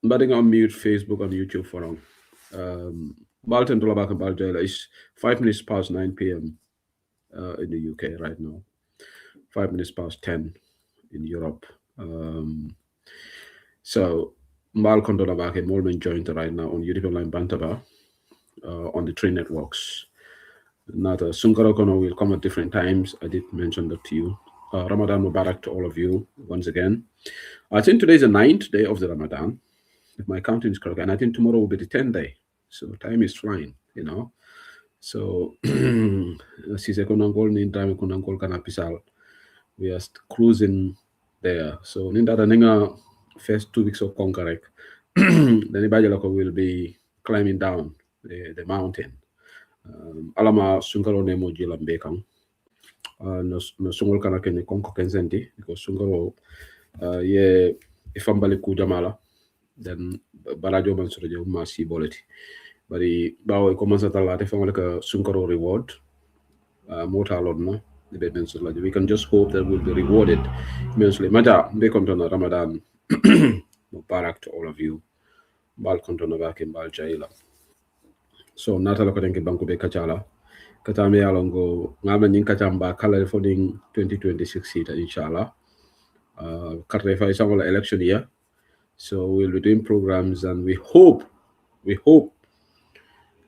Batting on mute Facebook and YouTube for now. Balton Dolabak and Baljela is 5 minutes past 9 p.m. In the UK right now. 5 minutes past 10 in Europe. So Malcolm Dolabak and Molman joined right now on UDP Online Bantaba on the three networks. Not Sunkara Kono will come at different times. I did mention that to you. Ramadan Mubarak to all of you once again. I think today is the 9th day of the Ramadan, if my counting is correct, and I think tomorrow will be the 10th day. So time is flying, you know. So si se konangol ni time konangol kana pisal, we are cruising there. So ninda the ninga first 2 weeks of conquering, then Ibajalako will be climbing down the mountain. Alama sungaro nemo jilambekang. No sungol kana kene konko kenzenti because sungaro ye ifambali kujamala then barajo man sura jo masi boleti bari bawo ko man satala te famale ka sunkaro reward mota lodno be ben sura we can just hope that we'll be rewarded immensely maja be kontona Ramadan mubarak to all of you bal kontona bakin bal jaila so natala ko denke banko be kachala katame yalongo ngama nyin kachamba kala for 2026 sita inshallah karte fa isamola election year. So we'll be doing programs, and we hope that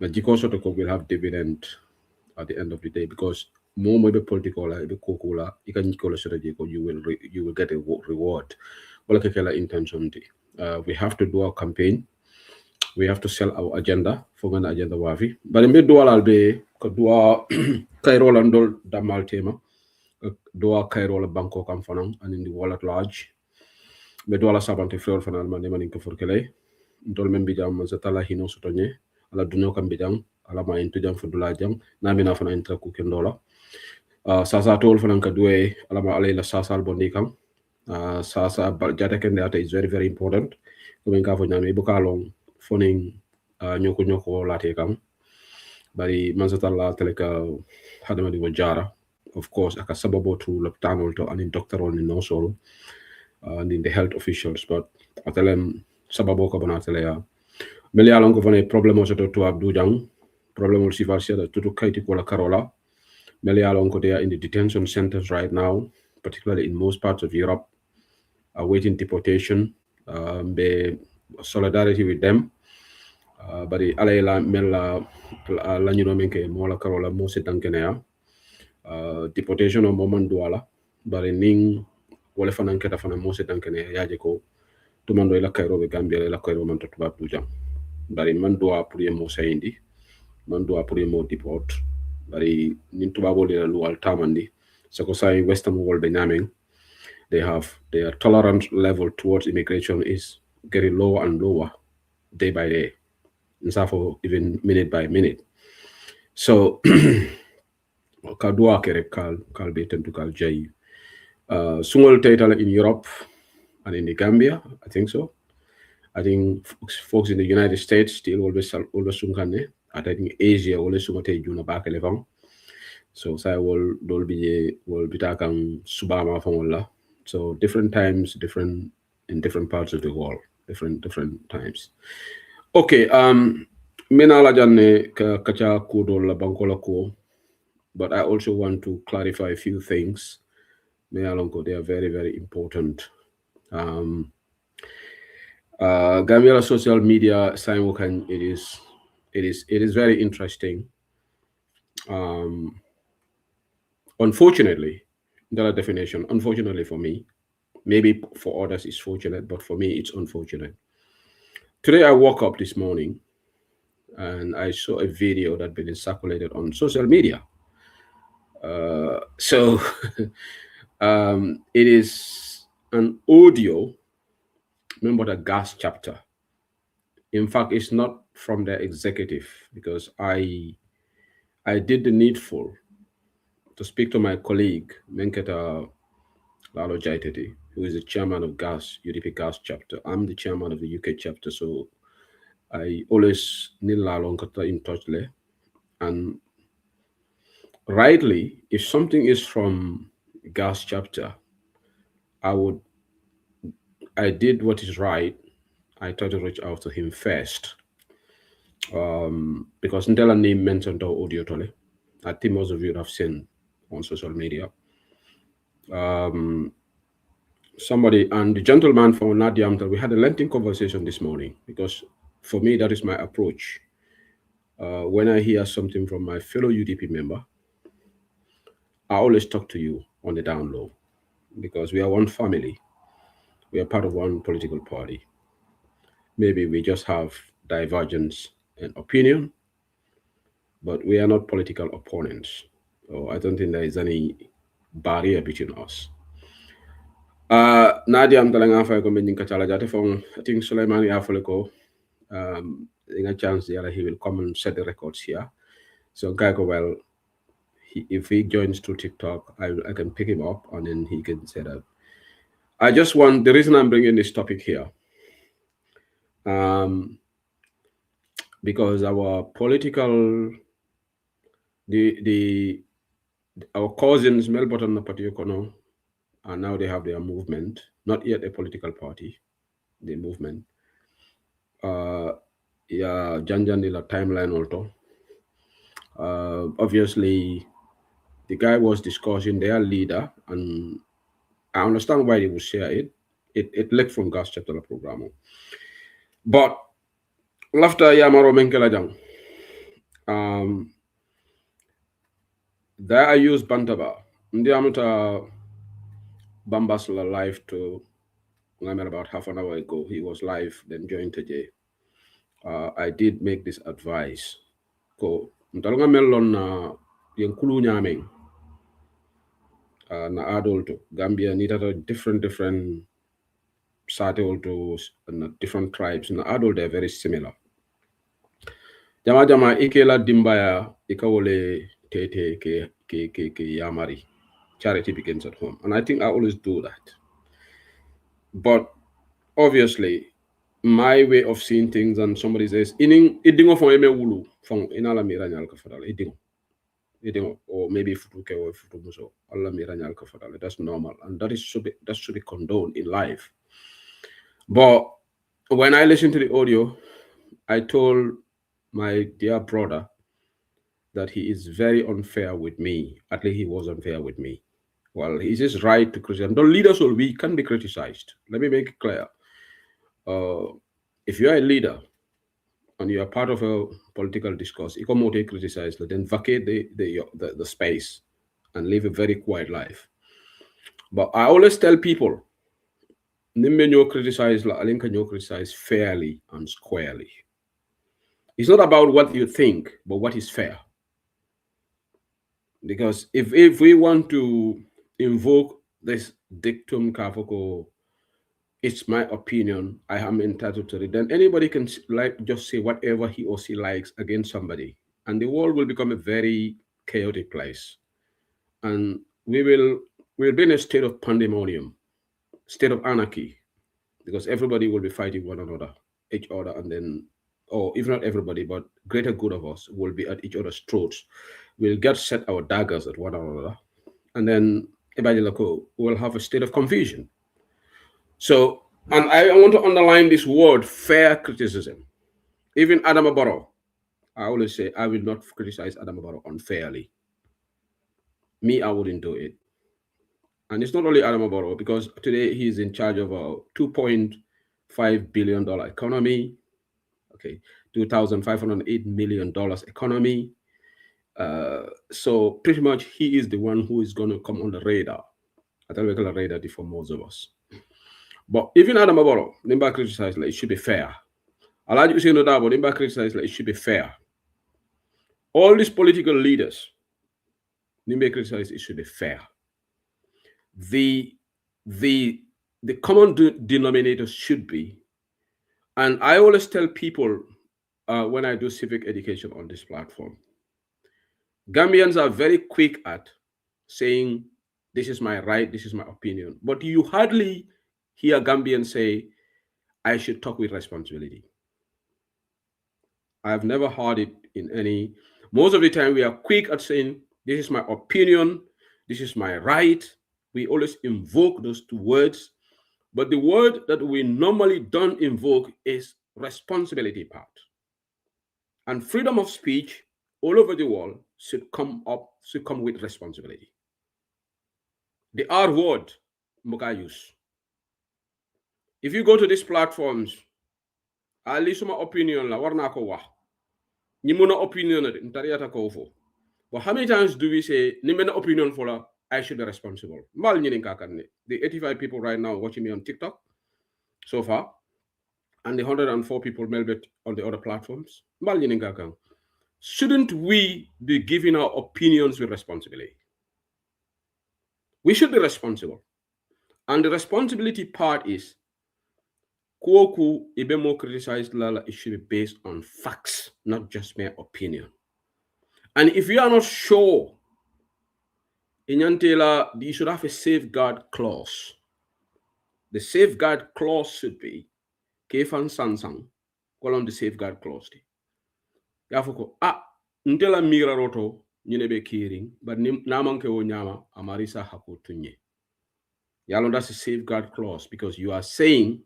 Jikosotoko will have dividend at the end of the day because more maybe political, you can you will get a reward. But intention, we have to do our campaign. We have to sell our agenda for an agenda wafi. But in mid dual albe dua Cairo and damal tema dua Cairo Bangkok and Fanang and in the wall at large. Bedo ala sabante flor fanal man manin ko forkele ndol men bijam zatala hino sotonye ala dunyo kam bijam ala ma intu jam fudula jam na mina fana intra ku kendola sasa tol fanan ka duwe ala ma ala sasa bondi kam sasa jata kende ata is very very important ko men ka fo nyame bu kalong foning nyoko late kam bari man zatala teleka hadama di wajara of course aka sababo to loptanol to anin doctorol ni no solo and in the health officials, but atelem sababo ko bana telea meli alon ko vane problem o to abdu jang problem o sifarsia da tutu kaiti ko la karola meli alon ko they are in the detention centers right now, particularly in most parts of Europe, awaiting deportation. Be solidarity with them, but the alayla mela la nyino menke mo la karola mo se dankenea deportation o moment duala but ning wala fanan keta fanan mo se dankene yaje ko tumando ila Cairo be Gambia ila Cairo man to tubab du jam bari man do pour mo sayindi man do pour mo deport bari nin tubabo le luwal tamandi so ko say western world be naming their tolerance level towards immigration is getting lower and lower day by day and for even minute by minute so kadua kere kal be tentu kal jay sungol taytala in Europe and in the Gambia, I think so. I think folks in the United States still always sungane. I think Asia always sungate juna back elevang. So say will be takang subama fangola. So different times, different in different parts of the world, different times. Okay, menala janne kacha kudo la bankola ko, but I also want to clarify a few things. They are very, very important. Gambia social media, Simon, it is very interesting. Unfortunately, the definition. Unfortunately for me, maybe for others it's fortunate, but for me it's unfortunate. Today I woke up this morning and I saw a video that been circulated on social media. So it is an audio. Remember the gas chapter. In fact, it's not from the executive because I did the needful to speak to my colleague Menketa Lalo Jaiteti, who is the chairman of Gas UDP Gas chapter. I'm the chairman of the UK chapter, so I always need Lalo in touch there. And rightly, if something is from Gas chapter, I did what is right I tried to reach out to him first. Because Ndela name mentioned the audio tole. I think most of you have seen on social media. Somebody and the gentleman from Nadia, we had a lengthy conversation this morning because for me that is my approach. When I hear something from my fellow UDP member, I always talk to you on the down low because we are one family. We are part of one political party. Maybe we just have divergence in opinion, but we are not political opponents. So I don't think there is any barrier between us. Nadia am talanga fa ko men kachala jate from I think Sulaiman ya ko in a chance yeah, he will come and set the records here. So Gaiko, well, if he joins through TikTok, I can pick him up and then he can set up. I just want the reason I'm bringing this topic here, because our political our cousins Melbourne Party Econo, and now they have their movement, not yet a political party, the movement. Yeah, Janjanila timeline also. Obviously, the guy was discussing their leader, and I understand why they would share it. It led from gas chapter program. But after Yamaro Menkelajang, there I used Bantaba. Ndiamuta Bambasla live to about half an hour ago. He was live, then joined today. I did make this advice. Ko mtalonga melon na yung kulu nyaming na adult Gambia need a different sate to different tribes. Na adult they're very similar. Jama ikela dimbaya ikawole tete ke yamari. Charity begins at home, and I think I always do that. But obviously, my way of seeing things and somebody says idingo from eme wulu from inala miranyal kafadala idingo or maybe futuke or futumuso alla miranyal kafadala. That's normal, and that should be condoned in life. But when I listened to the audio, I told my dear brother that he is very unfair with me. At least he was unfair with me. Well, it's his right to criticize. The leaders will we can be criticized. Let me make it clear. If you are a leader and you are part of a political discourse, you can criticize, then vacate the space and live a very quiet life. But I always tell people, criticize fairly and squarely. It's not about what you think, but what is fair. Because if we want to invoke this dictum kafoko, it's my opinion, I am entitled to it, then anybody can just say whatever he or she likes against somebody, and the world will become a very chaotic place, and we'll be in a state of pandemonium, state of anarchy, because everybody will be fighting one another, each other, and then, or if not everybody, but greater good of us will be at each other's throats. We'll get set our daggers at one another, and then will have a state of confusion. So, and I want to underline this word, fair criticism. Even Adam Barrow, I always say, I will not criticize Adam Barrow unfairly. Me, I wouldn't do it. And it's not only Adam Barrow, because today he's in charge of a $2.5 billion economy, okay, $2,508 million economy. So pretty much he is the one who is going to come on the radar. I tell you, the radar for most of us. But even Adam Barrow, Nimba criticized like it should be fair. I like you say no doubt, but Nimba criticized like it should be fair. All these political leaders, Nimba criticized it should be fair. The common denominator should be, and I always tell people when I do civic education on this platform, Gambians are very quick at saying, this is my right, this is my opinion. But you hardly hear Gambians say, I should talk with responsibility. I've never heard it in any. Most of the time, we are quick at saying, this is my opinion, this is my right. We always invoke those two words, But the word that we normally don't invoke is responsibility part. And freedom of speech all over the world should come with responsibility. The R word, muka use. If you go to these platforms, at least my opinion la warna ko wa. Ni muna opinion ntariata ko fo. But how many times do we say ni mena opinion for la I should be responsible? Mal nyinin kakanne. The 85 people right now watching me on TikTok so far, and the 104 people maybe on the other platforms. Mal nyinin kakan. Shouldn't we be giving our opinions with responsibility? We should be responsible. And the responsibility part is Kuoku Ibemo criticized Lala, it should be based on facts, not just mere opinion. And if you are not sure, in Yantela, you should have a safeguard clause. The safeguard clause should be Kefan Sansang, call on the safeguard clause. Yafoko, Ntela Mira Roto, Ninebe Kiring, but Namanke Onyama, Amarisa Hakutunye. Yalon, that's a safeguard clause because you are saying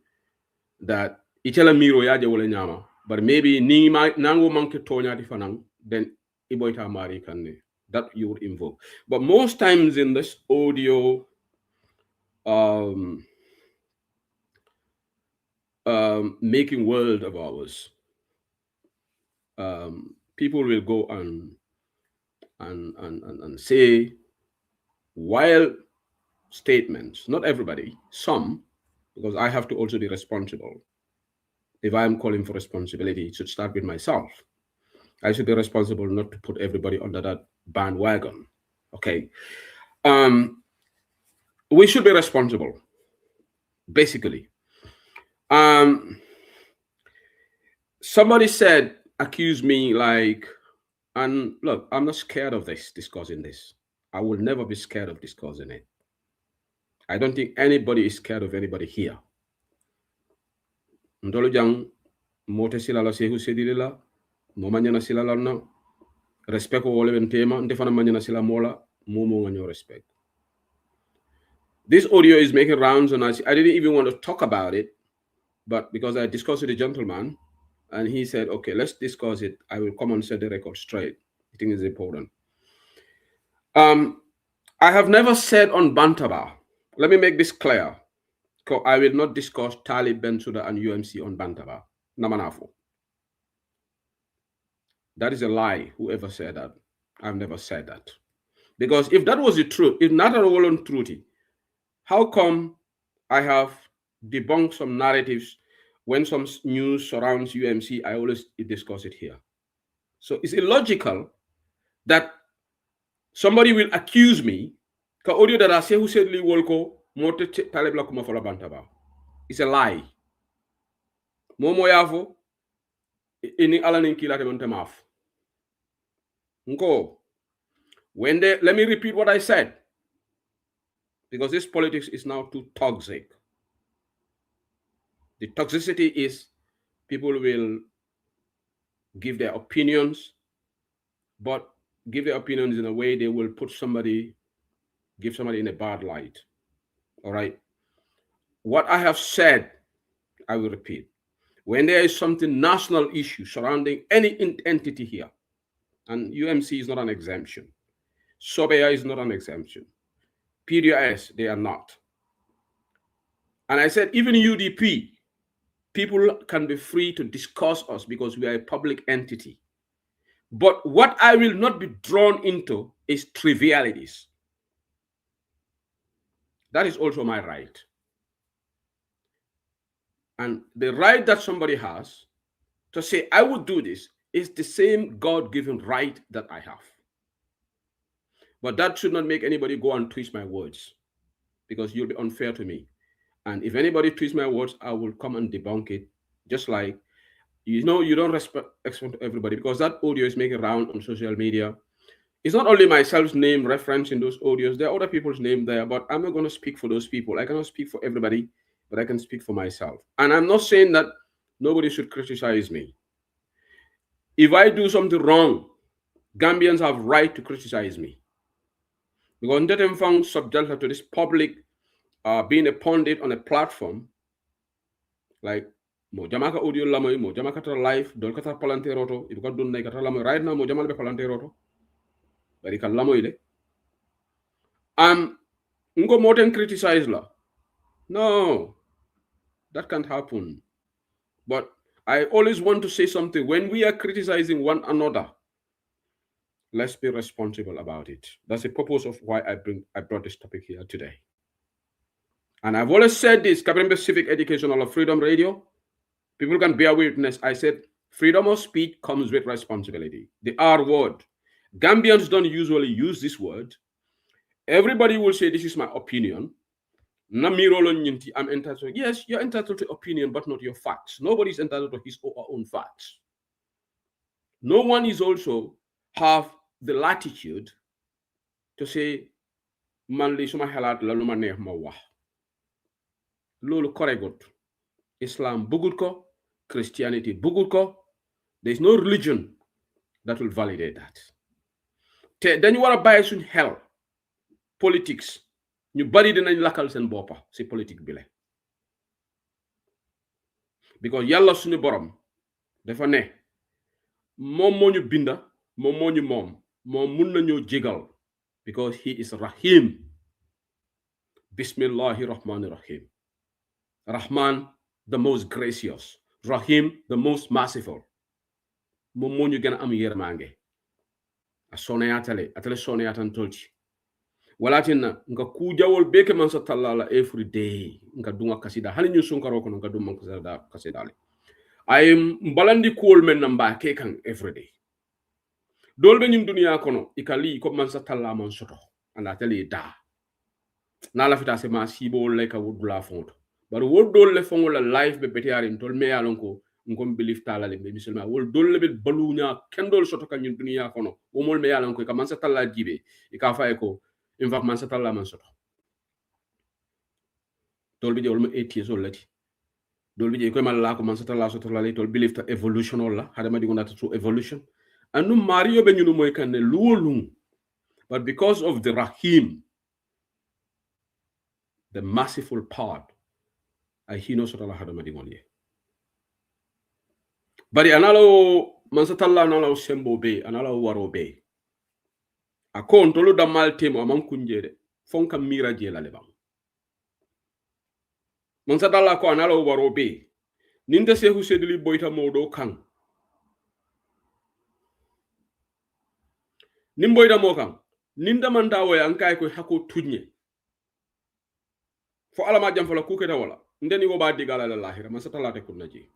that itela miro yaje wala nyama, but maybe ni nango manke tonya di fanang, then iboita mari kanne. That you would invoke. But most times in this audio making world of ours, people will go and say wild statements. Not everybody, some, because I have to also be responsible. If I'm calling for responsibility, it should start with myself. I should be responsible not to put everybody under that bandwagon. Okay. We should be responsible, basically. Somebody said, accuse me like, and look, I'm not scared of discussing this. I will never be scared of discussing it. I don't think anybody is scared of anybody here. Ndolo jang mote sila la sehu sedile momanyana sila la na respect ko wole ben tema ndefana manyana sila mola momo nganyo respect. This audio is making rounds and I didn't even want to talk about it, but because I discussed with a gentleman and he said, okay, let's discuss it. I will come and set the record straight. I think it's important. I have never said on Bantaba, let me make this clear. I will not discuss Talib Bensouda and UMC on Bantaba. Namanafo. That is a lie, whoever said that. I've never said that. Because if that was the truth, if not at all on truth, how come I have debunked some narratives when some news surrounds UMC, I always discuss it here. So it's illogical that somebody will accuse me. Ka audio that I say who said Lee Wolko, mote Talib la kuma fola Bantaba. It's a lie. Momo yavo, ini alanin kila temontemaf. Nko. When they, let me repeat what I said, because this politics is now too toxic. The toxicity is people will give their opinions, but give their opinions in a way they will give somebody in a bad light. All right. What I have said, I will repeat. When there is something national issue surrounding any entity here, and UMC is not an exemption, SOBEA is not an exemption, PDIS, they are not. And I said, even UDP, people can be free to discuss us because we are a public entity. But what I will not be drawn into is trivialities. That is also my right. And the right that somebody has to say, I would do this, is the same God-given right that I have. But that should not make anybody go and twist my words, because you'll be unfair to me. And if anybody twists my words, I will come and debunk it, just like, you don't respect everybody, because that audio is making round on social media. It's not only myself's name referenced in those audios, there are other people's name there, but I'm not going to speak for those people. I cannot speak for everybody, but I can speak for myself. And I'm not saying that nobody should criticize me. If I do something wrong, Gambians have right to criticize me. Because I'm subject to this public being a pundit on a platform like mo jamaka audio lamoy mo jamaka ta live dol kata palanteroto ibuka dun nay kata lamoy right now mo jamal be palanteroto bari kal lamoy de ngo moten criticize la no, that can't happen. But I always want to say something. When we are criticizing one another, let's be responsible about it. That's the purpose of why I brought this topic here today. And I've always said this, Kabembe Civic Educational of Freedom Radio. People can bear witness. I said freedom of speech comes with responsibility. The R word. Gambians don't usually use this word. Everybody will say, this is my opinion. I'm entitled. Yes, you're entitled to opinion, but not your facts. Nobody's entitled to his or her own facts. No one is also have the latitude to say, man li suma halat la luma neex ma wax. Lolu correct. Islam bugut ko, Christianity bugut ko. There's no religion that will validate that. Then you want to buy suñ hell politics. ñu bari dinañ lakal seen boppa si politique bi le because yàlla suñu borom dafa ne moom moo ñu binda moom moo ñu moom mun nañoo jégal because he is Rahim. Bismillahi Rahmani Rahim. Rahman, the most gracious. Rahim, the most merciful. Moom moo ñu gën a am yërmande a soneyatale atale soneyatan tolci walatina nga kujawol beke man sa tallala every day nga dunga kasida hani ñu sunkaro ko nga dumma kasida le ay mbalandi kuol men namba ke kan every day dolbe ñun duniya kono ikali ko man sa talla man soto anda tele da na la fita se ma sibo le ka wudula fonto bar wodol le fongo la life be betiari tol me yalon ko ngom belief tala le be musulman wol dol be balunya kendol soto kan ñun duniya kono wo mol me yalon ko ka man sa talla jibe ika fay ko in fact man sa talla man soto tol bi jewol ma 8 years old lati dol bi je ko mal la ko man sa talla soto la tol belief ta evolution la hada ma di ngona to evolution anu mario be ñunu moy kan ne luwolum but because of the Rahim, the merciful part, I hino sotala hada ma di ngolye bari analo man sa talla analo sembo be analo waro be akon tolu da maltemo amam kunjede fonka mira je la lebam man sa talla ko analo waro be ninde sehu sedili boyta modo kan nim boyta mo kan ninda man dawo ya ankay ko hako tunye fo alama jam fala kuketa wala ndeni wo ba digala la lahira man sa talla te kunna je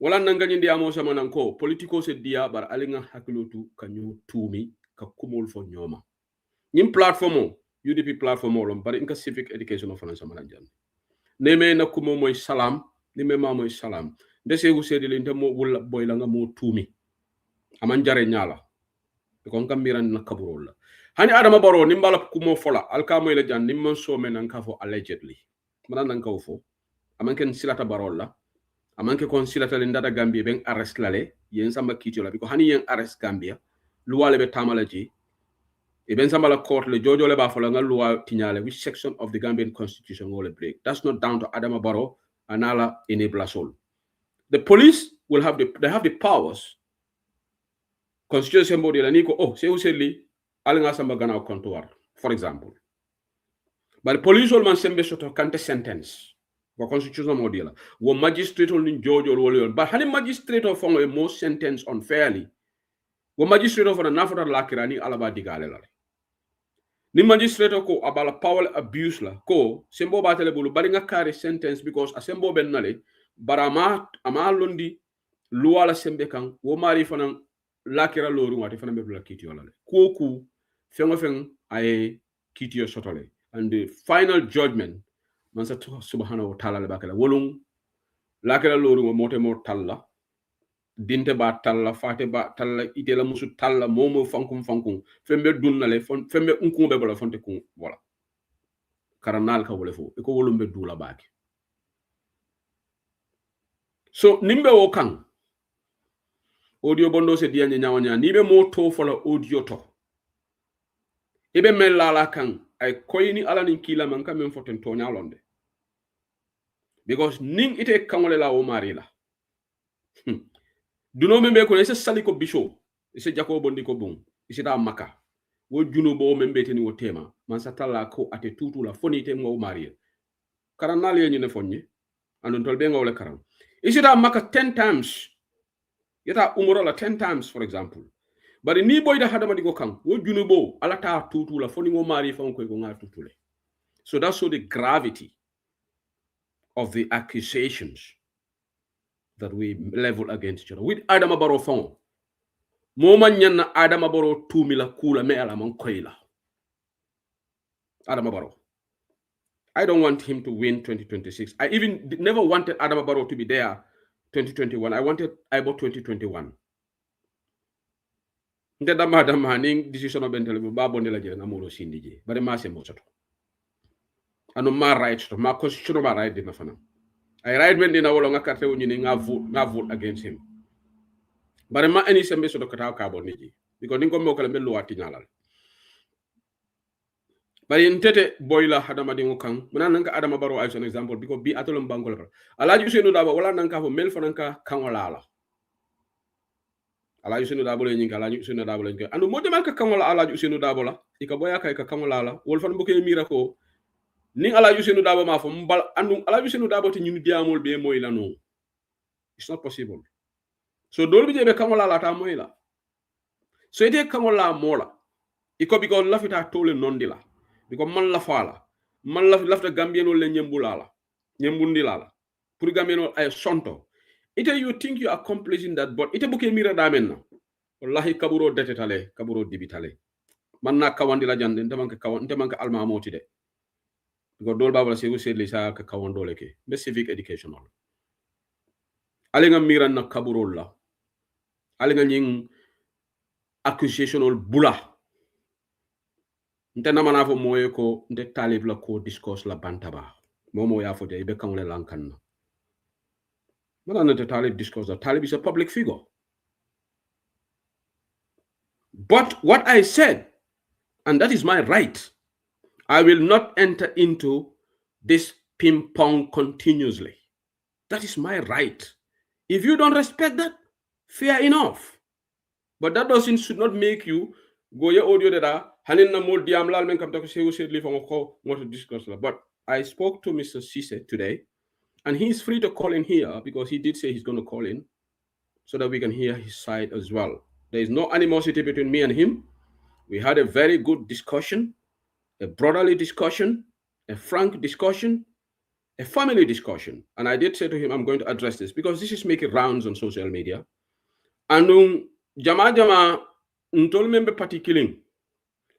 wala nangani ndi amo sama nan ko politiko se dia bar alinga hakilotu kanyu tumi ka kumol fo nyoma nim platform UDP platform lom bari inka civic education of sama nan jan neme na kumo moy salam nime ma moy salam ndese hu sedi le ndemo wala boy la nga mo tumi aman jare nyala ko ngam miran na kaburol hani adama baro nimbala kumo fola alka moy la jan nimman so men nan ka fo allegedly manan nan ka fo aman ken silata barol la amanke kon silata len data Gambia ben arrest lale yen samba kitio la biko hani yen arrest Gambia luwa le be tamala ji e ben samba la court le jojo le ba fola ngal luwa tinyale which section of the Gambian constitution will break. That's not down to Adama Barrow anala enable all. The police will have the powers constitution body la niko oh se useli alinga samba gana kontuar for example, but the police will man sembe soto kante sentence ko constitution modela wo magistrate ol jojo wol but hani magistrate of a most sentence unfairly wo magistrate of na nafata lakirani alaba digale la ni magistrate ko abala power abuse la ko sembo batele bulu bari nga carry sentence because a sembo ben nale barama ama londi luwala sembe kan wo mari fana lakira loru ngati fana be la kiti wala ko ku fengo feng ay kiti yo sotole and the final judgment man sa subhanahu wa ta'ala le bakala wolum lakala loru mo mote mo talla dinte ba talla fate ba talla itela musu talla momo fankum fembe dunnale fembe unkum be bala fonte kun wala karanal ka wole fo e ko wolum be dula baake so nimbe wo kan audio bondo se dianya nyawanya nibe mo to fola audio to ibe melala kan ay koyni alani kila man kam men foten tonya londe because ning ite kangole la o mari la duno membe ko ese sali ko bisho ese jako bondi ko bon ese da maka wo juno bo membe teni wo tema man satala ko ate tutu la fonite mo mari karanal ye ne fonye andon tolbe ngawle karam ese da maka 10 times yata umuro la 10 times for example bari ni boy da hadama digo kan wo juno bo alata tutu la foni mo mari fon ko nga tutule. So that's so the gravity of the accusations that we level against each other. With Adama Barrow phone, Moma nyanna Adama Barrow 2 mila kula me ala man koila. Adama Barrow. I don't want him to win 2026. I even never wanted Adama Barrow to be there 2021. I wanted Ibo 2021. Ndeda madam haning decision of bentele ba bondela je na molo sindije. Bare ma se mo soto. Ano ma right to ma constitution ma right dina fana. I right when dina wolo nga carte woni nga vote against him. But ma any sembe so do kata ka bo niji because ningo mo kala melu wati nyalal. But in tete boyla hadama dingo kan mena nanka Adama Barrow as an example because bi atolum bangol alaji usenu daba wala nanka fo mel fananka kan wala alaji usenu daba le nyinga alaji usenu daba le nyinga anu mo demal ka kan wala alaji usenu daba la ika boya kay ka kan wala wol fan boke mira ko ni alaji usenu daba ma fo mbal anu alaji usenu daba te nyunu diamol be moy la no. It's not possible. So dolbi je be kan wala la ta moy la. So ite kan wala mola iko because lafita tole nondila because man la fala man lafta Gambian le nyembulala nyembundilala pour Gambian ay sonto ite you think you are accomplishing that but ite buke mira damen na wallahi kaburo detetale kaburo dibitale man na kawandila jande ndemanka alma moti de because dol babala se wo sedli sa ka kawandole ke be civic educational alinga mira na kaburo la alinga nying accusational bula nte namana fo moye ko nte talib la ko discourse la bantaba momo ya fo de be kangle lankan mana nte talib discourse talib is a public figure but what I said and that is my right I will not enter into this ping pong continuously. That is my right. If you don't respect that, fair enough, but that should not make you go your audio that hanin na mol diam lal men kam ta ko sewu sedli fa ko to discuss la. But I spoke to Mr. Cisse today and he's free to call in here because he did say he's going to call in so that we can hear his side as well. There is no animosity between me and him. We had a very good discussion, a brotherly discussion, a frank discussion, a family discussion. And I did say to him, I'm going to address this because this is making rounds on social media. And jama ntol membe party killing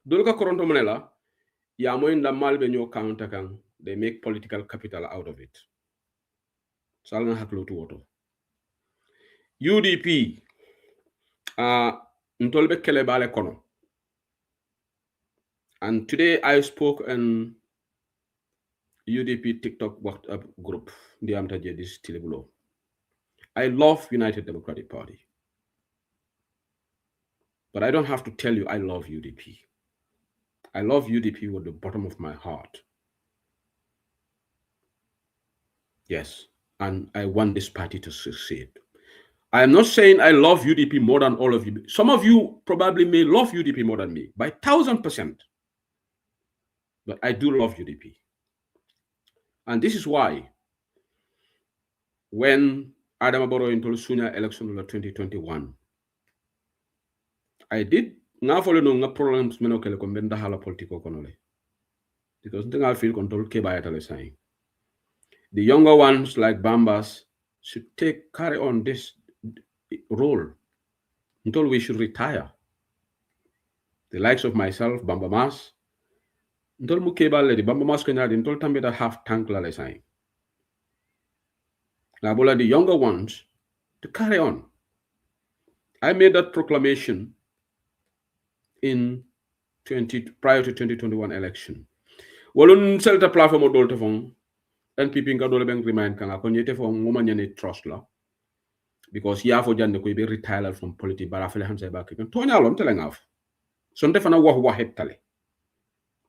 dolka koronto monela ya moy la malbe ñoo counter kan they make political capital out of it salna haklo to woto UDP ntol be kele bale kono and today I spoke in UDP TikTok WhatsApp group ndiam taje this telebulo. I love United Democratic Party. But I don't have to tell you I love UDP. I love UDP with the bottom of my heart. Yes, and I want this party to succeed. I am not saying I love UDP more than all of you. Some of you probably may love UDP more than me, by 1,000%. But I do love UDP. And this is why when Adama Barrow into Sunya election of 2021, I did nga follow no nga problems meno kele ko benda hala politiko konole because I feel control ke bayatale saying the younger ones like Bambas should carry on this role until we should retire. The likes of myself, Bamba Mas, until Mukeba lady, Bamba Mas Kenyadi, until Tambeta half tank la saying. Nabola the younger ones to carry on. I made that proclamation in prior to 2021 election. Walun selta platform o dolte fon NPP nga dole beng remind kanga kon yete fo ngoma nyane trust la because ya fo jande ko be retire from politics bara fele hanse ba kan tonya lom tele ngaf son defana wax waxet tale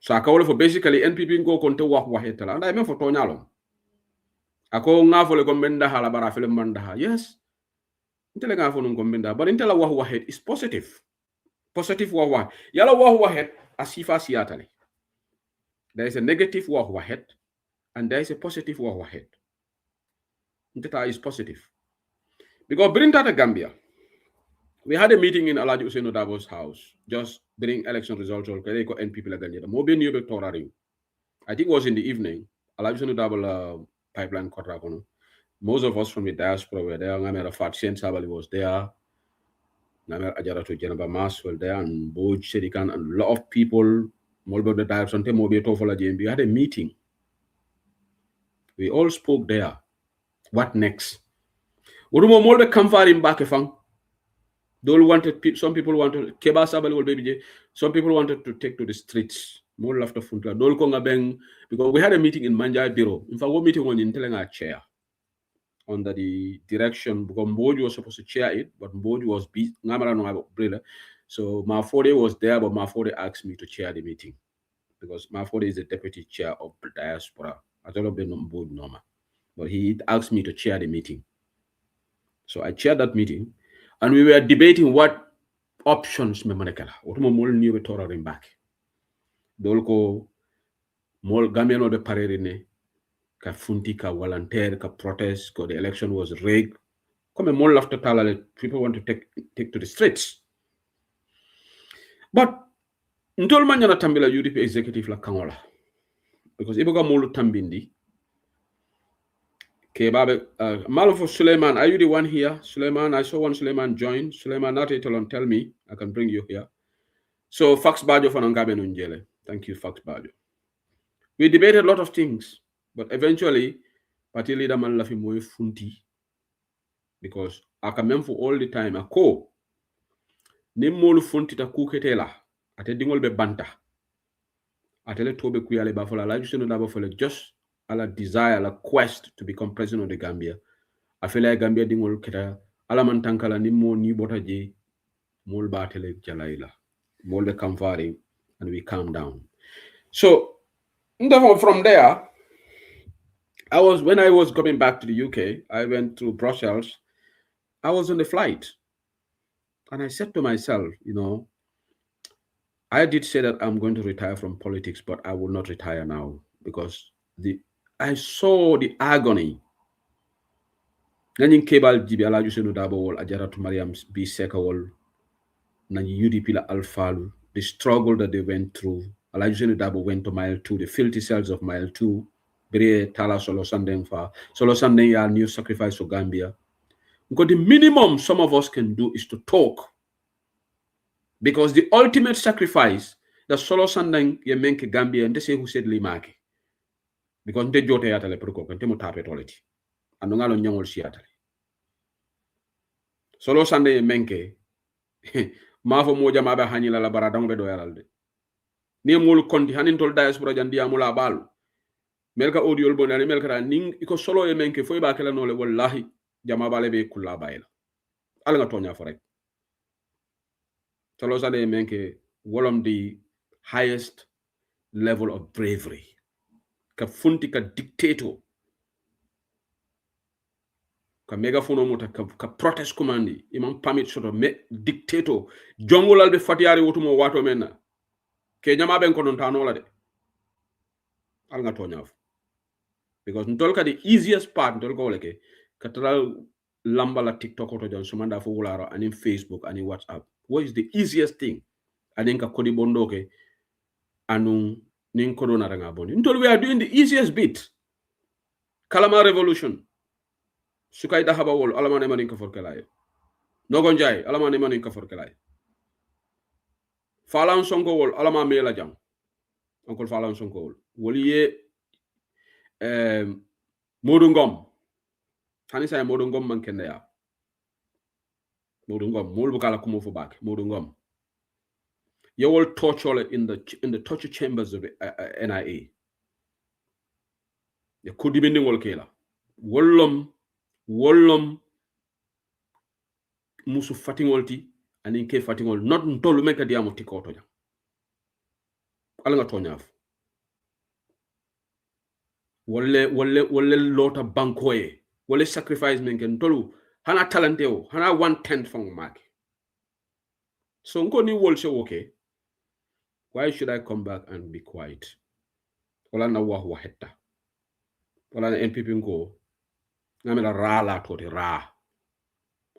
So akawole for basically NPP go konte wax waxetala anda men fo toñalom ako ngafole ko menda hala bara fele manda yes intele ngafo nun ko menda but intela wax waxet is positive wax wax yala wax waxet asifa siatale there is a negative wax waxet and there is a positive wax waxet inteta is positive because bring that to Gambia. We had a meeting in Alaji Usainu Dabo's house just during election results or NPP la gagné mobe new electoral. I think it was in the evening. Alaji Usainu Dabo pipeline kotrakono. Most of us from the diaspora were there. Ngamera Fatien Sabali was there. Ngamera Ajarato Jenaba Mas were there, and Boj Shedikan, and a lot of people. Molbo the diaspora, Mobe Tofola JMB. We had a meeting. We all spoke there. What next? Urumo Molbe Kamfari in Bakefang. Some people wanted Keba Sabali will baby. Some people wanted to take to the streets. More after Funtla. Dol Konga Beng, because we had a meeting in Manjai Bureau. In fact, we meeting on in telling our chair under the direction because Mboju was supposed to chair it, but Mboju was busy. So Mafode was there, but Mafode asked me to chair the meeting because Mafode is the deputy chair of the diaspora. I don't know Mboju normal, but he asked me to chair the meeting. So I chaired that meeting. And we were debating what options me manekala. Otumo mol new toraring back. Dolko mol Gambian de parerine ka funti ka volunteer ka protest ko the election was rigged. Come mol after talale people want to take to the streets. But ntol manyana tambila UDP executive la kangola. Because iboga molu tambindi Kebabe, Malofo Suleiman, are you the one here? Suleiman, I saw one Suleiman join. Suleiman, not Etalon, tell me. I can bring you here. So, Fax Bajo for Nangabe Nunjele. Thank you, Fax Bajo. We debated a lot of things, but eventually, party leader man lafi moye funti. Because I can for all the time, a ko. Nimolu funti ta kuketela. Ate dingol be banta. Atele tobe kuyale bafola. La juseno dabo fole just ala desire, la quest to become president of the Gambia. I feel like Gambia dingol keta alaman tankala ni mo ni botaje mol batele jalaila mol be kamfari and we calm down. So from there, when I was coming back to the UK, I went to Brussels. I was on the flight and I said to myself, I did say that I'm going to retire from politics, but I will not retire now because I saw the agony. Nanyin Kebal Jibi Ala Jusenu Dabo wol Ajaratu Mariam B. Seka wol Nanyi UDP la Alfalu, the struggle that they went through. Ala Jusenu Dabo went to mile 2, the filthy cells of mile 2. Bere Tala Solo Sandeng Fa. Solo Sandeng ya new sacrifice for Gambia. Because the minimum some of us can do is to talk. Because the ultimate sacrifice that Solo Sandeng ye menke Gambia and they say who said Limaki. Because they jote yatale proko, and temo tape toleti. Anongalo nyangol siatale. Solo Sandeng ye menke. Mafo moja mabe hanyila la baradang bedo yaralde. Ni mulu konti hanin tol diaspora jandia mula balu. Melka audio bonale melka ning iko solo ye menke foi ba kala nole wallahi jama bale be kula bayla. Ala nga tonya forek. Solo Sandeng ye menke wolom the highest level of bravery. Ka funti ka dictator. Ka megaphone mota ka protest commandi imam permit soto dictator jongolal be fatiyari wotumo wato menna ke nyama ben ko non tanola de al nga toñaf because ntol ka the easiest part ntol ko leke katral lamba la TikTok to jon sumanda fo wularo ani Facebook ani WhatsApp. What is the easiest thing? Ani ka kodi bondoke anu nin ko dona nga boni ntol we are doing the easiest bit. Kalama revolution sukay dahaba wol alamane manin ka forkelaye nogon jay alamane manin ka forkelaye falan sonko wol alama mela jam onkol falan sonko wol woliye Modou Ngom hani say Modou Ngom man kende ya Modou Ngom mol bukala kumo fo back Modou Ngom yowol torture in the torture chambers of NIA the kudi binding wol kela wollom musu fatingolti anin ke fatingol not ntolu meka diamo tikoto jam ala nga toñaf Wale lota bankoye. Wale sacrifice menken tolu. Hana talenteo. Hana 1/10 from mark. So nkoni wol show okay. Why should I come back and be quiet? Wala na waheta. Wala na NPP nko. Ngamela ra la tote ra.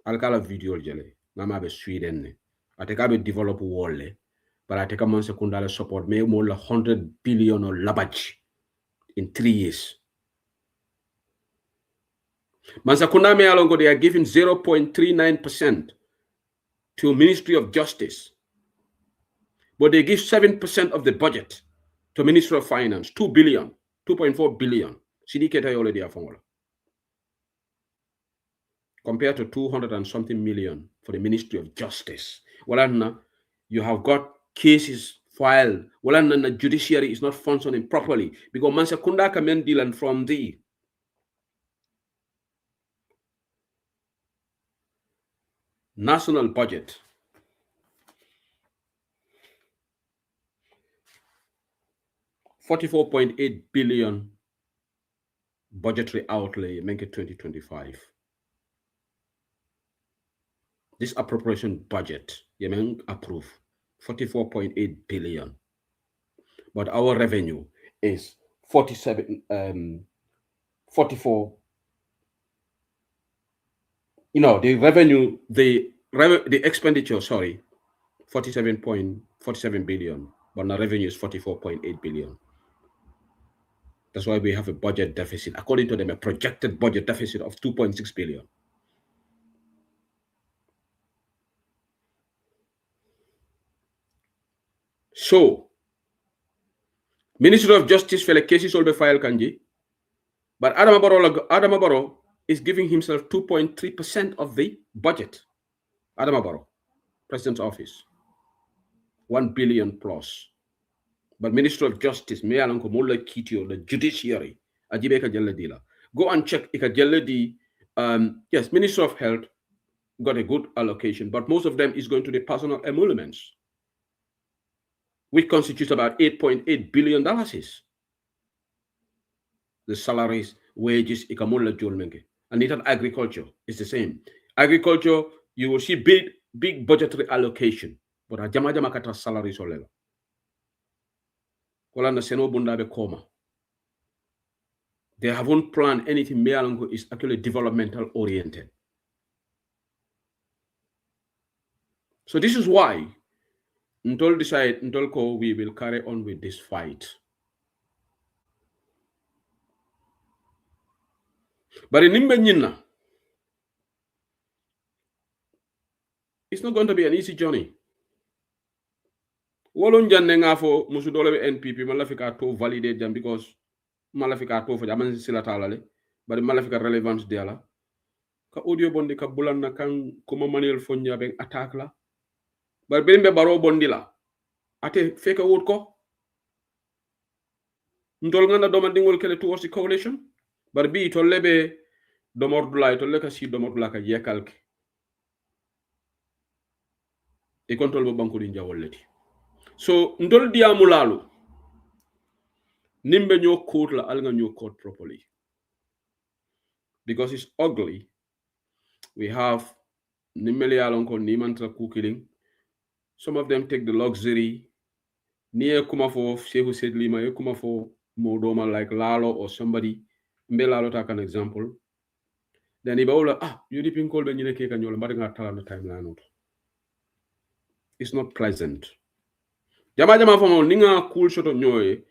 Alkala video jele. Ngama be Sweden ne. Ateka be develop wole. But ateka man sekundale support me mo la 100 billion or labaj in 3 years. Mansakunda me alongo they are giving 0.39% to Ministry of Justice. But they give 7% of the budget to Ministry of Finance, 2 billion, 2.4 billion. CDK already are from compared to 200 and something million for the Ministry of Justice. Well, you have got cases filed. Well, the judiciary is not functioning properly because Mansakunda can deal from the national budget. 44.8 billion budgetary outlay, make it 2025. This appropriation budget, Yemen approve 44.8 billion. But our revenue is 44. You know, the revenue, the expenditure, 47.47 billion, but the revenue is 44.8 billion. That's why we have a budget deficit, according to them, a projected budget deficit of 2.6 billion. So, Ministry of Justice for the cases will be filed, Kanji, but Adam Barrow is giving himself 2.3% of the budget. Adam Barrow, President's office, 1 billion plus. But Ministry of Justice, the judiciary, go and check. Yes, Ministry of Health got a good allocation, but most of them is going to the personal emoluments, which constitutes about $8.8 billion. The salaries, wages, and even agriculture is the same. Agriculture, you will see big budgetary allocation, but a jama kata salaries olelo. They haven't planned anything. Mealango is actually developmental oriented. So this is why Ntolko we will carry on with this fight. But in Nimbenyina, it's not going to be an easy journey. Wolon janne nga fo musudole NPP malafika to validate them because malafika to for jaman silatalale, but malafika relevance diala. Ka audio bondi ka bulan na kan kuma manuel fonya ben attack la. But bimbe baro bondi la. Ate fake word ko. Ntol ngana domandingol kele towards the coalition. But bi to lebe domordula to leka si domordula ka yekalke. E control bo banko di njawoleti. So ndol diamulalu nimbe nyo code la alga nyo code properly. Because it's ugly. We have nimele alonko nimantra kukiling. Some of them take the luxury. Near Kumafo, Shehu said Lima, Kumafo Modoma like Lalo or somebody. Mbe Lalo take an example. Then Ibaula, UDP call when you cake and you're batting tell on the timeline. It's not pleasant. Jama from Ninga cool shot of Nyoe.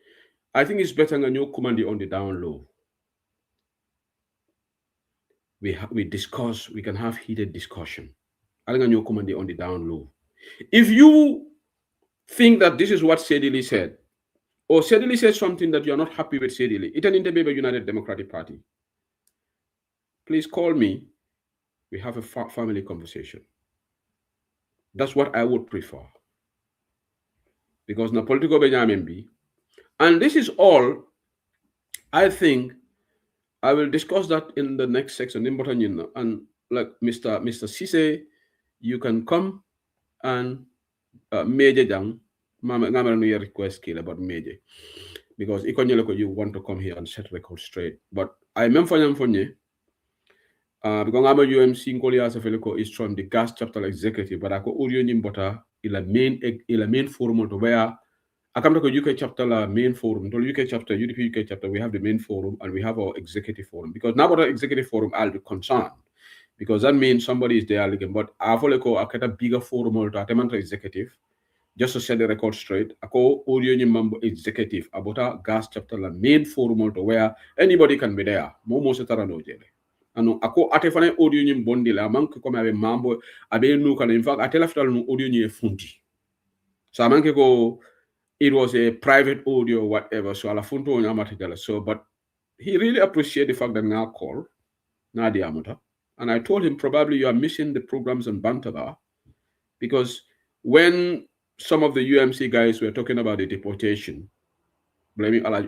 I think it's better than your command on the down low. We discuss, we can have heated discussion. I think your command on the down low. If you think that this is what Sedili said, or Sedili said something that you're not happy with Sedili, it's an Interbebe United Democratic Party. Please call me. We have a family conversation. That's what I would prefer. Because na political Benjamin, and this is all, I think I will discuss that in the next section. And like Mr. Sise, you can come and Major Jang, Mama request kill about Major. because you want to come here and set record straight. But I remember because I'm a UMC is from the gas chapter executive, but I go audio nimbota ila main forum to where I come to UK chapter la main forum, to UK chapter, UDP UK chapter, we have the main forum and we have our executive forum. Because now about the executive forum, I'll be concerned. Because that means somebody is there again. But I follow a kind of bigger forum or to executive, just to set the record straight. I call audio member executive about a gas chapter la main forum or where anybody can be there. Momo setara no jele. Ano ako ate fane audio nyim bondi la manke ko abe mambo abe nu kana in fact ate laftal no audio nyi funti. So manke ko it was a private audio or whatever, so ala funto on amatigala. So but he really appreciated the fact that now call Nadia Amuta. And I told him probably you are missing the programs on Bantaba, because when some of the UMC guys were talking about the deportation, blaming Allah,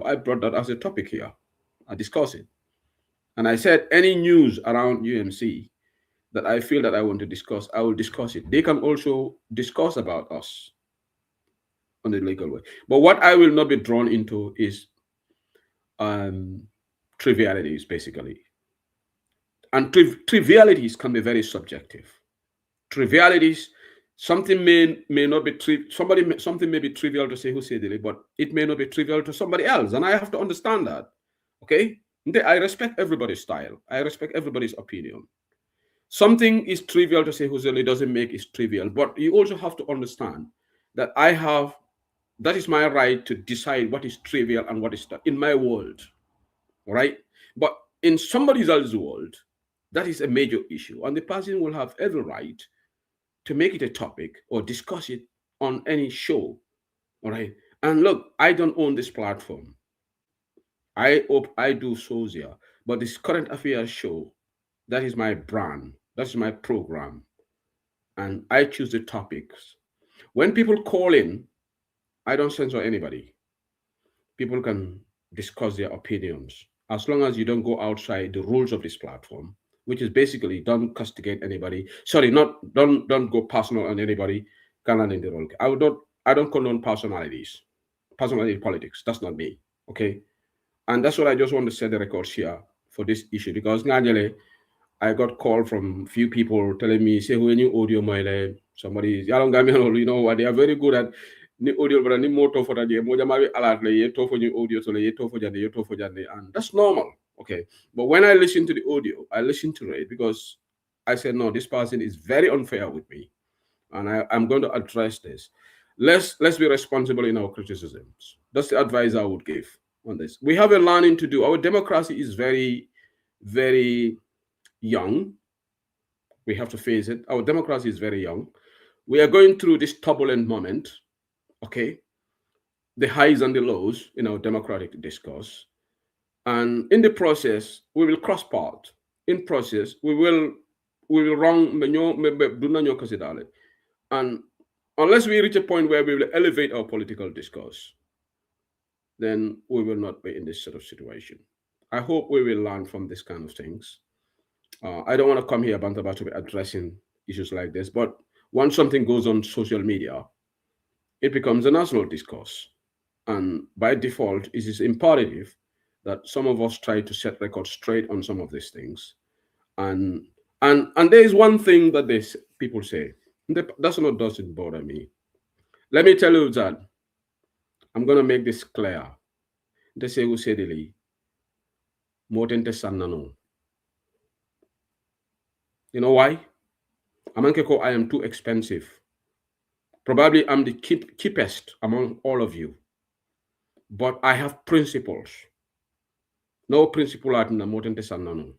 I brought that as a topic here. I discussed it. And I said any news around UMC that I feel that I want to discuss, I will discuss it. They can also discuss about us on the legal way. But what I will not be drawn into is trivialities, basically. And trivialities can be very subjective. Trivialities, something may not be something may be trivial to say who said it, but it may not be trivial to somebody else, and I have to understand that. Okay, I respect everybody's style. I respect everybody's opinion. Something is trivial to say who said it doesn't make it trivial, but you also have to understand that that is my right to decide what is trivial and what is not in my world, right? But in somebody else's world, that is a major issue, and the person will have every right to make it a topic or discuss it on any show, all right? And look, I don't own this platform. I hope I do shows here, but this current affairs show, that is my brand, that's my program, and I choose the topics. When people call in, I don't censor anybody. People can discuss their opinions as long as you don't go outside the rules of this platform, which is basically don't castigate anybody. Sorry, don't go personal on anybody. I don't condone personality politics. That's not me. Okay. And that's what I just want to set the records here for this issue, because I got call from few people telling me, say when you audio my somebody Gambian, you know what, they are very good at ni audio but ni moto for that moja mawi alert le yeto for new audio so le yeto for jande, and that's normal. Okay. But when I listen to the audio, I listen to it because I said, no, this person is very unfair with me, and I'm going to address this. Let's be responsible in our criticisms. That's the advice I would give on this. We have a learning to do. Our democracy is very, very young. We have to face it. Our democracy is very young. We are going through this turbulent moment, okay? The highs and the lows in our democratic discourse. And in the process, we will cross paths. In process, we will wrong. And unless we reach a point where we will elevate our political discourse, then we will not be in this sort of situation. I hope we will learn from this kind of things. I don't want to come here, Bantaba, to be addressing issues like this, but once something goes on social media, it becomes a national discourse. And by default, it is imperative that some of us try to set records straight on some of these things. And there is one thing that people say, that's not doesn't bother me. Let me tell you that I'm going to make this clear. They say who said it, more than the sun. You know why? Amankeko, I am too expensive. Probably I'm the cheapest among all of you. But I have principles. No principle at Namotente Sanano.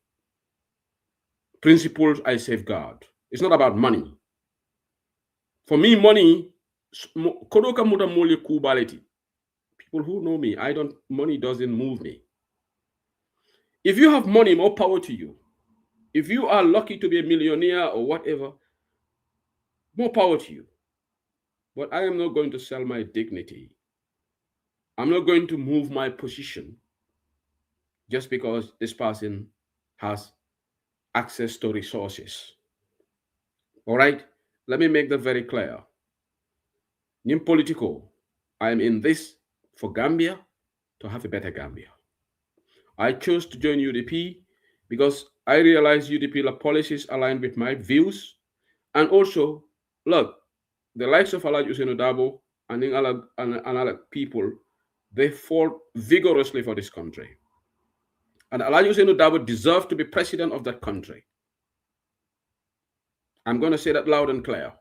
Principles I safeguard. It's not about money. For me, money, Kodoka Muta Moli Kubality. People who know me, money doesn't move me. If you have money, more power to you. If you are lucky to be a millionaire or whatever, more power to you. But I am not going to sell my dignity. I'm not going to move my position just because this person has access to resources. All right? Let me make that very clear. In political, I am in this for Gambia, to have a better Gambia. I chose to join UDP because I realized UDP policies aligned with my views. And also, look, the likes of Alaj Usainu Dabo and other people, they fought vigorously for this country. And Alaj Usainu Dabo deserved to be president of that country. I'm going to say that loud and clear.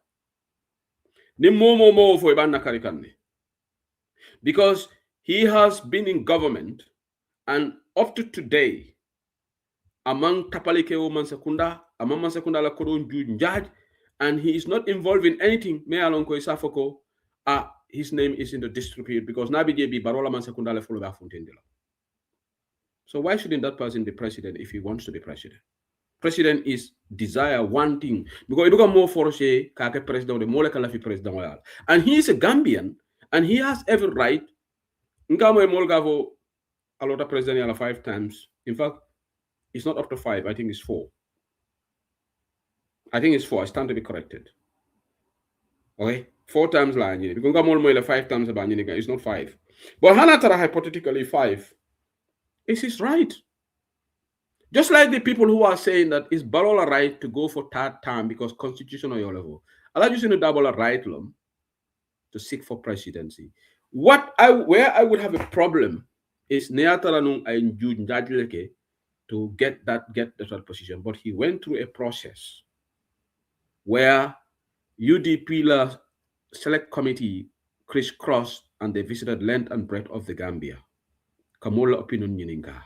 Because he has been in government, and up to today, among Tapalikeo Mansakunda, among Mansakunda la Kodon Njaj, and he is not involved in anything. Me alonko isafoko, his name is in the dispute because Nabi JB Barola Mansakunda la follow Fontendela. So why shouldn't that person be president if he wants to be president? President is desire one thing because you look more for say kake president the more kalafi president and he is a Gambian and he has every right. Ngamo Molgavo a lot of president 5 times. In fact, it's not up to 5. I think it's 4. I think it's 4. I stand to be corrected. Okay, 4 times la nyini. Because ngamo mo 5 times about nyini. It's not 5. But hanatara hypothetically 5. Is his right? Just like the people who are saying that it's Barola right to go for 3rd term because constitutional level. Allow you to double a right to seek for presidency. Where I would have a problem is Neataranung and Judge to get the 3rd position. But he went through a process where UDP la select committee crisscrossed and they visited length and breadth of the Gambia. Kamola opinion yininga.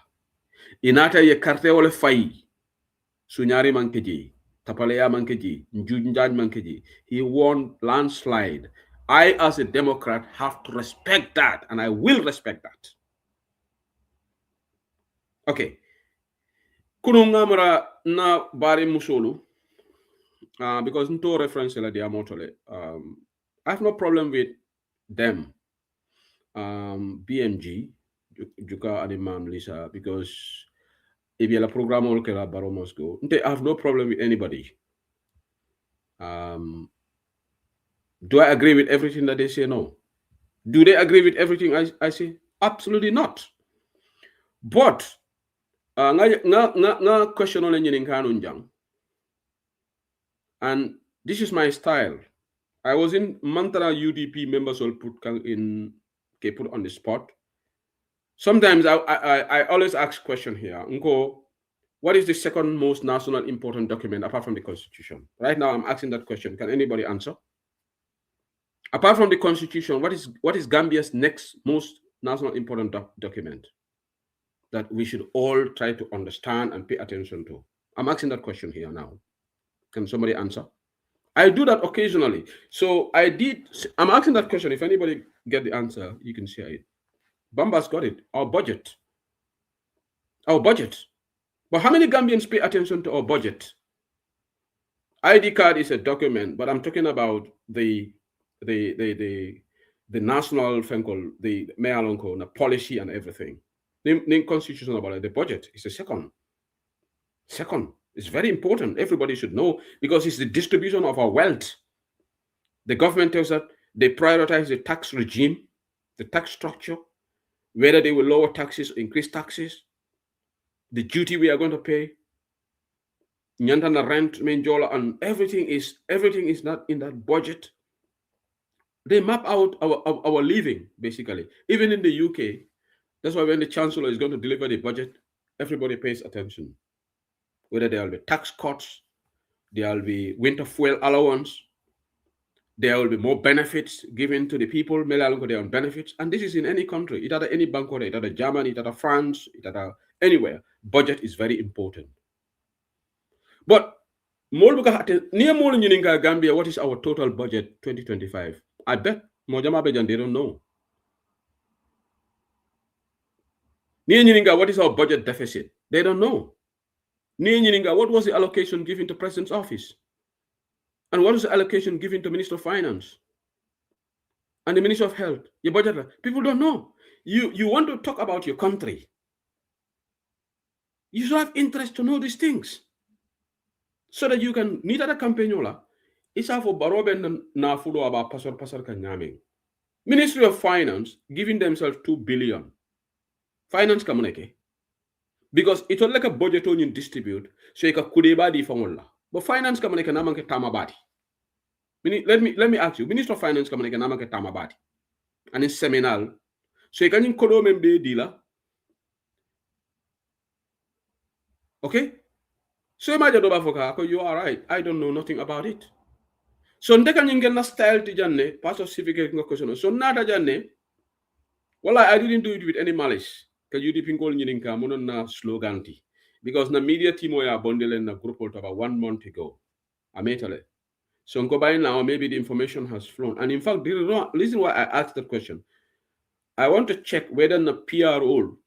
Inata ye karte wole fai sunyari mankeji tapaleya mankeji njunjaj mankeji. He won landslide. I as a Democrat have to respect that and I will respect that. Okay. Kununga mara na bari musolu because nto reference la dia motole. I have no problem with them. BMG Juka Adimam Lisa because if you have a program or Baro Moscow, I have no problem with anybody. Do I agree with everything that they say? No. Do they agree with everything I say? Absolutely not. But na question on engineering and this is my style. I was in Mantara UDP members will put on the spot. Sometimes I always ask question here. What is the second most national important document apart from the Constitution? Right now, I'm asking that question. Can anybody answer? Apart from the Constitution, what is Gambia's next most national important document that we should all try to understand and pay attention to? I'm asking that question here now. Can somebody answer? I do that occasionally. So I'm asking that question. If anybody get the answer, you can share it. Bamba's got it. Our budget. Our budget. But how many Gambians pay attention to our budget? ID card is a document, but I'm talking about the national the mealonko, the policy and everything. The constitution about it, the budget is the second. Second, it's very important. Everybody should know because it's the distribution of our wealth. The government tells that they prioritize the tax regime, the tax structure, whether they will lower taxes or increase taxes, the duty we are going to pay, Nyantana rent, Menjola, and everything is not in that budget. They map out our living, basically. Even in the UK, that's why when the Chancellor is going to deliver the budget, everybody pays attention. Whether there will be tax cuts, there will be winter fuel allowance, there will be more benefits given to the people, there are benefits. And this is in any country. It at any bank, it at Germany, it at France, it at anywhere. Budget is very important. But near Gambia, what is our total budget 2025? I bet Mojama Bejan, they don't know. What is our budget deficit? They don't know. What was the allocation given to President's office? And what was the allocation given to Minister of Finance? And the Minister of Health? Your budget? People don't know. You want to talk about your country. You should have interest to know these things. So that you can need a campaignola. It's for Baroben na fudo about pasar kanyaming. Ministry of Finance giving themselves 2 billion. finance ka muneke because it all like a budget on you distribute so you ka kude badi famolla but finance ka muneke namanke tamabati let me ask you minister of finance ka muneke namanke tamabati and it's seminal so you can kodo membe dila okay so imagine do bafoka you are right I don't know nothing about it so ndeka nyingen na style ti janne pastor civic nga question so nata janne well, I didn't do it with any malice. Because UDP ngol nyininka monon na slogan ti. Because na media team ya bundle na group about 1 month ago. Ametale. So by now maybe the information has flown. And in fact, the reason why I asked that question, I want to check whether the PRO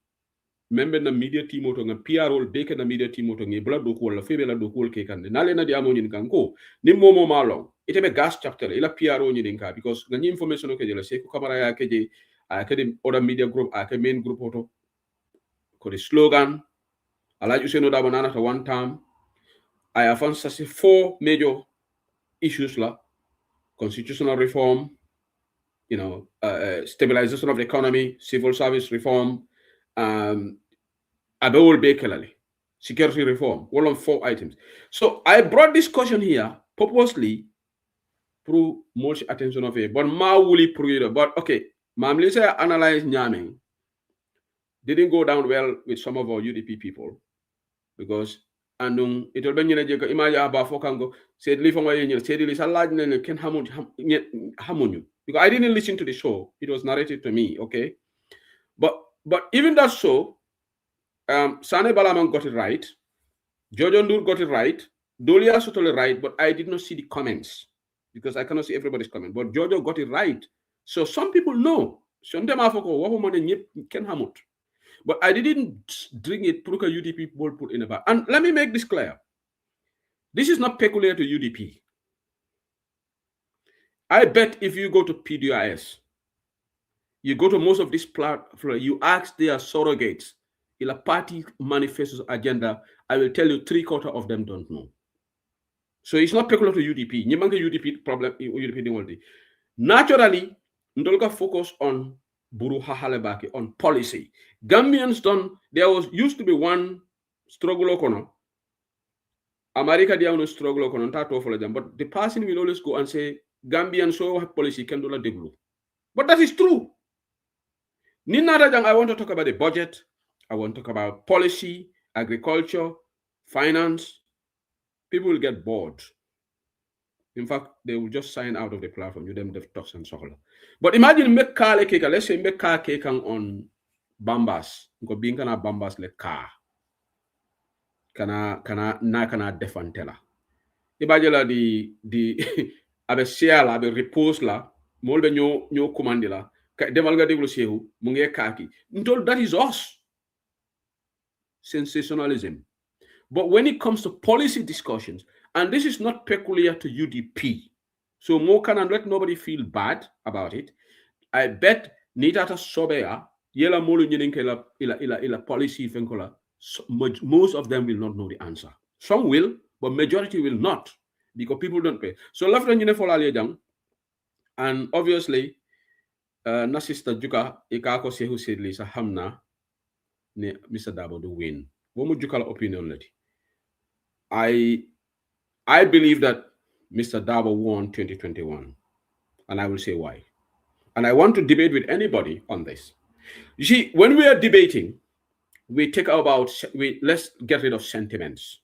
member na media team oto nga PRO beke na media team oto ngi bla do ko la febe la do ko ke kan na le na di amo nyininka ko ni momo malong ite be gas chapter ila PRO nyininka because nga information o ke jela se ko kamera ya ke je the other media group the main group auto the slogan I like you say no that banana at one time I have answered 4 major issues la constitutional reform stabilization of the economy, civil service reform, security reform, all on 4 items. So I brought this question here purposely through much attention of it, but but okay, Mamlisa analyze Nyaming didn't go down well with some of our UDP people because and it will be imagine about Fokango said live on said it is a large can hamun because I didn't listen to the show. It was narrated to me, okay. But even that show, Sane Balaman got it right, Jojo Ndur got it right, Dolia totally right, but I did not see the comments because I cannot see everybody's comment. But Jojo got it right. So some people know. But I didn't bring it to UDP ball put in a bar. And let me make this clear. This is not peculiar to UDP. I bet if you go to PDIS, you go to most of these platforms, you ask their surrogates, in a party manifesto agenda, I will tell you 3/4 of them don't know. So it's not peculiar to UDP. UDP problem, UDP. Naturally, Ndolga focus on Buru Hahalebaki, on policy. Gambians there used to be one struggle okono. America dia no struggle okono tato for them, but the person will always go and say Gambian so have policy can do la deglu. But that is true. I want to talk about the budget. I want to talk about policy, agriculture, finance. People will get bored. In fact, they will just sign out of the platform. You them the talks and so on. But imagine make car like let's say make car cake on Bambas. Go being kana Bambas le car. Kana defantela. Ibajela di abe share abe repose la molbe nyo commande la. Demalga deglo sehu munge kaki. That is us. Sensationalism. But when it comes to policy discussions, and this is not peculiar to UDP, so more can and let nobody feel bad about it. I bet Nitata Sobea, Yela Molu ila policy fenkola, most of them will not know the answer. Some will, but majority will not, because people don't pay. So left and obviously, na sister Juka, ikako sehu sedli sa hamna, ne Mr. Dabo do win. What would Juka opinion let? I believe that Mr. Dabo won 2021, and I will say why. And I want to debate with anybody on this. You see, when we are debating, we take let's get rid of sentiments.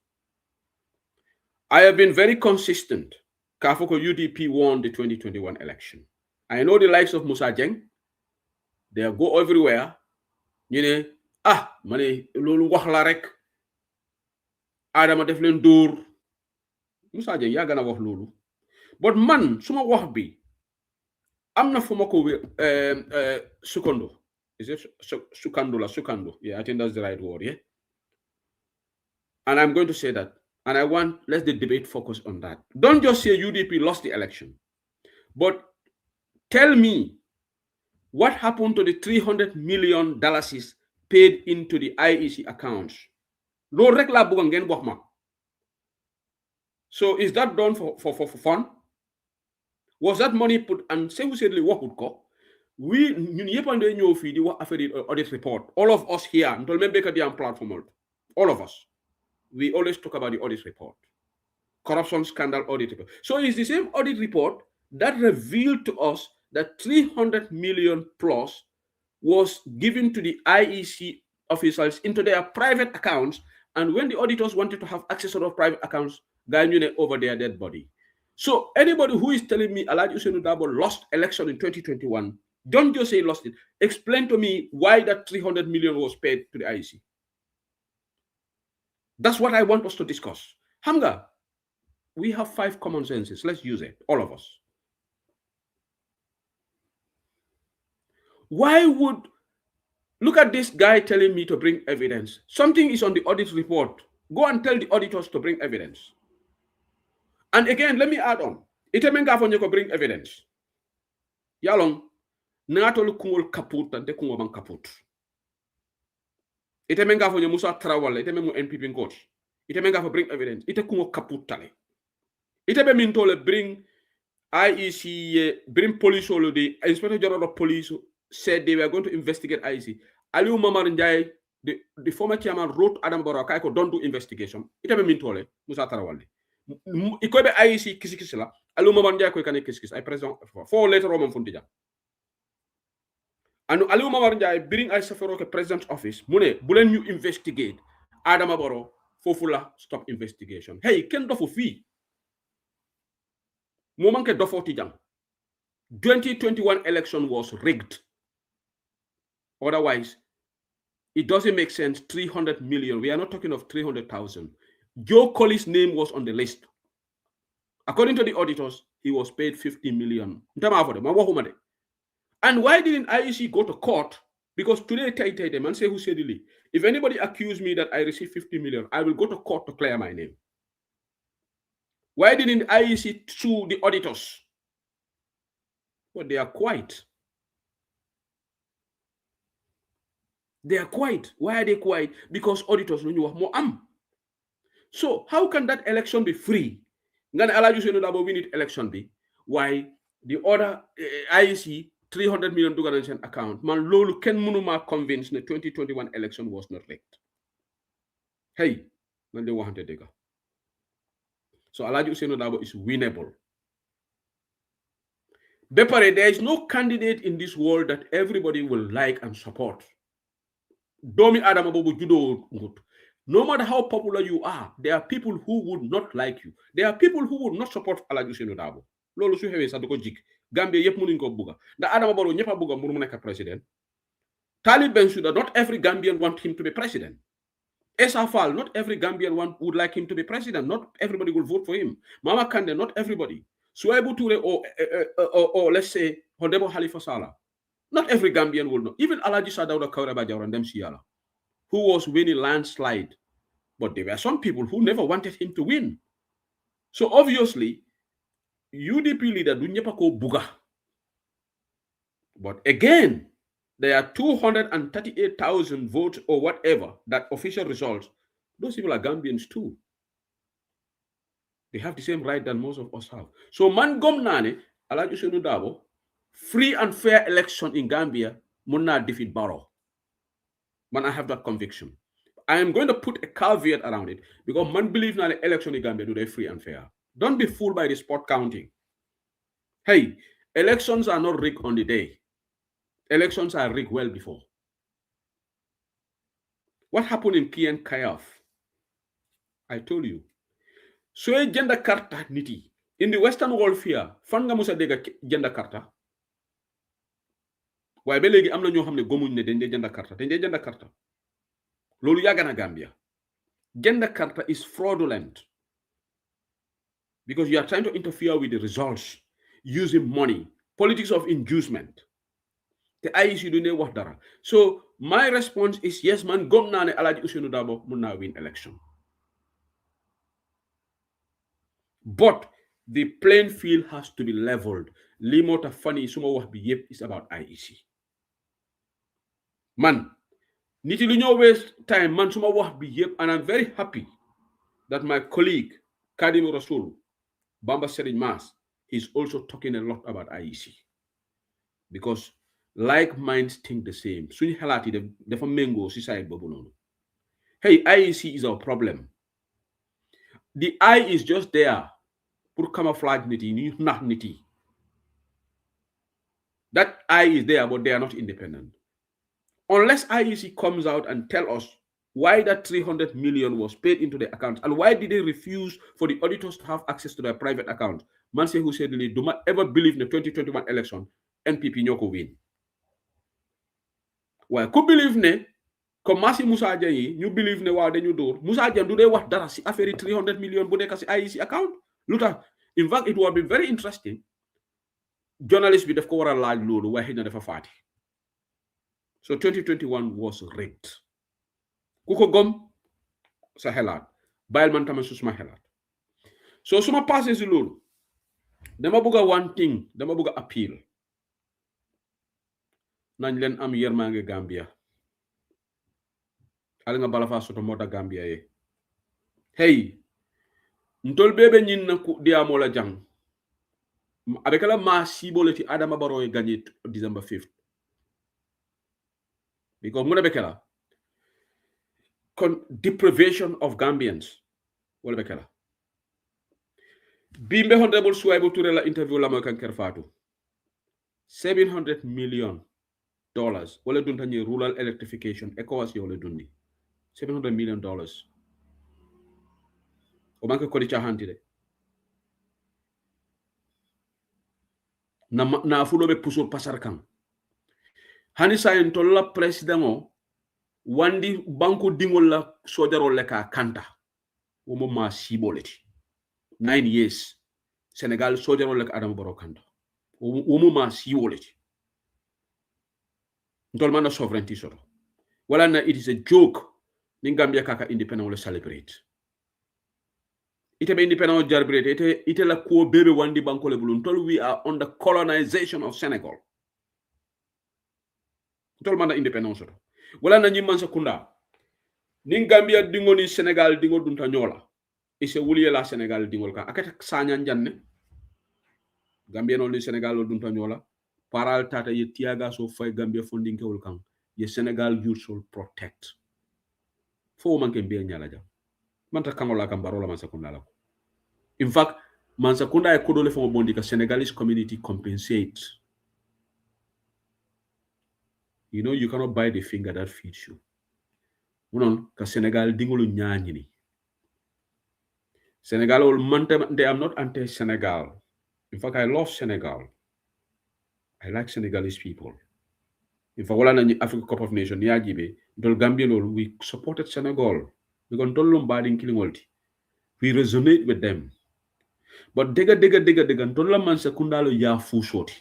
I have been very consistent. Kafoko UDP won the 2021 election. I know the likes of Musa Jeng, they go everywhere. You know, money, lulu wahlarek, Adama deflen dur. Musa Jeng, ya gana wax lulu. But man, suma wax bi, amna fumako sukondo. Is it Sukando? Yeah, I think that's the right word, yeah? And I'm going to say that. And let the debate focus on that. Don't just say UDP lost the election. But tell me what happened to the $300 million paid into the IEC accounts. So is that done for fun? Was that money put, and say we said what would go? we ñun yëppandee ñëw fii di wax affaire audit report. All of us here, ntol même béykat yi am platform, all of us, we always talk about the audit report. Corruption scandal audit report. So it's the same audit report that revealed to us that 300 million plus was given to the IEC officials into their private accounts. And when the auditors wanted to have access to those private accounts, Ganyune over their dead body. So anybody who is telling me Alhaji Ousainou Darboe lost election in 2021, don't just say lost it. Explain to me why that 300 million was paid to the IEC. That's what I want us to discuss. Hamga, we have 5 common senses. Let's use it, all of us. Why would, look at this guy telling me to bring evidence. Something is on the audit report. Go and tell the auditors to bring evidence. And again, let me add on. Itemenga fonye ko bring evidence. Yalong, natolu kungol kaput and te kungo bang kaput. Itemenga fonye Musa Trawale, itememu NPP coach. Itemenga for bring evidence. Ite kungo kaput tale. Itebe mintole bring IEC, bring police all the Inspector General of Police said they were going to investigate IEC. Aliou Mamar Ndiaye, the former chairman, wrote Adam Barrow, don't do investigation. Itebe mintole, Musa Tarawale. Ikobe IEC kisi la. Aliou Mamar Ndiaye ko kane kisi. I present 4 later on fundija. And Aliou Mamar Ndiaye bring I safaro ke president's office. Mune, bulen you investigate. Adam Barrow, fofula stop investigation. Hey, ken do fi. Momanke do foti jang. 2021 election was rigged. Otherwise, it doesn't make sense. 300 million. We are not talking of 300,000. Joe Colley's name was on the list. According to the auditors, he was paid 50 million. And why didn't IEC go to court? Because today, man say who said it. If anybody accuse me that I received 50 million, I will go to court to clear my name. Why didn't IEC sue the auditors? But they are quiet. They are quiet. Why are they quiet? Because auditors don't know more. So how can that election be free? Ngane Alhaji Ousainou Darboe win it election be? Why the other IEC 300 million donation account? Man, lolu ken munuma convince the 2021 election was not rigged. Hey, man, they want to dig. So Alhaji Ousainou Darboe is winnable. Bepare, there is no candidate in this world that everybody will like and support. Domi Adama Bobo Judo. No matter how popular you are, there are people who would not like you. There are people who would not support Alhaji Ousainou Darboe. Lolo su hewe sa doko jik. Gambia yep munin ko buga. Da Adama Barrow nyepa buga munu neka president. Talib Bensouda, not every Gambian want him to be president. Essa Fall, not every Gambian would like him to be president. Not everybody will vote for him. Mama Kande, not everybody. Suwaibu Toure or let's say Hodebo Halifa Sallah. Not every Gambian will know. Even Alhaji Sadauda Kaureba Jawrandem Siala, who was winning landslide. But there were some people who never wanted him to win. So obviously, UDP leader Dunyepako Buga. But again, there are 238,000 votes or whatever, that official results. Those people are Gambians too. They have the same right that most of us have. So man gomnane, Alhaji Ousainou Darboe, free and fair election in Gambia, Munna defeat Barrow. Man, I have that conviction. I am going to put a caveat around it because man believe now the election in Gambia do they free and fair. Don't be fooled by the spot counting. Hey, elections are not rigged on the day. Elections are rigged well before. What happened in Kien Kayaf? I told you. So a gender karta niti. In the Western world here, fanga musa dega gender karta. Why belegi amna ñoo xamne gomuñ ne dañ dé gender karta. Dañ dé gender karta. Lolu yaga na Gambia. Gender karta is fraudulent because you are trying to interfere with the results using money, politics of inducement. The IEC do ne wax dara. So my response is yes, man, gom na ne Alhaji Ousainou Darboe mun na win election. But the playing field has to be leveled. Limota funny suma wax bi yep is about IEC. Man, niti lu ñoo waste time man suma wax bi yep, and I'm very happy that my colleague Kadim Rasoul Bamba Serigne Mas is also talking a lot about IEC. Because like minds think the same suñu xalaat yi dafa méngoo si side boobu noonu. Hey, IEC is our problem. The I is just there pour camouflage nit yi ñu nax nit yi. That I is there, but they are not independent. Unless IEC comes out and tell us why that 300 million was paid into the account and why did they refuse for the auditors to have access to their private account. Man say who said, do not ever believe in the 2021 election, NPP ñoko win. Why could believe ne comme Masi Moussa Dieng yi ñu believe ne waaw dañu door Moussa Dieng du dee wax dara si affaire 300 million bu nekk si IEC account lu tax in fact it would be very interesting journalist bi daf ko war a laaj loolu waaye xëy na dafa faati. So 2021 was rigged. Kuko gom sa xelaat bàyyil man tamit su suma xelaat. So suma passé si loolu dama bëgg one thing dama bëgg appeal nañ leen am yermange Gambia al nga bala fa soto mota Gambia ye. Hey ntol bebe ñin na ku diamo la jang avec la ma siboleti Adama Barrow gagné December 5th because mu ne bekela deprivation of Gambians wala bekela bimbe honorable Suwaibu Touré la interview la moy kan kerfatu $700 million wala dunta ñi rural electrification ECOWAS yo le dundi $700 million o manke ko di chahanti de na fulo be pusul pasar kan hani sayen to la president o wandi banko dingol la sojarol le ka kanta o mo ma siboleti 9 years Senegal sojarol le ka Adama Barrow kanta o mo ma siboleti ntol mana sovereignty soto wala na it is a joke ni Gambia kaka independent will celebrate ite be independent celebrate ite la ko bebe wandi banko le bulun tol we are under colonization of Senegal ntol mana independent soto wala na nyimman sakunda ni Gambia dingo ni Senegal dingo dunta nyola ise wuliye la Senegal dingol ka akata sanya janne Gambia no ni Senegal lo dunta nyola paral tata ye tiaga so fay Gambia funding ke wol kan ye Senegal you should protect fo man ke be nyala jam man ta kangola kan barola man sakunda la in fact man sakunda e kodole fo bondi ka Senegalese community compensate. You know you cannot buy the finger that feeds you. Unon ka Senegal dingolo nyaani ni Senegal will they am not anti-Senegal. In fact, I love Senegal. I like Senegalese people. In fact, wala na Africa Cup of Nations, niyajibe, dol Gambia we supported Senegal. Because dol lombarding killing we resonate with them. But dega dol la man sekundalo ya fushoti.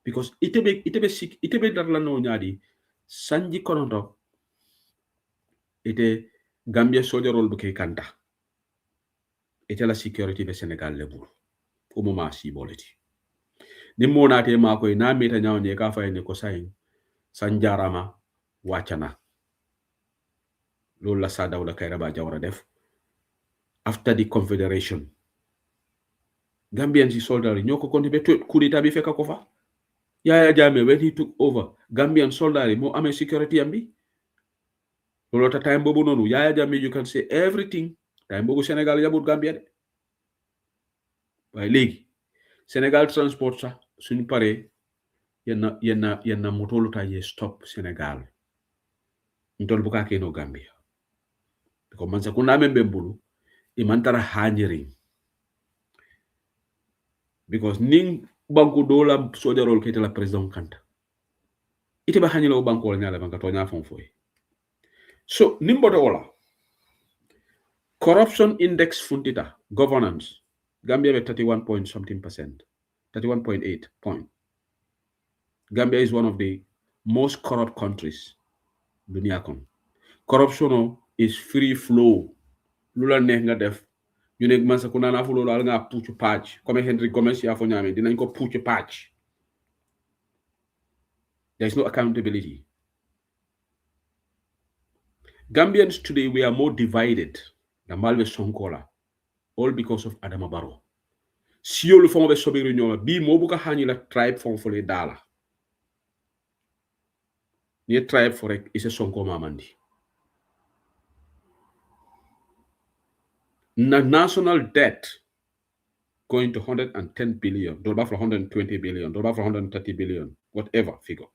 Because itebe darla no nyadi sanji konoto ite Gambia soldier role buke kanta. Ite la security be Senegal level. Umuma si boleti. Ni monate makoy na meta nyawne ka fay ne ko sayin sanjarama wachana lola sa dawda kayraba jawra def after the confederation Gambian si soldier ñoko konti be coup d'état bi fekk ko fa Yaya Jammeh when he took over Gambian soldier mo amé security ambi lolo ta time bobu nonu Yaya Jammeh you can say everything time bobu Senegal yabut Gambia de way legi Senegal transport sa suñu paré yenna motolu ta ye stop Senegal ntol buka ke no Gambia ko man sa kuna membe mbulu e mantara hanjering because ning banku dola sojarol kete la president kanta ite ba hanyelo banko nyala banka to nya fon foy so nimboto wala corruption index funtita governance Gambia be 31 point something percent 31.8 point Gambia is one of the most corrupt countries dunia kon corruption is free flow lula neex nga def ñu nek man sa ku nana fu lolu al nga puccu patch comme Henry Gomez ya fo ñame dinañ ko puccu patch. There is no accountability. Gambians today we are more divided than Malve Sonkola all because of Adama Barrow. Si yo le fon be sobiru ñoma bi mo bu ka hani la tribe fon fo le dala Ni tribe for it is a Sonko Mamandi. National debt going to 110 billion, dollar for 120 billion, dollar for 130 billion, whatever figure.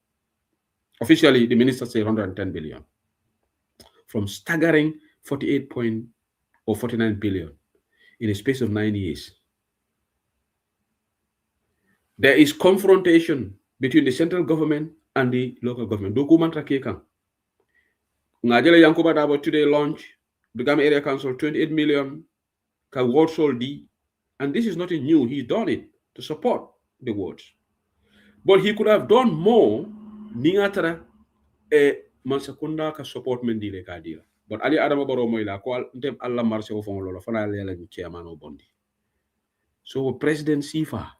Officially, the minister said 110 billion. From staggering 48 point or 49 billion in a space of 9 years. There is confrontation between the central government and the local government. Document Rakekang. Ngajele Yankuba Dabo today launch the Gambia Area Council 28 million ka ward soldi. And this is nothing new. He's done it to support the wards. But he could have done more ningatara mansakunda ka support mendile kadira. But Ali Adama Baro Moila ko ntem Allah marche o fon lolo fana lela ni chairman o bondi. So President Sifa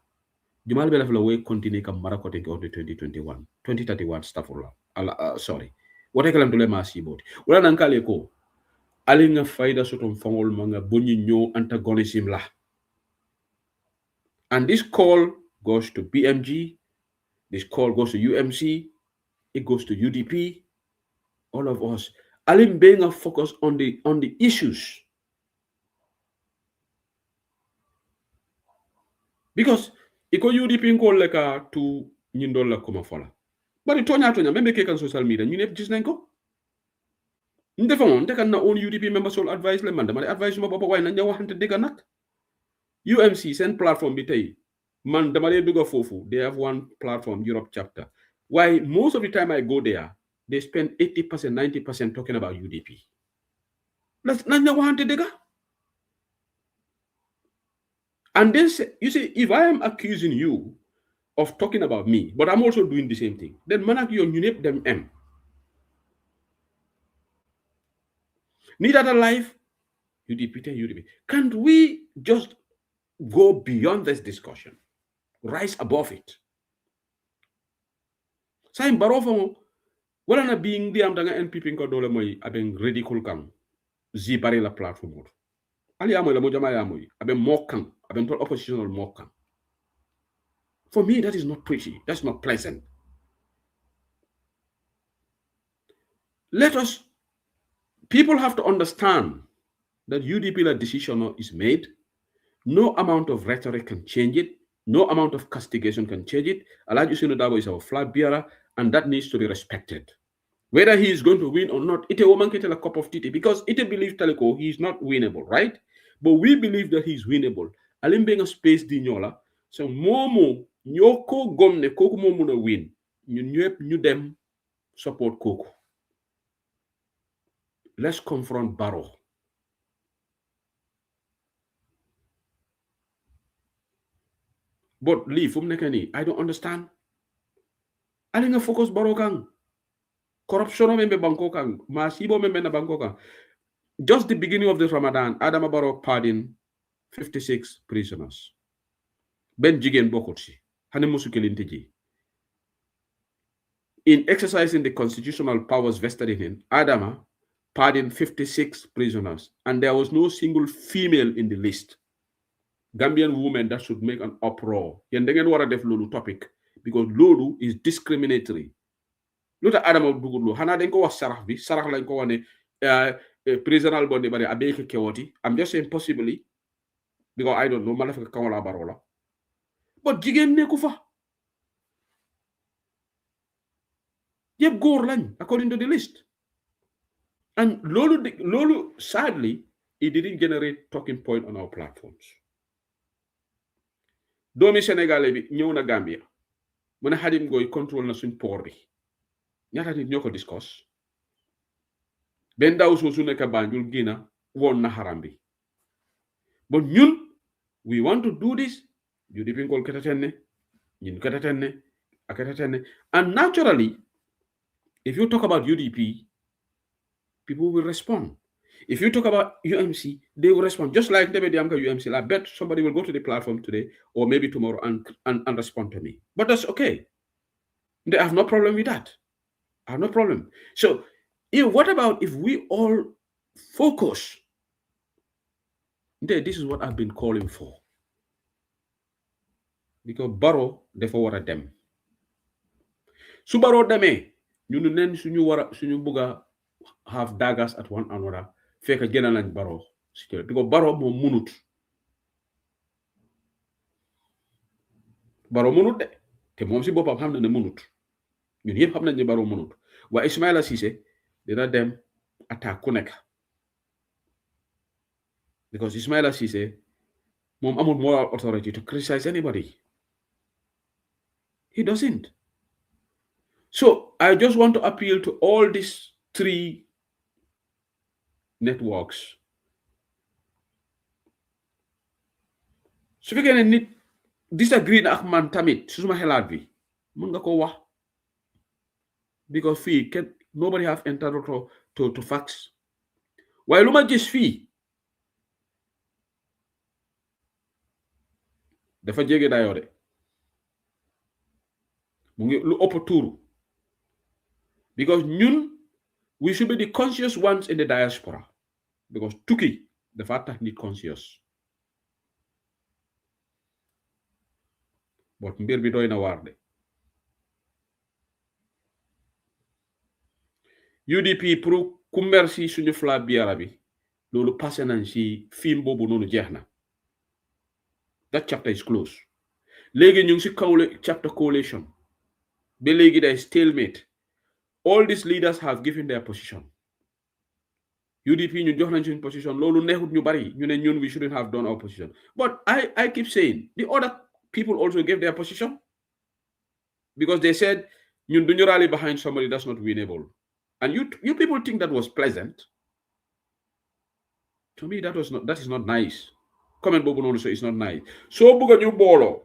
Jumal Bela Flowe continue kam marakote ko 2021 2031 stuff sorry. What I kalam to le masi bot. Wala nankale ko ali nga faida sotom fangol manga bonni nyo antagonism la. And this call goes to BMG, this call goes to UMC, it goes to UDP, all of us. Alim being a focus on the issues. Because iko UDP call like to nyindola kuma fola. But it tonya membe ke kan social media, ñu nepp gis nañ ko. Ndefamon te kan na own UDP member sol advice le man dama advice ma boppa way nañ waxante dega nak. UMC send platform bi tay man dama lay duga fofu. They have one platform Europe chapter. Why most of the time I go there, they spend 80%, 90% talking about UDP. And then, you see, if I am accusing you of talking about me, but I'm also doing the same thing, then manak yon unip them M. Need other life, UDP. Can't we just go beyond this discussion? Rise above it. Saim barofo wala na being di am danga NPP ko dole moy abeng ridicule kan zibare la platform. Ali amoy la mo jama amoy abeng mokan abeng tol oppositional mokan. For me that is not pretty. That's not pleasant. People have to understand that UDP la decision is made. No amount of rhetoric can change it. No amount of castigation can change it. Alhaji Usinu Dabo is our flag bearer, and that needs to be respected. Whether he is going to win or not, it a woman can tell a cup of tea because it believes Teleco he is not winnable, right? But we believe that he is winnable. Alim being a space di nyola, so momo nyoko gomne koku momo na win. Ñu dem support koku. Let's confront Barrow. But Lee, I don't understand. I think focus Barrow kang. Corruption membe banko kang. Masibo membe na banko kang. Just the beginning of this Ramadan, Adama Barrow pardoned 56 prisoners. Ben Jigen Bokotsi. Hane musukelintiji. In exercising the constitutional powers vested in him, Adama pardoned 56 prisoners. And there was no single female in the list. Gambian women that should make an uproar. Yendengen wara def lolu topic because lolu is discriminatory. Luta Adama dugulu hana den ko wax sarax bi sarax lañ ko wone prisoner bonde bari abeke kewoti. I'm just saying possibly because I don't know malafika kamola barola. But jigen neku fa. Yep góor lañ according to the list. And lolu sadly it didn't generate talking point on our platforms. Doomi Sénégalais bi ñëw na Gambia mu ne Hadim Goy contrôle na suñ port bi ñaata nit ñoo ko discuss benn ndaw soosu nekk Banjul gina woon na haram bi but ñun we want to do this UDP ngol ketatenne ñun ketatenne akatatenne and naturally if you talk about UDP people will respond. If you talk about UMC, they will respond. Just like David Yamka UMC, I bet somebody will go to the platform today or maybe tomorrow and respond to me. But that's okay. I have no problem with that. I have no problem. So what about if we all focus? This is what I've been calling for. Because Barrow, therefore, what are them? So Barrow deme, ñunu nen suñu bëgga have daggers at one another fekk gëna nañ Barrow because Barrow moom munut de te moom si boppam xam na ne munut ñun yëpp xam nañ ne Barrow munut waaye Ismaila Ceesay dina dem attaque ku nekk because Ismaila Ceesay moom amul moral authority to criticize anybody. He doesn't. So I just want to appeal to all these three networks. su fekkee ne nit disagree na ak man tamit su suma xelaat bi mun nga ko wax because fii nobody have entitled to facts waaye lu ma gis fii dafa jege dayoo de mu ngi lu ëpp tuuru because ñun we should be the conscious ones in the diaspora because tukki dafa tax nit conscious but mbir bi doy na waar de UDP pour kumber si suñu fla biara bi loolu passé nañ si film boobu noonu jeex na that chapter is closed léegi ñu ngi si chapter coalition ba léegi day stalemate all these leaders have given their position UDP ñu jox nañ suñu position loolu neexut ñu bari ñu ne ñun we shouldn't have done our position but I keep saying the other people also gave their position because they said ñun duñu rally behind somebody that's not winnable and you people think that was pleasant. To me, that is not nice. Comment boobu noonu so it's not nice. So bëgg ñu booloo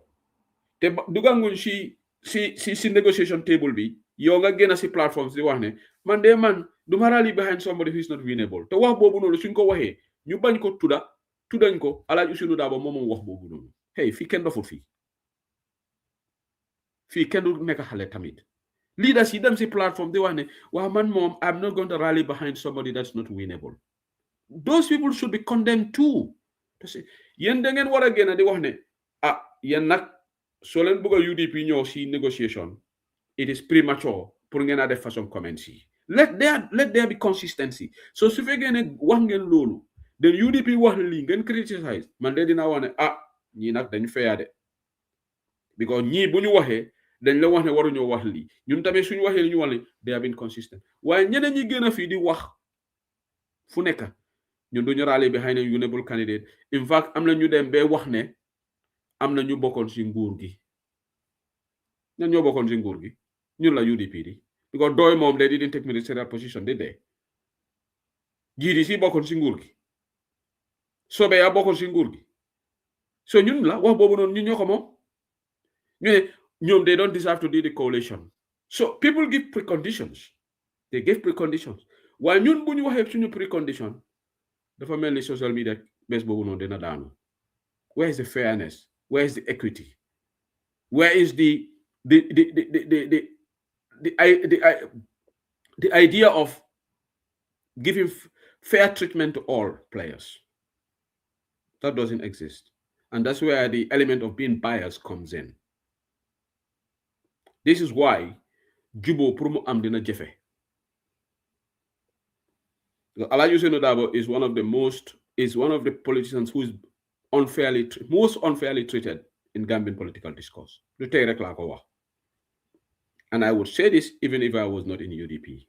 te duganguñ si negotiation table bi yow nga génn si platforms di wax ne man du ma rally behind somebody who is not winnable te wax boobu noonu suñ ko waxee ñu bañ ko tuddañ ko Alaaji Ousainou Darboe moom wax boobu noonu hey fii kenn dofut fii kenn du nekk xale tamit leaders yi dem si platform di wax ne waaw man moom I'm not going to rally behind somebody that's not winnable. Those people should be condemned too. Yen da ngeen war a génn di wax ne yen nag soo leen bëgg a UDP ñëw si negotiation it is premature pour ngeen a def façon comments yi let there be consistency so su fekkee ne wax ngeen loolu then UDP wax lii ngeen criticize man de dina wax ne ñii nag dañ feya de because ñii bu ñu waxee dañ la wax ne waruñoo wax lii ñun tamit suñu waxee li ñu wax li they have been consistent waaye ñeneen ñi gën a fii di wax fu nekk ñun duñu rally behind a winnable candidate in fact am na ñu dem ba wax ne am na ñu bokkoon si nguur gi ñan ñoo bokkoon si nguur gi ñun la UDP di because doy moom they didn't take ministerial position did they GDC bokkoon si nguur gi sobe ya bokkoon si nguur gi so ñun la wax boobu noonu ñun ñoo ko moom ñu ne ñoom they don't deserve to do the coalition so people give preconditions they give preconditions waaye ñun bu ñu waxee suñu precondition dafa mel ni social media bés boobu noonu dina daanu where is the fairness where is the equity where is the idea of giving fair treatment to all players? That doesn't exist, and that's where the element of being biased comes in. This is why jubo pour am dina jafe. Alaaji Ousainou Darboe is one of the politicians who is most unfairly treated in Gambian political discourse. Lu tey rek laa ko wax. And I would say this even if I was not in UDP.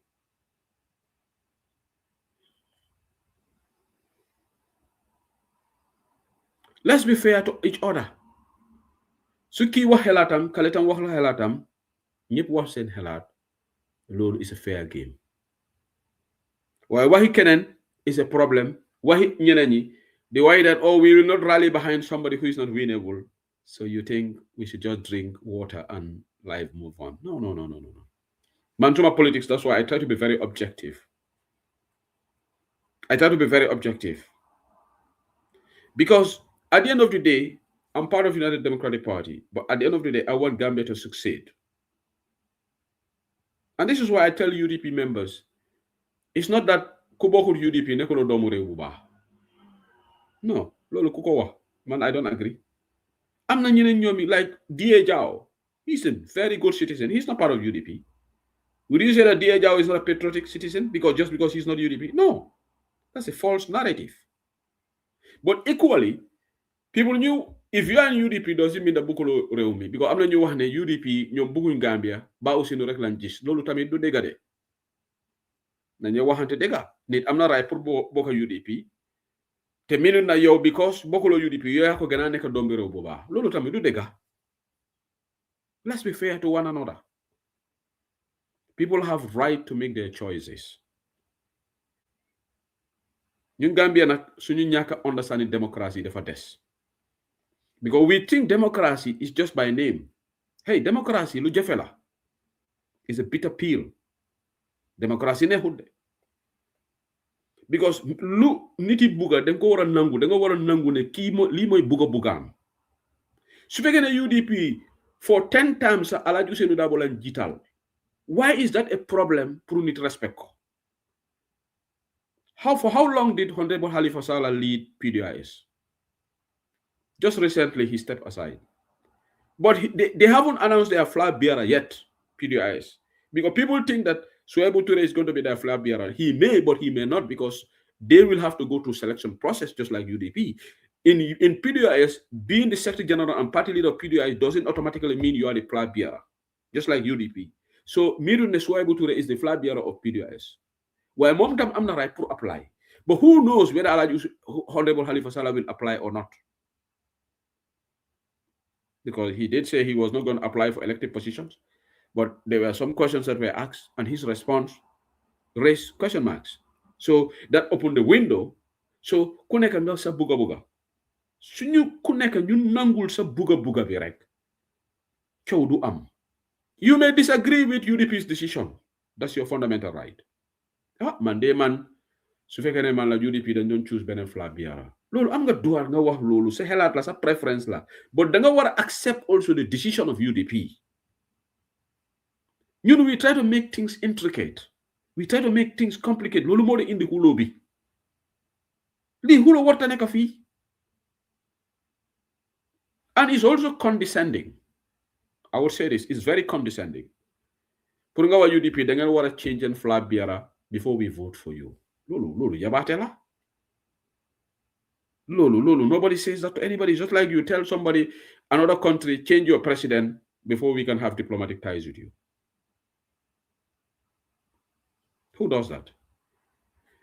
Let's be fair to each other. Su kii wax xelaatam kale tam wax la xelaatam ñëpp wax seen xelaat loolu is a fair game. Waaye waxi keneen is a problem. Waxi ñeneen ñi the way that we will not rally behind somebody who is not winnable. So you think we should just drink water and life move on? No. Mantuma politics, that's why I try to be very objective. Because at the end of the day, I'm part of United Democratic Party, but at the end of the day, I want Gambia to succeed. And this is why I tell UDP members, it's not that Kuboku UDP nekolo domu rewu ba. No, lolo kuko man, I don't agree. I'm not like D.A. Jao. He's a very good citizen. He's not part of UDP. Would you say that D.A. Jao is not a patriotic citizen just because he's not UDP? No, that's a false narrative. But equally, people knew if you are in UDP doesn't mean that bukulo rew mi because am na ñu wax ne UDP ñoom bëgguñ Gambia ba aussi nu rek lañ gis loolu tamit du dégga de nañu waxante dégga nit am na right pour bokk UDP te minute na yow because bokkuloo UDP yow yaa ko gën a nekk dombi réew bu baax loolu tamit du dégga. Let's be fair to one another. People have right to make their choices. ñun Gambia nag suñu ñàkk understanding democracy dafa des because we think democracy is just by name. Hey, democracy lu jafe la is a bitter pill. Democracy neexut de because lu niti buga da nga ko war a nangu da nga war a nangu ne kii lii mooy bugaam su fekkee ne UDP for 10 times sa Alhaji Ousainou Darboe lañ jiital why is that a problem pour nit respect ko? For how long did Honorable Halifa Sallah lead PDIS? Just recently he stepped aside. But they haven't announced their flag bearer yet, PDIS. Because people think that Suwaibu Ture is going to be their flag bearer. He may, but he may not because they will have to go through selection process just like UDP. In PDIS, being the Secretary General and party leader of PDIS doesn't automatically mean you are the flag bearer, just like UDP. So Mirun Suwaibu Ture is the flag bearer of PDIS. Well, mom tam am na right to apply. But who knows whether Honorable Halifa Sallah will apply or not? Because he did say he was not going to apply for elected positions. But there were some questions that were asked, and his response raised question marks. So that opened the window. So kuneka nga sa buga buga. Sunyu kuneka ñu nangul sa buga buga bi rek. Ciow du am. You may disagree with UDP's decision. That's your fundamental right. Man su fekkee ne man la UDP dañ doon choose beneen flag bearer loolu am nga droit nga wax loolu sa xelaat la sa preference la but da nga war a accept also the decision of UDP. ñun we try to make things intricate, we try to make things complicated. Loolu moo di indi xuloo bi lii xuloo warta nekk fii and it's also condescending. I would say this is very condescending pour nga wax UDP da nga war a change and flag bearer before we vote for you. Lulu, yabaate la. Lulu, nobody says that to anybody. Just like you tell somebody, another country, change your president before we can have diplomatic ties with you. Who does that?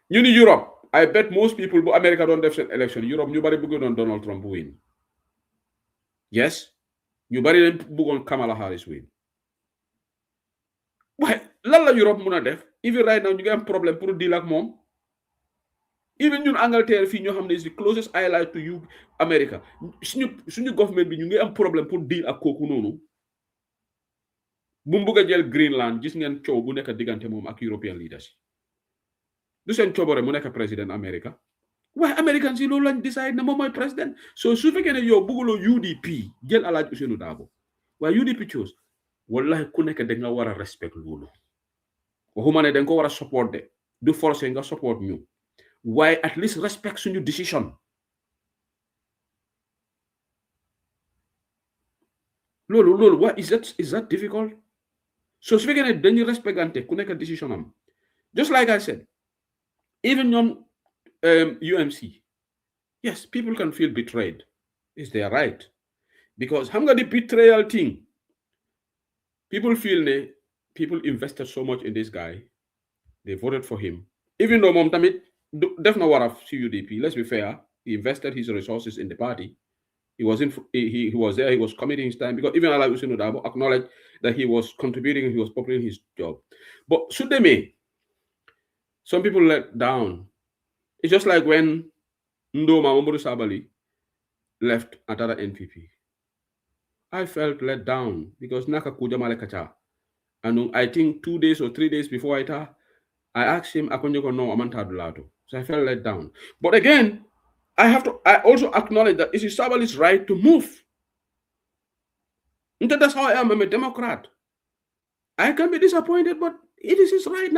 You in Europe, I bet most people, but America don't have an election. Europe, nobody bugger on Donald Trump win. Yes, nobody bugger on Kamala Harris win. Why? Lala Europe muna def. Even right now, you get a problem pour deal like mom. Even ñun Angleterre fii ñoo xam ne is the closest ally to you America suñu government bi ñu ngi am problème pour deal ak kooku noonu bu mu bëgg a jël Greenland gis ngeen coow bu nekk diggante moom ak European leaders du seen coobare mu nekk président America waaye American si loolu lañ decide ne moom mooy président so su fekkee ne yow bëgguloo UDP jël Alhaji Ousainou Darboe waaye UDP chose wallahi ku nekk da nga war a respect loolu waxuma ne da nga ko war a support de du forcer nga support ñu why at least respect your decision. Lolo, what is that difficult? So speaking then you respect ante kuneka decision am. Just like I said, even on UMC, yes, people can feel betrayed. It's their right. Because hanga the betrayal thing. People feel people invested so much in this guy. They voted for him. Even though Mom Tamit definitely what of CUDP, let's be fair, he invested his resources in the party. He was he was there, he was committing his time because even Alhaji Ousainou Darboe acknowledged that he was contributing, he was fulfilling his job. But should they may, some people let down. It's just like when Ndoma Mamadou Sabali left Atara NPP. I felt let down because Naka Kujamale Kacha. And I think 2 days or 3 days before I asked him, Akonjoko no Amanta Dulato. So I felt let down. But again, I also acknowledge that it is Sabali's right to move. And that's how I am. I'm a Democrat. I can be disappointed, but it is his right.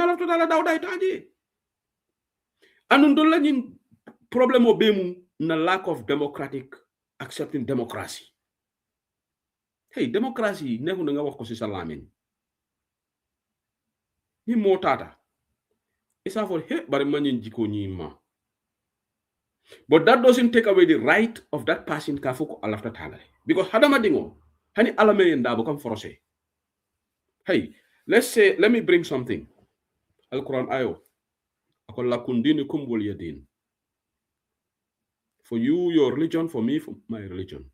And the problem of the lack of democratic accepting democracy. Hey, democracy never know what causes alarming. ni mo tata isa for he bare manin jiko ma. But that doesn't take away the right of that person ka foko alafta talare. Because hadama dingo, hani alame yenda bokam forose. Hey, let me bring something. Al-Quran ayo. Akol lakundini kumbul yadin. For you, your religion, for me, for my religion.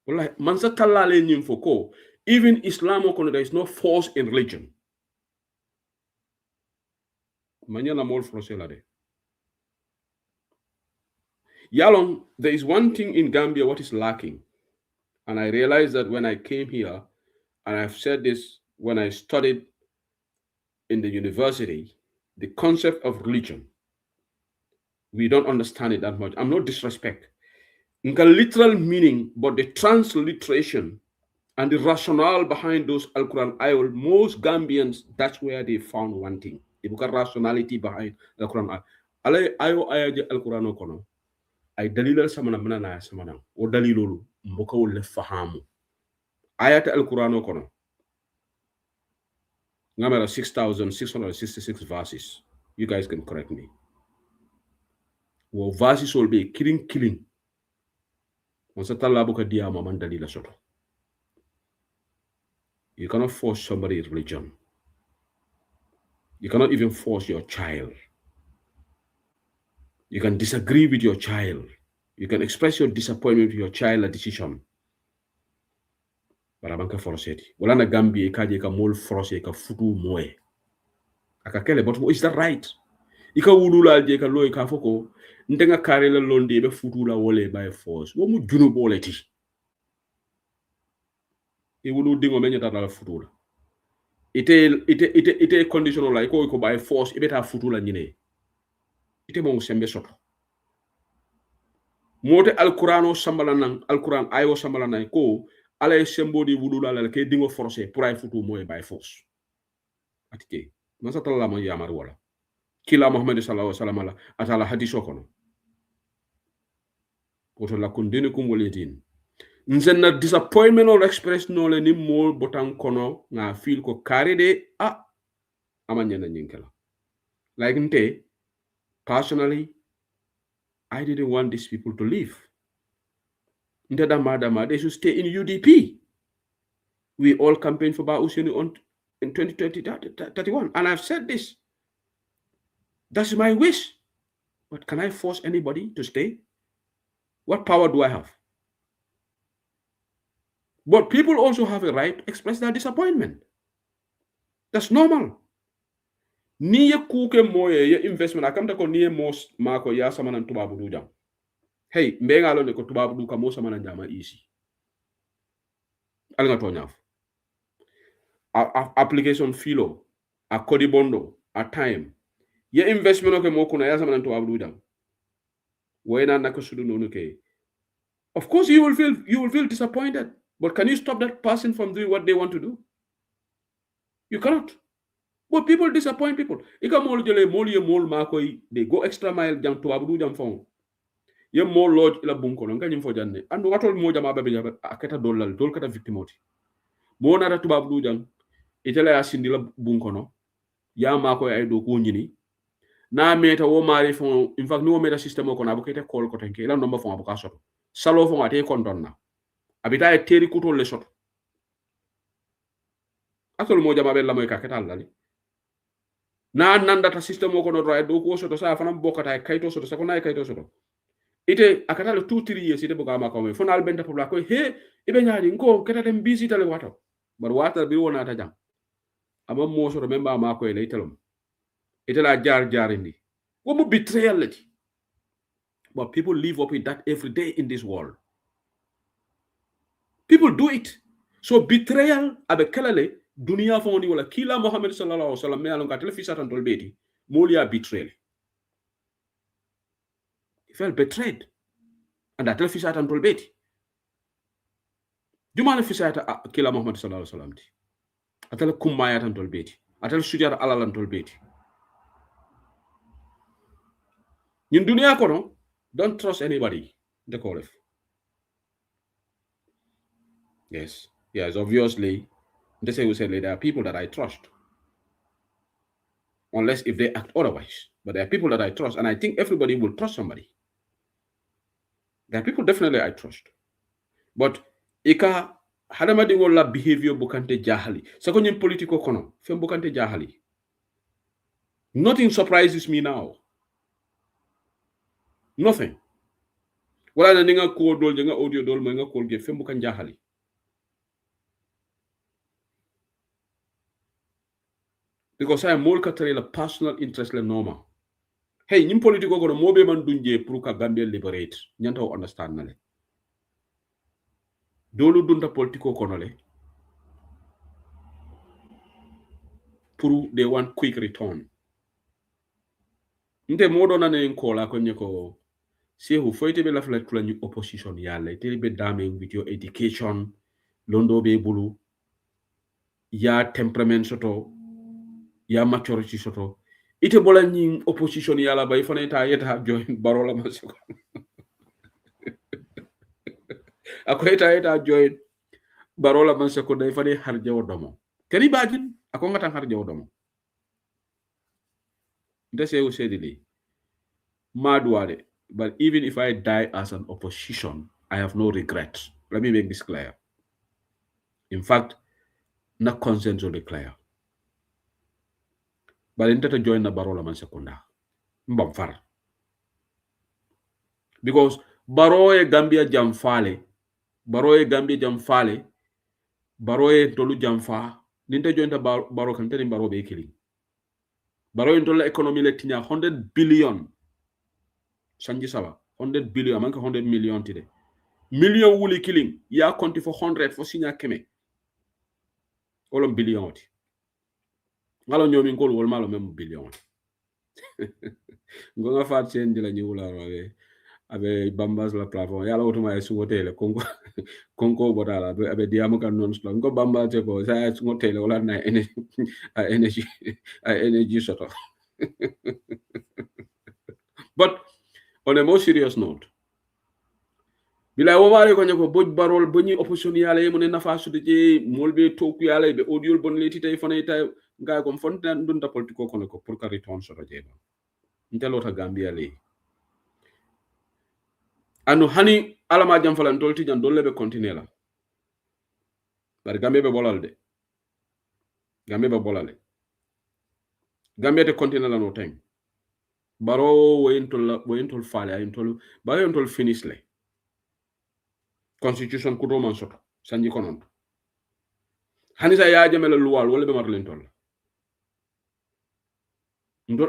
Wallahi, mansa talale nyim foko. Even Islam, there is no force in religion. Manyana mol forose lade. Yalong, there is one thing in Gambia what is lacking. And I realized that when I came here, and I've said this when I studied in the university, the concept of religion, we don't understand it that much. I'm not disrespect. The literal meaning, but the transliteration and the rationale behind those Al-Quran ayol, most Gambians, that's where they found one thing. They look at rationality behind Al-Quran. Ayo ayaji Al-Quran okono. Ay dalilal samana manana samana. O dalilolu mboka wole fahamu. Ayat Al-Quran okono. Ngamera 6,666 verses. You guys can correct me. Well, verses will be killing. You cannot force somebody's religion. You cannot even force your child. You can disagree with your child. You can express your disappointment with your child's decision. But I'm force it. Wala na Gambia kaje ka mol force ka futu moe. Akakele, but is that right? Ika wulula je ka loy ka foko ndenga kare la londe be futu la wole by force. Wo mu junu boleti. E wulu dingo menyo tata la futu la. Ite conditional la ko by force ibeta futu la nyine. Ite mo sembe soto. Mote Al-Quran Al-Quran ayo sambalana ko ala sembo di wulula la ke dingo forcer pour ay futu moy by force. Atike. Nasa talla ma yamar wala. Kila Muhammad sallallahu alaihi wasallam atala hadiso kono. Woto la kundini kum woletin. Nzenna disappointment or express no le ni mol botan kono nga feel ko kare de amanya na nyinkela. Like nte, personally, I didn't want these people to leave. They should stay in UDP. We all campaigned for Bausini in 2031. And I've said this. That's my wish. But can I force anybody to stay? What power do I have? But people also have a right to express their disappointment. That's normal. Niye kuke moye ye investment akamta ko niye mos mako ya samana tubabu du jam. Hey, mbenga lo ne ko tubabu du ka mo samana jama easy. Alga to nyaf. Application filo, a kodibondo, a time. Ye investment ke mo kuna ya samana tubabu du jam. Wena na ko sudu no ke. Of course you will feel disappointed. But can you stop that person from doing what they want to do? You cannot. But people disappoint people. Ika mol jele mol ye mol makoi they go extra mile jam to abudu jam fon. Ye mol lodge ila bunko nga nyim fo janne. Andu watol mo jama babe jaba aketa dolal dol kata victimoti. Mo na to abudu jam itela ya sindi la bunko no. Ya makoi ay do ko nyini. Na meta wo mari fon in fact no meta system ko na bukete call ko tenke ila nomba fon abuka soto. Salo fon ate kondon na. Abita e teri kuto le soto. Atol mo jama be la moy ka ketal lali. Na nandata system ko no droit do ko soto sa fanam bokata kayto soto sa ko nay kayto soto. Ite akata le 2-3 years ite boga ma ko me fonal benta pobla ko he ibe nyaadi ko keta dem busy tale wato. Bar wata bi wona ta jam. Ama mo soto memba ma ko le telom. Ite la jar indi. Wo mu betrayal lati. But people live up with that every day in this world. People do it. So betrayal abe kelale dunia fondi wala kila Muhammad sallallahu alaihi wasallam me alon ka telefisa tan tolbeti molia betrayal. He felt betrayed. And that telefisa tan tolbeti. Jumana fisata kila Muhammad sallallahu alaihi wasallam ti. Atala kummaya tan tolbeti. Atala sujara alalan tolbeti. In dunia kono, don't trust anybody. The Koref. Yes, obviously, they say we say there are people that I trust. unless if they act otherwise. But there are people that I trust, and I think everybody will trust somebody. There are people definitely I trust. But ika hadama dingo la behavior bukante jahali. Sako nyim politiko kono, fem bukante jahali. Nothing surprises me now. Nothing. Wala na ninga call dol, nga audio dol, nga call ge fem bukan jahali. Because I am more a personal interest le normal. Hey, nyim politiko kono mobe man dunje pour ka Gambia liberate. Nyanta o understand nale. Dolu dunta politiko kono le. Pour they want quick return. Nte modo na ne nkola kwenye ko sehu foyte be la flat kula new opposition yale tele be daming with your education londo be bulu ya temperament soto ya maturity soto ite bola nying opposition yala bay fana ta yeta join barola masiko ako yeta join barola masiko day fane harje wodomo kani bagin ako ngata harje wodomo nte sehu sedili madwale. But even if I die as an opposition, I have no regret. Let me make this clear. In fact, not consent to declare. But in to join the Barola man sekunda. Mbamfar. Because Baroe Gambia jamfale, Baroe Gambia jamfale, Baroe tolu jamfa, ninta join the Baro kanteni Baro be killing. Baroe tola economy le tinya 100 billion. Sanji sawa, 100 billion, manka 100 million today. Million wuli killing, ya konti for 100 for sinya keme. Olom billion oti. Ngalo nyomi ngol wol malo mem billion. Ngonga fat chen dila nyula rawe. Abe bambas la plafond. Yala otoma su hotel konko botala abe diamu kan non stop. Ngo bamba te ko sa su hotel wala na energy sort of. But on a more serious note, bila womare ko nyako boj barol boni opposition yala e mon nafa su de molbe toku yala be audio bon leti tay fana tay nga ko fonta ndun ta politiko kono ko pour ka return so jeba ntelota Gambia le anu hani alama jam falan tolti jan dolle be continuer la bar Gambia be bolal de Gambia be bolale Gambia te continuer la no time baro woyentol fale ayentol baro yentol finish le constitution ko do man soto sanji konon hani sa ya jamela luwal wala be marlen tol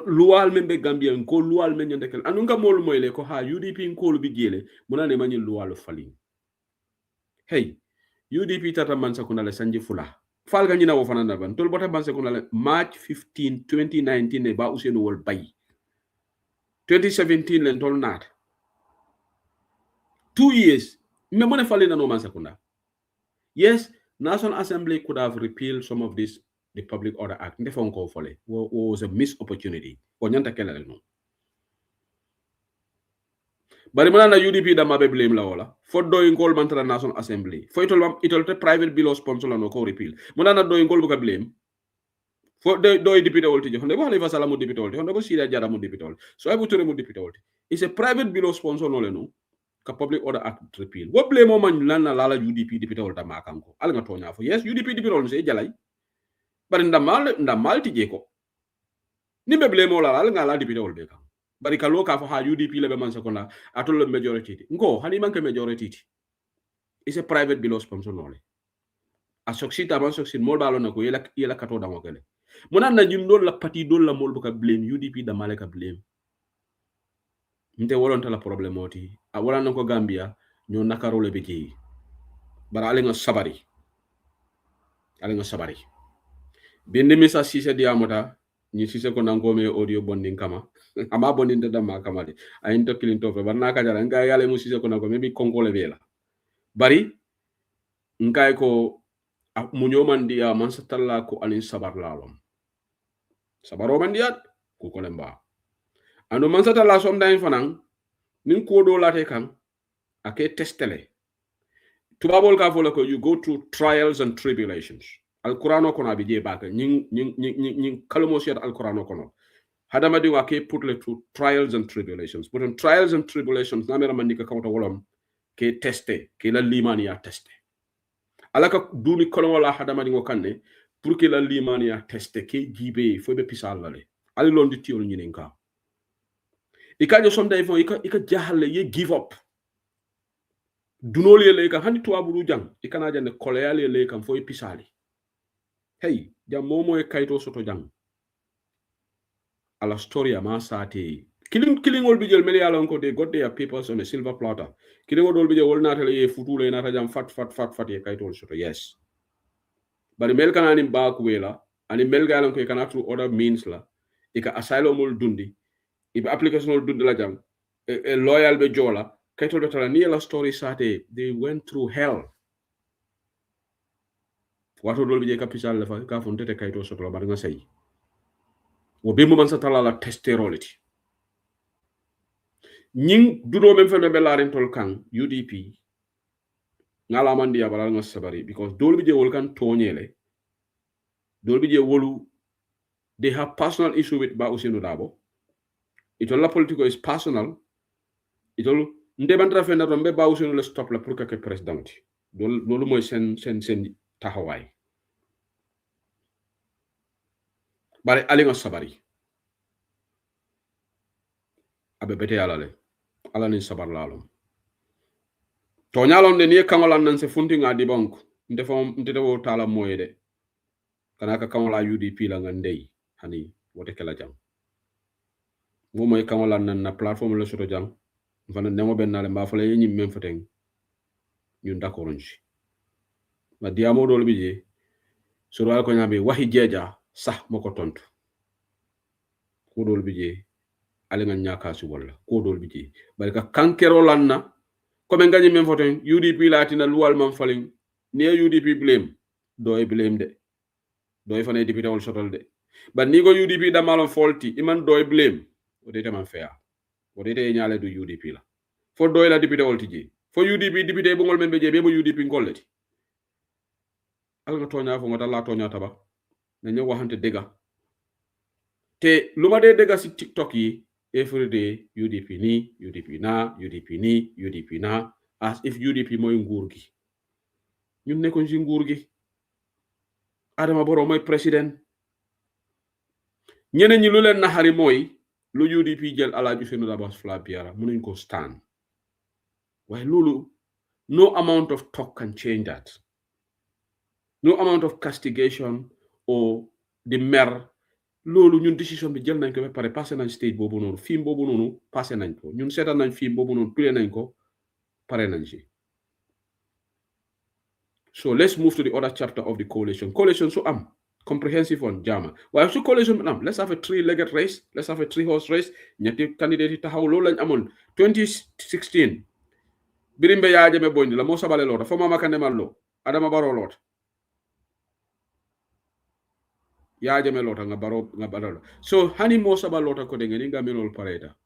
luwal men be Gambia ko luwal men ndekel anu nga mol moyle ko ha UDP ko lu bi jele muna ne mani luwal falin hey UDP tata man sakuna le sanji fula fal ga nyina wo fanana ban tol bota ban sakuna le March 15 2019 ne ba usenu wol bay 2017 len tol nat 2 years me mone falina no man sakuna. Yes, National Assembly could have repealed some of this the Public Order Act. Was a missed opportunity. But na UDP da mabe blame la wala. For doing call man to National Assembly. For it private bill sponsor la no ko repeal. Muna na doing call buka blame. For do deputy olti. Honde ko halifa salamu deputy olti. Honde ko sida jara mu deputy olti. So I buture mu deputy olti. It's a private bill sponsor no le no. Ka Public Order Act repeal. What blame o man lana lala UDP deputy olta makanko. Ala nga tonya fo. Yes, UDP deputy olti se jalay. But ndamal tije ko. Ni be blame o lala nga la deputy olti kan. Bari ka loka for ha UDP lebe man sekona atol le majority. Ngo hani man ke majority. It's a private bill sponsor no le. A succeed aban succeed mol balo na ko yela kato da ngokele. Mona na jim don la parti don la mol buka blame UDP da maleka blame. Nte wolonta la problème oti a wala nako Gambia nyo nakaro le beki bara alenga sabari bindi misa sise diamota ni sise ko nangome audio bonding kama ama bonding da ma kama de ay to kilin to fe barna ka jara nga yale mu sise ko nangome bi kongo le bela bari ngay ko mu nyomandi ya man satalla ko alin sabar lalom sabaro mandiat ko ko lemba ando man satalla som dain fanan nin ko do late kan ake testele tubabol ka fola ko you go through trials and tribulations alqur'ano kono abi je baka nyin kalmo siat alqur'ano kono hadama di wake put le through trials and tribulations. But on trials and tribulations, namera manika kawta wolom ke teste, ke la limani ya teste. Alaka duni kolongola hadama di wakanne, pour que la limani ya teste, ke jibe, fo be pisal lale. Ali londi tiol nyininka. Ika jo somda ifo, ika jahale, ye give up. Dunoli le ka hani tuwa buru jang, ika na jane koleali le kan fo pisali. Hey, jam momo e kaito soto jang. Ala story ama sati. Killing will be many along they got their papers on a silver platter. Killing will be all not a futu le nata jam fat ye kaito soto. Yes. But the Melkan and back wela and the Melgalan can through other means la. Ika asylum will dundi. If application will dundi la jam. A loyal be jola. Kaito betala near la story sati. They went through hell. What will be a capital lefa ka fonte kaito soto la badanga say. Wobimu man satala la testerolity. Nying dudo men fene be larin tol kan UDP ngala mandi ya balal sabari because dol bi je wol kan tonyele dol bi je wolu they have personal issue with Ba Ousainou Darboe itol la politico is personal itol ndebandra fena rombe Ba Ousainou le stop la pour que président dolu moy sen taxaway bare ali nga sabari abe bete yalla le ala ni sabar lalum to nyalon de ni kangolan nan se funti nga di bank ndefo wo tala moyede kanaka kangola UDP la nga ndey hani wote kala jam mo moy kangolan nan na plateforme le soto jam fana nemo benale mba fala yini mem foten ñun d'accord nci ma diamo dol bi je so wal ko ñabe wahi jeja sax mako tontu ko dol bi je ale nga ñaka su wala ko dol bi je bari ka kankero lanna comme ngañi mem foten UDP latina luwal man falin ne UDP blame doy blame de doy fane député wol sotol de ba ni go UDP da malon folti iman doy blame o de man fair o de ñale du UDP la fo doy la député wol tiji fo UDP député bu ngol men be je be UDP ngolleti al nga toña fo ngata la toña taba na ñu waxante dega te luma de dega ci TikTok yi every day UDP ni UDP na UDP ni UDP na as if UDP moy nguur gi ñun nekkon ci nguur gi Adama Barrow moy président ñeneen ñi lu leen naxari moy lu UDP jël Alaaji Ousainou Darboe Flabiara mënuñ ko stand waaye loolu no amount of talk can change that no amount of castigation or the mer loolu ñun décision bi jël nañ ko ba pare passé nañ stage boobu noonu film boobu noonu passé nañ ko ñun seetaan nañ film boobu noonu play nañ ko pare nañ ci so let's move to the other chapter of the coalition so am comprehensive on jama waaye su coalition bi am let's have a three-legged race let's have a three-horse race ñetti candidate yi taxaw loolu lañ amoon 2016 birimbe yaa jame bondi la moo sabale loota fo Mama Kandeh Malo Adama Barrow loota yaa jame loota nga Barrow so hani moo sabal loota ko de ngeni nga menol pareta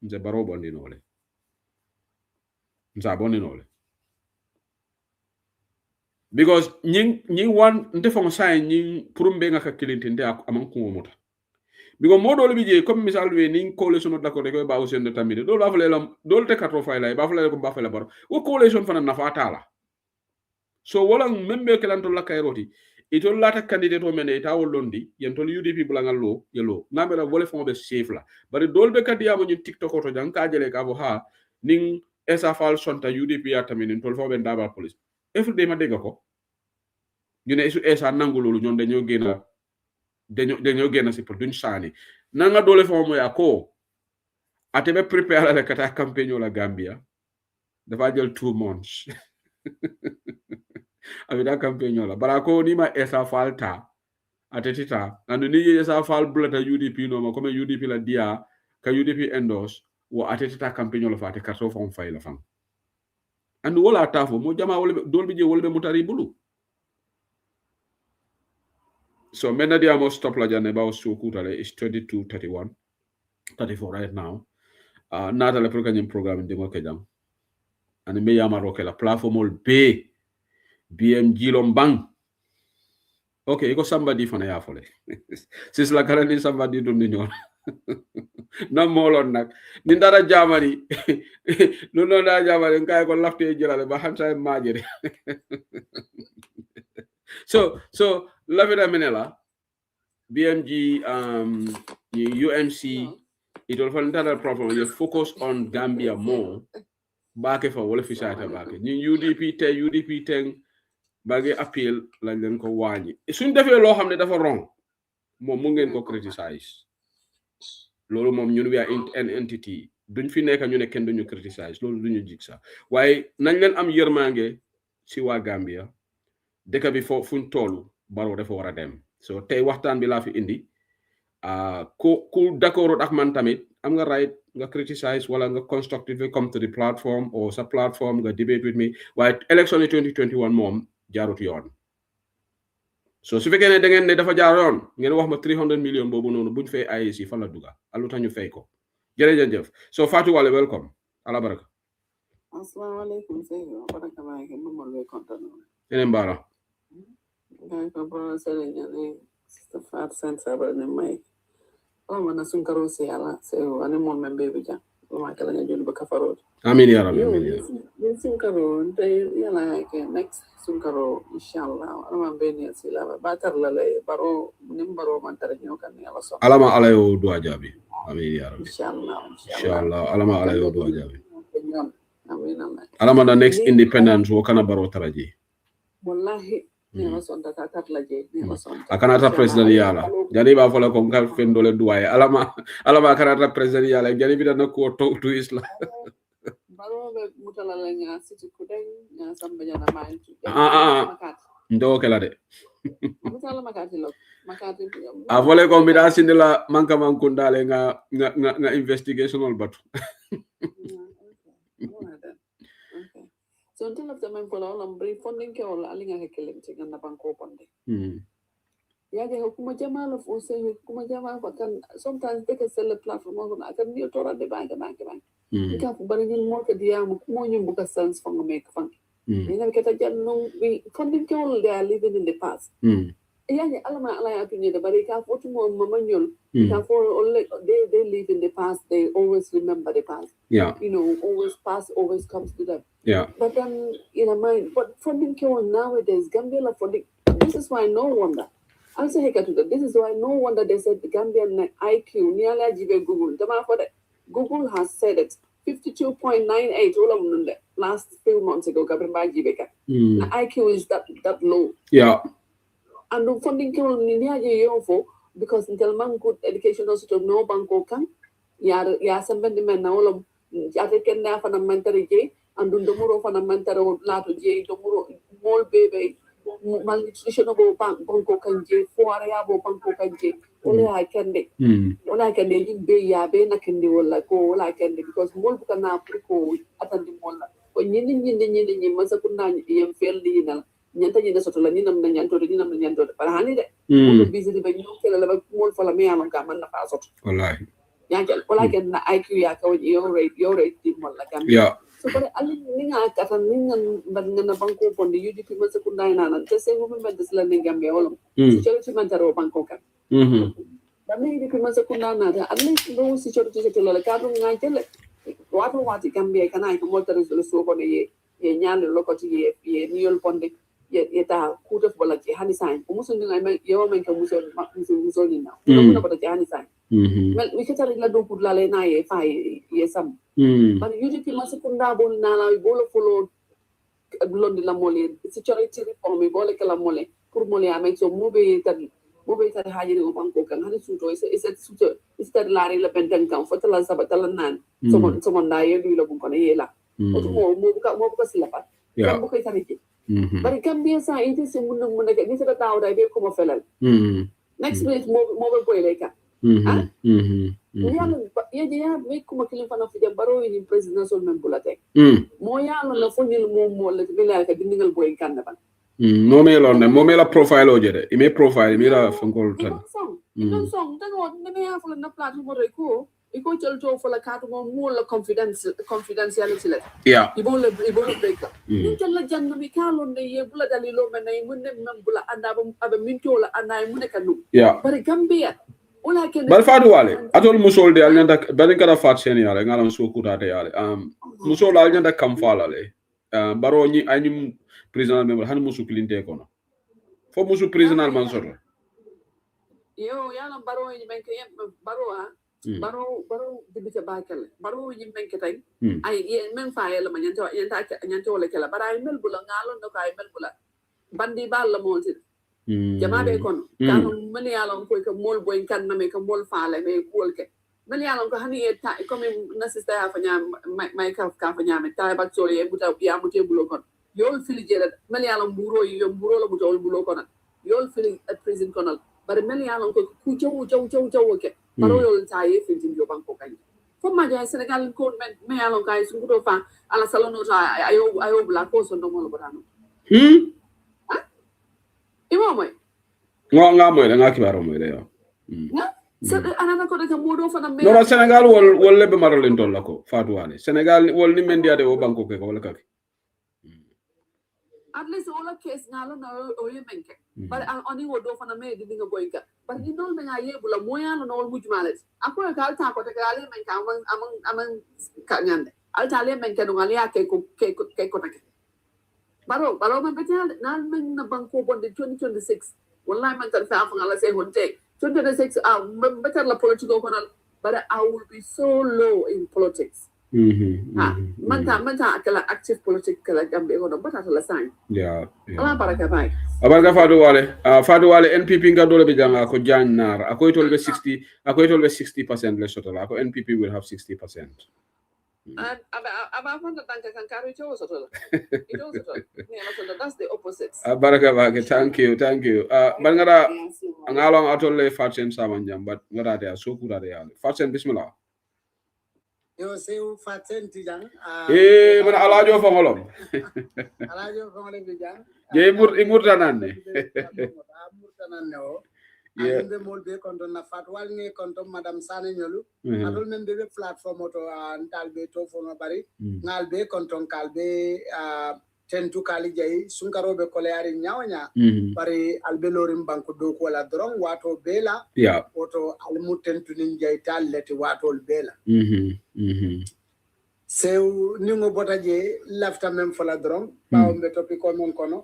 nze Barrow bondi nole nza bondi nole because ñi wan ndefo say ñi purumbe nga ka kilintinde amon ko mota because modol bi je comme misal we ni coalition d'accord ko Ba Ousainou tamide do la fale lam do te katro fay lay ba fale ko ba fale Barrow o coalition fana nafa tala so wala membe kelanto la kayroti itol lata candidate o mene ta wolondi yentol UDP bulangal lo yelo ngamela wole fon be safe la bari dolbe kadiyamo ñu TikTok to jang ka jele ka bo ha ning esa fal sonta UDP ya tamine tol fo be ndaba police every day ma dega ko ñu ne esa nangu lolu ñon dañoo génn si pour duñ saani nanga dole fo mo ya ko atebe prepare la kata campagne la Gambia dafa jël 2 months avida campagne la barako ni ma esa falta atetita anu ni esa fal blata UDP no ma comme UDP la dia ka UDP endorse wo atetita campagne la fate karto fon fay la fam andu wala tafo mo jama wala dolbi je wala mutari bulu so mena dia mo stop la jane ba so kutale is 22:31 34 right now nata le pour kanyem programme de ngoke jam ani me yama roke la platform ol be BMG lombang Okay, iko somebody fana ya fole. Sis la karani somebody do ninyo. Na molon nak. Nindara jamani. Nuno na jamani kay ko lafte jilale ba hansa majere. So lavina minela BMG UMC it will find that problem you focus on Gambia more baake fa wala fi saata baake ni UDP teng baage appeal lañ leen ko wañi suñ defee loo xam ne dafa wrong moom mu ngeen ko criticize loolu moom ñun we are an entity duñ fi nekk ñu ne kenn duñu criticize loolu duñu jig sax waaye nañ leen am yërmange si waa Gambia dëkk bi fo fuñ toolu Barrow dafa war a dem so tey waxtaan bi laa fi indi ku d'accord ak man tamit am nga right nga criticize wala nga constructively come to the platform or sa platform nga debate with me waaye election 2021 moom jaarut yoon so su fekkee ne da ngeen ne dafa jaar yoon ngeen wax ma 300 million boobu noonu buñ fay IEC fan la duga alu tax ñu fay ko jërëjëf so Fatou Wale welcome ala baraka assalamualaikum sayyid baraka baake mo le kontaan enen mbara ngay ko bro selenya ne sister fat sensible ne may mana sunkaro se ala se ane mon membe bija ma kala ne jolu baka farod amin ya rabbi amin ya rabbi sunkaro tay yala ke next sunkaro inshallah ama beni sila batar la lay baro nim baro man tar ñoo kan yalla so alama alayo do ajabi amin ya rabbi inshallah alama alayo do ajabi amin alama the next independence wo kana baro taraji wallahi akanata president yala jani ba fola ko ngal fendole duwaye alama akanata president yala jani bi dana ko to isla baro be mutala la nya siti kudeng nya samba jana mantu ndo kala de mutala makati a fole ko mi da sindela manka mankundale nga investigational batu so until of the man for all brief funding ke all alinga hekelem tinga na banko ponde yaje hukuma jamaa of ose hukuma jamaa kan sometimes they can sell a platform on akan ni tora de bank ka fu bari ni mo ke dia mo ñu buka sense for make fun ni na keta janno we funding ke all they are living in the past yaje alama ala ya tunye de bari ka fu mo mama ñol ka fu they live in the past they always remember the past always past always comes to them but then in a mind but funding ke all nowadays Gambia la funding this is why no wonder I'll say this is why no wonder they said the Gambian IQ nearly jibe Google Google has said it 52.98 last few months ago the IQ is that low and the funding ke all for because until man good education also no banko kan ya sambandi men na wala ate ken na fana mentari je and do muro fana mentari lato je do muro mol bebe malnutrition bo banko kan je foara ya bo banko kan je wala kende be ya be na kende wala ko wala kende because mol bu kana ko atandi molla ko nyindi masa kunna yem feldi na nyanta nyinde soto la ninam na nyanto para hani de ko busy de ñu kala la mol fala me amon ka man na fa soto wallahi yanjal wala ken na IQ ya ka yo rate di molla kam so but ali ninga kata ninga na banko ponde UDP masa kunna ina nan te se mo men des la ne Gambia wala si ci mantaro banko kan dan UDP masa kunna na da ali do si ci la ka do nga jele wati Gambia kana ko mo tare so ko ne ye nyal lokoti ye niol ponde yeta kuta bola je hani sign ko musun dinga men yo men ko musun ni na ko bota je hani sign mel mi ketari la do pour la le na ye fa ye sam ban UDP masukunda bon na la bolo folo londi la mole security reform bole kala mole pour mole amen so mobe tadi haji ko banko kan hani suto suto istar la la benten kan fotala sabatala nan so mon da ye lu ko ne ye la mo buka silapa kan buka tari bari Gambia sa ite se mun ga ni sa taw da be ko mo felal next week mo boy leka ya me ko makilin fana fi dem baro ni president sol men bulate mo ya no la fonil mo le be la ka dingal boy kan ban no me lo ne mo me la profile o jede i me profile mi la fonkol tan non song tan o ne me ya fo na platform mo reko iko chelto for la carte mo la confidentiality la yeah ibo le break ni tella janna mi kalo ne ye bula dalilo men ne mun ne bula anda ba minto la anda mun kanu yeah bari Gambia wala ken bal fadu wale atol musol de alnyanda balin kada fat sen yale ngalam so kutate yale musol alnyanda kam falale baro ni anyum président member han musu kilinte kono fo musu président man soto yo yalla baro ni men ke baro baro dibita bakal baro ni men ke tay ay men fa yalla man yanto wala kala bara ay mel bula ngalo no kay mel bula bandi bal la molti jama be kono kanu men yalla ko ko mol boy kan na me ko mol faale me kol ke men yalla ko hani ta comme nasista ya fanya may ka fa nyame tay bak solo e buta ya muté bulo kon yol fili jela men yalla mburo yo mburo la buta bulo kon yol fili president konal bare men yalla ko ku jaw ke baro yol taye fili yo banko kan fo ma ja Senegal ko men yalla kay su ko fa ala salono ta ayo bla ko so no mo botano imo moy nga moy nga kibaro moy de yo anana ko de modo fa na me no Senegal wol lebe maralen ton la ko fatu wale Senegal wol ni men diade o banko ke ko wala kaki at least all a case ngalo na o yemenke but oni wodo fa na me di nga boyka but ni nol me nga yebula moyano no mujmalet ako ka ta ko te kale men ka amang ka nyande al tale men ke no ngali ake ko take baro man betal nan men na banko bonde 2026 wallahi man tan fa ngala say honte 2026 better la political konal but I will be so low in politics manta kala active politics kala Gambia kono bata la sign yeah ala baraka bay abarga fadu wale NPP nga dole be janga ko jannar akoy tolbe 60% le sotola ko NPP will have 60% aba fanda tanka kan karo ito sotola that's the opposite baraka bake thank you bangara ngalong atolle fatsen samanjam but ngara de so kura de yale fatsen bismillah yo seu fatsen tijang mana alajo fongolom bijang je imurtananne o ande molbe konto na fatwal ni konto madame Sane nyolu adol men be platform to ntalbe to fono bari ngalbe konto kalbe tentu kali jay sunkarobe koleari nyawnya bari albelorim banko do ko la dron wato bela oto almu tentu nin jay talleti wato bela sew ningo botaje lafta mem fola dron bawo be topi ko mon kono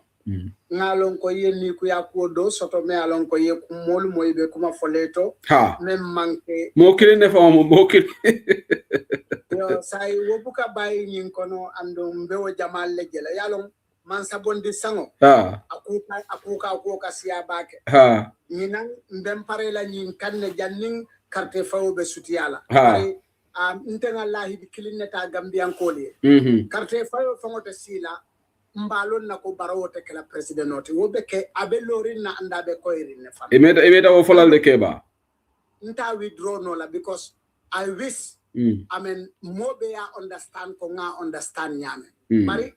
ngalon ko yenni ku yakodo soto me alon ko ye mol moybe kuma foleto mem manke mo kilinde famo mo kil yo say wobuka bayi nyin kono ando mbewo jamal lejela yalon man sabondi sango akuka siya bake nyinan mbem pare la nyin kanne janning carte fawo be sutiyala ntenga lahi bi kilineta Gambian koli carte fawo fangote sila mbalon na ko barawote kala president noti wobe ke abelorin na andabe koirin ne fam emeta o folal de keba nta withdraw no la because I wish I mean mobe ya understand ko nga understand nyame bari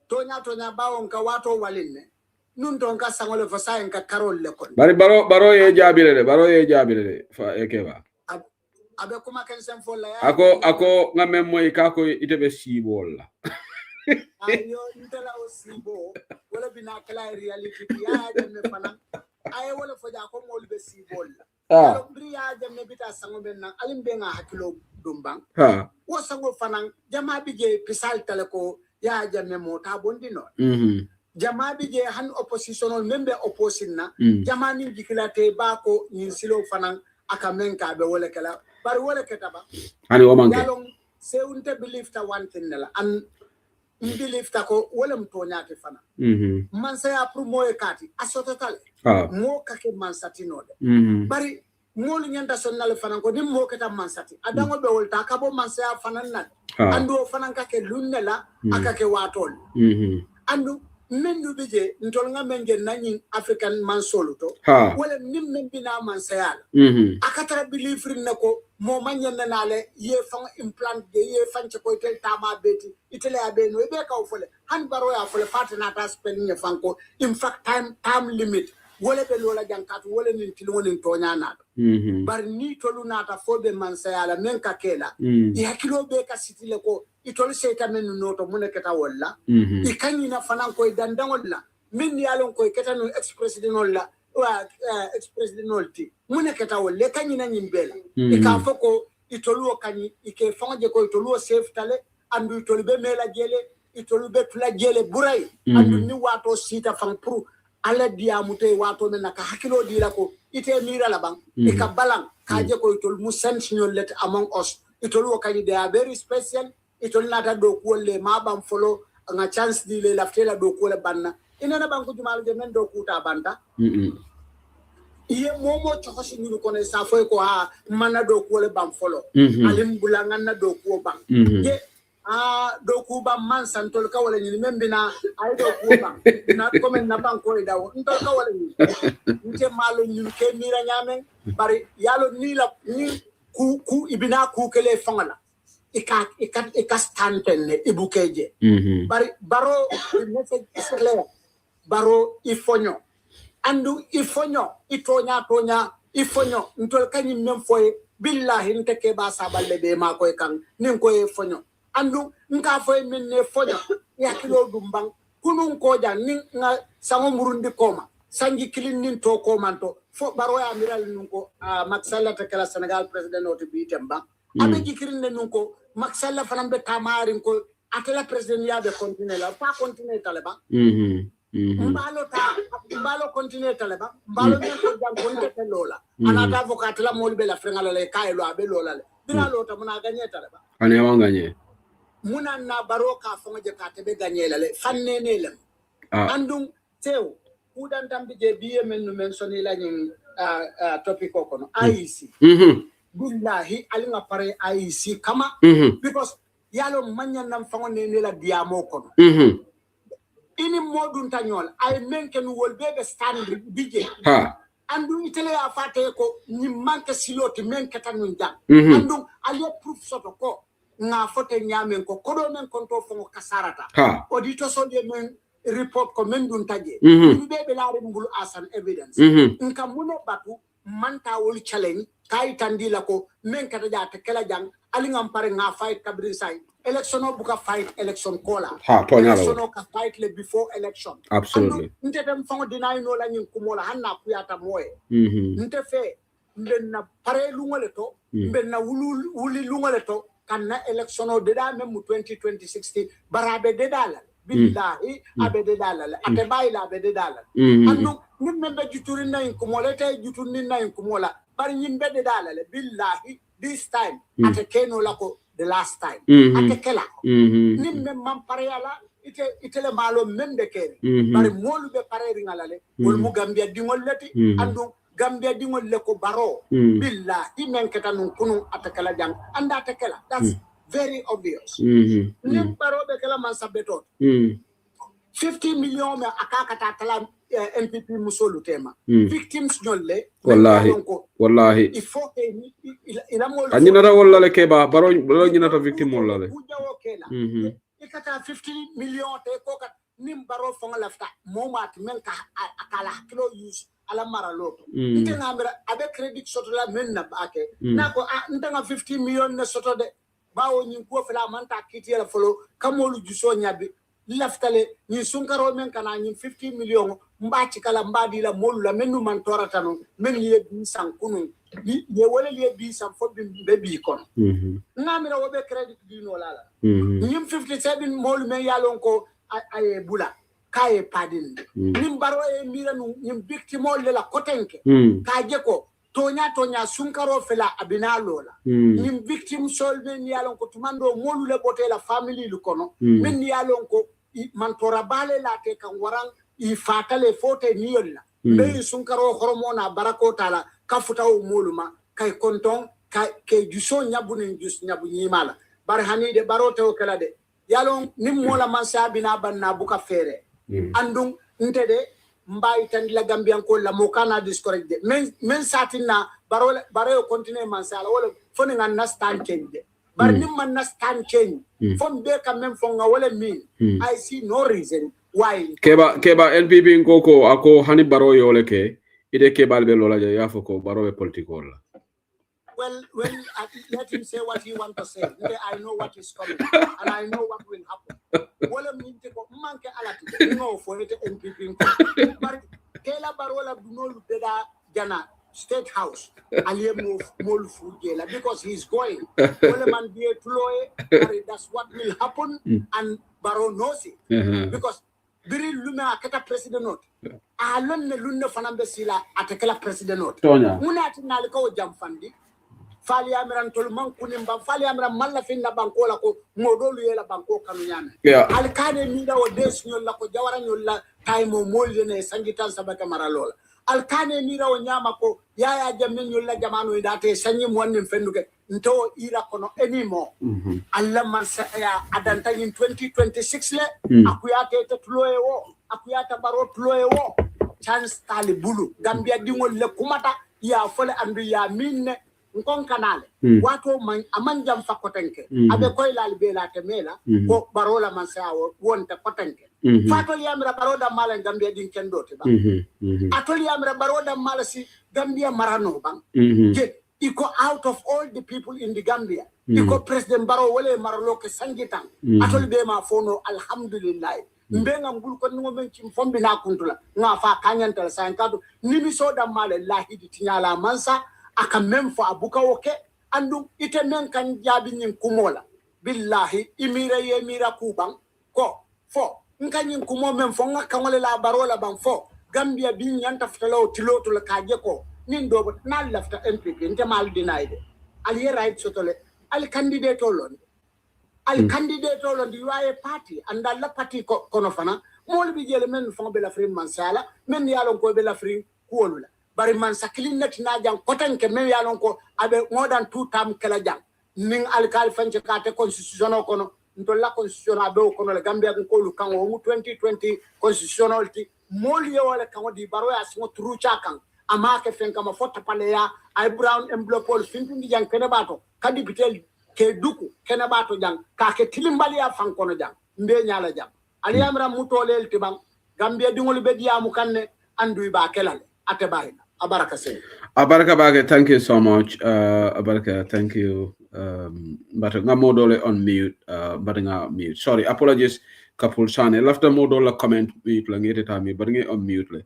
tonya bawon ka wato walinne nun ton ka sangole fo sayen ka karol le kon bari baro ye jabire de fa e keba abe kuma ken sem fo la ako ngame moy ka ko itebe sibol la ayo intela o sibo wala bina kala reality ya jamme fana ay wala fo ja ko mol be sibol la bri ya jamme bita sango ben nan alim be nga hakilo dumbang wo sango fana jama bije pisal tele ko ya jamme mota bondi no jama bije han oppositional member opposition na jama ni jikilate ba ko nyin silo fana aka menka be wala kala bar wala ketaba ani o manke yalon se unte believe ta one thing la an believe ta ko wala mto nyate fana man say apru moye kati asototal mo kake man satino de bari molu nyanda sonnal fana ko nim mo keta man sati adango be wolta ka bo man say fana nan ando fana kake lunnela akake watol andu mendu bije ntol nga mengen nani African man soluto wala nim men bina man sayal akatara believe nako mo manyen nale ye fan implant de ye fan ko tel tama beti itele abeno be ka ofole han baro ya fole partner ta spending fanko in fact time limit wole be lola jankatu wole nin tilwoni tonya na bar ni tolu nata fobe mansayala men ka kela yakilo be ka sitile ko itol seyta men noto muneketa walla ikanyi na fanan ko dandangol la min yalon ko keta no ex president walla ex president nolti muneketa wolle kanyi na nyimbela ka foko itolu kanyi ike fanje ko itolu safe tale andu itolu be mela jele itolu be tula jele buray andu ni wato sita fan pour ala diamute wato men naka hakilo dira ko ite mira la bang ka balang kaje ko itol mu sensignol let among us itol kany they are very special itol nata do ko le ma bam follow nga chance di le laftela do ko le banna inana bang ko jumal je men do kuta banda iye momo chokosi ni ko ne sa foy ko ha manna do ko le bam follow alim bulanga na do ko bang je do kuba man santol ka wala ni membina ay do kuba na ko men na banko daw ntol ka wala ni nte malo ni ke mira nyame bari yalo ni la ni ku ibina ku kele fangala ika stantene ibukeje bari baro message isle baro ifonyo andu ifonyo itonya ifonyo ntol kanyi mem foy billahi nteke ba saballe be ma koy kan nin koy fonyo andu nka foy minne foja yakilo dumbang kunun koja nin nga sango murundi koma sangi kilin nin to komanto fo baro ya amiral nunko maksalla ta kala Senegal president oti bitemba abe jikirin nunko maksalla fanambe tamarin ko atela president ya be continue la pa continue taleba mbalo continue taleba mbalo ne ko jang konte lola anata avocat la molbe la frengala le kaylo abe lola le dina lota muna gagner taleba ane wanganye muna na baroka fonje ka tebe ganyela le fannene lam andum tew udan tambi je biye men no mensoni la nyin topic ko no IEC billahi alinga pare IEC kama because yalo manyan nam fangone ne la diamo ko ini modun tanyol ay menken wol bebe stand bije andum itele ya fate ko ni manke siloti menke tanun jang andum aliyo proof soto ko nga fote nyamen ko kodo men konto fongo kasarata audito so de men report ko men dun taje be laare mbulu asan evidence nka muno batu manta wol challenge kay tandila ko men kata jata kala jang ali ngam pare nga fight kabri sai election buka fight election kola election ka fight le before election absolutely nte dem fongo deny no la nyin kumola hanna kuyata moye nte fe mbenna pare lungole to mbenna wuli lungole to kanna election o deda même 2026 barabe dedala billahi abe dedala ate bayila abe dedala andu nim membe juturi nay ko molete jutuni nay ko mola bar yimbe dedala le billahi this time ate keno lako the last time ate kala nim mem mam pareyala itele malo membe kene bar molu be pare ringala le wol mu Gambia dingol leti andu Gambia dingol le ko baro billahi men ketanun kunu atakala jang anda atakala that's very obvious nim baro be kala man sabetot 50 million me akaka tatala NPP musolu tema victims nyolle wallahi il faut que ila mo anyina ra wala le keba baro nyina ta victim wala le ikata 50 million te ko kat nim baro fonga lafta momat men ka akala kilo use ala mara loto ntenga ambira abe credit soto la men na bake nako ntenga 50 million na soto de bawo nyin ko fela manta kiti la folo kamolu juso nyabi laftale ni sunkaro men kana nyin 50 million mbaci kala mbadi la molu la menu man toratano men ye bi sankunu ye wala ye bi sam fo be bi kon ngamira wobe credit di no lala nyim 57 molu men yalon ko ay bula kaye padin nim baro e miranu nyim victime la kotenke kaje ko tonya sunkaro fela abina lola nyim victime solve ni yalon ko tumando molu le bote la family lu kono men yalon ko man tora bale la te kan warang I fatale fote niyolla be sunkaro hormona barako tala kafuta o moluma kay konton kay juso nyabu ni jus nyabu nyimala bar hani de barote o kala de yalon nim mola man sabina banna buka fere andum ntede mbay tan la Gambian ko la mokana discourage de men satina baro continue man sala wala foni ngan stand change bar nim man stand change fon be quand même fon nga wala min I see no reason why keba NPP ngoko ako hani baro yole ke ide kebal be lola ya foko baro be political la. Well, let him say what he want to say. I know what is coming, and I know what will happen. Well, manke alati no for it NPP. But Kela Barola no beda jana State House. Aliye mol fugela because he's going. Well, man be a that's what will happen, and Baro knows it because. Biri luna akata president note. Alon ne luna fanambe sila atakela president note. Muna ati nalika o jamfandi. Fali amiran tolman kunimba. Fali amiran malla finna banko la ko modolu yela banko kanunyana. Alkane mida o des nyolla ko jawara nyolla time o molje ne sangitan sabaka maralola. Alkane mira o nyama ko yaya jamme nyolla jamano idate sanyi mwanni fenduke. Nto ira kono anymore. Allah man ya adanta in 2026 le akuyate te tuloe wo akuyata baro tuloe wo chance tali bulu Gambia dingol le kumata ya fole andu ya minne nkon kanale wato man amanjam fakotenke abe koy lal bela te mela ko barola man sa wonta kotenke fato yamra baroda mala Gambia din kendote ba atol yamra baroda mala si Gambia marano bang iko out of all the people in the Gambia iko President Barrow wale marlo ke sangitan atol be ma fono alhamdulillah mbenga ngul ko ngo men ci fombi na kuntula nga fa kanyantal sankado nimi soda male lahidi tinyala mansa aka mem fa abuka woke andu ite men kan jabi nyin kumola billahi imira ye mira kubang ko fo nkanyin kumo men fo nga kanwale la barola bang fo Gambia bi nyanta ftalo tiloto la kaje ko nin do na lafta MPP nte mal denied al ye right sotole al candidate olon you are a party and la party kono fana mol bi jele men fon be la frim mansala men yalon ko be la frim kuolula bari man sakilin net na jang kotanke men yalon ko abe more than 2 term kala jang ning al kal fanche kate constitutional kono nto la constitutional abe kono la Gambia ko lu kan o 2020 constitutional ti mol ye wala kan di baro ya simo tru chakan amake fenka ma fota pale ya ay brown envelope pol finti jang kene bato kadi bitel ke duku kene bato jang ka ke tilimbali ya fankono jang mbe nyala jang ali amra mutolel tibang Gambia dingol be diamu kanne andu ba kelal ate bayina abaraka sen abaraka bage thank you so much abaraka thank you but nga modole on mute but nga mute sorry apologies kapul sane lafta modole comment wi la ngete tami but nga on mute le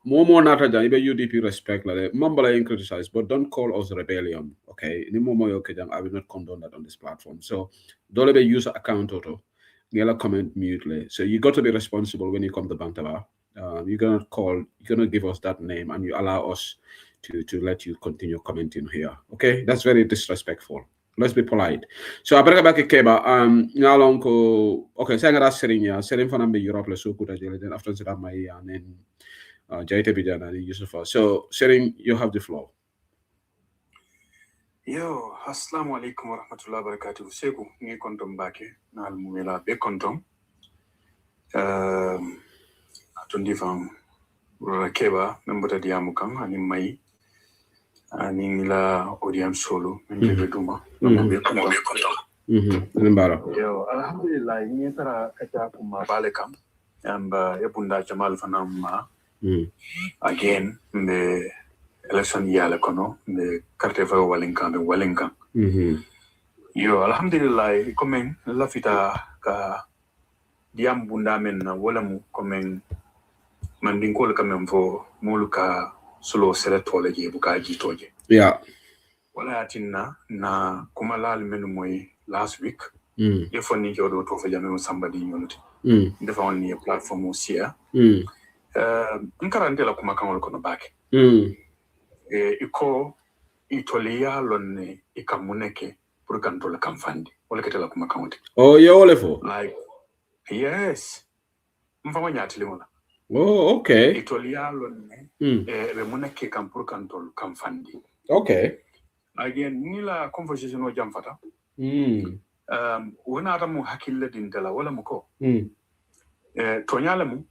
Momo nata jang ibe UDP respect la mambala in criticize but don't call us rebellion okay ni momo yo kejang I will not condone that on this platform so dole be user account auto ngela comment mute le so you got to be responsible when you come to Bantaba you're gonna give us that name and you allow us to let you continue commenting here okay that's very disrespectful let's be polite so abaraka bake keba ngalon ko okay sangara serinya serin fanambe Europe le so kuta jele then after that my and then Jaite Bijana and Yusufa. So, Sherin, you have the floor. Yo, assalamu alaikum wa rahmatullahi wa barakatuh. Seku, ngi kontom bake, na almumela be kontom. Atundi fam, Rakeba, membota diamukang, ani mai, ani la odiam solo, ngi duma, be kontom. Mbara. Yo, alhamdulillah, ngi tara kacha kuma balekam, amba ebunda jamal fanam again the election yala kono the carteva walinkan yo alhamdulillah komen lafita ka diam bunda men wala mu komen mandin ko kamen fo muluka solo seletole je buka jitoje wala atinna na kuma lal men moy last week ye fonni jodo to fa jamme somebody nyonti defa on ni platform osia nkarante la kuma kan kono bake iko itolia lonne ikamuneke pour kanto la kamfandi wala ketela kuma kan oh yo wala fo like yes mfama nyatili wala oh okay itolia lonne be muneke kan pour kanto kamfandi okay again nila conversation o jamfata wona atamu hakille dintela wala muko tonyala mu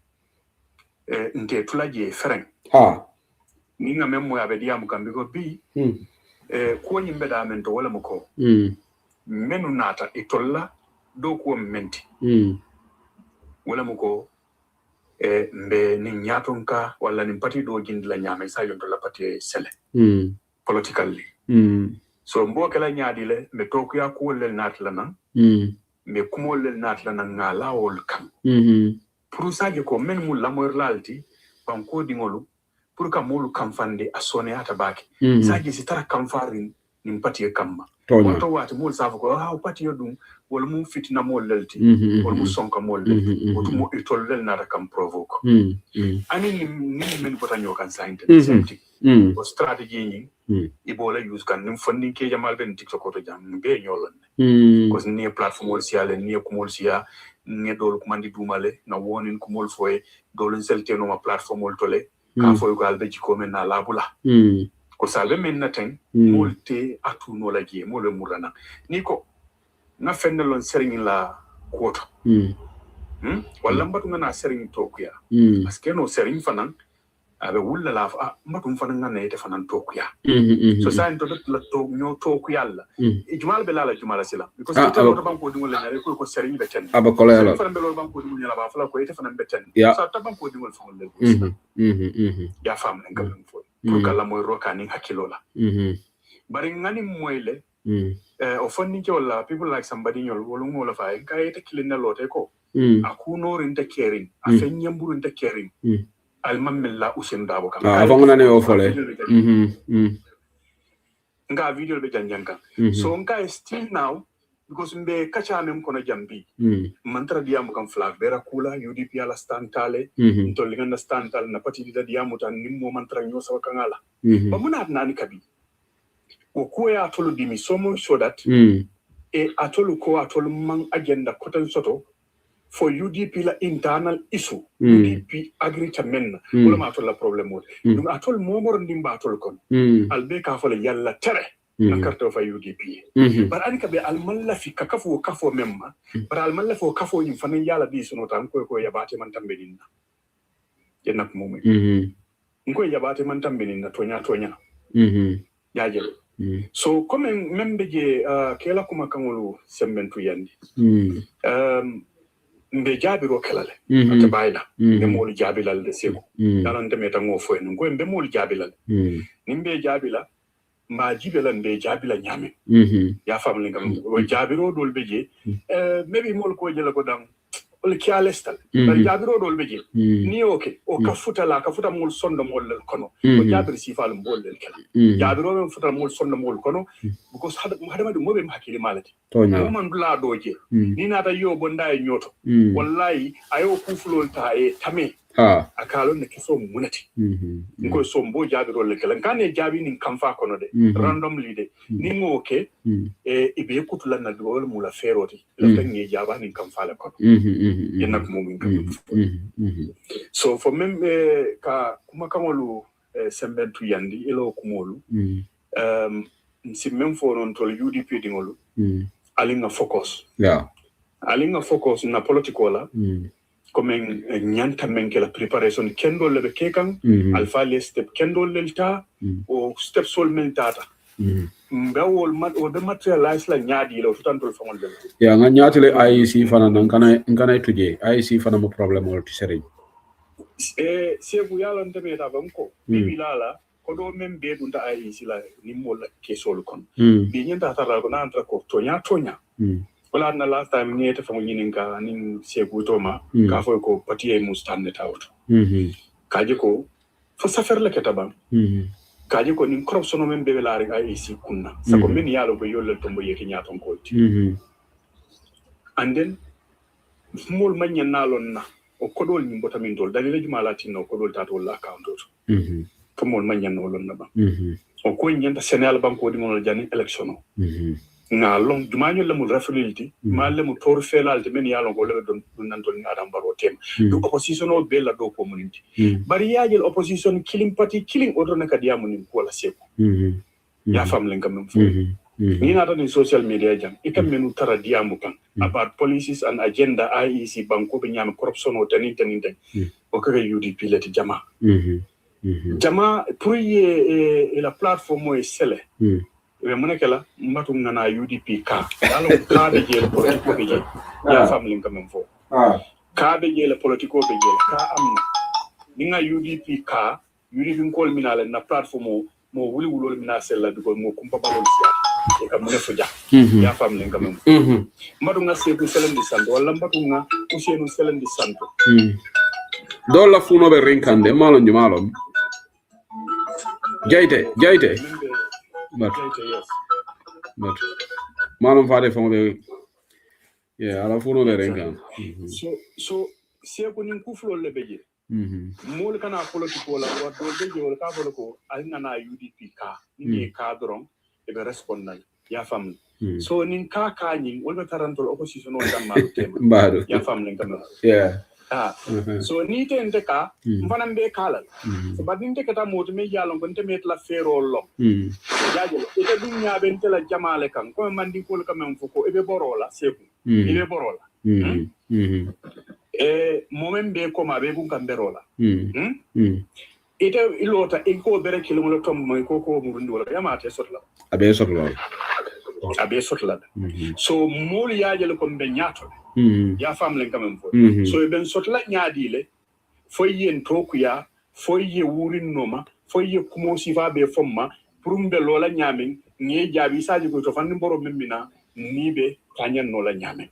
nte tulaje fereng ninga memmo ya bedia mukambigo bi ko nyimbe da mento wala muko menu nata itolla do ko menti wala muko mbe ni nyatonka wala ni parti do gindla nyame sa yondo la parti sele politically so mbo kala nyaadi le me to ku ya ko le natla nan me kumo le natla nan ngala wol kam pour saje ko men mu lamoy lalti banko dingolu pour ka molu kam fande asone ata baki saje si tara kam farin nim parti kamma to wati mol safa ko ha parti yodum wala mu fitina mol lelti wala mu sonka mol lelti wotu mo itol lel nata kam provoke ani ni men botanyo kan sainte senti o strategy ni ibola use kan nim funding ke jamal ben tiktok to jam be nyolon ko ni platform wol siale ni ko mol sia ni dol ko mandi dumale na wonin ko mol foye dolon selte no ma platform wol tole ka foy ko albe ci ko men na labula ko salbe men naten molte atu no la gie mo le murana ni ko na fennelon sering la quote wala mbatu na sering tokuya parce que no sering fanan abe wulla la mbatu fanan na ite fanan tokuya so sa into la to nyo tokuya la ijmal be la jumala sila because ite lo banko dingol la ñare ko sering be ten aba ko la fanan be lo banko dingol la ba fala ko ite fanan be ten so ta banko dingol fa le ya fam ngam fo pour kala moy rokani hakilo la bari ngani moyle o fonni ke wala people like somebody nyol wolo ngola fa ga ite kilina lote ko akuno rinde kering afen nyamburu rinde kering almamilla usen dabo kam avanga ne o fole nga video be janjanka so nga still now because mbe kacha mem kono jambi mantra diamu kam flag bera kula UDP ala stantale to linganda stantal na pati dida diamu tan nimmo mantra nyosa wakangala ba muna nani kabi ko ya atolu dimi somo so that atolu ko atolu man agenda kotan soto for UDP la internal issue UDP agrita men wala ma atolu la problem wol dum atolu momor ndimba atolu kon albe ka fala yalla tere na carte of UDP bar ani kabe almalla fi kafo memma bar almalla fo kafo yim fanan yala bi suno tan ko yabate man tambe dinna yennak momi ko yabate man tambe dinna tonya yaje so comme membe je kela kuma kangolu sembentu yandi mbe jabiro kelale ata bayla mbe mol jabilal de seko dalan demeta ngo fo en ko mbe mol jabilal nimbe jabila ma jibela mbe jabila nyame ya famle ngam o jabiro dol beje maybe mol ko jela ko dam ol kialestal bar jabiro dol beje ni okay o kafuta mol sondo mol kono o jabir sifal mol del kala jabiro men futa mol sondo mol kono because hadama dum mobe hakili malati to man dula doje ni nata yo bonda e nyoto wallahi ayo kufulol ta e tame akalo ne kiso munati ko sombo jabiro le kala kane jabi nin kamfa kono de randomly de ni ngoke ibe kutula na dol mula feroti le tangi jaba nin kamfa la kono yenak mumin kam so for mem ka kuma kamolu sembentu yandi elo kumolu si mem for on tol UDP dingolu alinga focus na political la comme nyanta menke la preparation kendo lebe kekan alfa le step kendo lelta o step sol mentata mbawol mat o de materialize la nyaadi lo tutantol fangol be ya nga nyaati le IEC fana nan kana tuje IEC fana mo problem wol ti sere segu yalla ndeme ta banko bibilala ko do mem be dunda IEC la ni mo la kesol kon bi nyanta tara ko na antra ko tonya wala na last time ni eta fango nyininga ning segu toma ka fo ko patie mustande tawto kaje ko fa safer la ketaba kaje ko ning corruption men be laari IEC kunna sako men yalo be yollal tombo yeki nyaton ko and then small manya nalon na o kodol ni botamin dol dalile juma latino kodol tato la account to mol manya nolon na ba o ko nyanta Sénégal banko di mon jani election na long dumanyo le mu referility ma le mu tor felalti men yalo ko le don nantol ngadam baro tem do opposition o bella do community bari yaajel opposition killing party killing order na kadiamu ni ko la seko ya famle ngam fo ni na tan social media jam ikam menu tara diamu kan about policies and agenda IEC banko be nyam corruption o tanin o ka UDP leti jama jama pour la plateforme est celle we monekela mbatu ngana UDP ka alo ka de je ko be je ya family ngam fo ka be jela politiko be jela ka amna ninga UDP ka UDP kol minala na platform mo wuli wulol mina sella because mo kumpa balol sia e ka mo ne fuja ya fam len kam madu nga sebu selen di santo wala mbatu nga usenu selen di santo do la funo be rinkande malon di malon jayte but malon faade famo be ala funo be rinkan so sebu nin kuflo le beje mol kana politiko la wa do beje wala ka bolo ko alina na UDP ka ni ka dron e be respondal ya fam so nin ka ni wala tarantol opposition on damma tema ya fam len kam so ni te ente ka mfanam be kala so badinte kata moto me yalon gonte met la fero lo jaje ite dunya ben tela jamale kan ko mandi ko kam foko e be borola seku e be borola moment be ko ma be bun kan berola ite ilota e ko bere kilomolo tom moy ko murundi wala yamate sotla abe sotla so mol yaajel ko be nyaato ya fam len kam fo so e ben sotla nyaadile foyen tokuya foye wurin noma foye kumo sifa be fomma purumbe lola nyamen ngi jaabi saji ko to fanni boro memmina nibe tanyan no la nyamen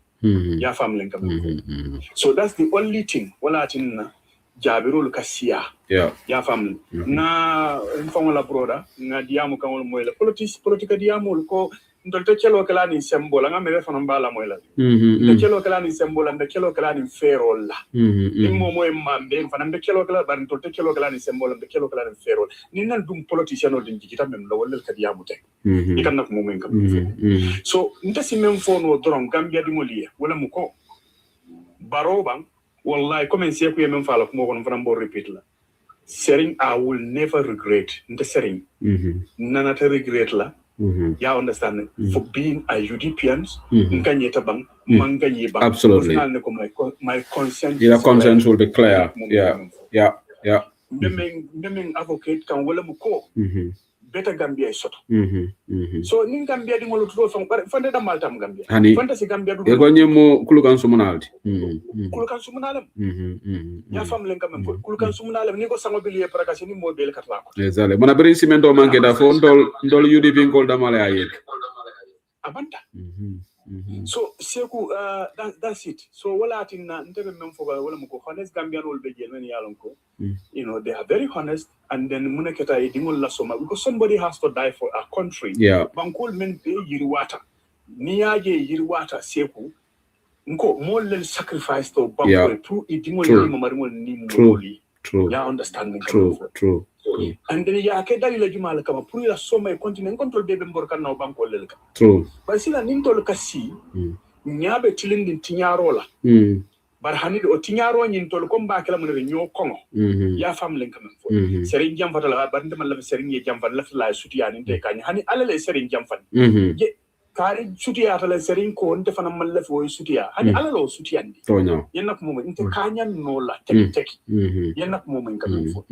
ya fam len kam so that's the only thing wala tinna jabirul kasiya ya fam na fam la broda nga diamu kan moy la politique diamu ko ndol te celo kala ni symbole nga mele fana mbala moy la te celo kala ni symbole nda celo kala ni ferol la mo moy mambe fana nda celo kala bar ndol te celo kala ni symbole nda celo kala ni ferol ni nan dum politicien o din jikita mem la wala ka diamu te ikan nak mo men kam so nda si mem fono dron Gambia di molie wala mu ko barobang wallahi comme c'est que même fala ko mo fana mbor repeat la Sering, I will never regret. Sering, nana te regret la. You understand? For being a UDPians, absolutely. My consent. Your consent will be clear. Yeah. Memeng advocate kan wala muko. Better Gambia is sort. So nin Gambia di ngolo tudo fang fande da Malta Gambia. Fande si Gambia du. E ko nyemo kulukan sumunaldi. Kulukan sumunalem. Ya fam len kam kulukan sumunalem ni ko sango bilie prakasi ni mo bel katla ko. Exactly. Mana brin cimento manke da fo ndol UDP ngol da mala ayek. Abanta. So seku that's it. So wala tinna ntebe mem foga wala muko honest Gambian wol be jel men yalon ko. You know, they are very honest, and then muneketa idingol la soma because somebody has to die for a country. Yeah. Bankol men be yiriwata. Niyaje yiriwata seku. Nko mole sacrifice to bankol through idingol ni marimol ni moli. True. Ya understanding. True. And then ya ke dalila jumala kama pour la soma e continue control bebe mborkan na bankol lelka. True. Basila nintol kasi nyabe tilindi tinyarola. Bar hanide o tiñaro ñin tol ko mbakela mun ñoo kongo ya fam len kam fo serigne jam fatala bar ndema la serigne jam fan la la sutiya ni te kañ hani alale serigne jam fan je kari sutiya tala serigne ko nte fana man la fo sutiya hani alalo sutiya ndi to ñaw yen nak mom nte kañan no la tek yen nak mom kam fo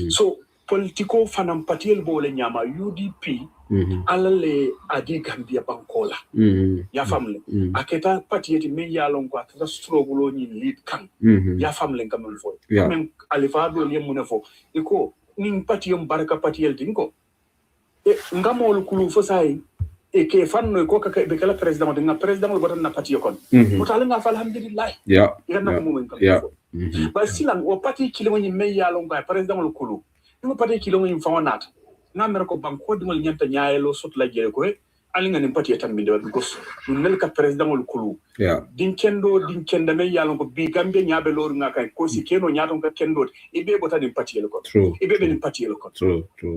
so politiko fanam patiel bo le ñama UDP alale adi Gambia bankola ya famle aketa patieti men yalon ko ata struggle ni lead kan ya famle kam fo men alifado le mun fo iko nin patiom baraka patiel dinko e ngamol kulu fo sai e ke fanno ko ka be kala president de na president go tan na patio kon ko tala nga fa alhamdulillah ya na ko mun kam fo ba silan o pati kilo ni men yalon ko president kulu no pati kilo ni fa wonata na merko banko dingol nyanta nyaayelo sot la jere ko alinga ni pati tan mi do because nel ka president ol kulu din kenda me yalon ko bi Gambia nyaabe lor nga kay ko si keno nyaaton ka kendo ibe bota ni pati ko ibe be ni pati ko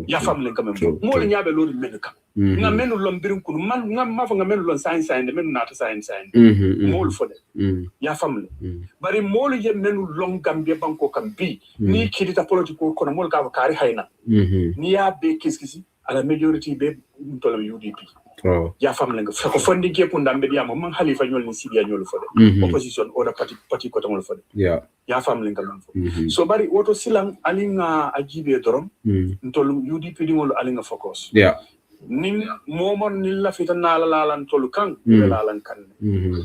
ya fam len kam mo le nyaabe lor men ka nga menu lom birin kunu man nga ma fa nga menu lon science menu nata science mo fo de ya fam le bari mo le menu long Gambia banko kam bi ni kidita politiko ko mo ka kari hayna ni ya be kiskisi ala majority be tolo UDP ya fam lenga ko fondi ke punda be diamo man khalifa nyol ni sidia nyol fode opposition oda party ko tamol fode ya fam lenga man fo so bari woto silang alinga ajibe dorom tolo UDP di ngol alinga focus nin momon nin la fitana la lan tolu kan la lan kan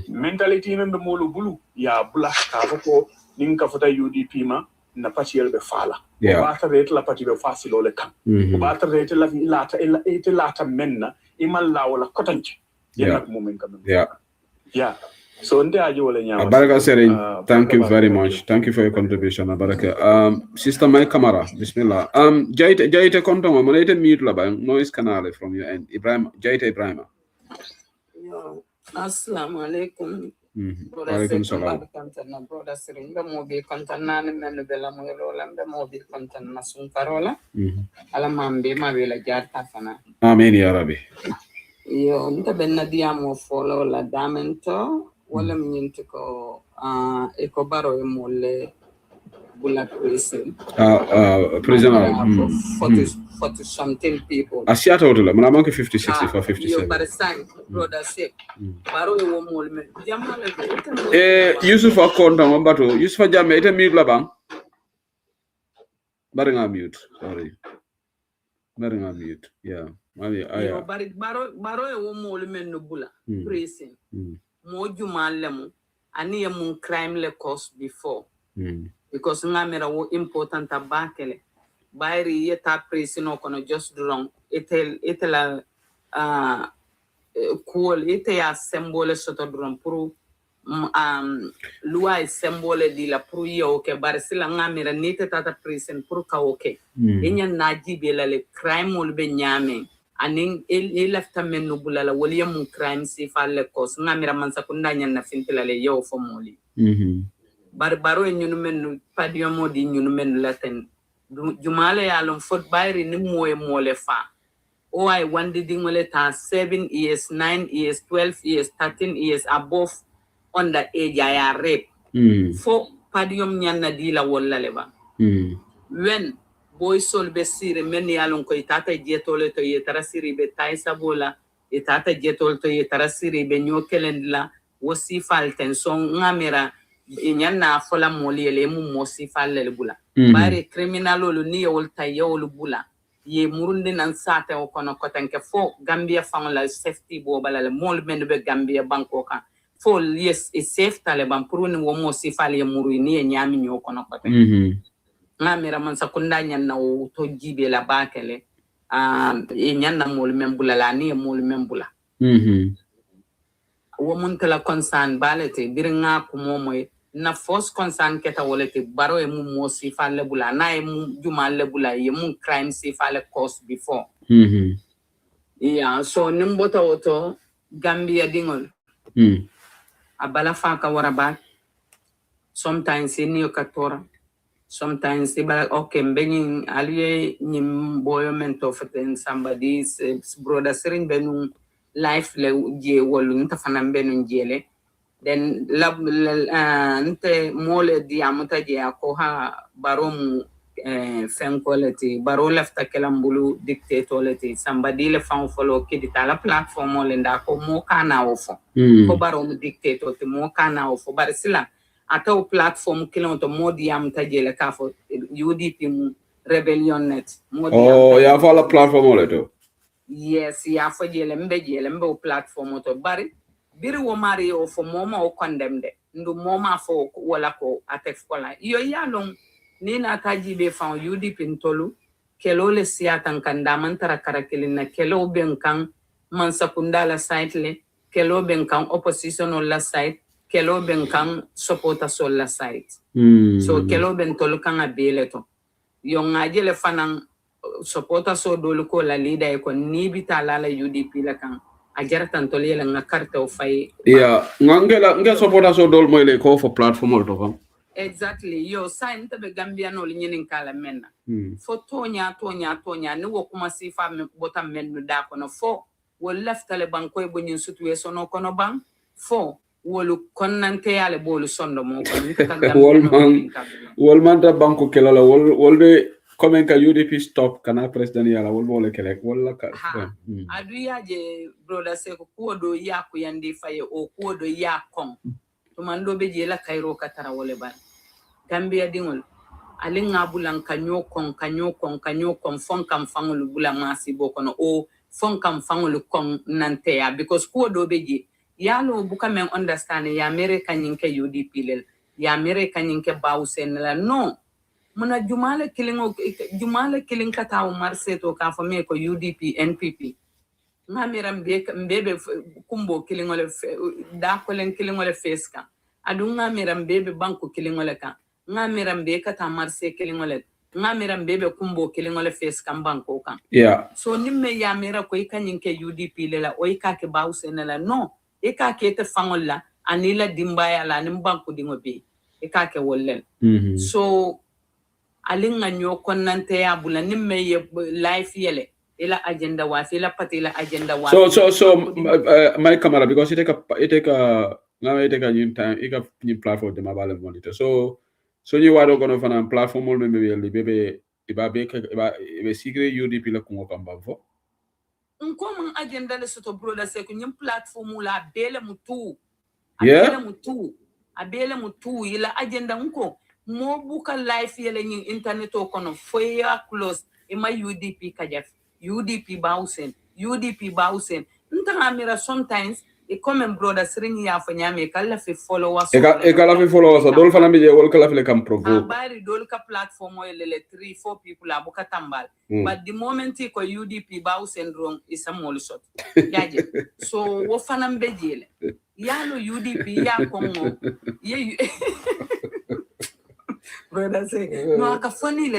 mentality membe molu bulu ya bula ka ko nin ka fota UDP ma na patiel be fala ba ta rete la pati be fasilo le kan ba ta rete la lata menna imal la wala kotanci yana moment kan yeah so nde ajo wala nyama Baraka Sering, thank you very much. Thank you for your contribution, Baraka. Sister Mai Kamara, Bismillah. Jaite konto mo ite mute la ba noise canal from your end. Jaite Ibrahim. Yo, assalamu alaikum. Alaikum salam. Brother Sering, the mobile content na menu bela mo rola, the mobile content na sun parola. Ala mambe ma vela jarta fana. Amen ya Rabbi. Yo, nta benna diamo follow la damento. Wala mnyinti ko eko baro e mole bulak prison. Prisoner. 40 something people. Asiata hotel. Mna manke 50, 64, 57. Yo, but sang brother say baro e wo mole me. Jamale. Yusuf akonta mbato. Yusuf jame ite mute la bang. Baringa mute. Sorry. Baringa mute. Yeah. Yo, baro e wo mole me no bula prison. Mo jumalemu ani ya mun crime le cause before because ngamera wo important abakele bayri yeta prison kono just wrong etela cool ete ya symbole soto drum pour loi symbole di la pour yo ke bar sila ngamera nite tata prison pour ka okay enya najibe la le crime ol be nyame aning lafta menu bulala waliya mun crime si falle kos ngamira mansa kunda nyanna fintilale yow fo moli baro e nyunu menu padio modi nyunu menu laten jumale yalon fot bayri ni moye mole fa o ay wandi dingole ta 7 years 9 years 12 years 13 years above on the age ya rape fo padio nyanna dila wala leba when boy sol be sire men yalon ko itata jetole to yetara siri be taisa bola itata jetol to yetara siri be nyokelendla wosi falten son ngamira nyanna fola moliyele mu mosi falle bula bare criminal lo ni yolta yol bula ye murundi nan sate o kono kotanke fo Gambia famla safety bo balale mol men be Gambia banko kan fo yes e safe taliban pour ni wo mosi falle muru ni nyami nyo kono kotanke ngamira man sakunda nyanna o to jibe la bakele e nyanna mol membula la ni mol membula wo mun kala concern balete biringa ko momoy na force concern keta wolete baro e mu mosi falle bula na e mu juma le bula e mu crime si falle cause before yeah so nimbota oto Gambia dingol abala faka waraba sometimes ni okatora sometimes iba okay mbeni aliye nyim boyo mento faten somebody's brother sirin benu life le je wolu nta fana benu jele then nte mole di amuta je ko ha barom fen quality baro lafta kelambulu dictatority somebody le fan follow kidita la platform le nda ko mo kana ofo ko barom dictator te mo kana ofo bar sila ataw platform kilon to modi am tajele ka fo UDP mu rebellion net modi ya fa la platform le to yes ya fo jele mbe platform to bari biri wo mari o fo moma o condemned ndu moma fo wala ko atek wala yo yalon ni na tajibe fa UDP ntolu kelo le siatan kanda man tara karakelina kelo benkan man sakunda la site le kelo benkan opposition la site kelo benkan supporter sol la site so kelo ben tolu kan abele to yo ngajele fanan supporter so dolu ko la leader ko ni bitala la UDP la kan ajaratan tolu yela ngakarta o fay ngela supporter so dol moy le ko for platform to kam exactly yo sign to be Gambian no nyinin kala menna fo tonya ni wo kuma si fa me bota mennu da kono fo wo leftale banko e bonyin situation no kono bang fo wolu konnante yale bolu sondo mo ko wolman ta banko kelala wolbe comme ka UDP stop kana president yala wolbole kelek wala ka adu yaje brother se ko do yaku yandi faye o ko do yakon to mando be je la kairo katara wole ban Gambia dingol ali ngabulan kanyo kon fon kam fangul bula masi bokono o fon kam fangol kon nanteya because ko do beji yalo buka men understand ya mere kanyinke UDP lel ya mere kanyinke bawsen la no muna jumale killing kataw marseto ka fo me ko UDP NPP ngamiram mbebe kumbo kilingole da kolen kilingole feska adu ngamiram mbebe banko kilingole ka ngamiram be kata marse kilingole ngamiram mbebe kumbo kilingole feska banko ka so nimme ya mera ko ikanyinke UDP lela o ikake bawsen la no ikake te fangolla anila dimbaya la nim banko dingobe ikake wollel so alinga nyoko nante ya bula nimme ye life yele ila agenda wafi ila pati ila agenda wafi so my camera because it take a new time it a new platform de mabale monitor so you wado gonna fana platform mo maybe bebe iba secret UDP la kungo kamba fo nko agenda le soto broda se ko nyim platform la bele mutu abele mutu ila agenda nko mo buka life yele nyin internet o kono foya close ima UDP kajaf UDP bausen ntanga mira sometimes e come brother sring ya fanya me kala fi followers dol fana be je wol kala fi kam provo bari dol ka platform o lele 3-4 people abuka tambal but the moment ko UDP bausen wrong is a mol shot yaje so wo fana be jele yalo UDP ya kongo ye brother say no aka funny le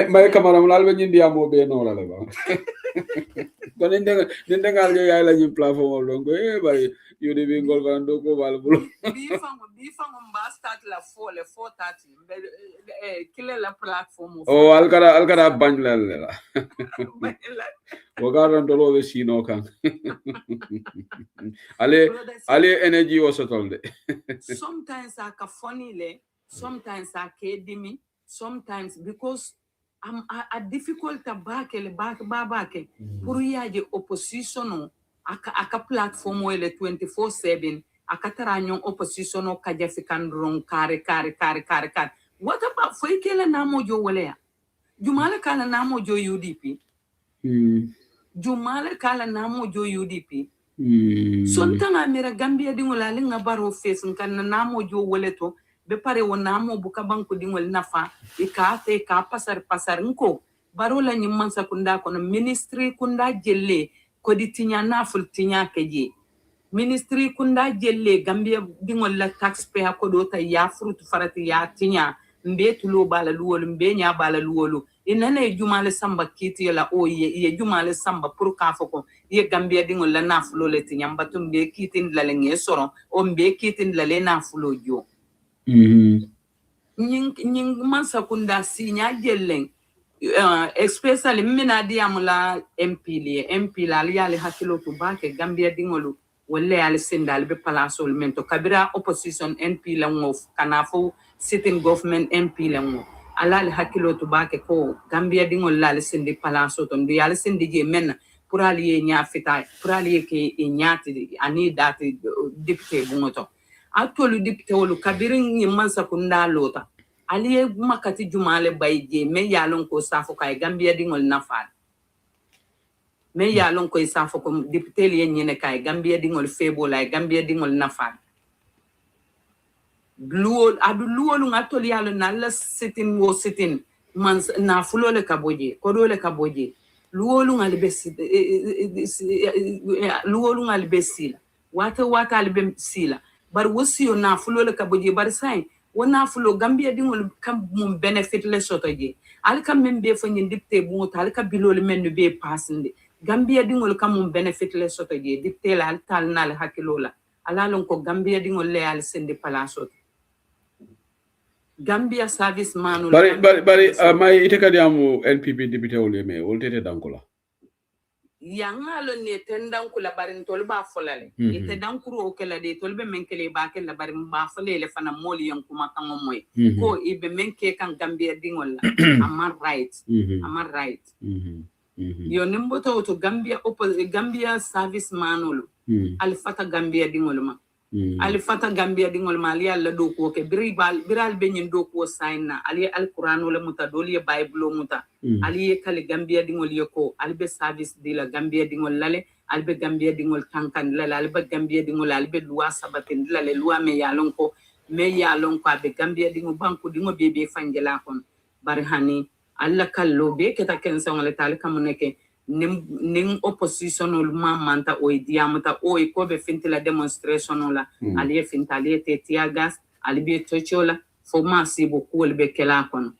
my camera mo albe nyindi amo be no la ba ko ninde ngal yo yala ni platform longo bari UDP ngol bando ko bal bulo bi fango mba start la 4:30 kile la platform alkara banjla la wagaran dolo we sino kan ale energy was tolde sometimes aka funny le sometimes I academy, sometimes because I'm a difficult back pour yaje opposition aka platform wele 24/7 aka taranyo opposition ka jafikan rong kare what about foi kele namo jo wele jumala kala namo jo UDP jumala kala namo jo UDP sontanga mira Gambia dingola linga baro face kan namo jo wele to be pare wona mo buka banko dingol nafa ikate ka pasar nko barola nyimman sakunda kono ministry kunda jelle ko di tinya naful tinya keje ministry kunda jelle Gambia dingol la taxpayer ko do ta ya fruit farati ya tinya mbe tulo bala luwolu mbe nya bala luwolu inane jumale samba kiti la o ye jumale samba pour ka foko ye Gambia dingol la nafulo le tinya mbatum mbe kitin la lengi soro o mbe kitin la le nafulo jo nying mansa kunda si nya jellen especially mina diamula MP la yale hakilo to bake Gambia dingolu wala yale sendal be palaso mento kabira opposition MP la ngof kanafo sitting government MP la ngo ala hakilo to bake ko Gambia dingol la sendi palaso to ndi yale sendi je men pour ali nya fita pour ali ke nyati ani dati député bungoto atolu député wolu kabirin yimansa kunda lota ali makati jumale bayje me yalon ko safo kay Gambia dingol nafal me yalon ko safo ko député li nyene kay Gambia dingol febo lay Gambia dingol nafal luwol ngatol yalo na la sitin man na fulole kaboje ko dole kaboje luwol ngal besila wata albe sila bar wosiyo na fulole kaboje bar sai wona fulo Gambia dingol kam mum benefit le sotoje alka membe fanyi dipte bu alka bilol men be passinde Gambia dingol kam mum benefit le sotoje dipte la tal nal hakilola alalon ko Gambia dingol le al sende palaso Gambia service manu bari may ite kadi amu NPP député wole me woltete dankola yangalo ne tendankula barin tolba folale ite dankuru o kala de tolbe menkele ba kala barin ba folale fana moli yankuma kan moy ko ibe menke kan Gambia dingol la amar right yo nimboto to Gambia service manulu al fata Gambia dingol ma ali fata Gambia dingol mali alla do ko ke biral be nyin do ko sign na ali alquran wala muta doli bible muta ali kali Gambia dingol yeko ali be service de la Gambia dingol lale ali be Gambia dingol tankan lale ali be Gambia dingol ali be loi sabatin lale loi me yalon ko be Gambia dingol banku dingo bebe fangela kon bari hani alla kallo be keta kensa ngale tali kamuneke ning opposition ul manta o diamata o ko be fintila demonstration la ali fintali te tiagas ali be tochola fo masibo ko be kela kon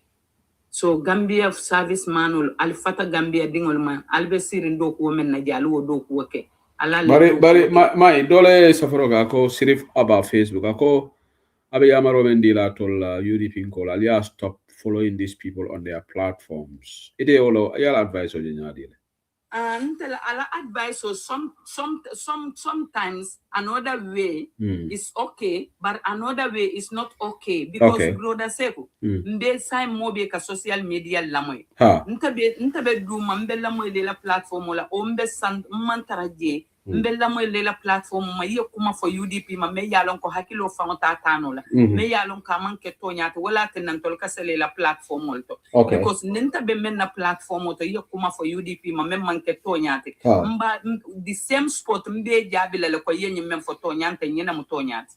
so Gambia service manul al fata Gambia dingol man al be sirindo ko men na jalu do ko ke ala bari mai dole safroga ko sirif aba Facebook ako abe yamaro mendila tol UDP ko alias stop following these people on their platforms ide olo yala advice o nyadile until ala advice so sometimes another way is okay but another way is not okay because brother seko mbe sai mobe ka social media lamoy ntabe du mambe lamoy de la platform la o mbe san mantaraje mbe lamoy de la platform ma yekuma for UDP ma me yalon ko hakilo fanta tanola me yalon ka manke tonya to wala tenan tol kasele la platform molto because ntabe men na platform to yekuma for UDP ma me manke tonyate mba the same spot mbe jabila le ko yenyi men for tonyante nyina mutonyate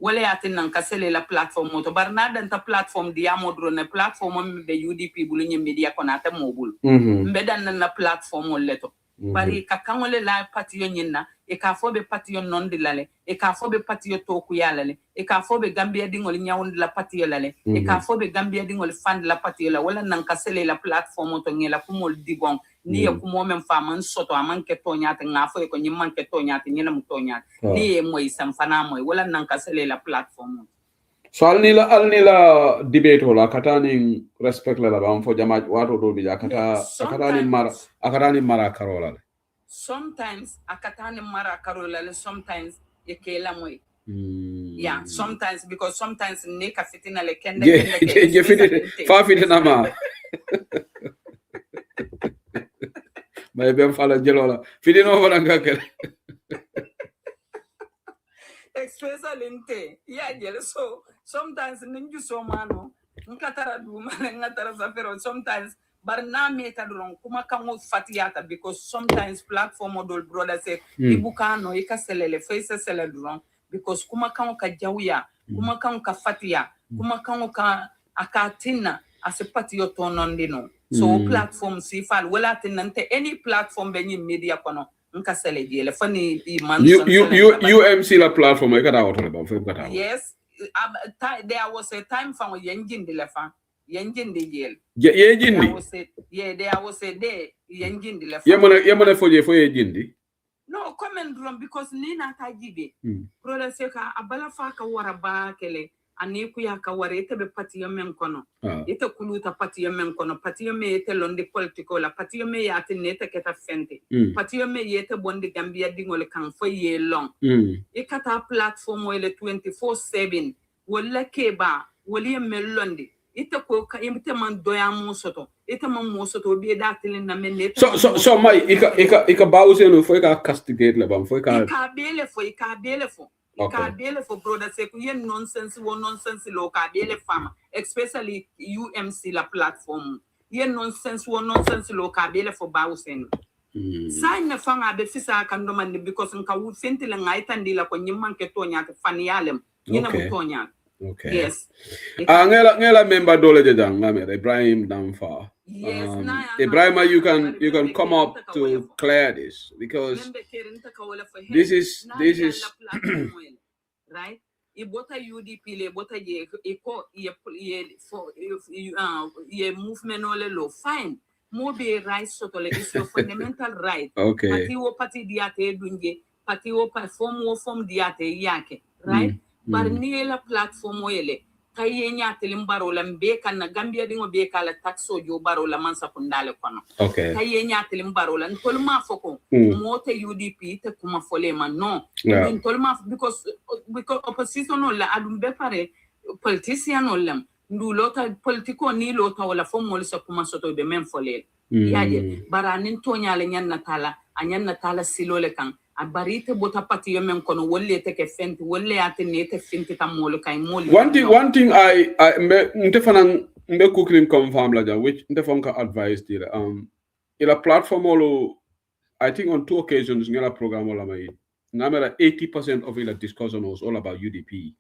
wala yatin nan kasele la platform moto barnada nta platform dia modro na platform be UDP bulu nyi media konata mobul mbe dan na platform leto bari kakangole la patiyo nyina e ka fobe patiyo nondi lale e ka fobe patiyo toku yalale e ka fobe Gambia dingol nyawund la patiyo lale e ka fobe Gambia dingol fund la patiyo la wala nan kasele la platform to ngela kumol dibon ni e kumo men faman soto amanke tonyate ngafo e ko nyimanke tonyate nyina mutonyate ni e moy samfana moy wala nan kasele la platform so alnila debate hola katani respect la bam fo jama wato do bi akatani mara karola sometimes akatani mara karola sometimes ekela moy yeah sometimes because sometimes ne ka fitina le kende fa fitina ma may bem fala jelola fitino wala ngakele especially so sometimes ninju so mano nkatara du ngatara safero sometimes bar na meta dron kuma kango fatiyata because sometimes platform odol brother say ibukano ikaselele face sele dron because kuma kango ka jawya kuma kango ka fatiya kuma kango ka akatina asepati yo tonondino so platform sifal wala tinante any platform benyi media kono nkasele diele fani UMC la platform e kata auto ba fem kata yes there was a time for yenjindi le fa yenjindi jel there was a day yenjindi le fa yemana foje yenjindi no comment from because nina tajibe brother seka abala fa ka waraba kele ani ku ya ka ware te be patiyo men kono ite kuluta patiyo men kono patiyo me ite londe politiko la patiyo me ya te nete keta fente patiyo me yete bondi Gambia dingole kan fo ye long ikata platform wele 24/7 wala keba wali melonde ite ko ka imte man doya musoto ite man musoto be datilin na men nete so mai ika bawse no fo ka castigate la bam fo ka bele fo ka bele for brother say ku yen nonsense lo ka bele fama especially UMC la platform yen nonsense lo ka bele for bawsen sign na fanga be fisa kan do man because nka wu fenti la ngai tandila ko nyimman ke tonya ke fanialem yena mu tonya yes ngela member dole de dang ngame Ibrahim Damfa yes Ibrahim you can come up to clear this because this is right ibota UDP le bota ye iko ye movement ole lo fine mo be right soto le is your fundamental right party diate dunje party wo form diate yake right bar ni la platform ele kaye nyateli mbaro la mbeka na Gambia dingo beka la taxo jo baro la mansa kundale kono kaye nyateli mbaro la ntolma foko mote UDP te kuma folema no ntolma because opposition la adum be pare politician olam ndu lota politiko ni lota wala fomo le kuma soto be men folel yaje baranin tonya le nyanna tala silole kan Abarite bota pati yo men kono wolle te ke fenti wolle ate ne te fenti tamolo kay moli. One thing I ntefanan mbe cooking confirm la ja which ntefanka advice dira ila platform olo I think on 2 occasions ngela program ola mai ngamera 80% of ila discussion was all about UDP.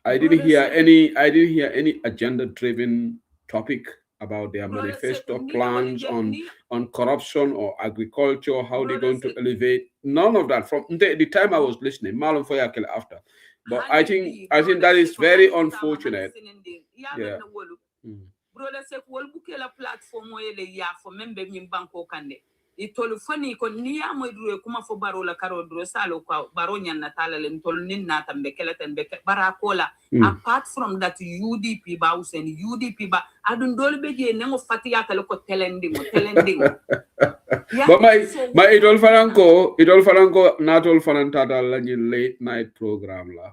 I didn't hear any agenda driven topic about their manifesto plans on corruption or agriculture, how they're going to elevate. None of that from the time I was listening. Malum Foyakele after. But I think that is very unfortunate. Yeah. Brother said, "Well, book a platform where they ya for member in Banco Kande." It told funny because Nia Modru kuma for Barola Caro Drosalo, Baronia Natala, and Tolnin Nat and Bekelet and Baracola. Apart from that, UDP Baus and UDP, but I don't know be no Fatiaka local telling. But my Idol Faranco, not all Farantata late night program la.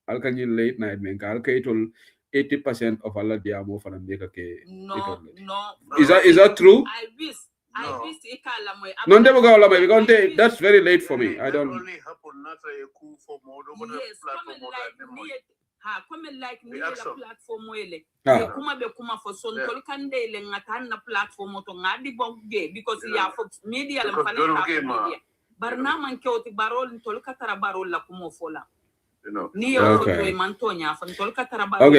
Alkany late night menka alkaitol 80% of all the amo for America. No. Is that true? I wish. No, because that's very late for me. I don't. Only happen not a coup for more. Yes, come like me a platform wele. Kuma for son tolkande le ngatan platform to ngadi bogge because ya for media la media. Barna man kewti barol tolkatara barol la kumo fola. Okay.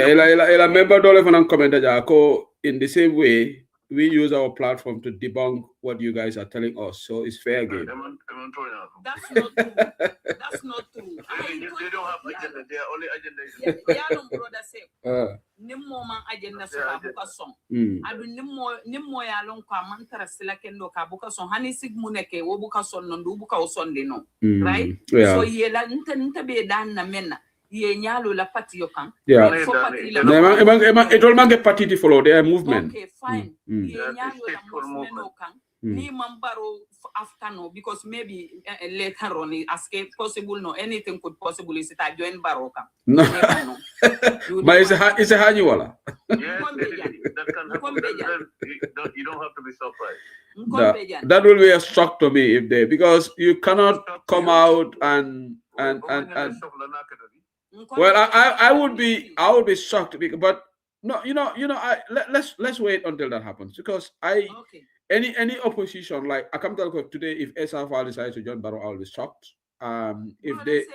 Ela member dole fanan comment ko in the same way we use our platform to debunk what you guys are telling us, so it's fair game. That's not true. That's not true. They don't have agenda. They are only agenda. Yeah, brother say. Nimmo man agenda so abuka song. Adu nimmo ya lon kwa mantara sila kendo ka abuka song. Hani sigmuneke wobuka song nondu buka osonde no. Right? Yeah. So yela nte be dan na mena. Nyalo la party yokan. Yeah. It all man get party to follow their movement. Okay, fine. Nyalo la movement yokan. Ni mambaro after no because maybe later on escape possible no anything could possibly sit a join baroka. No. But it's a hanyuala. Yes, that can happen. You don't have to be surprised. That will be a shock to me if they because you cannot come out and well I would be shocked because, but no let's wait until that happens because any opposition like I come to today if SFR decides to join Barrow I'll be shocked. If they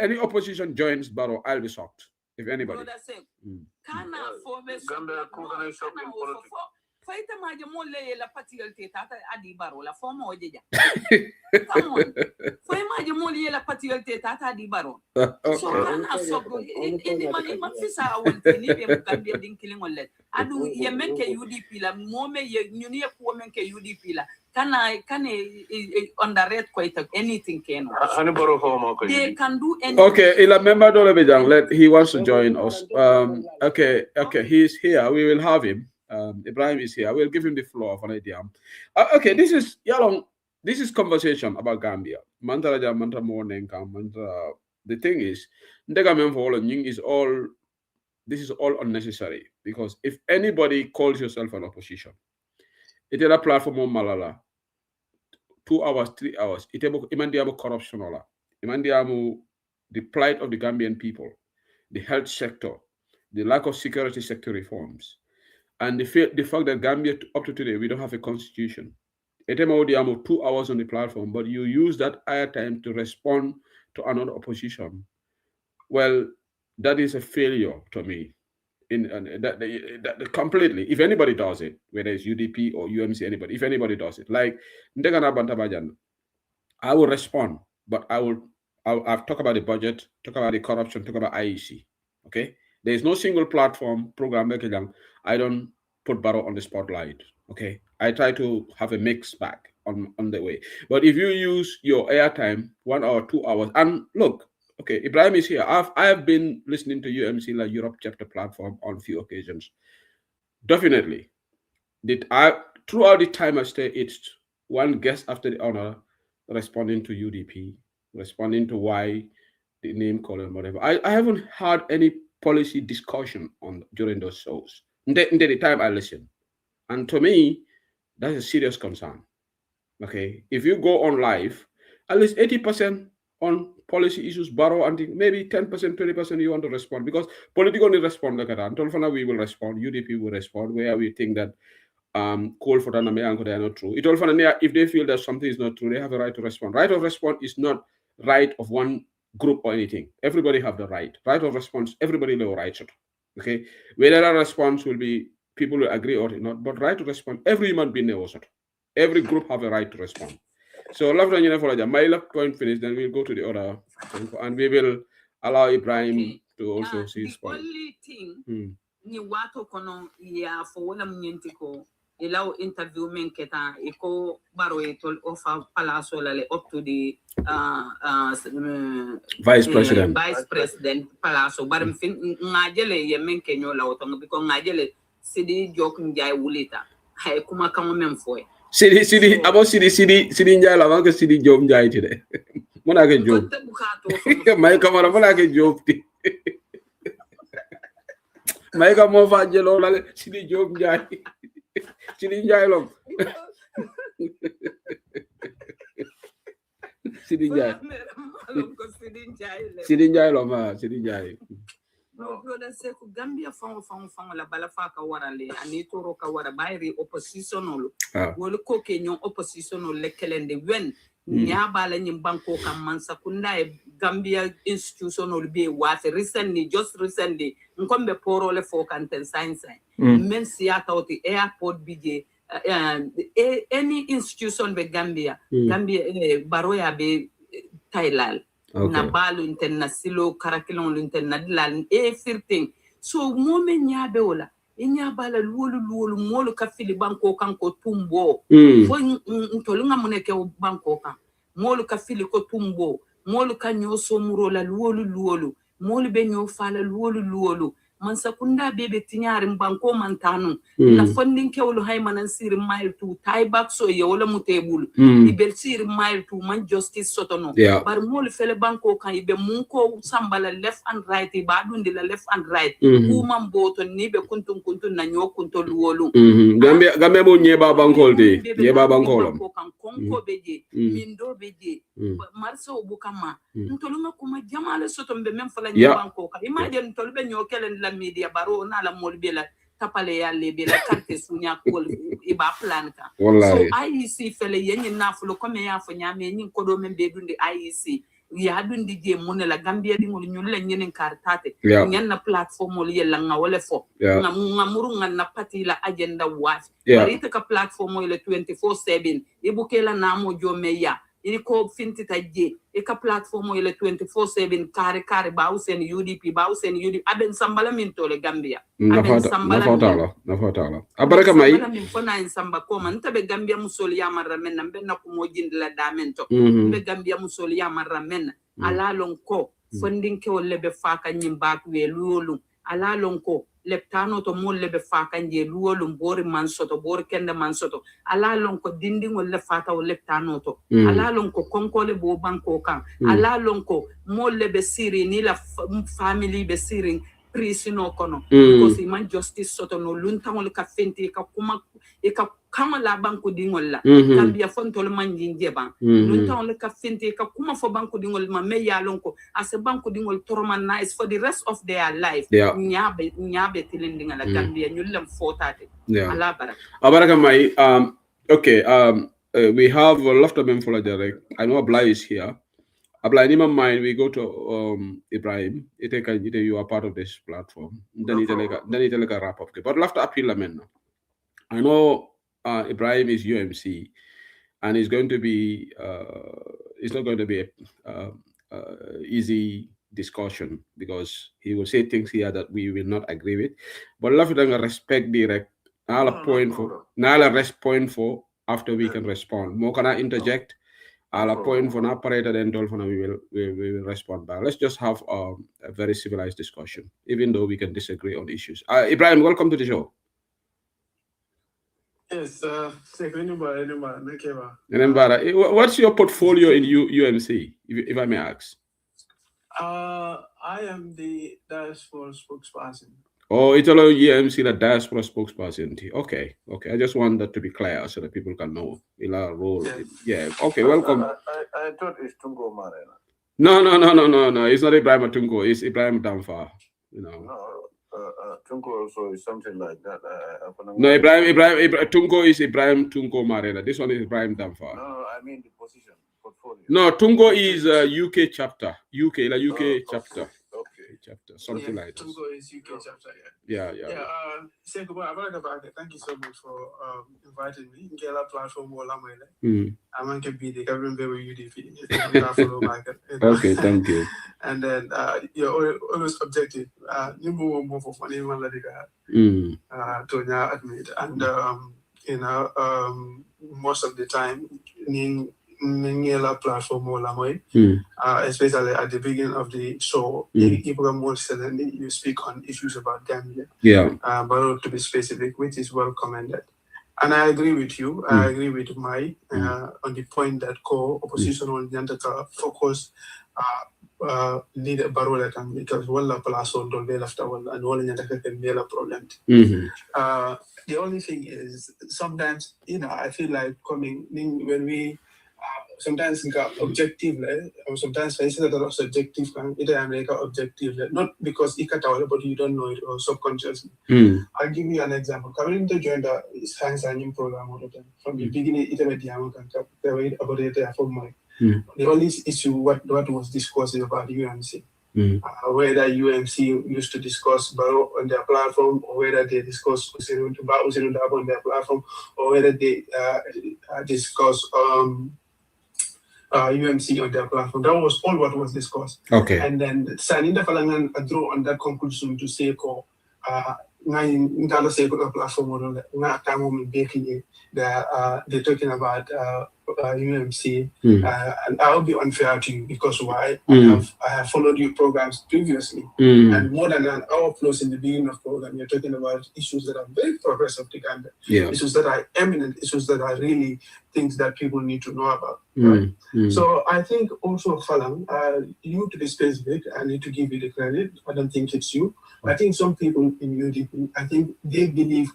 any opposition joins Barrow I'll be shocked if anybody. Faita maje mole la patriote tata adi baro la forma ojeja. Come on. Fai maje mole la patriote tata adi baro. So kana so ini mani mafisa awon ni be Gambia din killing wallet. Adu ye menke UDP la mome ye nyuni ye ko menke UDP la. Kana on the red quite anything can. They can do anything. Okay, ila member dole bejang he wants to join us. Okay, he's here. We will have him. Ibrahim is here. We'll give him the floor for an idea. Okay, this is conversation about Gambia. Mantra morning. The thing is, this is all unnecessary because if anybody calls yourself an opposition, it is a platform on Malala. 2 hours, 3 hours. It is corruption. The plight of the Gambian people, the health sector, the lack of security sector reforms. And the fact that Gambia, up to today, we don't have a constitution. It is 2 hours on the platform, but you use that airtime to respond to another opposition. Well, that is a failure to me. That completely. If anybody does it, whether it's UDP or UMC, anybody, if anybody does it, like I will respond, but I'll talk about the budget, talk about the corruption, talk about IEC. Okay. There is no single platform program I don't put Barrow on the spotlight. Okay, I try to have a mix back on the way. But if you use your airtime 1 hour, 2 hours, and look, okay, Ibrahim is here. I have been listening to UMC like Europe chapter platform on a few occasions. Definitely, throughout the time I stay, it's one guest after the other responding to UDP, responding to why the name calling whatever. I haven't had any policy discussion during those shows. The time I listen, and to me, that's a serious concern. Okay, if you go on live at least 80% on policy issues, borrow, and maybe 10%, 20% you want to respond, because political only respond like that. Until we will respond, UDP will respond where we think that call for Taname and they are not true. It all if they feel that something is not true, they have a right to respond. Right of response is not right of one group or anything. Everybody have the right. Right of response, everybody know right. Okay, whether a response will be people will agree or not, but right to respond, every human being knows it. Every group have a right to respond. So my last point finished, then we'll go to the other, and we will allow Ibrahim to also see his point. The only thing ni watu kono ya for wala mnyentiko ilaw interview men keta iko baro etol ofa palaso lale up to the vice president palaso barim fin ngajele ye men kenyo la otongo biko ngajele sidi jok njay wulita hay kuma kamo men foy sidi abo sidi njay la wanka sidi job njay ti de mona ke job may kamara mona ke job ti may ka mo fa jelo la sidi job njay sidi njay lom sidi njay lom sidi njay no brother se ko Gambia fango la bala fa ka warale ani toro ka wara bayri opposition olu wol ko ke nyon opposition olu lekelende wen nya bala nyim banko kam man sakunda e Gambia institution olu be wat just recently nkombe poro le fo kanten science men siata oti airport bije any institution be Gambia baroya be Thailand na balu interna silo karakilon interna dilal everything so moment nyabe wala inyabala luolu molu ka fili banko kanko tumbo fo ntolunga muneke banko kan molu ka fili ko tumbo molu ka nyoso murola luolu molu be nyofala luolu man sakunda bebe tinyari banko mantanu na funding kewlu hay manan sir mile to tie back so ye wala mutebul ibel sir mile to man justice sotono bar mol fele banko kan ibe munko sambala left and right ba dundi la left and right ku man boto ni be kuntun na nyokunto luolu Gambia mo nyeba bankol de nyeba bankol kan konko beje mindo beje marso bukama ntolunga kuma jamale sotombe mem fala banko kan imagine ntolbe nyokelen la media baro na la molbela tapale ya lebela karte sunya ko iba plan ka so IEC fele yenyi nafulo comme ya fo nyame nyi ko do men be dundi IEC ya dundi je monela Gambia di ngol nyul la nyenen kartate nyen na platform ol yella nga wala fo ngamuru nga na pati la agenda wat barita ka platform ol 24/7 ibukela namo jome ya ini ko finti tajje e ka platform ile 24/7 kare bausen UDP aben sambala min to le Gambia aben sambala na fatala abaraka mai min fona en samba ko man tabe Gambia musoli ya marramen nambe na ko mojinde la damento be Gambia musoli ya marramen ala lon ko funding ke wolle be faka nyimba we luolu ala lon ko leptano to molle be faka nje luolu bori mansoto bori kende mansoto ala lon ko dindi ngolle fata o leptano to ala lon ko konkole bo banko kan ala lon ko molle be siri ni la family be siri prisino kono because man justice soto no luntangol ka fenti ka kuma e ka kama la banko dingol la Gambia fontol man jinje ban luntangol ka fenti ka kuma fo banko dingol ma me ya lon ko as banko dingol torman nice for the rest of their life nyabe tilindinga la Gambia nyulam fotate ala baraka abaraka mai okay we have a lot of them for direct. I know Abla is here. Abla, in my mind, we go to Ibrahim. You are part of this platform. Then it's like a wrap up. But after appeal, I know Ibrahim is UMC, and it's going to be it's not going to be a easy discussion because he will say things here that we will not agree with. But love it and respect direct. I'll point for after we can respond. More can I interject? I'll appoint for an operator, then we will respond back. Let's just have a very civilized discussion, even though we can disagree on issues. Ibrahim, welcome to the show. Yes, what's your portfolio in UMC, if I may ask? I am the diaspora spokesperson. Oh, it's all UMC, the diaspora spokesperson. Okay. I just want that to be clear so that people can know our role. Yes. Yeah. Okay. Welcome. I thought it's Tungo Marena. No. It's not Ibrahim Tungo. It's Ibrahim Damfa. No, Tungo also is something like that. No, Ibrahim Tungo is Ibrahim Tungo Marena. This one is Ibrahim Damfa. No, I mean the position portfolio. No, Tungo is UK chapter. UK chapter. Okay. Chapter, something like that. Tungo is UK chapter, Yeah. Thank you so much for inviting me. Get a platform where I'm going to be the government UDP. Okay, thank you. And then you're always objective. You move for funny one to admit. And most of the time, platform especially at the beginning of the show, you speak on issues about Gambia. But to be specific, which is well commended. And I agree with you. I agree with Mai on the point that opposition on the focus leader Barola can because wala palaso don't be left and all in the problem. The only thing is sometimes I feel like coming when we sometimes objective or sometimes I say that are subjective it America objective not because but you don't know it or subconsciously. I'll give you an example. Coming to join the science and program all the time. From the beginning it about it for my the only issue what was discussed about UMC. Whether UMC used to discuss Baro on their platform, or whether they discuss on their platform, or whether they discuss UMC on their platform. That was all what was discussed. Okay. And then Saninda Falangan draw on that conclusion to say platform they're talking about UMC, and I'll be unfair to you because why? I have followed your programs previously, and more than an hour plus in the beginning of the program, you're talking about issues that are very progressive to Gambia, issues that are eminent, issues that are really things that people need to know about. Right? So I think also, Falang, you to be specific, I need to give you the credit. I don't think it's you. I think some people in UDP, I think they believe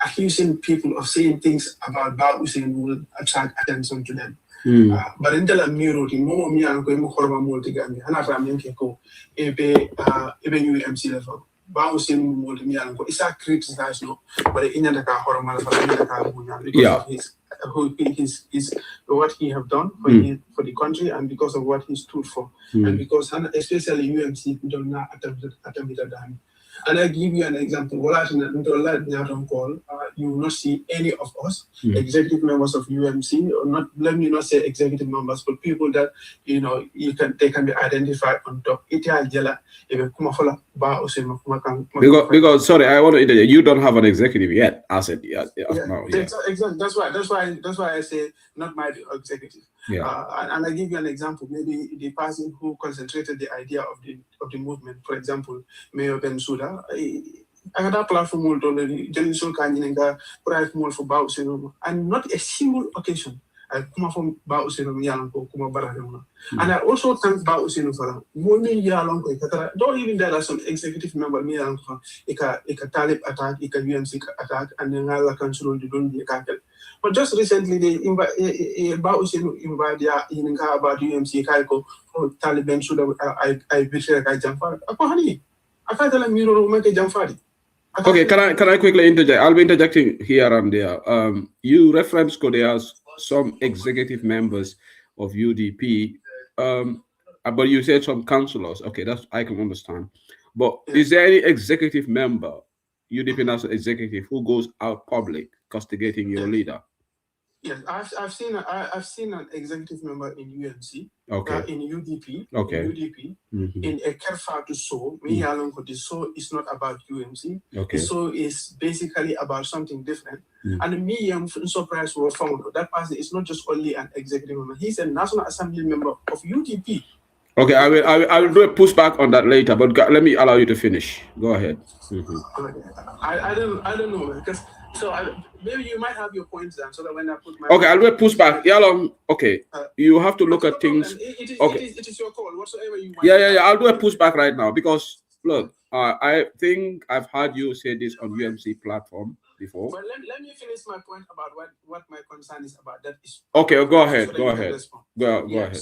accusing people of saying things about Ba Hussein will attract attention to them. But in the mirror, in Momo Mian, Korma Multigami, Hanafram Keko, Ebe UMC level. Ba Hussein Multimian, it's a criticized, no, but in the Horma, because his what he have done for the country and because of what he stood for, and because especially UMC do not attempt it. And I give you an example. You will not see any of us, executive members of UMC, or not. Let me not say executive members, but people that they can be identified on top. Because sorry, I want to interject. You don't have an executive yet, as it yet. Exactly. That's why I say not my executive. And I give you an example. Maybe the person who concentrated the idea of the movement, for example, Mayor Bensouda. I had a platform already, generation for Bausen, and not a single occasion. I come from Bausen and I also thank Bausen for that. Don't even there are some executive member me and Eka Talib attack, Eka UMC attack, and then I can show the don't be a. But just recently, they Bausen invited about UMC Kaiko or Taliban should I betray a jump. I can't tell him you make a jump. Okay, can I quickly interject? I'll be interjecting here and there. You referenced as some executive members of UDP, but you said some councillors. Okay, that's I can understand. But is there any executive member, UDP national executive, who goes out public castigating your leader? Yes, I've seen an executive member in UMC, in UDP, in a Kerfa to so. The so is not about UMC. The so is basically about something different. And me, I'm surprised we found that person is not just only an executive member; he's a National Assembly member of UDP. Okay, I will do a pushback on that later, but let me allow you to finish. Go ahead. I don't know because. So maybe you might have your points then, so that when I put my I'll do a pushback. Okay, you have to look at things. It is your call. Whatsoever you want. Yeah. I'll do a pushback right now because look, I think I've heard you say this on UMC platform before. But let me finish my point about what my concern is about. That is okay. Go ahead. Go ahead.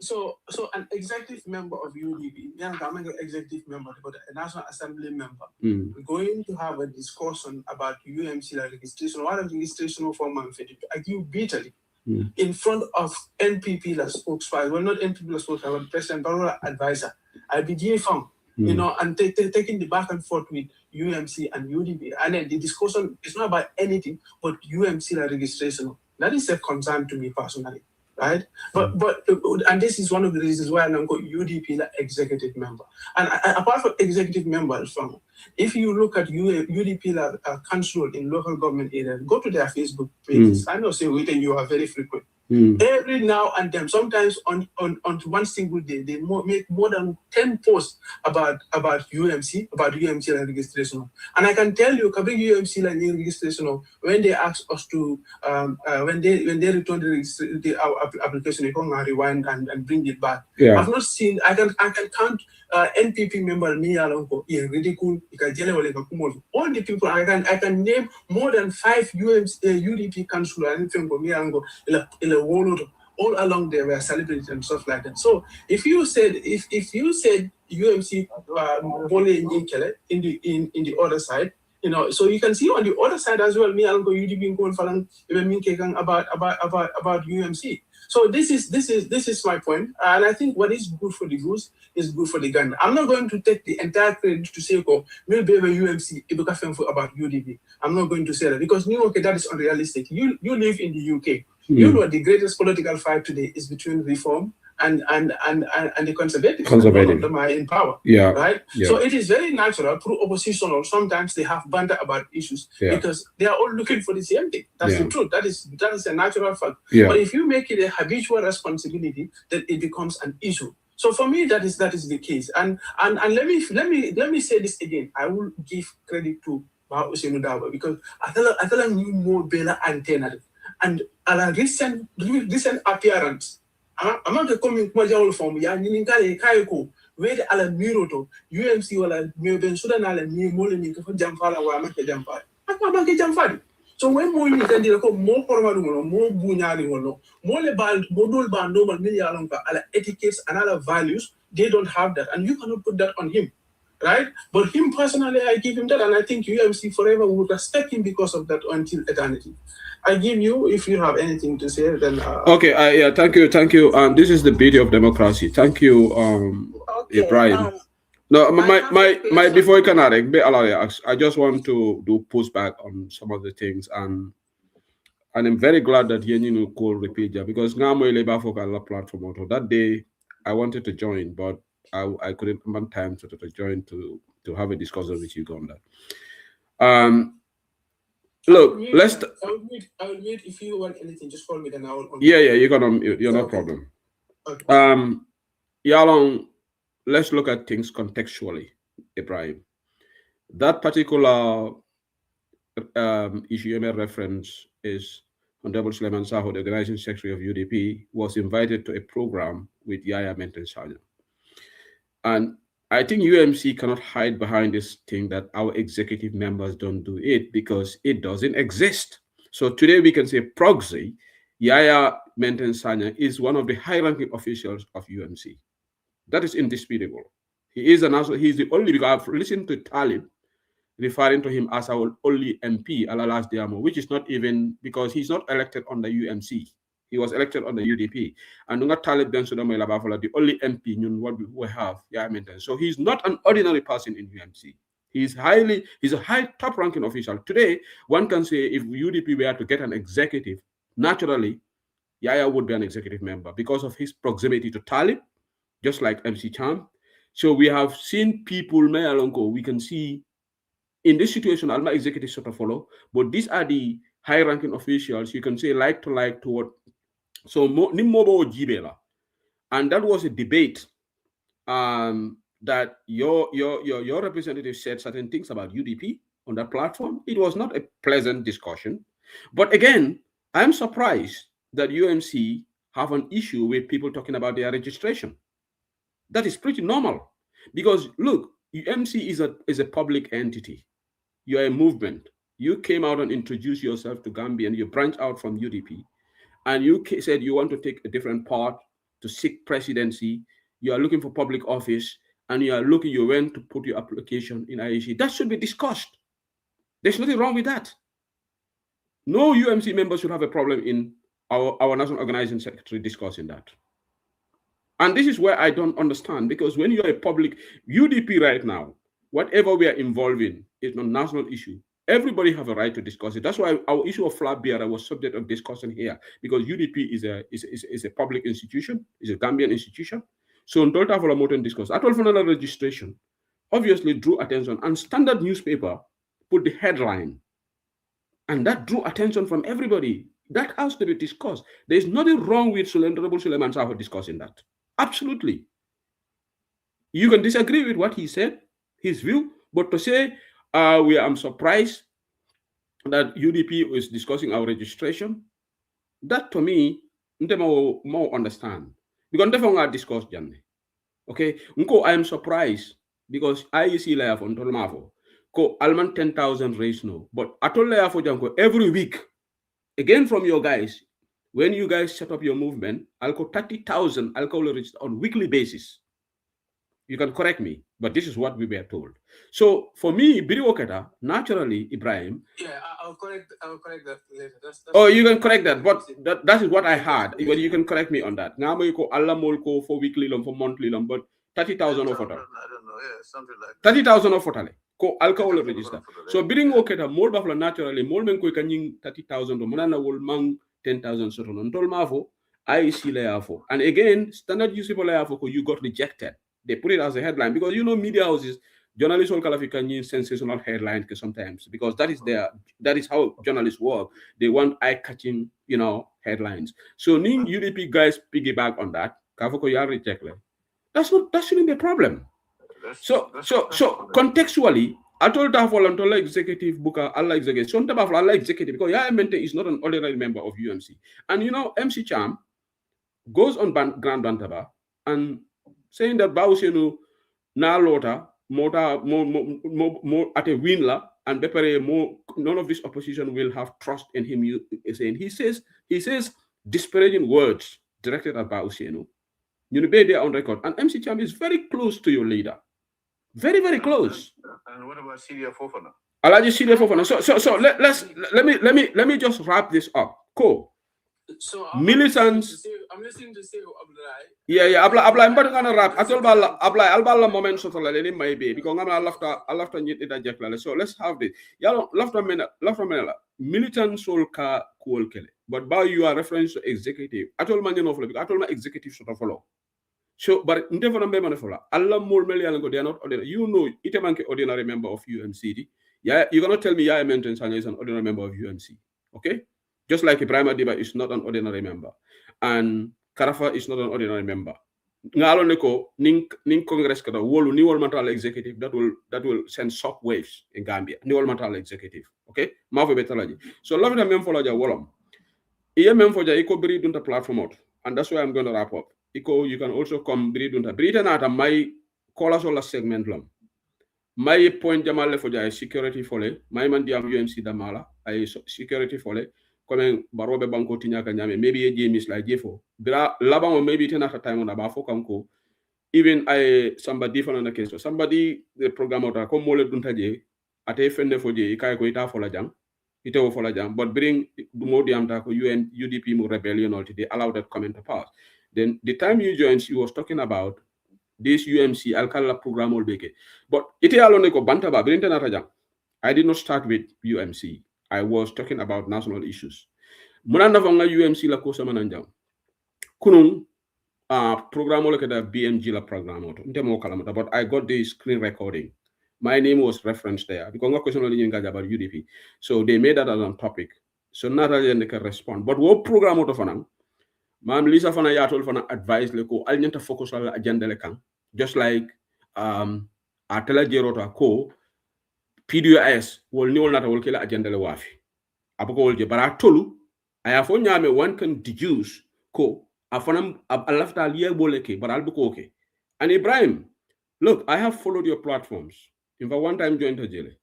So an executive member of UDP, I'm an executive member, but a National Assembly member, going to have a discussion about UMC registration, what registration form and I give bitterly in front of NPP spokesperson, well, not NPP spokesperson, but President Barrow advisor. I'll be giving from, and taking the back and forth with UMC and UDP. And then the discussion is not about anything but UMC registration. That is a concern to me personally. Right, but and this is one of the reasons why I'm called UDP executive member. And apart from executive members, if you look at UDP council in local government areas, go to their Facebook pages. I know say you are very frequent. Every now and then, sometimes on one single day, they make more than 10 posts about UMC registration. And I can tell you, covering UMC registration, when they ask us to, when they return the application, they come and rewind and bring it back. Yeah. I've not seen. I can count NPP member me along ridicule. All the people I can name more than 5 UDP councillors all along there were celebrated and stuff like that. So if you said UMC in the other side, so you can see on the other side as well, me and UDP going about UMC. So this is my point, and I think what is good for the goose is good for the gander. I'm not going to take the entire credit to say, we'll be UMC about UDP. I'm not going to say that because that is unrealistic. You live in the UK. You know the greatest political fight today is between reform and the conservative. Them are in power. Yeah. Right? Yeah. So it is very natural through opposition, or sometimes they have banter about issues because they are all looking for the same thing. That's the truth. That is a natural fact. Yeah. But if you make it a habitual responsibility, then it becomes an issue. So for me, that is the case. And let me say this again. I will give credit to Bao Usenudawa because I tell him you more better antenna. And a recent appearance, I'm not coming from ya Kaiko, where the Ala Miroto, UMC or Mirben Sudan and Molini for Jamfala or Amaka Jamfari. Amaka Jamfari. So when more you can do more Pormaduno, more Bunyari, more about Modul Bandomal Milialonga, other etiquettes and other values, they don't have that. And you cannot put that on him. Right? But him personally, I give him that, and I think UMC forever would respect him because of that until eternity. I give you, if you have anything to say, then... Okay, thank you. This is the beauty of democracy. Thank you, Ibrahim. No, my before you can add, I just want to do pushback on some of the things, and I'm very glad that Yeninu called Repedia, because now my labor for a platform. That day, I wanted to join, but I couldn't find time to join to have a discussion with you on that. Look, let's. I will mute if you want anything. Just call me, then I will. Yeah, you're no problem. Okay. Yalong, let's look at things contextually, Ibrahim. That particular issue you made reference is Honorable Suleiman Saho, the organizing secretary of UDP, was invited to a program with Yaya Mentensanya. And I think UMC cannot hide behind this thing that our executive members don't do it because it doesn't exist. So today we can say proxy, Yaya Mentensanya is one of the high-ranking officials of UMC. That is indisputable. He's the only, because I've listened to Talib referring to him as our only MP, Alalas Diamo, which is not even, because he's not elected on the UMC. He was elected on the UDP. And not Talib Ben Sudama Ilabafala, the only MP what we have. Yeah, I mean, so he's not an ordinary person in UMC. He's a high top-ranking official. Today, one can say if UDP were to get an executive, naturally, Yaya would be an executive member because of his proximity to Talib, just like MC Cham. So we have seen people, we can see in this situation, Alma executive sort of follow, but these are the high-ranking officials, you can say like to what. So Nimmobo Jibela. And that was a debate that your representative said certain things about UDP on that platform. It was not a pleasant discussion. But again, I'm surprised that UMC have an issue with people talking about their registration. That is pretty normal. Because look, UMC is a public entity. You are a movement. You came out and introduced yourself to Gambia and you branch out from UDP. and you said you want to take a different path to seek presidency, you are looking for public office, and you went to put your application in IEC, that should be discussed. There's nothing wrong with that. No UMC member should have a problem in our national organizing secretary discussing that. And this is where I don't understand, because when you're a public UDP right now, whatever we are involved in is not a national issue. Everybody have a right to discuss it. That's why our issue of flag bearer was subject of discussion here, because UDP is a public institution, is a Gambian institution. So on Delta Volamoten discuss, at all for registration, obviously drew attention, and Standard newspaper put the headline, and that drew attention from everybody. That has to be discussed. There's nothing wrong with Honorable Suleiman Saho discussing that. Absolutely. You can disagree with what he said, his view, but to say I'm surprised that UDP is discussing our registration, that to me, more understand. Because I discuss Janne. Okay, I am surprised because IEC layer on Tolmavo. Ko alman 10,000 raise no, but atol layer for Janko every week. Again from your guys, when you guys set up your movement, I'll go 30,000 alcohol register on weekly basis. You can correct me, but this is what we were told. So for me, Biri Oketa, naturally, Ibrahim. Yeah, I'll correct that later. That's you can correct that, but that is what I heard. But you can correct me on that. Now you go Allah Molko for weekly lump, for monthly lump, but 30,000 of total. I don't know, yeah, something like 30,000 of total. Ko alcohol register. So Biri Oketa, more bafla naturally, more men ko kanying 30,000 or manana will mang 10,000 soto non tolmavo, IEC layer for. And again, Standard newspaper layer for you got rejected. They put it as a headline because media houses, journalists all can sensational headlines sometimes, because that is how journalists work. They want eye-catching, headlines. So Ning UDP guys piggyback on that. That shouldn't be a problem. So contextually, I told Tafolantola executive Buka Allah executive. Some of Allah executive, because Mente is not an ordinary member of UMC. And MC Cham goes on Grand Bantaba and saying that Bausenu na lota more at a winla and none of this opposition will have trust in him. He says disparaging words directed at Bausenu. You be there on record, and MC Cham is very close to your leader, very very close. And what about Syria Fofana? Alaji Syria Fofana. So let me just wrap this up. Cool. So militants. I'm listening to say Abdullah. Yeah. I'm gonna wrap. Abla moment so let my baby because I'm left to so let's have this. Yeah, left a minute. Militant soul ka cool kele. But by you are reference to executive. I told my executive sort of follow. So, but never remember follow. Allah more million they are not ordinary. Itemanke ordinary member of UMC. Yeah, you're gonna tell me maintenance is an ordinary member of UMC. Okay? Just like Ibrahim Adiba is not an ordinary member, and Karafa is not an ordinary member. Ngalo neko ning Congress kada wolu ni wol executive that will send shock waves in Gambia. Ni wol mental executive. Okay? Mavo betalaji. So love the mem follow ja wolom. Iye mem foja iko bri dunta platform out, and that's why I'm going to wrap up. Iko you can also come bri dunta. Brita nata my call us all segment lom. My point jamal foja security fole. My man diam UMC damala ay security fole. Comme barobe banko tinyaka nyame maybe a James like jefo bra labang maybe tenaka time on abafo kanko even I somebody for another case so somebody the programmer ko mole duntaje ate fende foje ikay ko ita fola jang ite fola jang but bring modi amta ko UDP mo rebellion or they allow that comment to pass. Then the time you joined she was talking about this UMC alkala program all beke but ite alone ko bantaba bring tenaka jang. I did not start with UMC. I was talking about national issues. Munanda vanga UMC la kosa mananjam. Kunung program like the BMG la program but I got the screen recording. My name was referenced there because no question only about UDP. So they made that as a topic. So not really they can respond. But what program out of anang? Mam Lisa fana yatol fana advise leko alnyanta focus on agenda lekan. Just like atela jerota ko PDOS will know not will kill agenda le wafi. Abuko wolje bara tolu ayafo nyame one can deduce ko afanam alafta liye boleke but albuko okay. And Ibrahim, look, I have followed your platforms. In fact, one time joined Tajele.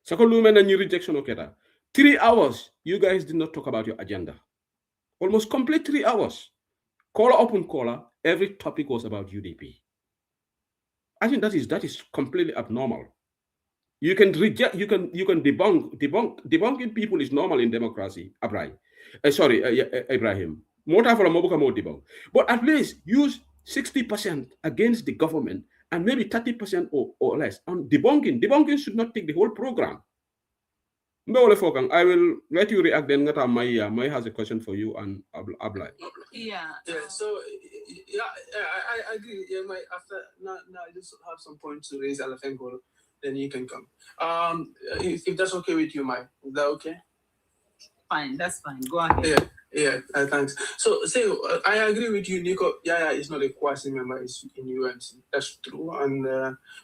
Second woman and new rejection oketa. 3 hours, you guys did not talk about your agenda. almost complete 3 hours. Caller upon caller, every topic was about UDP. I think that is completely abnormal. You can reject, you can debunking people is normal in democracy. Ibrahim. But at least use 60% against the government and maybe 30% or less on debunking. Debunking should not take the whole program. I will let you react. Then Maya has a question for you and Ablai. Yeah. So I agree. Yeah, after now I just have some points to raise. Alafengo, then you can come. If that's okay with you, Mike, is that okay? Fine, that's fine. Go ahead. Yeah. Thanks. So I agree with you, Nico. Yeah, it's not a quasi member. It's in UMC. That's true, and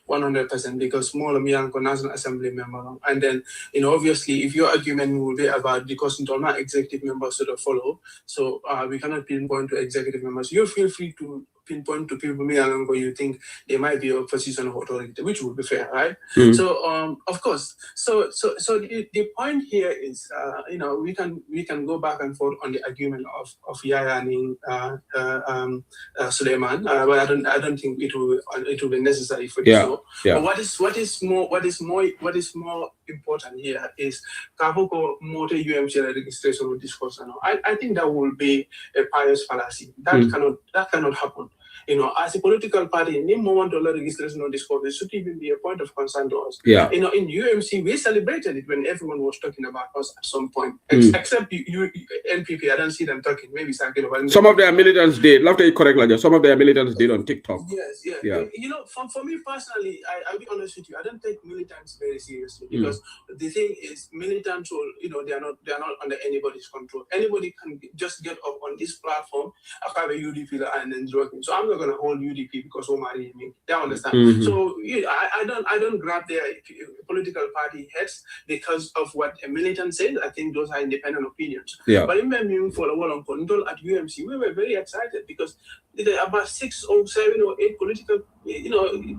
100% because small Miyanko National Assembly member. And then obviously, if your argument will be about because not executive members sort of follow, so we cannot pinpoint to executive members. You feel free to pinpoint to people Miyanko you think they might be a position of authority, which would be fair, right? Mm-hmm. So of course, so the point here is we can go back and forth on the argument of Yaya and Suleiman, but I don't think it will be necessary for this. Yeah. But what is more important here is Kaboko Mote UMC registration discussion. I think that will be a pious fallacy. That cannot happen. As a political party, any moment dollar registration or discovery should even be a point of concern to us. Yeah. In UMC, we celebrated it when everyone was talking about us at some point. Except you NPP, I don't see them talking. Maybe some of their militants did. Love to correct like that. Some of their militants did on TikTok. Yes, yeah. For me personally, I'll be honest with you. I don't take militants very seriously because the thing is, militants will, they are not under anybody's control. Anybody can just get up on this platform, have a UDP and then joking. So I'm not going to hold UDP because Omari me. They understand. Mm-hmm. So I don't grab their political party heads because of what a militant says. I think those are independent opinions. Yeah. But in for a while on control at UMC, we were very excited because there are about 6 or 7 or 8 political,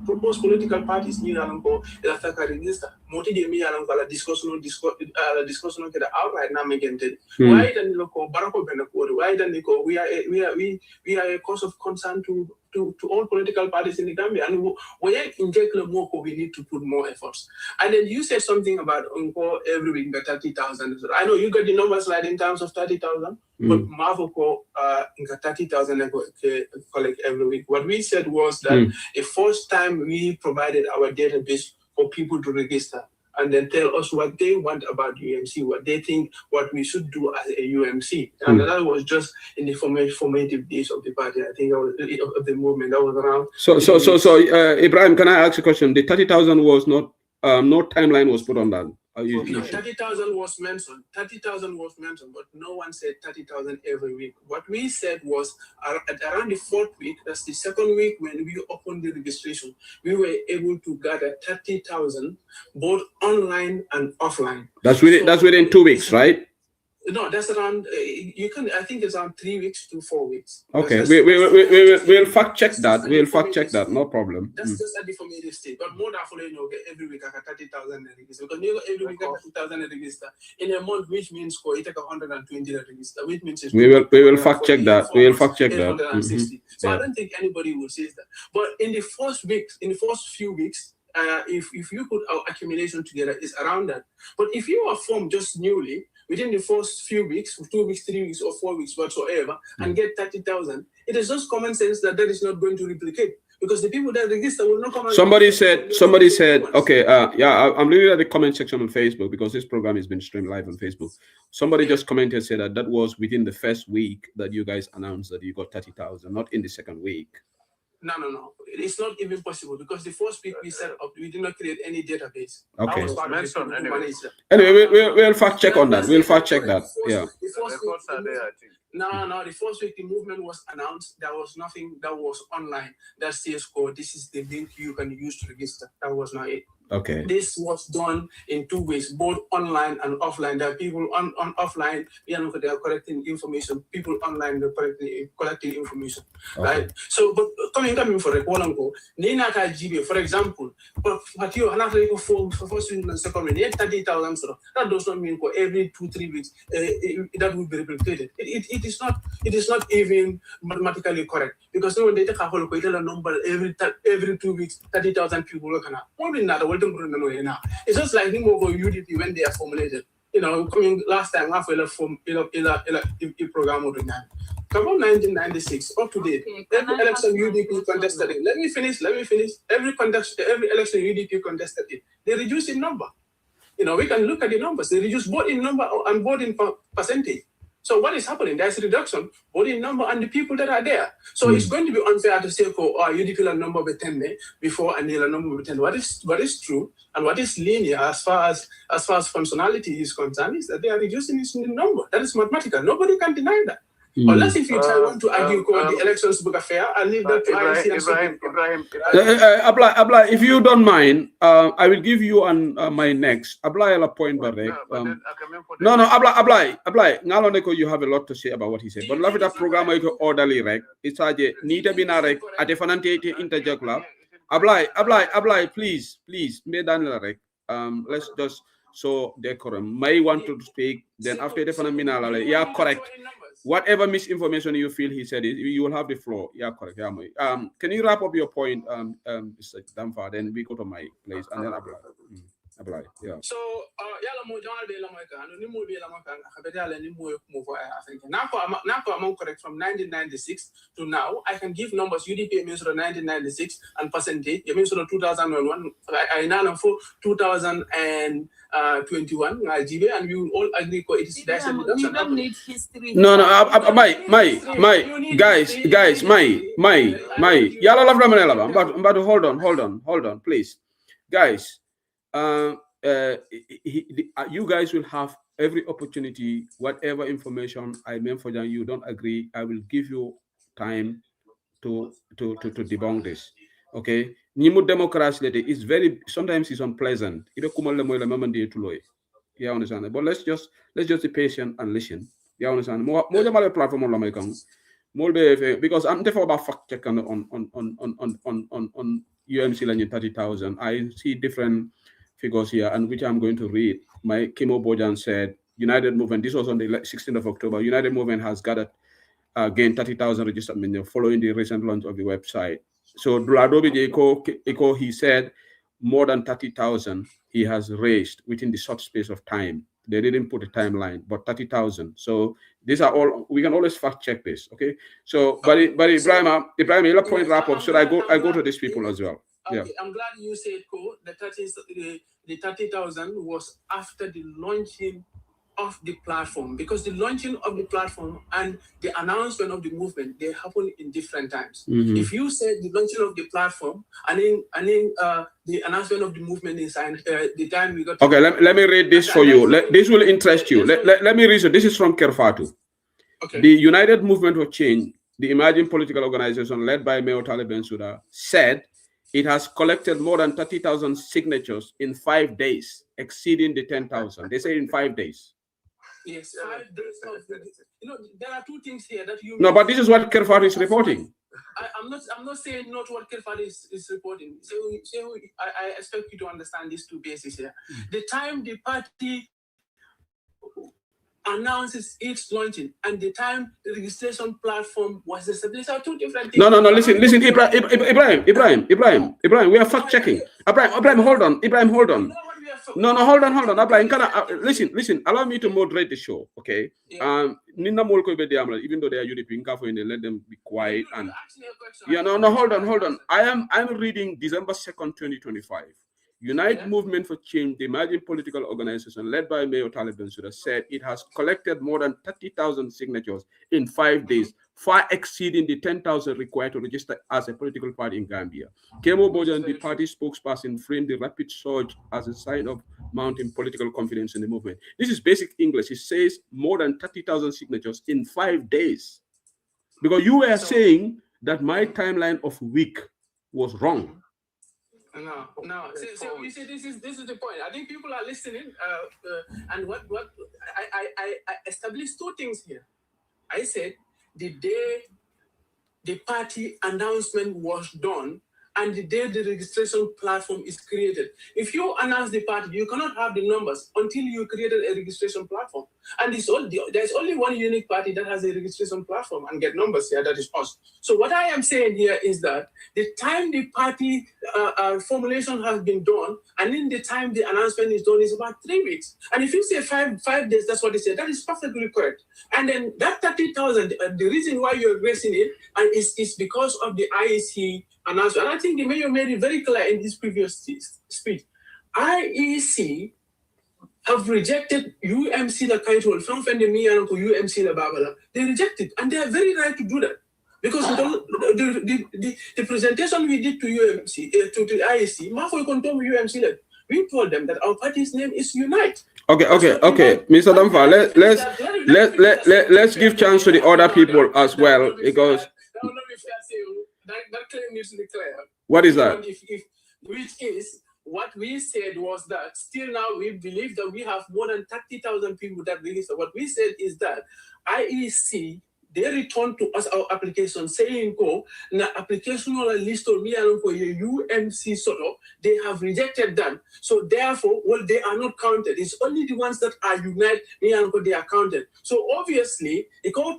proposed political parties in Alanko that are registered. Moti de mi Alanko la discussion ke outright na megente. Why then loko Barako Benakor? Why then we are a cause of concern to all political parties in the Gambia, and we inject more. We need to put more efforts. And then you said something about every week the 30,000. I know you got the numbers right in terms of 30,000, but Mavoko 30,000 collect every week. What we said was that the first time we provided our database for people to register and then tell us what they want about UMC, what they think, what we should do as a UMC. And that was just in the formative days of the party. I think of the movement that was around. So Ibrahim, can I ask a question? The 30,000 was not, no timeline was put on that. 30,000 was mentioned. 30,000 was mentioned, but no one said 30,000 every week. What we said was around the 4th week, that's the 2nd week when we opened the registration, we were able to gather 30,000 both online and offline. That's within 2 weeks, right? No, that's around. I think it's around 3 weeks to 4 weeks. Okay, we'll fact check that. We'll fact check that. No problem. That's just at the formative state. But more than every week I got 30,000 register because every week I got 2,000 register in a month, which means it take 120 register, which means we will fact check that. We will fact check that. 160. So I don't think anybody will say that. But in the first few weeks. If you put our accumulation together, it's around that. But if you are formed just newly within the first few weeks, 2 weeks, 3 weeks, or 4 weeks, whatsoever, and get 30,000, it is just common sense that is not going to replicate because the people that register will not come. Somebody said, okay, I'm looking at the comment section on Facebook because this program has been streamed live on Facebook. Somebody just commented, said that was within the first week that you guys announced that you got 30,000, not in the 2nd week. No. It's not even possible because the first week we set up, we did not create any database. Okay. Anyway, we'll fact check on that. We'll fact check that. Yeah. The first week the movement was announced. There was nothing that was online that says, this is the link you can use to register. That was not it. Okay. This was done in 2 ways, both online and offline. There are people on offline, they are collecting information. People online, they're collecting information, right? So, but coming for a Polanco, Ninaka GB, for example, but you are for first and second, 30,000. That does not mean for every 2-3 weeks that will be replicated. It is not even mathematically correct, because when they take a whole number every 2 weeks, 30,000 people look at it's just like UDP when they are formulated. Coming last time, I fell from a program of the time. Come on, 1996, up to date. Every election UDP contested it. Let me finish. Every election UDP contested it. They reduced in number. We can look at the numbers. They reduce both in number and both in percentage. So what is happening? There's a reduction both in number and the people that are there. So it's going to be unfair to say, UDP a number of 10 before and a number of 10. What is true and what is linear as far as functionality is concerned is that they are reducing its number. That is mathematical. Nobody can deny that. Unless if you want to argue the elections book affair, I'll leave that to Ibrahim. Abla, if you don't mind, I will give you my next. Abla a point, Barek. No, Abla, Naloneko, you have a lot to say about what he said. But love that program is orderly, rek. It's a need a binarek at a fanante interjugla. Abla, please, Medan, let's just so decorum. May want to speak, then after the phenomenal, yeah, correct. Whatever misinformation you feel he said, you will have the floor. Yeah, correct. Yeah, can you wrap up your point, Mr. Damfa? Then we go to my place and then apply. Yeah. So, I'm correct from 1996 to now. I can give numbers. UDP means 1996 and percentage. It means 2001. I now for 2021. And we will all agree it is that's a reduction. You don't need history. No, guys, Yala love Ramanella, but hold on, please, guys. You guys will have every opportunity. Whatever information I meant for them, you don't agree, I will give you time to debunk this. Okay, Nimu democracy is very sometimes it's unpleasant. You understand? But let's just be patient and listen. You understand? More platform because I'm therefore about fact check on UMC and 30,000. I see different figures here, and which I'm going to read. My Kimo Bojan said, United Movement, this was on the 16th of October, United Movement has gathered gained 30,000 registered members following the recent launch of the website. So Duladobi Eko, he said more than 30,000 he has raised within the short space of time. They didn't put a timeline, but 30,000. So these are all, we can always fact check this, okay? So, but Ibrahim, you'll point wrap up. Should I go to these people as well? Okay, yeah. I'm glad you said, the 30,000 was after the launching of the platform, because the launching of the platform and the announcement of the movement, they happen in different times. If you said the launching of the platform and then the announcement of the movement is the time we got. Okay, let me read this for you. This will interest you. Let me read it. This is from Kerfatu. Okay. The United Movement for Change, the emerging political organization led by Mayor Talib Bensouda, said it has collected more than 30,000 signatures in 5 days, exceeding the 10,000. They say in 5 days. Yes, 5 days. There are two things here that you. No, but this is what Kerfatu is reporting. I'm not saying not what Kerfatu is reporting. So I expect you to understand these two bases here. The time the party announces its launching and the time the registration platform was established are two different things. No. Listen, Ibrahim. We are fact checking. Ibrahim, hold on. No, hold on. Ibrahim, listen. Allow me to moderate the show, okay? Yeah. Even though they are UDP, let them be quiet. And yeah, no, hold on. I'm reading December 2nd, 2025. United Movement for Change, the emerging political organization led by Mayor Talib Bensouda, said it has collected more than 30,000 signatures in 5 days, far exceeding the 10,000 required to register as a political party in Gambia. Kemo Bojan, the party spokesperson, framed the rapid surge as a sign of mounting political confidence in the movement. This is basic English. It says more than 30,000 signatures in 5 days. Because you were saying that my timeline of week was wrong. No. So you see, this is the point. I think people are listening. And what I established two things here. I said the day the party announcement was done and the day the registration platform is created. If you announce the party, you cannot have the numbers until you created a registration platform. And there's only one unique party that has a registration platform and get numbers here, that is us. So what I am saying here is that the time the party formulation has been done and in the time the announcement is done is about 3 weeks. And if you say five days, that's what they say, that is perfectly correct. And then that 30,000, the reason why you're raising it is because of the IEC announcement. And I think the mayor made it very clear in his previous speech. IEC have rejected UMC the Kaitol, from Fendemia to UMC the Babala. They rejected, and they are very right to do that. Because the presentation we did to UMC, to the IEC, UMC, we told them that our party's name is Unite. Okay, Mr. Damfa, let's give chance to the other people as well, because that claim needs to be clear. What is that? Which is what we said was that still now we believe that we have more than 30,000 people that register. What we said is that IEC, they returned to us our application saying na application or list of UMC soto, they have rejected them. So therefore, they are not counted. It's only the ones that are Unite, they are counted. So obviously, it go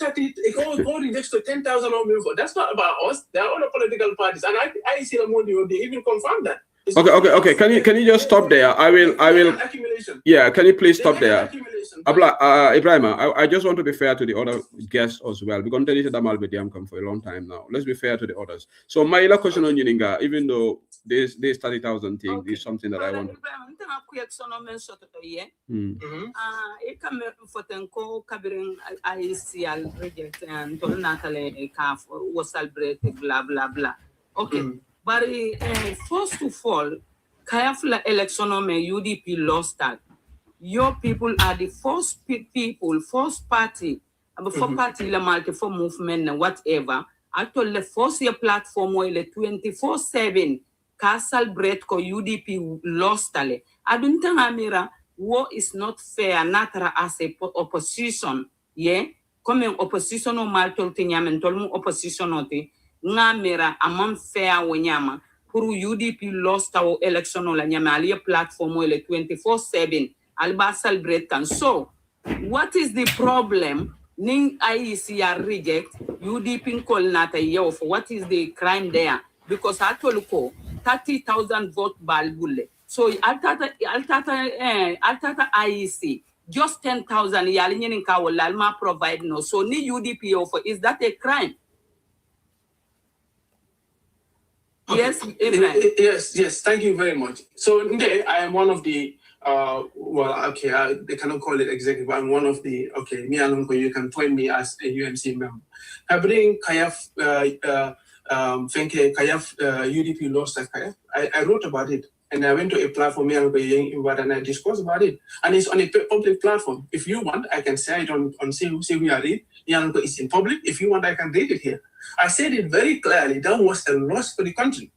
rejects to 10,000 or more. That's not about us. There are other political parties. And I see they even confirm that. Okay. Can you just stop there? I will. Accumulation. Yeah. Can you please stop there? Ibrahim, I just want to be fair to the other guests as well. We're going to tell you that come for a long time now. Let's be fair to the others. So my other question on Yuninga, even though this 30,000 thing is something that I want to. Okay. But first of all, Kayafla election UDP lost that. Your people are the first first party, before party la multi for movement and whatever. Actually, the first year platform or the 24/7 castle bread ko UDP lost ale. Adunta amira war is not fair. Natra as a opposition, yeah. Coming opposition or maltol tinyam tolmu opposition oti. Ngamira amam fair wenyama. Puru UDP lost our election or la nyamalia platform or the 24/7. Albasal bread can. So, what is the problem? Ning IEC reject UDP call nata yof. What is the crime there? Because I told you 30,000 vote balbule. So altata IEC just 10,000 yalinin kawalalma provide no. So ni UDP offer. Is that a crime? Yes, yes. Thank you very much. So today I am one of the they cannot call it executive. I'm one of the me alone. You can point me as a UMC member. I bring Kayaf UDP lost at Kayaf. I wrote about it and I went to a platform and I discussed about it. And it's on a public platform. If you want, I can say it on say we are read. It's in public. If you want, I can read it here. I said it very clearly. That was a loss for the country.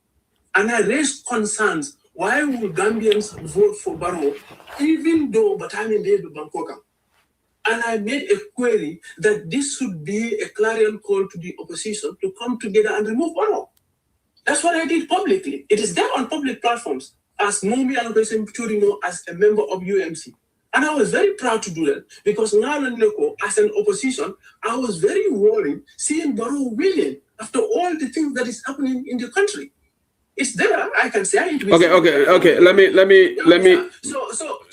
And I raised concerns. Why would Gambians vote for Barrow, even though Batami made Bangkok? And I made a query that this should be a clarion call to the opposition to come together and remove Barrow. That's what I did publicly. It is there on public platforms as Mumi and Turino as a member of UMC. And I was very proud to do that because now as an opposition, I was very worried seeing Barrow winning after all the things that is happening in the country. It's there. I can say it. Okay. Let me.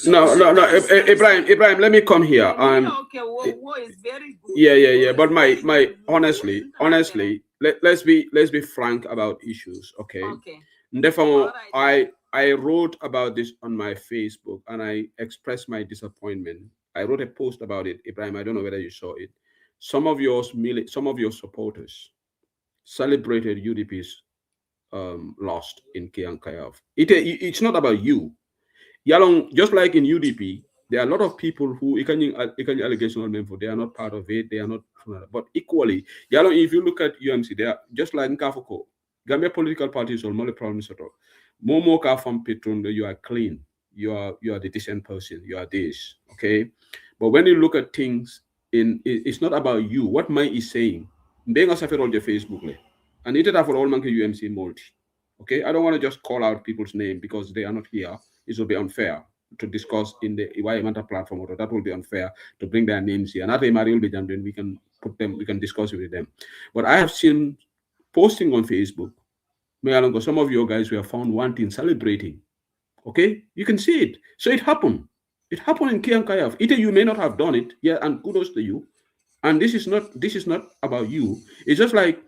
No. Ibrahim, let me come here. War is very good. Yeah. But my honestly, let's be frank about issues. Okay. Therefore, right. I wrote about this on my Facebook and I expressed my disappointment. I wrote a post about it, Ibrahim. I don't know whether you saw it. Some of your supporters celebrated UDP's lost in Kayaf. It's not about you. Yalong, just like in UDP, there are a lot of people who allegation on them for they are not part of it, they are not, but equally, Yalong, if you look at UMC, they are just like Nkafoko. Gambia political parties are not a problem at all. More from Petron, you are clean. You are the decent person. You are this, okay? But when you look at things, it's not about you. What Mai is saying, being a suffer on your Facebook, and it is for all monkey UMC multi. Okay, I don't want to just call out people's name because they are not here. It will be unfair to discuss in the environmental platform, or that will be unfair to bring their names here. Another will be done, then we can put them, we can discuss with them. But I have seen posting on Facebook, some of you guys were found wanting, celebrating. Okay, you can see it. So it happened. It happened in Kiankayaf. Either you may not have done it, yeah, and kudos to you. And this is not about you. It's just like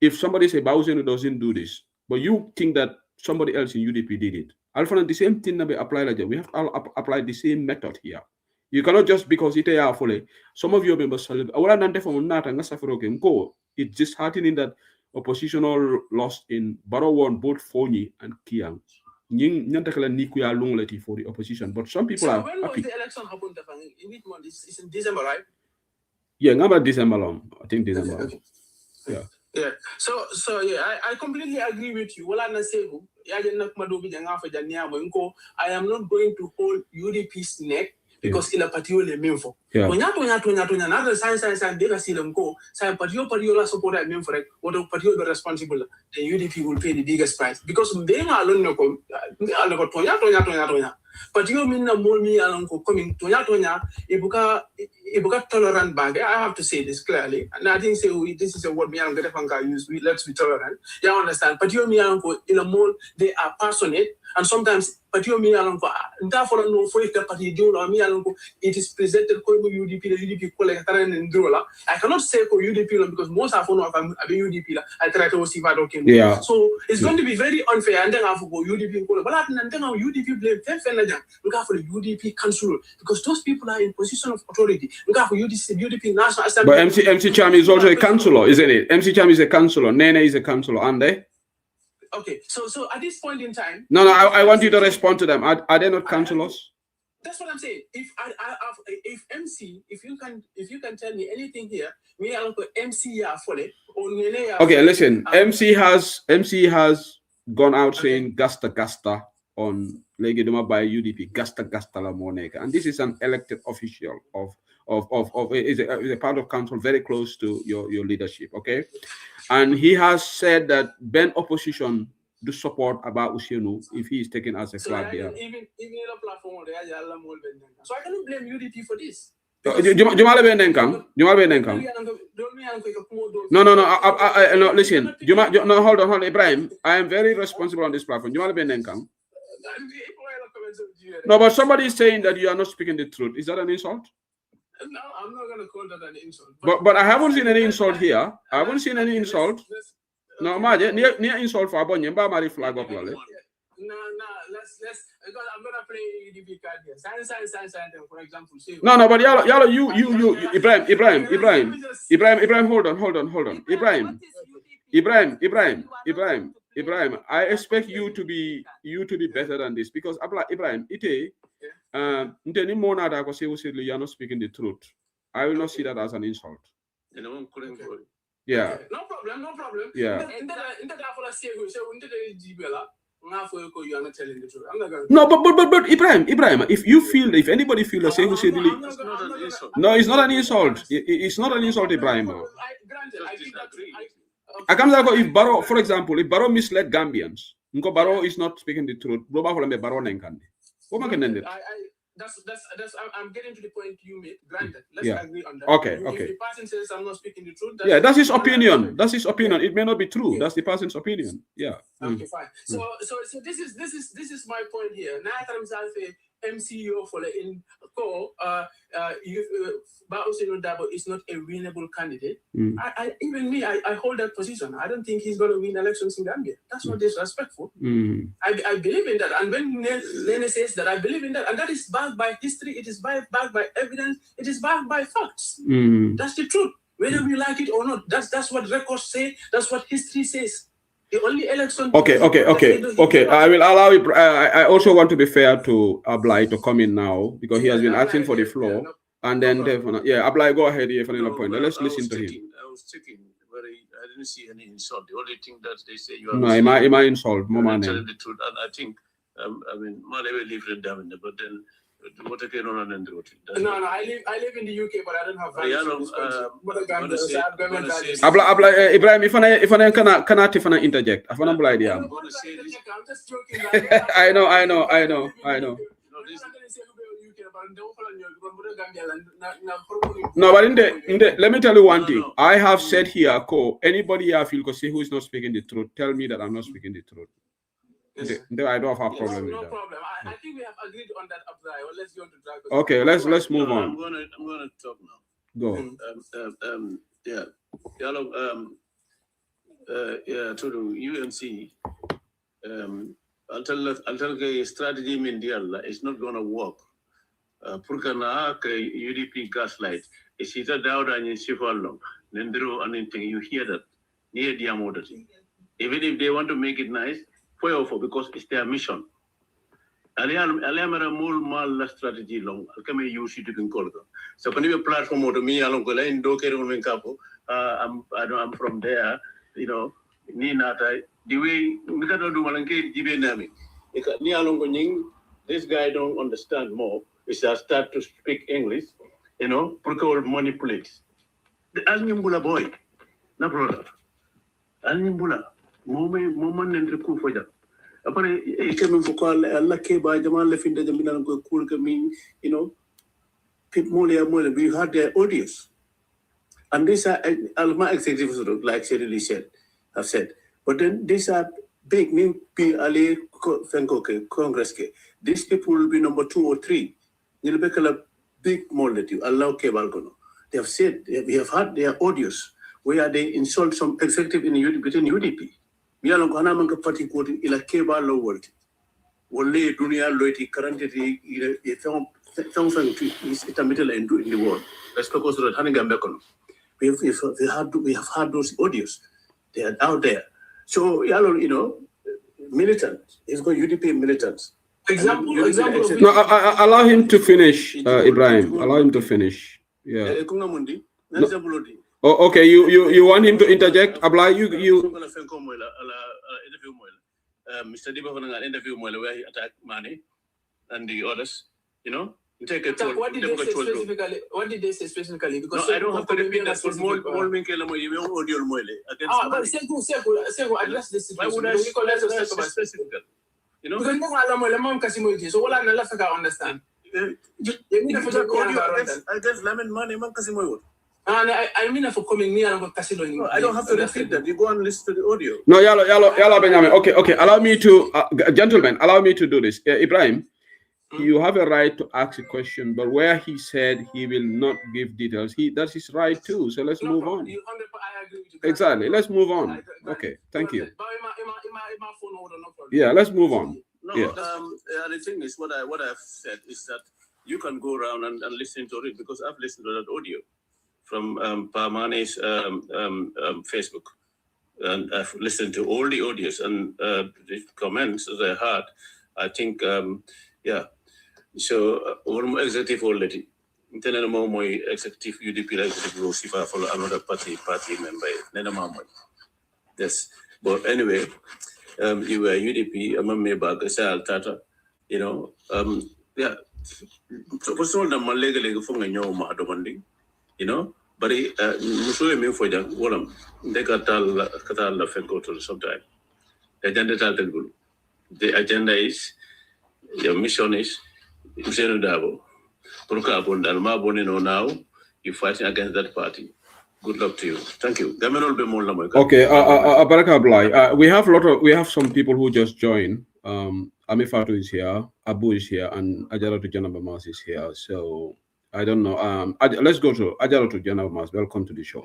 if somebody say Bowsen doesn't do this, but you think that somebody else in UDP did it. Alpha, the same thing that we apply like that. We have to apply the same method here. You cannot just because it are fully. Some of your members it's just heartening that oppositional lost in Barawan, both Foni and Kiang. For the opposition, but some people are when happy. Was the election happened? In which month? It's in December, right? Yeah, about December long. I think December. Okay. Yeah. Yeah. So yeah, I completely agree with you. I am not going to hold UDP's neck because in a particular meaningful. Yeah. Another science data see them go. Science particular support I mean for it, what a particular responsible, the UDP will pay the biggest price. Because being alone no tonya. But you mean a more me along coming tonya, ibuka tolerant bag. I have to say this clearly. And I think say this is a word me and Getafanga use. Let's be tolerant. You understand? But you me in a more they are passionate and sometimes but you me along therefore no for the party do or me along it is presented UDP the UDP collect and Drola. I cannot say for UDP because most of them are UDP. I try to see what okay. Yeah. So it's going to be very unfair and then I have to go UDP but then UDP blame look out for the UDP council because those people are in position of authority. Look out for UDP national assembly. But MC Cham is also a councillor, isn't it? MC Cham is a councillor, Nene is a councillor, aren't they? Okay, so at this point in time, no, I want you to respond to them. Are they not councillors? That's what I'm saying. If MC, if you can tell me anything here, me I'll go MC fully or Nene. Okay, listen. MC has gone out saying gasta on Legeduma by UDP, gasta la moneka, and this is an elected official is a part of council very close to your leadership. Okay, and he has said that Ben opposition do support about Usienu if he is taken as a flag bearer. Even a platform so I cannot blame UDP for this. No, listen. No, hold on, Ibrahim. I am very responsible on this platform. No, but somebody is saying that you are not speaking the truth. Is that an insult? No, I'm not going to call that an insult. But I haven't seen any insult here. I haven't seen any insult. No, near insult for Abonye. Mari flag up, Lale. No, let's because I'm gonna play UDP card here. Science, for example. No, but you, Ibrahim, hold on. Ibrahim, I expect you to be better than this because Ibrahim, you are not speaking the truth. I will not see that as an insult. Yeah. No problem. Yeah. No, but Ibrahim, if anybody feels the same, no, it's not an insult. It's not an insult, Ibrahim. I can't say if Barrow, for example, if Barrow misled Gambians, Barrow is not speaking the truth. I'm getting to the point you made. Granted, let's agree on that. Okay. If the person says I'm not speaking the truth, that's his opinion. That's his opinion. It may not be true. That's the person's opinion. Yeah. Okay, fine. So this is my point here. Now I'm saying MCO for the in Dabo is not a winnable candidate. I hold that position. I don't think he's going to win elections in Gambia. That's not disrespectful. I believe in that. And when Nene says that, I believe in that. And that is backed by history. It is backed by evidence. It is backed by facts. That's the truth. Whether we like it or not, that's what records say. That's what history says. The only election. Okay. I will allow it. I also want to be fair to Ablai to come in now because he has been asking for the floor. And then, Ablai, go ahead here for another point. Let's listen to him. I was checking, but I didn't see any insult. The only thing that they say you are. No, am I insult? Telling the truth, and I think, I mean, Malawi live in Gambia, but then what again on and do it? No, I live in the UK, but I don't have values. Ibrahim, if I can interject, if I don't idea. I'm just joking. I know. No, but let me tell you one thing. I have said here, anybody here feel say who is not speaking the truth, tell me that I'm not speaking the truth. Yes. I don't have a problem with that. No problem. I think we have agreed on that up there. Well, let's go to drag. Okay, let's move on. I'm gonna talk now. Go. To the UMC. Until the strategy Mindial is not gonna work. Purkana UDP gaslight is either down and in Sifalong, Nendro and anything you hear that near Diamodati. Even if they want to make it nice, because it's their mission. Alamara mul mal strategy long. Come use it in Colga. So when you platform to me along in Doker Capo, I'm from there, you know, Ninata, the way we cannot do Malanke Jibenami. This guy don't understand more. Is I start to speak English, you know, Purko manipulates. The Alnimbula boy, no brother. Alnimbula, moment and recoup for that. Upon a came for call a lucky by Jamal left in the Milan cool mean, you know, Pit Molia, we had their audience. And these are my executives, like Sherry said, have said. But then these are big name Ali Fenkoke, Congress. These people will be number 2 or 3. You'll be a big molecule, allow Kebalgono. They have said, we have had their audios where they insult some executive within UDP. We are going to party quoting in a Kebal world. Only Dunia Loiti currently is a middle end in the world. That's because of the Hanningham. We have had those audios. They are out there. So, you know, militants, it's called UDP militants. Example. No, allow him to finish, Ibrahim. Allow him to finish. Yeah. No. Oh, okay. You want him to interject? Abla, you. Mr. Diba interview where he attacked Mane and the others. You know. What did they say specifically? Because no, I don't have to repeat that. For more address this. Why would I specifically? You know? Because so what I understand. I guess lemon money, man, Casimo. And I mean for coming near and casino. No, I don't have to repeat that. You go and listen to the audio. No, yalla, Benjamin. Okay. Allow me to, gentlemen, allow me to do this. Ibrahim, you have a right to ask a question, but where he said he will not give details, that's his right too. So let's move on. I agree with you. Exactly. Let's move on. Okay. Thank you. Yeah, let's move on. No, yeah. The thing is, what I've said is that you can go around and listen to it, because I've listened to that audio from Parmane's Facebook, and I've listened to all the audios and the comments that I had. I think, yeah. So, one executive already. Then my executive UDP executive will see for another party member. Yes, but anyway, you were UDP. I'm a member. Tata. You know, yeah. So, what's all the Malega from a new demanding? You know, but Muslim me for them. What they got Katal Fenko to sometime. The agenda is, your mission is. Now, you're fighting against that party. Good luck to you. Thank you. Okay, Baraka Blai. We have some people who just joined. Amifatu is here, Abu is here, and Ajaratu Janabamas is here. So I don't know. Let's go to Ajaratu Janabamas. Welcome to the show.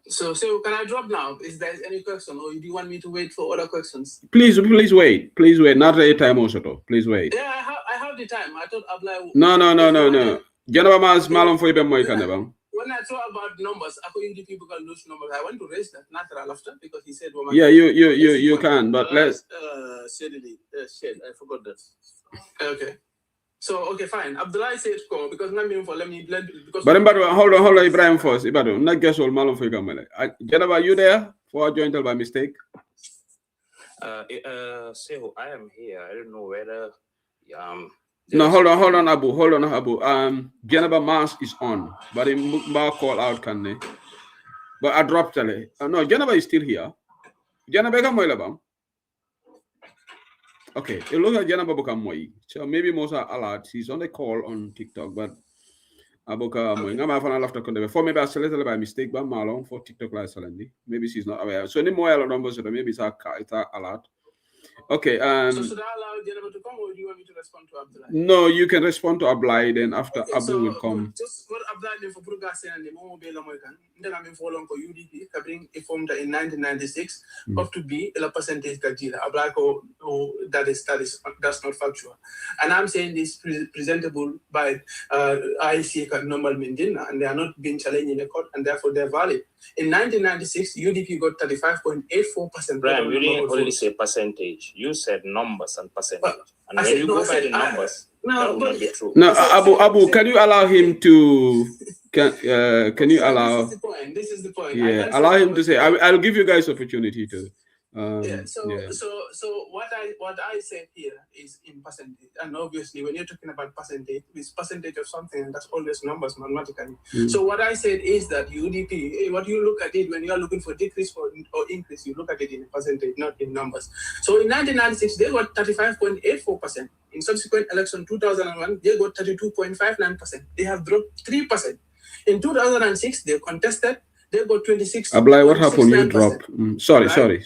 So can I drop now? Is there any question, or do you want me to wait for other questions? Please wait. Please wait. Not a time also. Please wait. Yeah, I have the time. I thought Abla. No. Janaba Mas Malum for Ibn Moikanabam. When I talk about numbers, according to people can lose numbers. I want to raise that natural after, because he said. Yeah, you can, but let's. I forgot that. Okay. So okay, fine. Abdullah said go because let me because. But hold on, Ibrahim first. Ibadu, not guess all malum for Gamele. Janaba, are you there? For joined by mistake? So I am here. I don't know whether no, hold on, Abu. Janaba mask is on, but in call out can they? But I dropped it. No, Janaba is still here. Janaba Gamoilabam. Okay, it looks like Janaba Bokamoi. So maybe Mosa alert. He's on the call on TikTok, but Aboka Moy. I'm having a laughter content. Before maybe I selected by mistake, but Malong for TikTok live suddenly. Maybe she's not aware. So any more numbers, so maybe it's a alert. Okay. So should I allow Janaba to come, or do you want me to respond to Abdullah? No, you can respond to Abdullah. Then after Abdul will come. Just what Abdullah for Purgas and the Momo Bela Moikan. Then I'm in for long for UDP. Covering a formed in 1996 up to be a percentage Kajila. Ablako, that's not factual. And I'm saying this presentable by IC normal Mindina, and they are not being challenged in the court, and therefore they're valid. In 1996, UDP got 35.84%. Brian, you didn't only say percentage. You said numbers and percentage. And when you go by the numbers, that will not be true. No, Abu, can you allow him to? Can you allow? This is the point. Yeah, allow him to say. I'll give you guys opportunity to. So what I said here is in percentage, and obviously when you're talking about percentage, it's percentage of something, and that's always numbers mathematically. So what I said is that UDP, what you look at it when you are looking for decrease or increase, you look at it in percentage, not in numbers. So in 1996 they got 35.84%. In subsequent election 2001 they got 32.59%. They have dropped 3%. In 2006 they contested. They got 26. Ablai, what happened? You dropped. Sorry. Sorry,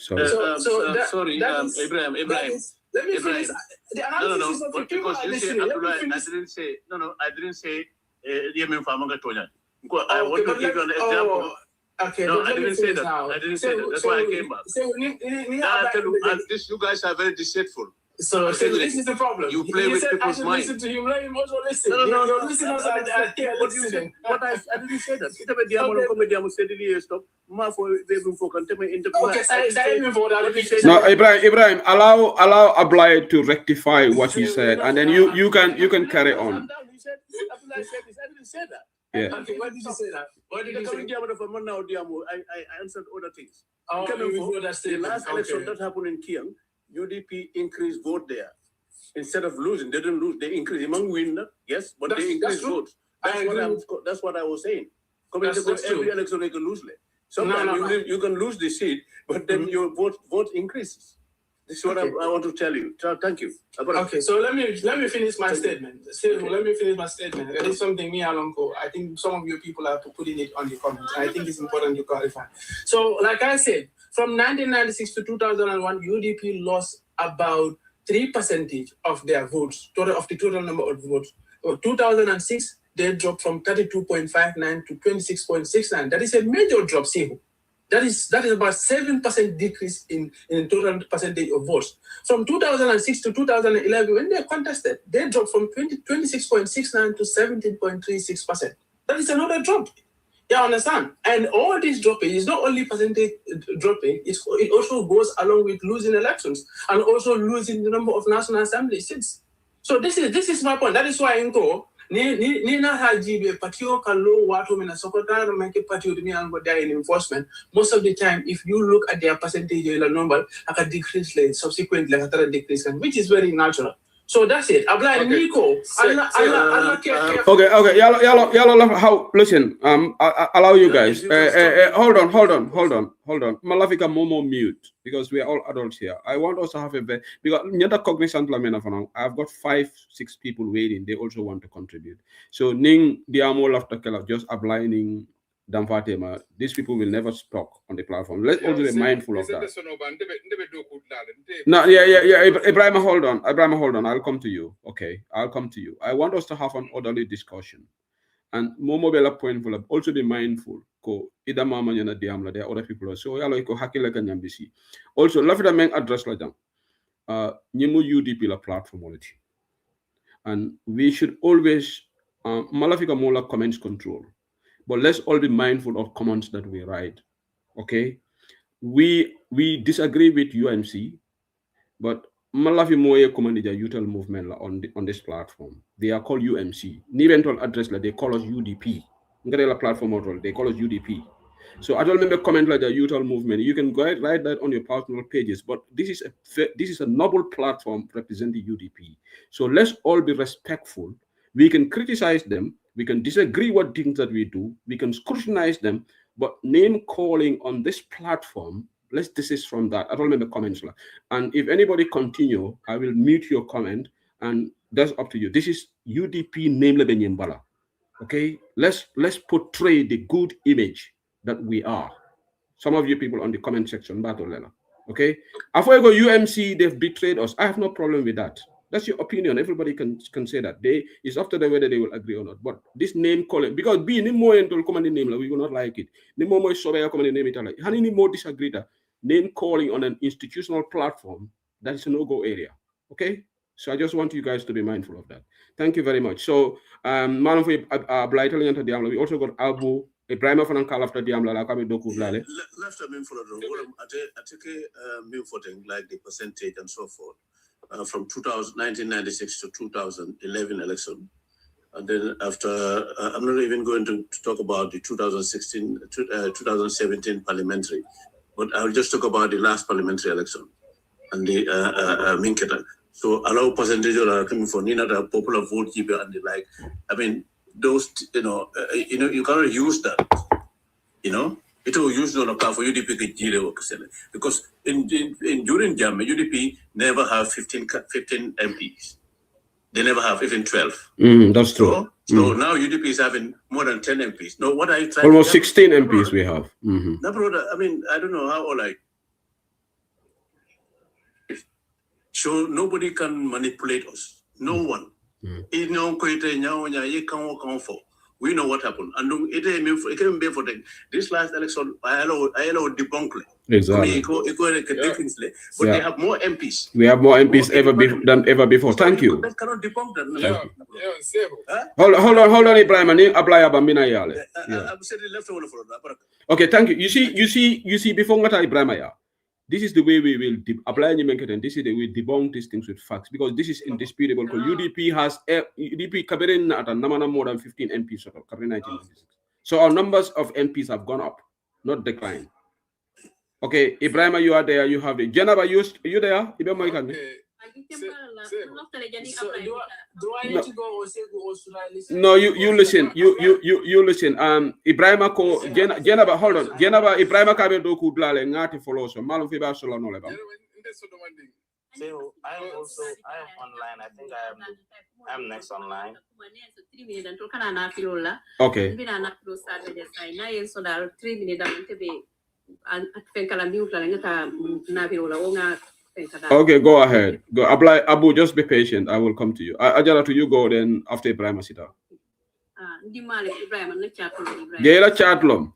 Ibrahim. Let me finish. The analysis no. of people because you say Abdullah, I didn't say Yemen Famanga Tonya. I want to give you an example. Okay, no, I didn't say that. I didn't say that. That's why I came back. This you guys are very deceitful. So this is the problem. You play with people's mind. Listen to him. Let him also listen. No. Your listeners are listening. What I didn't say that. No, Ibrahim, allow Ablai to rectify what he said, and then you can carry on. I didn't say that. Yeah. Okay, why did you say that? Why did you say that? I answered other things. The last election that happened in Kiang, UDP increased vote there. Instead of losing, they didn't lose. They increased. Among winner, yes, but they increased votes. That's what I was saying. Every election they can lose. Sometimes you can lose the seat, but then your vote increases. This is what I want to tell you. Thank you. Okay, so let me finish my statement. Let me finish my statement. There is something me Alonko. I think some of you people are putting it on the comments. I think it's important to clarify. So, like I said, from 1996 to 2001, UDP lost about 3% of their votes, of the total number of votes. 2006, they dropped from 32.59 to 26.69. That is a major drop, Sihu. That is about 7% decrease in total percentage of votes. From 2006 to 2011, when they contested, they dropped from 26.69 to 17.36%. That is another drop. You understand? And all this dropping is not only percentage dropping, it also goes along with losing elections and also losing the number of National Assembly seats. So this is my point. That is why I go. Ni na hajibe patio kalo watu mina sokota na make patio dumi ango there in enforcement. Most of the time, if you look at their percentage or number, I can decrease like subsequently like decrease, which is very natural. So that's it. Abla Nico. Okay. Yalla. How? Listen. Allow you guys. Hold on. Malafika Momo mute because we are all adults here. I want us to have because I've got 5-6 people waiting. They also want to contribute. So Ning Diamo after just aligning. These people will never talk on the platform. Let's also be mindful of that. No, yeah. Ibrahim, hold on. I'll come to you. Okay, I'll come to you. I want us to have an orderly discussion. And Momo Bella point will also be mindful. There are other people. So also, love the main address like them. Nimu UDP la platform. And we should always Malafika Mola comments control. But let's all be mindful of comments that we write. Okay, we disagree with UMC, but Malafi Moye Commandija Youth Movement on this platform. They are called UMC. Nivental address they call us UDP. Ngarela platform they call us UDP. So I don't remember comment like the Youth Movement. You can go write that on your personal pages, but this is a noble platform representing UDP. So let's all be respectful. We can criticize them, we can disagree with things that we do, we can scrutinize them, but name calling on this platform, let's desist from that. I don't remember comments. And if anybody continue, I will mute your comment, and that's up to you. This is UDP name Lebenyembala. Okay, let's portray the good image that we are. Some of you people on the comment section, okay? After I go UMC, they've betrayed us. I have no problem with that. That's your opinion. Everybody can say that. It's up to them whether they will agree or not. But this name calling, because being more into command name, we will not like it. Ni more command name it like. Any more disagree that name calling on an institutional platform, that is a no-go area. Okay? So I just want you guys to be mindful of that. Thank you very much. So, we also got Abu Ibrahim Fanan Kal after Diamla like Kami Doku Blale. Left a mean for I take a mean footing like the percentage and so forth from 1996 to 2011 election. And then after, I'm not even going to talk about the 2017 parliamentary, but I'll just talk about the last parliamentary election and the Minketa. So allow percentage are coming for Nina, the popular vote keeper and the like. I mean, those, you cannot use that, It will use on a car for UDP because during Gambia, UDP never have 15 MPs. They never have even 12. That's true. So now UDP is having more than 10 MPs. No, what are you trying? Almost 16 MPs we have. No, brother. I mean, I don't know how or like. So nobody can manipulate us. No one. We know what happened. And it can be for this last election. I allow debunk. Exactly. But they have more MPs. We have more MPs than ever before. Thank you. That cannot debunk that. Hold on, Ibrahim. Okay, thank you. You see, before Ibrahim, this is the way we will apply and this is the way we debunk these things with facts, because this is indisputable. Because UDP has covering at a number more than 15 MPs covering 1996. So our numbers of MPs have gone up, not declined. Okay, Ibrahim, you are there. You have it. Janaba, you there? So do I need to go or should I listen? No, you listen. You listen. Ibrahim ko Janaba, hold on. Janaba Ibrahim ka be do ku dlale ngati follow so malum fi ba solo no le ba. So I am online. I think I'm next online. Okay. Okay, go ahead. Go. Abu, just be patient. I will come to you. Ajara, to you go then after Ibrahim Sita. Jela chatlom.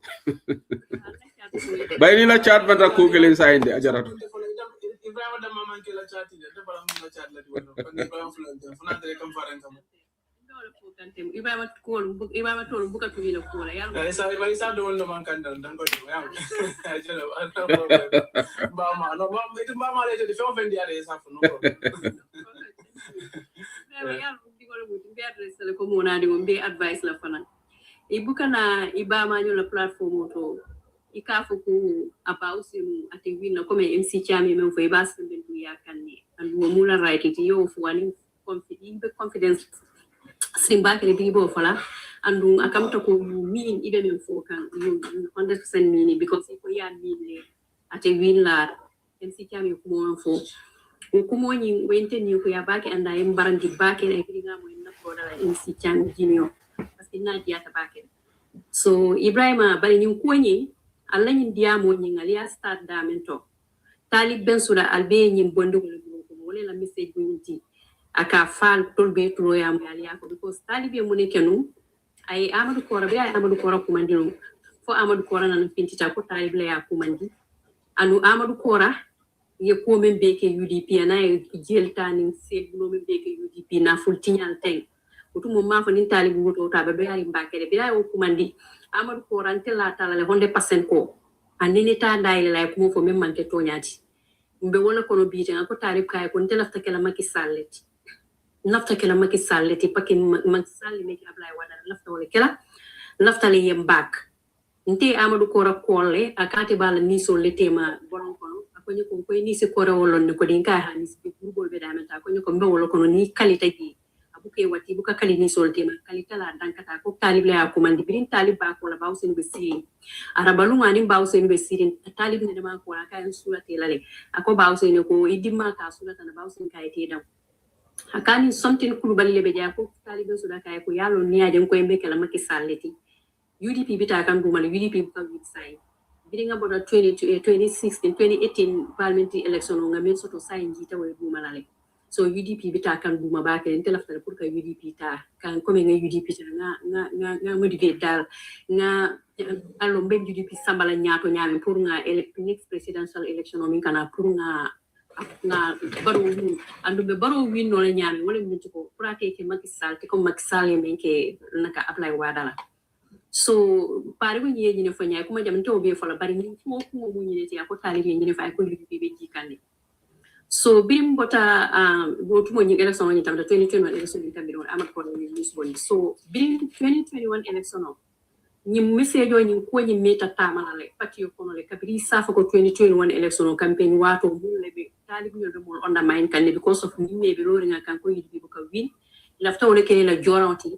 By la chat but a Google inside the Ajara. Advice la fana ibuka na ibama nyo la platform to ikafuku apausi ati wina kome MC chami memfo ibasa mbendu yakani and mula right it yo fuani confidence simba kele bibo fala and akamta ko mean ibe memfo kan 100% mean because iko ya mean ati wina MC chami ko memfo ko ni wente ni ko ya baki and I am barandi baki na kidinga mo na ko da MC chami jinio parce que na dia ta baki so Ibrahima bari ni ko ni alla ni dia mo ni ngali start da mento talib ben sura albe ni bondo ko wala la message ni aka fal tolbe tro ya mo ali ko because talibe mo ne kenu ay Amadou Kora be ay Amadou Kora ko mandiro fo Amadou Kora nan pintita ko talibe ya ko mandi anu Amadou Kora ye ko men be ke UDP na ye jeltani se no men be ke UDP na ful tinyal tay utu mo ma fa ni talibe woto ta be ay mbakere be ay ko mandi Amadou Kora ntela tala le 100% ko anini ta dai la ko fo men manke to nyati mbe wala kono biite ko talib kay ko ntelafta kala Macky Salleti nafta kala Macky Salleti pake Macky Sall meki Ablaye Wade lafta wala kala lafta le yem back nte Amadou Kora Kole akati bala ni so le tema bolon kono akonye ko koy ni se kora wolon ne ko din ka ha ni se gurgol be damenta akonye ko mbe wala kono ni kalita gi abuke wati buka kali ni so le tema kalita la dankata ko talib le akomandi birin talib ba ko la bawsen be si arabalu ngani bawsen be si talib ne ma ko aka en surati lale ako bawsen ko idima ka surata na bawsen ka ite dam akani something kulubali le be ja ko talib so da kay ko yalo ni aden ko embe kala Macky Salleti UDP bita kan gumal UDP ka website biringa boda 2016 2018 parliamentary election nga men soto sai njita we gumalale so UDP bita kan guma ba ke ente lafta pour ka UDP ta kan comme nga UDP ta nga motivate dal nga allo mbem UDP sambala nyaato nyaami pour nga next presidential election min kana pour nga baro win andu be baro win no la nyaami wala min ko pour ate ke Macky Sall te ko Macky Sall men ke naka apply wadala so pare ko nyi ne fanya kuma jam to be fola bari ni ko mu nyi ne ko tali ni ne fa ko UDP be jikande so birim bota go to mo nyi election ni tamda 2021 election ni tambi don amat ko ni Lisbon so birim 2021 election no nyi message o nyi ko nyi meta tamana le pati ko no le kabiri safa ko 2021 election campaign wato mu le be tali ko do mo onda main kan because of ni me be rori nga kan ko UDP ko win lafta wala ke la joranti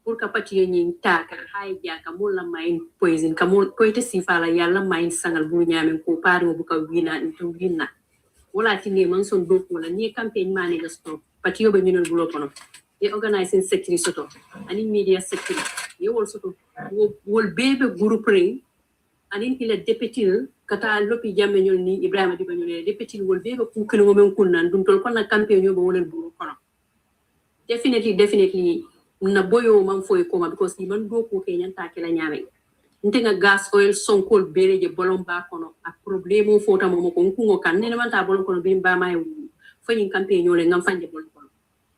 pour ka pati nyi taka hay ja ka mo la main poison ka mo ko ite sifala yalla main sangal bu nyaamen ko pari bu ka wina to winna wala tinge man son do wala ni campaign mani ga stop pati yo be ñu bulo kono e organizing sector soto ani media sector ye wol soto wol bebe group ring ani ila deputy kata lopi jamme ñol ni Ibrahima di bañu ne deputy wol bebe ku kene mo men kunnan dum tol kon na campaign yo be wol bulo kono definitely na boyo man foy koma because ni man do ko ke nyanta ke la nyame ntenga gas oil sonkol bereje bolon ba kono a problemo fota mo ko nkungo kan ne man ta bolon kono bi ba may fanyi campaign ñole ngam fanje bolon kono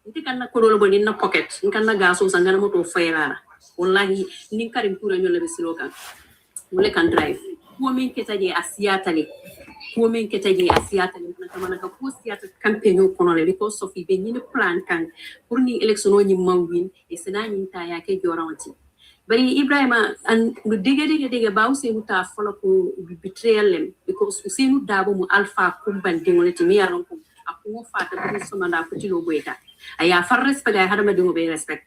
ntika na ko do bo ni na pocket nkan na gas o sangana mo to fayala wallahi ni karim tura ñole be silokan wala kan drive ko min ketaje asiyatale na tamana ka ko siyata campaign kono le because of be ni plan kan pour ni election o ni mawin e sena ni ta ya ke joranti bari Ibrahima an du dege bawse muta fola ko betrayal lem because usenu dabo mu alpha kumban dingolati mi yaron ko akko fata ko somanda ko tilo boyta aya far respect ay hadama dingo be respect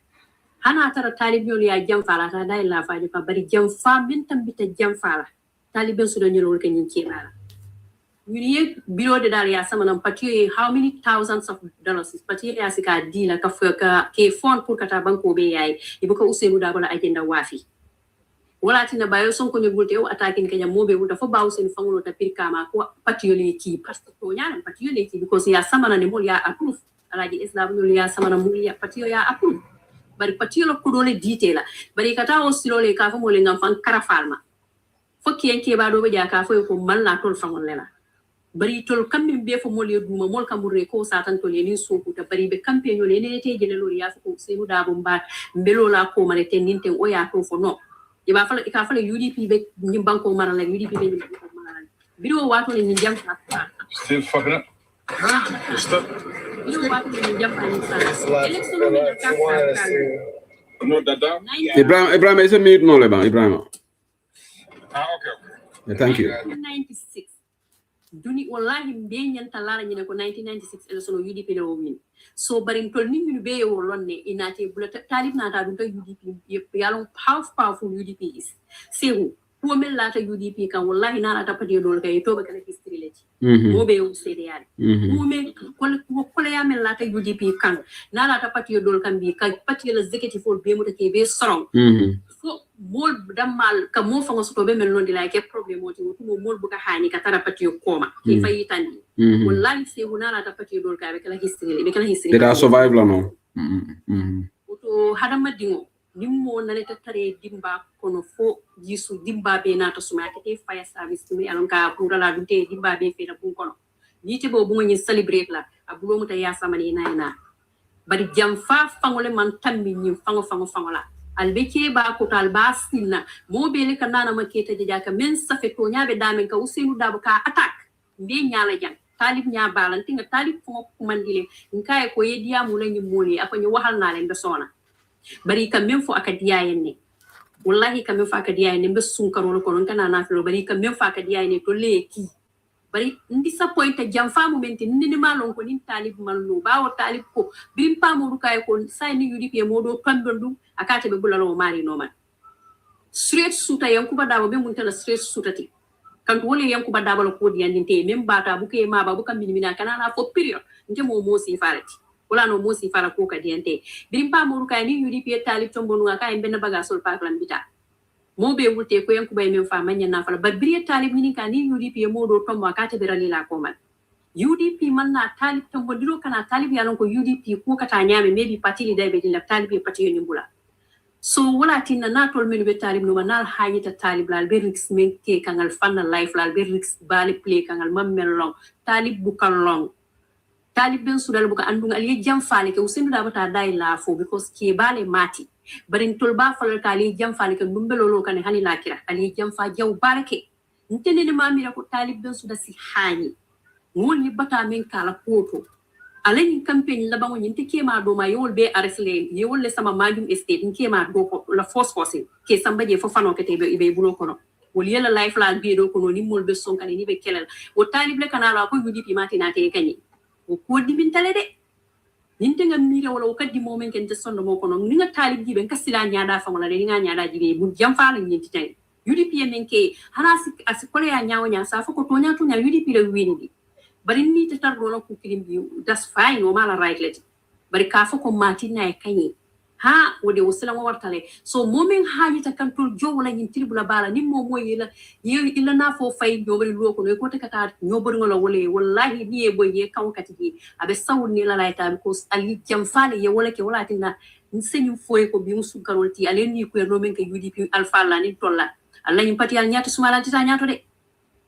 hana tara talib yol ya jam fala ta dai la fa fa bari jam fa min tambita jam fala taliben su do ñol ko ñin ci bala ñu biro de dal ya sama nam pati how many thousands of dollars pati ya sika dila ka ke fond pour kata banko be yayi ibuka usenu da bala agenda wafi wala tina bayo son ko nyulte o attacking kenya mobe wuta fo bawo sen fangulo ta pirkama ko pati yo le ki parce que to nyaan pati yo le ki because ya sama na ne mol ya approve alaji islam yo ya sama na mol ya pati yo ya approve bari pati yo ko dole detail bari kata o silo le ka fo mo le ngam fan karafalma fo ki en ke ba do be ja ka fo ko man la tol fangol lela bari tol kambe be fo mol yeduma mol kamure ko satan tol yeni soku ta bari be campaign yo ne te jele lo ya ko senu da bo mba mbelo la ko mare ten ninte o ya to fo no iba fala ka fala UDP be ni banko mara la UDP be ni banko mara biro wato ni jam fa still fucking up stop biro wato ni jam fa ni sa election ni ka fa no dada Ibrahim is a mute no le ban Ibrahim okay yeah, thank you 1996 duni wallahi be nyanta lara nyine ko 1996 election UDP le win so barin tol ni ñu be yo lonne inate bulata talib na ta dum ta UDP yalon powerful UDP is sewu ko mel lata UDP kan wallahi na ta pati dol kay to ba kala history leti mo be yo sede yare mo me ko ya mel lata UDP kan na ta pati dol kan bi ka pati la executive be mo ta ke be strong so mol damal ka mo fa ngoso be mel non di la ke problem mo ti mo mol bu ka hani ka tara pati koma ke fayi tandi wallahi sewu na ta pati dol ka be kala history did I survive la no to hadama dingo nimmo nale tattare dimba kono fo jisu dimba be na to suma ke fire service mi alon ka pura la dute dimba be fe na bun kono niti bo bu ngi celebrate la abulo muta ya samani na bari jam fa fangole man tammi ni fango la albeke ba ko tal basina mo be le kanana maketa jaja ka men safe to nyaabe damen ka usenu dabo ka attack be nyaala jang talib nya balan tinga talib fo kumandile nkaye ko yediya mu lañu moli afanyi waxal na len be sona bari kam même fo akadiya yenne wallahi kam même fo akadiya yenne be sun karo ko non kana na filo bari kam même fo akadiya yenne to leki bari ndi disappoint jam fa momenti ni malon ko nin talib mallo bawo talib ko birim pamodu kay ko say ni UDP modo tambandum akate be bulalo mari no man straight suta yankuba dabo be mun tala straight sutati kan wole yankuba dabo ko diandinte même bata bu ke ma ba bu kam minimina kana na fo period nte mo si farati wala no mo si fara ko ka diante birim pamodu kay ni UDP talib tombonu kay ben baga sol paklan bita mo be wulte ko yankuba men fa manya na fala ba biri talib ni kan ni UDP modo tombo akate be ralila ko man UDP man na talib tombo dilo kana talib yalon ko UDP ko kata nyame maybe party leader be dilla talib be party ni bula so wala tinna na tol menu be talib no manal hayita talib lal be rix men ke kangal fanna life lal be rix bali play kangal mammel long talib bu long talib ben sudal bu ka andunga ali jam fale ke usindu da bata dai la fo because ke bale mati barin tol ba falal ka ali jam fale ke bumbelo lo kan hani lakira ali jam fa jaw barake ntene ni mamira ko talib ben suda si hani ngol ni bata men kala poto alani campaign la bango nyinte kema do ma yol be aresle yol le sama majum estate kema do ko la force force ke sambaje fo fano ke tebe ibe bulo kono wol yela life la be do kono ni mol be sonkani ni be kelal o talib le kanala ko UDP matina te kany o ko dibintale de ninte ngam mire wala o kaddi momen ken te sonno mo kono ni nga talib jibe kasila nyaada fa wala ni nga nyaada jibe bu jam fa la nyinti tay UDP men ke hanasi asikole ya nyaawo nya sa fa ko to nya UDP le windi bari ni te tar do ko kilim bi that's fine no mala right let bari ka fa ko matina e kany ha wode wosala mo wartale so momen haaji ta kantul jo wala nyin tribula bala ni mo yela ila na fo fay jobari lo ko no ko te kata nyobori ngolo wole wallahi ni e boye kan kati bi abe sawni la layta ko ali jam fale ye wala ke wala tinna nsenyu foye ko bi musu karolti ale ni ko no men ke UDP alfa la ni tolla alla nyi pati al nyata sumala tita nyato de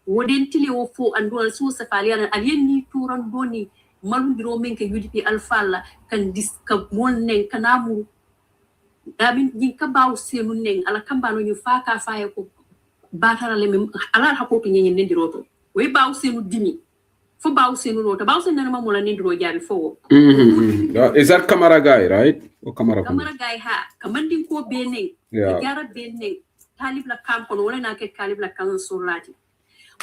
woden tili o fo andol so safali ali ni turan doni malundiro men ke UDP alfa la kan diska molnen kanamu dabin jin ka baw senu nen ala kambano ñu faaka faaye ko batara le mem ala hakoto nyen nendiroto way baw senu dimi fo baw senu rota baw senu na mamola nendiro jaabi fo is that camera guy right o camera guy ha kamandin ko benen jara benen talib la kam kono wala na ke talib la kan surlati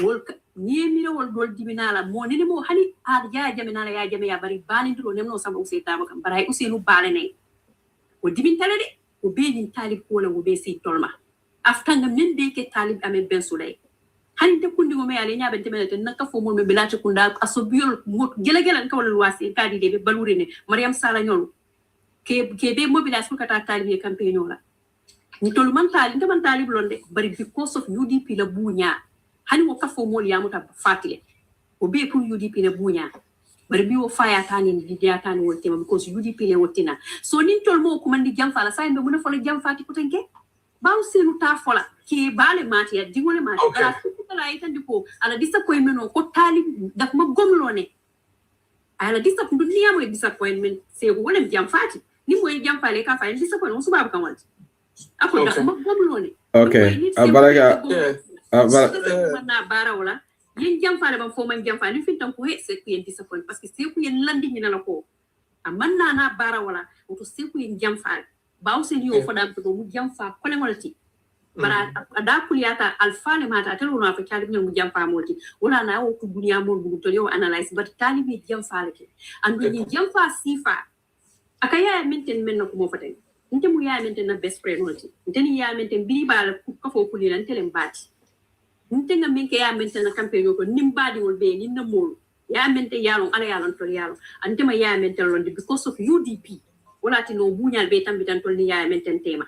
wol ni mi wol dol diminala mo ni mo hani ar ya jamina ya jami ya bari bani ndiro nemno sama useta ba kam baray usenu balene o dimin talade o beedin talib ko la o be si tolma afta nga men be ke talib amen ben sulay hani de kundi mo me ale nya ben temete naka fo mo me bilati kunda aso biol mot gele ka wala wasi kadi de be balure ne Mariam Sala ñol ke be mobilisation ko kata talib e campaign la ni tolu man talib londe bari because of UDP la buña hani mo ka fo mo yamuta fatile o be pour UDP la buña bari bi wo faya tani di dia tani wolte ma because UDP le wotina so nin tol mo ko mandi jam fala say be muna folo jam fati ko tanke baw senu ta fola ki bale mati ya digole mati ala ko la itandi ko ala disappointment ko talib daf ma gomlo ne ala disappointment dunia mo disappointment se ko wala jam fati ni mo jam fale ka fa disappointment suba kan wanti ako daf ma gomlo ne baraga na bara wala yin jam faale ban fo man jam faale fi tan ko he se ko yen disappoint parce que se ko yen landi ni la ko amanna na bara wala to se ko yen jam faale baw se ni o fodam to mu jam fa ko le ngolati bara ada kuliyata alfaale mata telo na fa talib ni mu jam fa molti wala na o ko duniya mo bu to yo analyze but talibi jam faale ke andu ni jam fa sifa akaya maintain men ko mo faten nte mu ya maintain na best friend molti nte ni ya maintain bi bala ko fo kulila ntele mbati ntenga minke ya mente na campaign ko nimbadi wol be ni namol ya mente yalon ala yalon to yalon antema ya mente lon because of UDP wala ti no buñal be tambi tan tol ni ya mente tema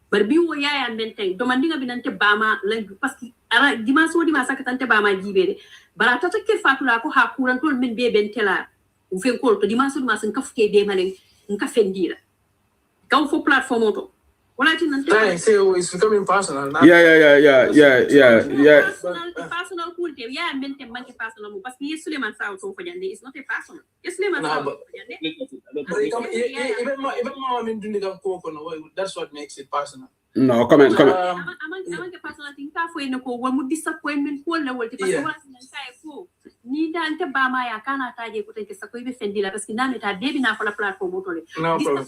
bar bi wo ya mente do mandinga binante bama la parce que ala dimanche ka tante bama jibede bara tata ke fatula ko ha kuran tol men be bentela u fen ko to dimanche ka fuke be malen nka fendira kaw fo platform to wala ti nante say it's becoming personal now. Personal kulte ya mente manke personal mo parce que Suleiman Sao so fajande is not a personal Suleiman Sao even more min dundi kam ko no that's what makes it personal. No, comment. Amanke personal thing ka fo en ko wol mu disappointment ko la wol ti parce que wala nan say ko ni dante bama ya kana taje ko teke sako ibe fendila parce que nami ta debi na la platform motole no problem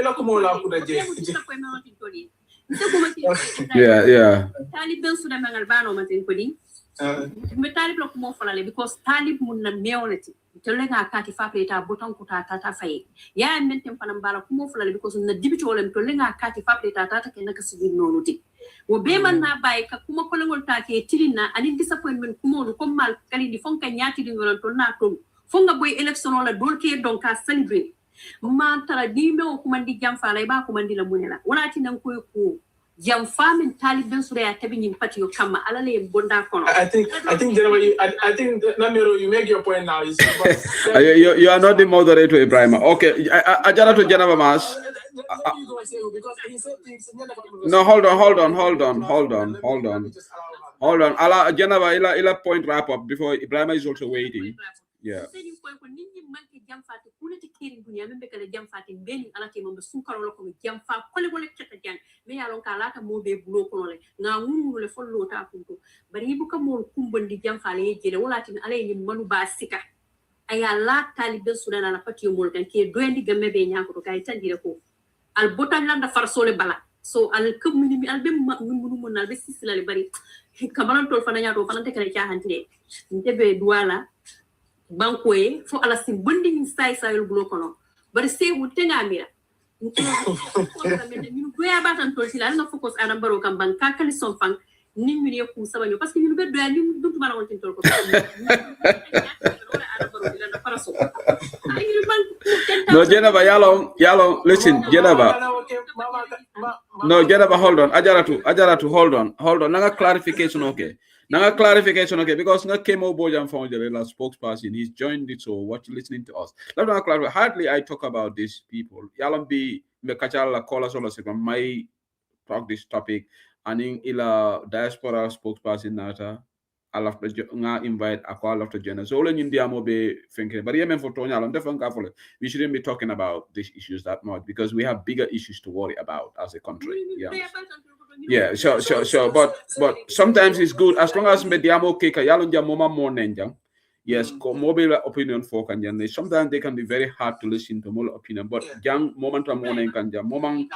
ela ko mo la ko daje yeah talib ben suda mangal bano matin ko di me talib lo ko mo falale because talib mun na mewlati to lenga kati fa pleta boton ko ta fay ya mentem fanam bala ko mo falale because na dibito wolem to lenga kati fa pleta ta ke naka sidi nonuti wo be man na bay ka kuma ko lengol ta ke tilina ani disappointment kuma no comme mal kali di fonka nyati di ngolon to na to fonga boy election wala dol ke donc ka celebrate ma tara di me ko mandi jam fa lay ba ko mandi la munela wala ti nan ko jam famin taliben sura ya tabi nyim pati yo kama alale bonda kono I think generally I think Namiro, you make your point now. You are not the moderator, Ibrahim. Okay, Ajara to Janaba Mas. No, hold on. Ala Janaba ila point wrap up before Ibrahim is also waiting. Yeah. Jam fati kulati kirin dunya membe kala jam fati beni ala ke mambe sunkaro lo ko jam fa kole wala ketta jang me ya lon kala ta mo be bulo ko le nga ngunu le follo ta kunto bari bu ka mo kumbandi jam fa le jele wala tin ala ni manu ba sika aya la talibe sudana na pati yo mol kan ke doendi gamme be nyako to kay tandire ko al botan landa farsole bala so al kumini mi al be munu mon al be sisla le bari kamalan tol fana nyato fana te kala chahantire ntebe duala bankoe fo ala sim bondi ni sai sayul bulo kono bari se wulte ngamira ñu doya batan tol sila na focus ana baro kam ban kakali son fan ni ñu ne ku sabanyo parce que ñu be doya ñu duntu bala won tin tol ko no Jenaba yalo listen Jenaba no Jenaba hold on ajaratu hold on nanga clarification okay because nga Kemo Bojam found the last spokesperson. He's joined it, so what you listening to us. Hardly I talk about these people. Yalam be me kachala kola solo se my talk this topic. And in ila diaspora spokesperson nata. I love to invite a call of the journal. So all in India mo be thinking, but even for Tonya, I'm definitely we shouldn't be talking about these issues that much because we have bigger issues to worry about as a country. Yeah, sure. But sometimes it's good as long as mediamo keka yalonja moma monenjang. Yes, mobile opinion for kanjan. Sometimes they can be very hard to listen to more opinion, but young moment of morning kanja moment. I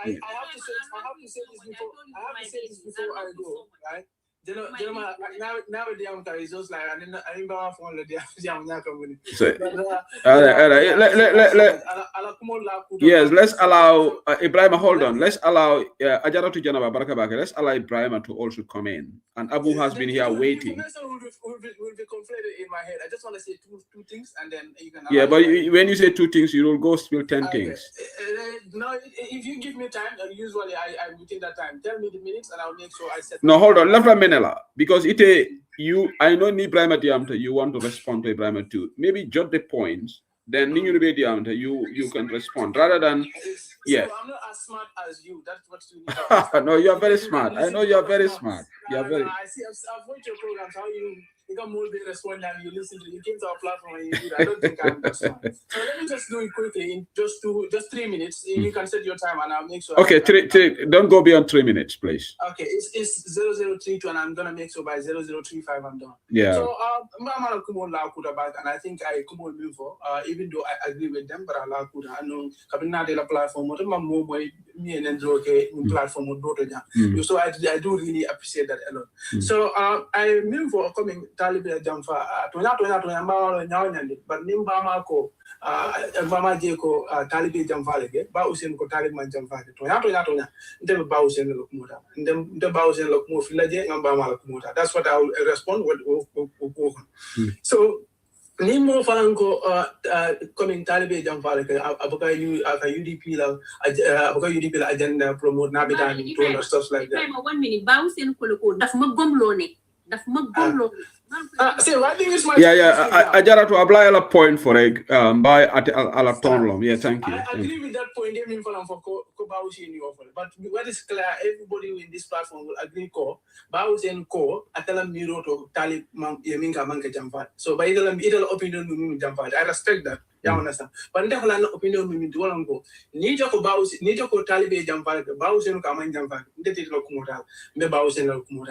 have to say this before I go, right? Now is just like I didn't phone yes, let's allow Ibrahim. Hold on. Let's allow Ajara to Janaba Barakabaka. Let's allow Ibrahim to also come in. And Abu has been here waiting. Will be conflated in my head. I just want to say two things, and then you can. Yeah, but when you say two things, you will go spill 10 things. No, if you give me time, usually I within that time. Tell me the minutes, and I'll make sure I set. No, hold on. Left because I know Ibrahim Diamta, you want to respond to Ibrahim too. Maybe jot the points, then you can respond rather than I'm not as smart as you. That's what you need. No, you are very smart. I know you are very smart. I see. I've watched your programs. How you can more be respond and you listen to. You came to our platform and you do that. I don't think I'm that smart. So let me just do it quickly in just 3 minutes. You can set your time and I'll make sure. Okay, don't go beyond 3 minutes, please. Okay, it's 0032 and I'm gonna make sure by 0035 I'm done. Yeah. So and I think I come on for even though I agree with them, but I know Kabina de la platform. Me and Androke platform so I do really appreciate that a lot. So I mean for coming Taliban Jamfa but Nimbama ko Mama Jeko Taliban Jamfa ba usen ko Taliban Jamfa tonya ndem ba usen lokmuta ndem de ba usen lokmo filaje ngamba mala kumuta. That's what I will respond with. So Nimo Falanko coming Taliban Jamfa Abuka UDP Abuka UDP agenda promote Nabitan and stuff like that. 1 minute bounce in Koloko daf magomlone daf magomlo. See, I think it's my Ajara to apply a point for by at Alatonlom. Yeah, thank you. I agree with that point. They mean for Bausi in your but what is clear, everybody in this platform will agree ko Bausi and ko Atalam Miro to Talib Yaminka Manka Jampat. So by it'll opinion Jampat. I respect that. You understand? But there are opinion me do one go. Need your bows, need your talibe jampa, bows and common jampa,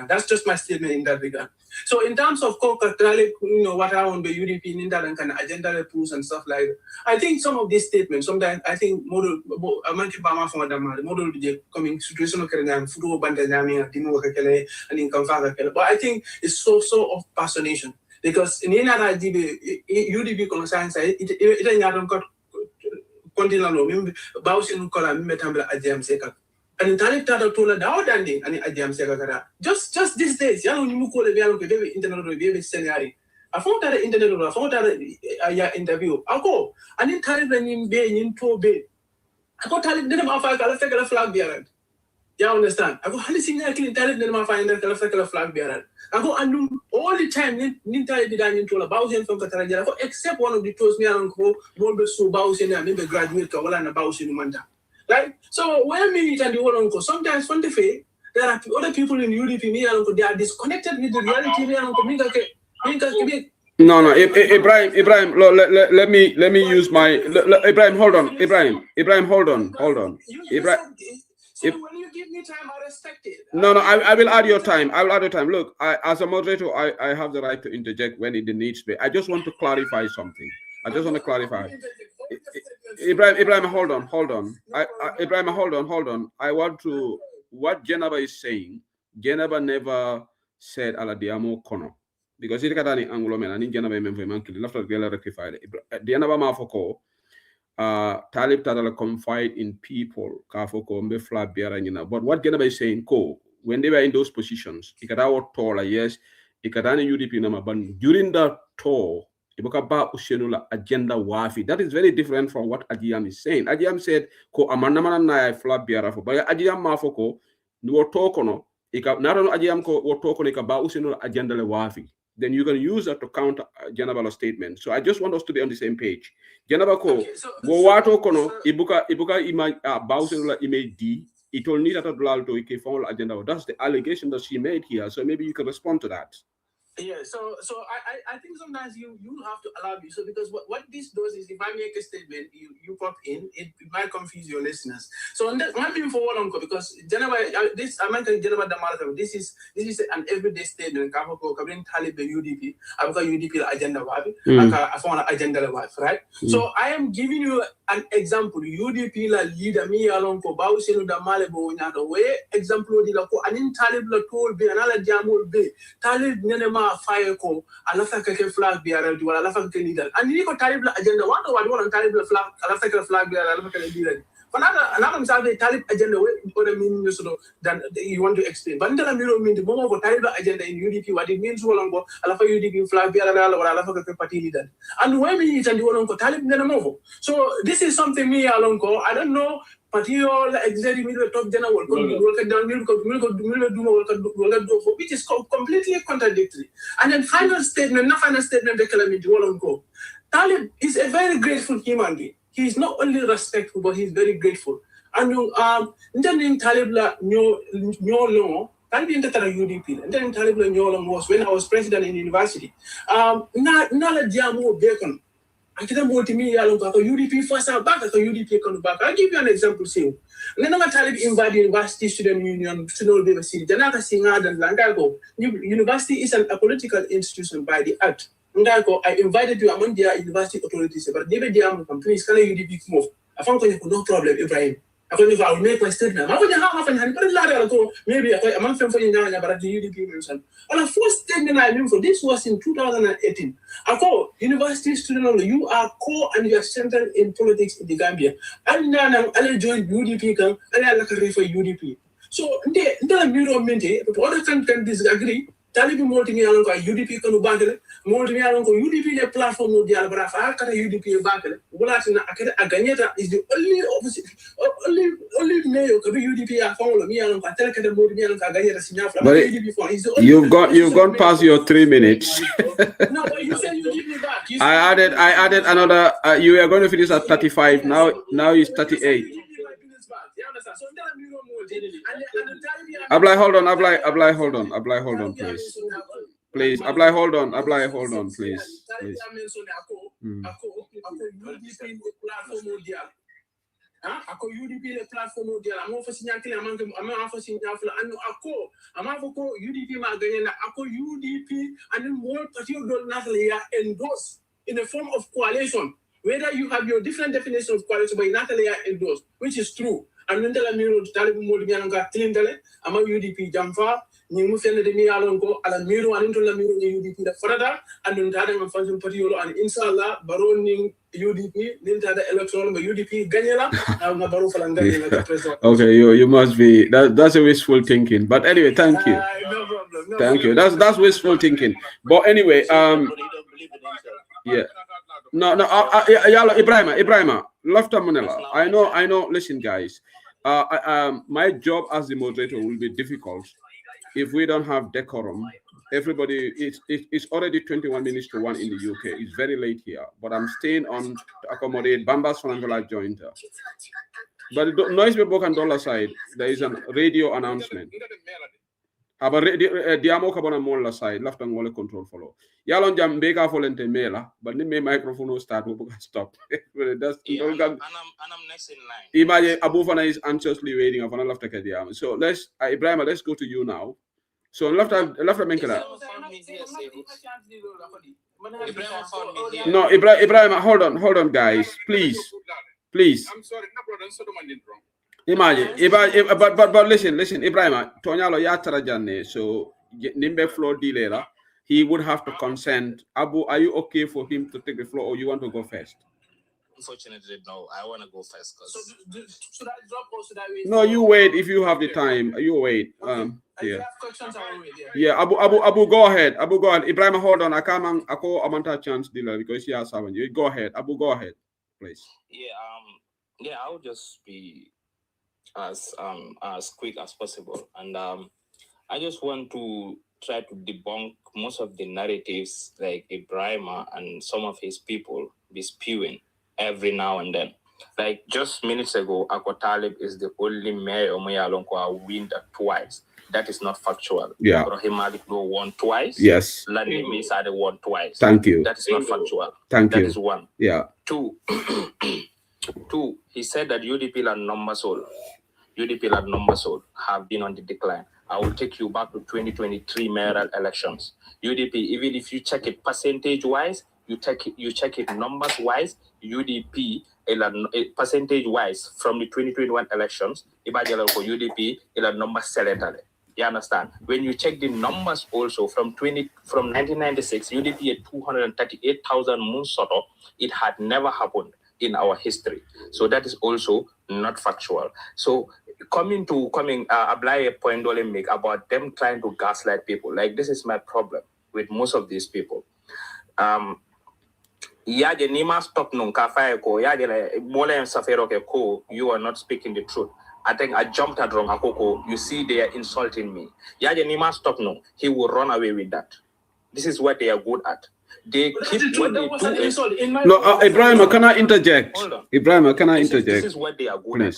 that's just my statement in that regard. So in terms of what I want the UDP in that and kind of agenda pools and stuff like that, I think some of these statements, sometimes I think model model coming situational football bandana and income but I think it's so of personation. Because in UDP concerns it ain't got continental Bausin Kola Metambla Ajam Seka. And Talib Tata Tola Dowdanding and Ajam Seka. Just these days, you call a very internet review scenario. I found that internet I found that interview. I'll go. And in Talib in Bay in Tobe. I got Talib didn't have a flag bearer. You understand? I go Halsing actually Talib didn't find a flag bearer. I go and all the time, Ninta did I told about him from Cataraja, except one of the toes me and go, Robert so Bowsen and maybe graduate Kawalan about in Manta. Right? So when me and the one uncle, sometimes from the faith, there are other people in UDP, me and uncle, they are disconnected with the reality, me and uncle. No, Ibrahim, let me use my Ibrahim, hold on. Ibrahim, hold on. Ibrahim. So when you give me time, I respect it. No, I will add your time. I will add your time. Look, as a moderator, I have the right to interject when it needs to be. I just want to clarify something. Ibrahim, hold on. Ibrahim, hold on. I want to, what Jenaba is saying, Jenaba never said Aladiamo Kono. Because it got any Anglomen and in Jenaba Memphis, after the rectified it. Jenaba Mafoko. Talib Tadala confide in people, Kafoko, Mbefla, Biaranyina. But what Genaba is saying, when they were in those positions, Ikadawa Tola, yes, Ikadani UDP number, but during the tour, Ibukaba Ushenula agenda wafi. That is very different from what Ajiam is saying. Ajiam said, Ko Amanamana Naya Fla Biarafo, but Ajiam Mafoko, no tokono, not on Ajiam ko or tokono Ikaba Ushenula agenda wafi. Then you can use that to counter Janabala's statement. So I just want us to be on the same page. Janabako, Wato Kono, Ibuka ima Bausenula image D, it will need that to Ike formal agenda. That's the allegation that she made here. So maybe you can respond to that. Yeah, so I think sometimes you have to allow me. So because what this does is if I make a statement, you pop in, it might confuse your listeners. So I'm being for one uncle because this American Geneva Damalka, this is an everyday statement. Covering Talib the UDP, I've got UDP agenda wabi, I found an agenda wife, right? So I am giving you an example. UDP la leader me along for Bausinu da Malebo Nado way example di la ko anin Talib la tool be another jamul be Talib Nenema fire ko alafa keke flag bearer wala alafa keke leader and ni ko Talib la agenda one on Talib la flag alafa keke flag bearer alafa keke leader another misal Talib agenda what mean so than you want to explain but ndala miro mean the moment for Talib la agenda in UDP what it means wala ngo alafa UDP flag bearer wala alafa keke party leader and when we it and wala ngo Talib Nenema so this is something me along ko I don't know particular exactly top general which is completely contradictory. And then final statement the calamity Talib is a very grateful human being. He is not only respectful, but he is very grateful. And Talib la no long. Talib into UDP. And then Talib la no long was when I was president in university. Nala Diamo Bacon. I can't multimedia UDP first back at UDP come back. I'll give you an example. Say, then I'm Talib invite University Student Union to know the city. Janaka Singa and Landago. University is a political institution by the act. Ndago, I invited you among their university authorities, but David Diam companies can UDP move. I found no problem, Ibrahim. I will make my statement. Maybe a month from the UDP mentioned. And the first statement I knew for this was in 2018. I call university student, you are core and you are central in politics in the Gambia. And now I joined UDP and I like a for UDP. So the other countries disagree. Talib multimedia UDP can battle, multimedia UDP platform no dial brafa, UDP battle. Walatina Aganeta is the only opposite, only mayor could be UDP follow me and Patel Multimedia Aganeta. You've gone past your 3 minutes. No, but you said you give me back. I added another. You are going to finish at 35. Now it's 38. Ablai, hold on, please. Ablai, hold on, please. UDP the platform mondial. Ako UDP le platform mondial. Amo fa sinyakile amo fa sinyafla anu ako UDP ma gagné na ako UDP and then more particular nationally endorsed in the form of coalition. Whether you have your different definition of coalition, but Natalia endorsed, which is true. And when the Miro Talibu Modianka Tindale, Ama UDP Jamfa, Nimufen de Mialongo, and Miro and into the Miro UDP the Frada, and then Tadam and Function Patiolo, and Inshallah, Baroning UDP, Ninta the electoral UDP, Ganela, and Barufa and Ganela. Okay, you must be that's a wishful thinking. But anyway, thank you. No problem. Thank you. That's wishful thinking. But anyway, yeah. No, Ibrahima, Lafta Manila. I know. Listen, guys. My job as the moderator will be difficult if we don't have decorum. Everybody, it's already 21 minutes to 1 in the UK. It's very late here, but I'm staying on to accommodate Bamba's Fanangala jointer. But the noise we book on dollar side, there is a radio announcement. Aba diamo kabona molla side left and wall control follow yalon jam beka folente mela but ni me microphone start we stop that's I'm next in line. Imagine Abu Fana is anxiously waiting of an left diamo. So let's Ibrahim, let's go to you now. So left menkela no Ibrahim, hold on guys, please I'm sorry, no brother, so don't wrong. Imagine, but listen, Ibrahim, Tonyalo Yatara Jane, so Nimbe floor dealer, he would have to consent. Abu, are you okay for him to take the floor or you want to go first? Unfortunately, no, I want to go first. So should I drop or should I wait? No, you wait if you have the time. You wait. Okay. Yeah. Have questions, I will wait. Yeah, Abu, go ahead. Ibrahim, hold on. I can't amanta chance dealer because he has 7. You go ahead. Abu, go ahead, please. Yeah, I'll just be as quick as possible, and I just want to try to debunk most of the narratives like Ibrahima and some of his people be spewing every now and then. Like just minutes ago, Ako Talib is the only mayor of Moyalonko win twice. That is not factual. Yeah. Rohimalik won twice. Yes. Lani Misade won twice. Thank you. That is not factual. Thank you. That is one. Yeah. Two, he said that UDP and Nombasoul have been on the decline. I will take you back to 2023 mayoral elections. UDP, even if you check it percentage-wise, you check it numbers-wise, UDP, percentage-wise, from the 2021 elections, UDP, number selected. You understand? When you check the numbers also from 1996, UDP at 238,000 Munsoto, it had never happened in our history. So that is also not factual. So apply a point Dole make about them trying to gaslight people. Like this is my problem with most of these people. Yaje nima stop nung kafaye ko yaje le mole safero ke ko you are not speaking the truth. I think I jumped at wrong akoko. You see they are insulting me. Yaje nima stop nung. He will run away with that. This is what they are good at. They keep what they do. No, Ibrahim, can I interject? Hold on. Ibrahim, can I interject? This is what they are good at.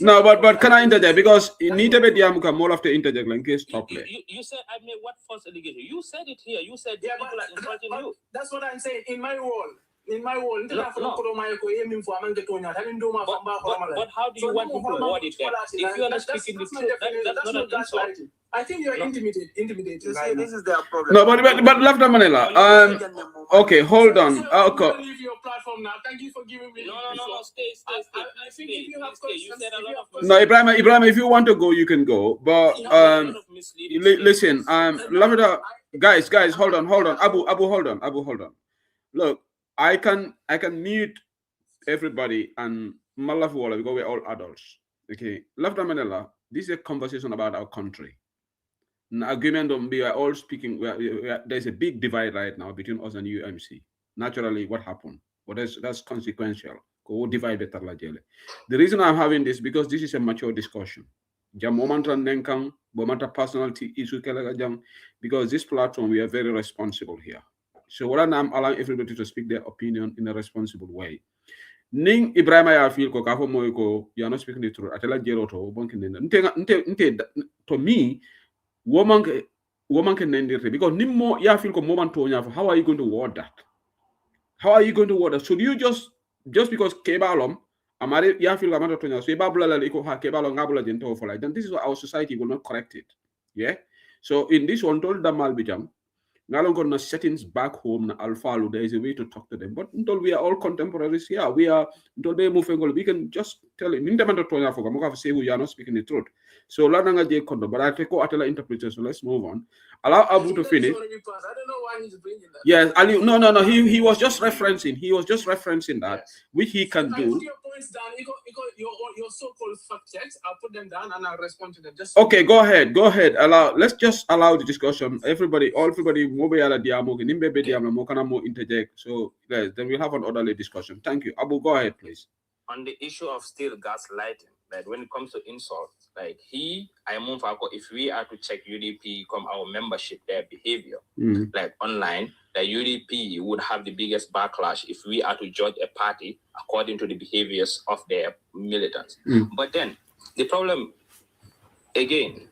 No, but can I interject? Because you need to be the more of the interject in case stop there. You said I made what false allegation? You said it here. You said people are insulting you. That's what I'm saying. In my world, but how do you want to reward it then? If you are not speaking the truth, that's not an insult. I think you're intimidated. This is their problem. No, but left Manila. Okay, hold on. Okay. Leave your platform now. Thank you for giving me. No. Stay. I think if you have questions, you said a lot of no, Ibrahim, if you want to go, you can go. But listen, guys, hold on. Abu, hold on. Look, I can mute everybody and Malafuola because we're all adults. Okay, left Manila. This is a conversation about our country. Agreement on we are all speaking. There's a big divide right now between us and UMC. Naturally, what happened? But that's consequential. Divide better. The reason I'm having this because this is a mature discussion. Personality issue because this platform we are very responsible here. So what I'm allowing everybody to speak their opinion in a responsible way. Ning Ibrahim ya feel ko kafo moy ko you are not speaking the truth. Atela jeroto bonke to me woman can nend it because nimmo ya feel ko moment to how are you going to word that? How are you going to water? Should you just because kebalom amare ya feel amado tonya so babula la iko ha kebalo ngabula jento for like then this is what our society will not correct it. Yeah. So in this one told Damal Bijam, Nalongo na settings back home na Alfalu, there is a way to talk to them. But until we are all contemporaries here, we are until they move we can just tell him. Say you are not speaking the truth. So Lananga J Kondo, but I take Atela interpreter, so let's move on. Allow Abu to finish. I don't know why he's bringing that. Yes, Ali, no. He was just referencing. He was just referencing that, yes. Which he can do. Put your points down. Your so-called fact checks. I'll put them down and I'll respond to them. Just okay. Go ahead. Let's just allow the discussion. Everybody. Interject. So guys, then we'll have an orderly discussion. Thank you. Abu, go ahead, please. On the issue of still gaslighting, like when it comes to insults, like if we are to check UDP come our membership, their behavior, like online, the UDP would have the biggest backlash if we are to judge a party according to the behaviors of their militants. But then the problem again,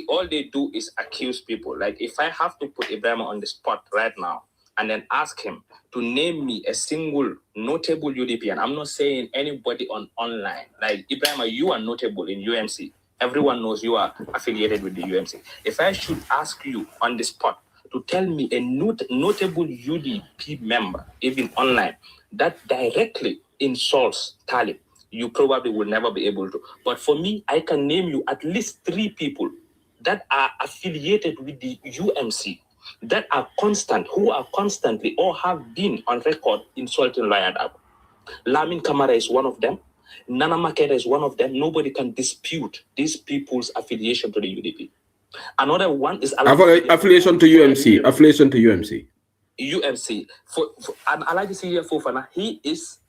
all they do is accuse people. Like if I have to put Ibrahim on the spot right now and then ask him to name me a single notable UDP, and I'm not saying anybody online. Like Ibrahim, you are notable in UMC. Everyone knows you are affiliated with the UMC. If I should ask you on the spot to tell me a notable UDP member, even online, that directly insults Talib, you probably will never be able to. But for me, I can name you at least 3 people that are affiliated with the UMC, that are who are constantly or have been on record insulting Lion Abu. Lamin Kamara is one of them. Nana Makeda is one of them. Nobody can dispute these people's affiliation to the UDP. Another one is affiliation to UMC. Affiliation to UMC. UMC. And I like to see here Fofana. He is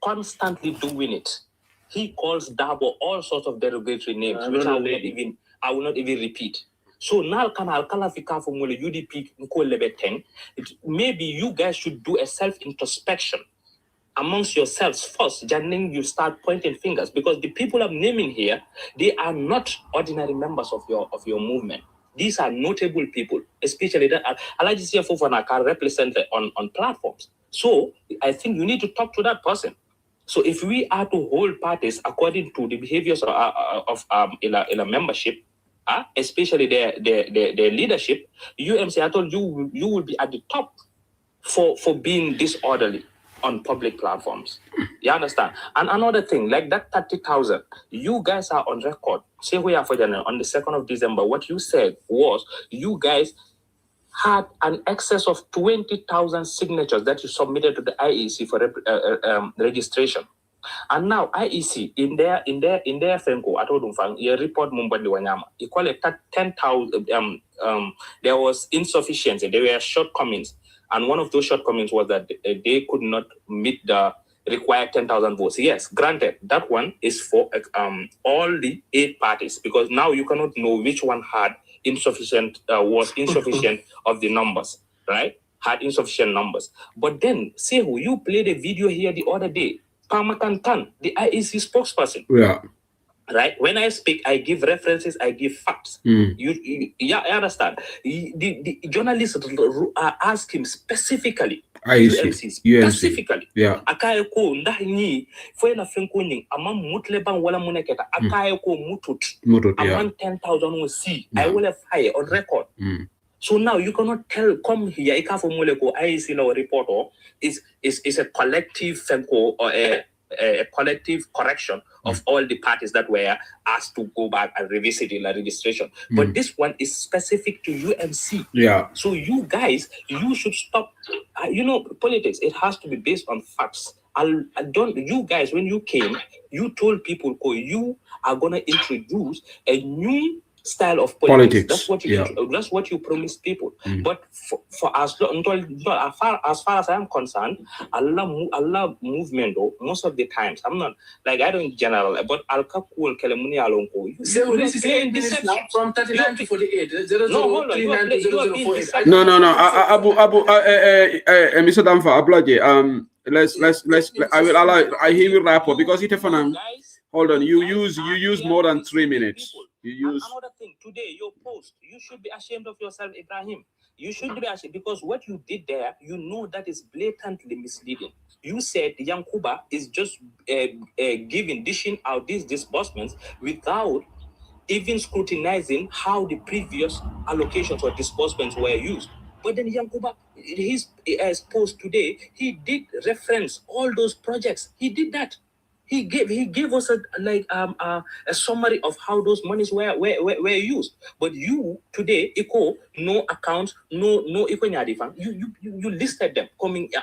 constantly doing it. He calls Dabo all sorts of derogatory names, which I will not even repeat. So now can Alkalafika from UDP maybe you guys should do a self-introspection amongst yourselves first, then you start pointing fingers, because the people I'm naming here, they are not ordinary members of your movement. These are notable people, especially that Alaji Fofana can represent on platforms. So I think you need to talk to that person. So if we are to hold parties according to the behaviors of a membership, especially their leadership, UMC, I told you, you will be at the top for being disorderly on public platforms. You understand? And another thing, like that 30,000, you guys are on record. Say we are for on the 2nd of December, what you said was you guys had an excess of 20,000 signatures that you submitted to the IEC for registration. And now IEC in their FENCO, I told them, you report Mumbandi Wanyama, you call it 10,000. There was insufficiency, there were shortcomings, and one of those shortcomings was that they could not meet the required 10,000 votes. Yes, granted, that one is for all the 8 parties, because now you cannot know which one had was insufficient of the numbers, right? Had insufficient numbers. But then, say who you played a video here the other day, Pamakan Khan, the IEC spokesperson. Yeah. Right? When I speak, I give references, I give facts. You understand? The journalists ask him specifically. UMC specifically. Yeah. Akayeko ndahini fwena fenkoning amam mutleban wala muneketa akayeko mutut amam 10,000 we see. I will have high on record. So now you cannot come here ikafo muleko IEC law reporter is a collective fenko or a collective correction of all the parties that were asked to go back and revisit the registration. But this one is specific to UMC. Yeah. So you guys, you should stop. Politics, it has to be based on facts. You guys, when you came, you told people, you are going to introduce a new style of politics. That's what you promised people. But for as far as I am concerned, Allah movement most of the times, I'm not like I don't general, but Al Kakul Kelemuni Alonko. So this is 8 minutes now from 39 to 48. No. Abu Mr. Damfa, apology. I hear you wrap up because it hold on, you use more than 3 minutes. Another thing, today, your post, you should be ashamed of yourself, Ibrahim. You should be ashamed because what you did there, you know that is blatantly misleading. You said Yankuba is just dishing out these disbursements without even scrutinizing how the previous allocations or disbursements were used. But then Yankuba, his post today, he did reference all those projects. He did that. He gave us a summary of how those monies were used. But you today, no accounts, no you listed them,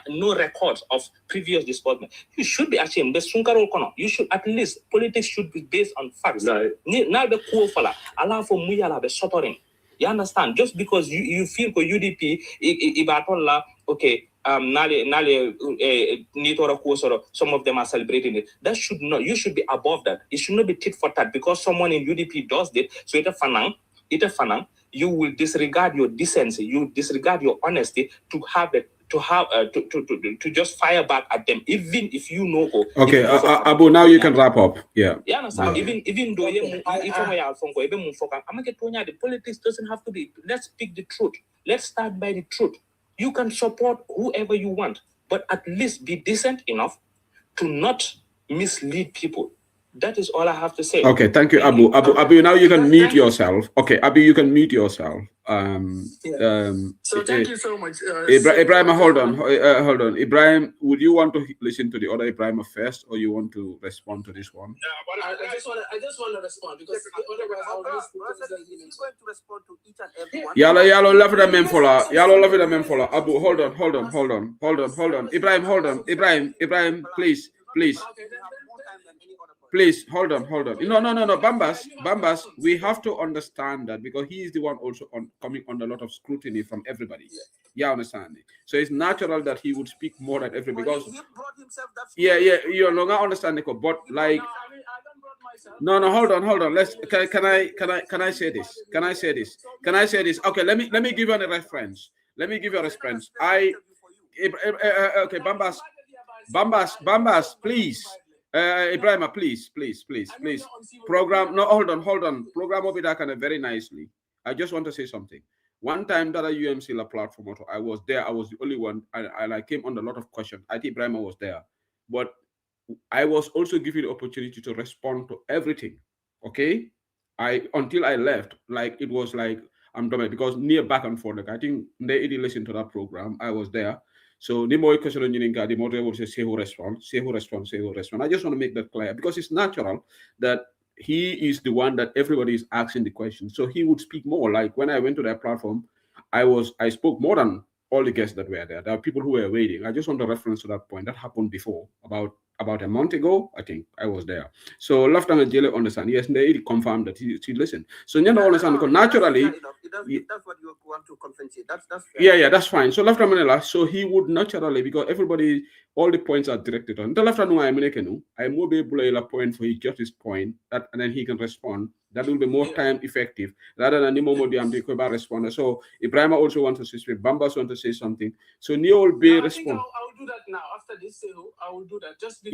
no records of previous disbursement. You should be ashamed. You should at least politics should be based on facts. Now the kuofala allow for muyala be sotoring. You understand? Just because you feel for UDP, okay. Some of them are celebrating it. That should not. You should be above that. It should not be tit for tat because someone in UDP does it. So it's a fanang. You will disregard your decency. You disregard your honesty to just fire back at them, even if you know. Okay, Abu. Now you can wrap up. Yeah. You understand? Even though the politics doesn't have to be. Let's speak the truth. Let's start by the truth. You can support whoever you want, but at least be decent enough to not mislead people. That is all I have to say. Okay, thank you, Abu. Abu, now you can mute yourself. Okay, Abu, you can mute yourself. So thank you so much. Ibrahim, hold on. Ibrahim, would you want to listen to the other Ibrahim first, or you want to respond to this one? Yeah, but I just want to respond because otherwise I will miss He's going to respond to each and every one. Yalo love the men follow. Abu, hold on. Ibrahim, hold on. Ibrahim, please. Please hold on. No. Bambas. We have to understand that because he is the one also coming under a lot of scrutiny from everybody. Yeah, understand it. So it's natural that he would speak more than everybody because he brought himself that. Yeah. You no longer understand it, but like. No, hold on. Let's. Can I say this? Okay, let me give you a reference. Okay, Bambas, please. Ibrahim, please. Program. No, hold on. Program Obidakane very nicely. I just want to say something. One time that a UMC platform, I was there. I was the only one, and I came on a lot of questions. I think Ibrahim was there, but I was also given the opportunity to respond to everything. Okay, until I left, like it was like I'm done because near back and forth. Like I think they listened to that program. I was there. So the more question the more they will say who respond. I just want to make that clear because it's natural that he is the one that everybody is asking the question. So he would speak more. Like when I went to that platform, I spoke more than all the guests that were there. There are people who were waiting. I just want to reference to that point. That happened before, about a month ago, I think I was there. So left and Jele understand. Yes, they confirmed that he listened. So you understand because naturally, that's what you want to compensate. That's fair. Yeah, that's fine. So left Manila, so he would naturally because everybody, all the points are directed on. The left I will be able to point for he just his point that, and then he can respond. That will be more time effective rather than the moment the responder. So Ibrahim also wants to say, Bambas want to say something. So Neo will be respond. I will do that now. After this, I will do that. Just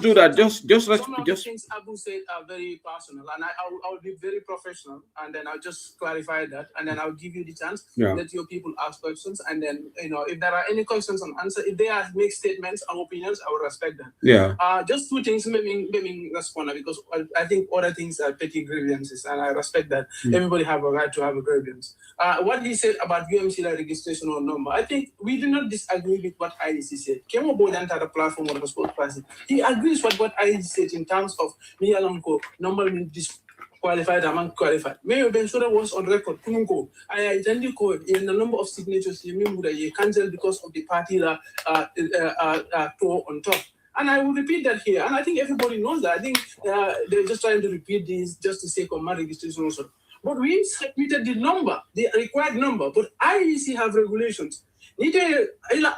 do that. Some of the things Abu said are very personal, and I will be very professional, and then I'll just clarify that, and then I'll give you the chance let your people ask questions, and then if there are any questions and answer, if they are make statements and opinions, I will respect them. Yeah. Just two things, maybe respond because I think other things are petty grievances, and I respect that. Everybody have a right to have a grievance. What he said about UMC registration or number, I think we do not disagree with what IEC said. Came aboard and the platform of the spokesperson. He agrees with what IEC said in terms of me alone normally disqualified among qualified. Maybe Bensura was on record. I identify in the number of signatures you cancel because of the party that on top. And I will repeat that here. And I think everybody knows that. I think they're just trying to repeat this just to say my registration also. But we submitted the number, the required number. But IEC have regulations. Need a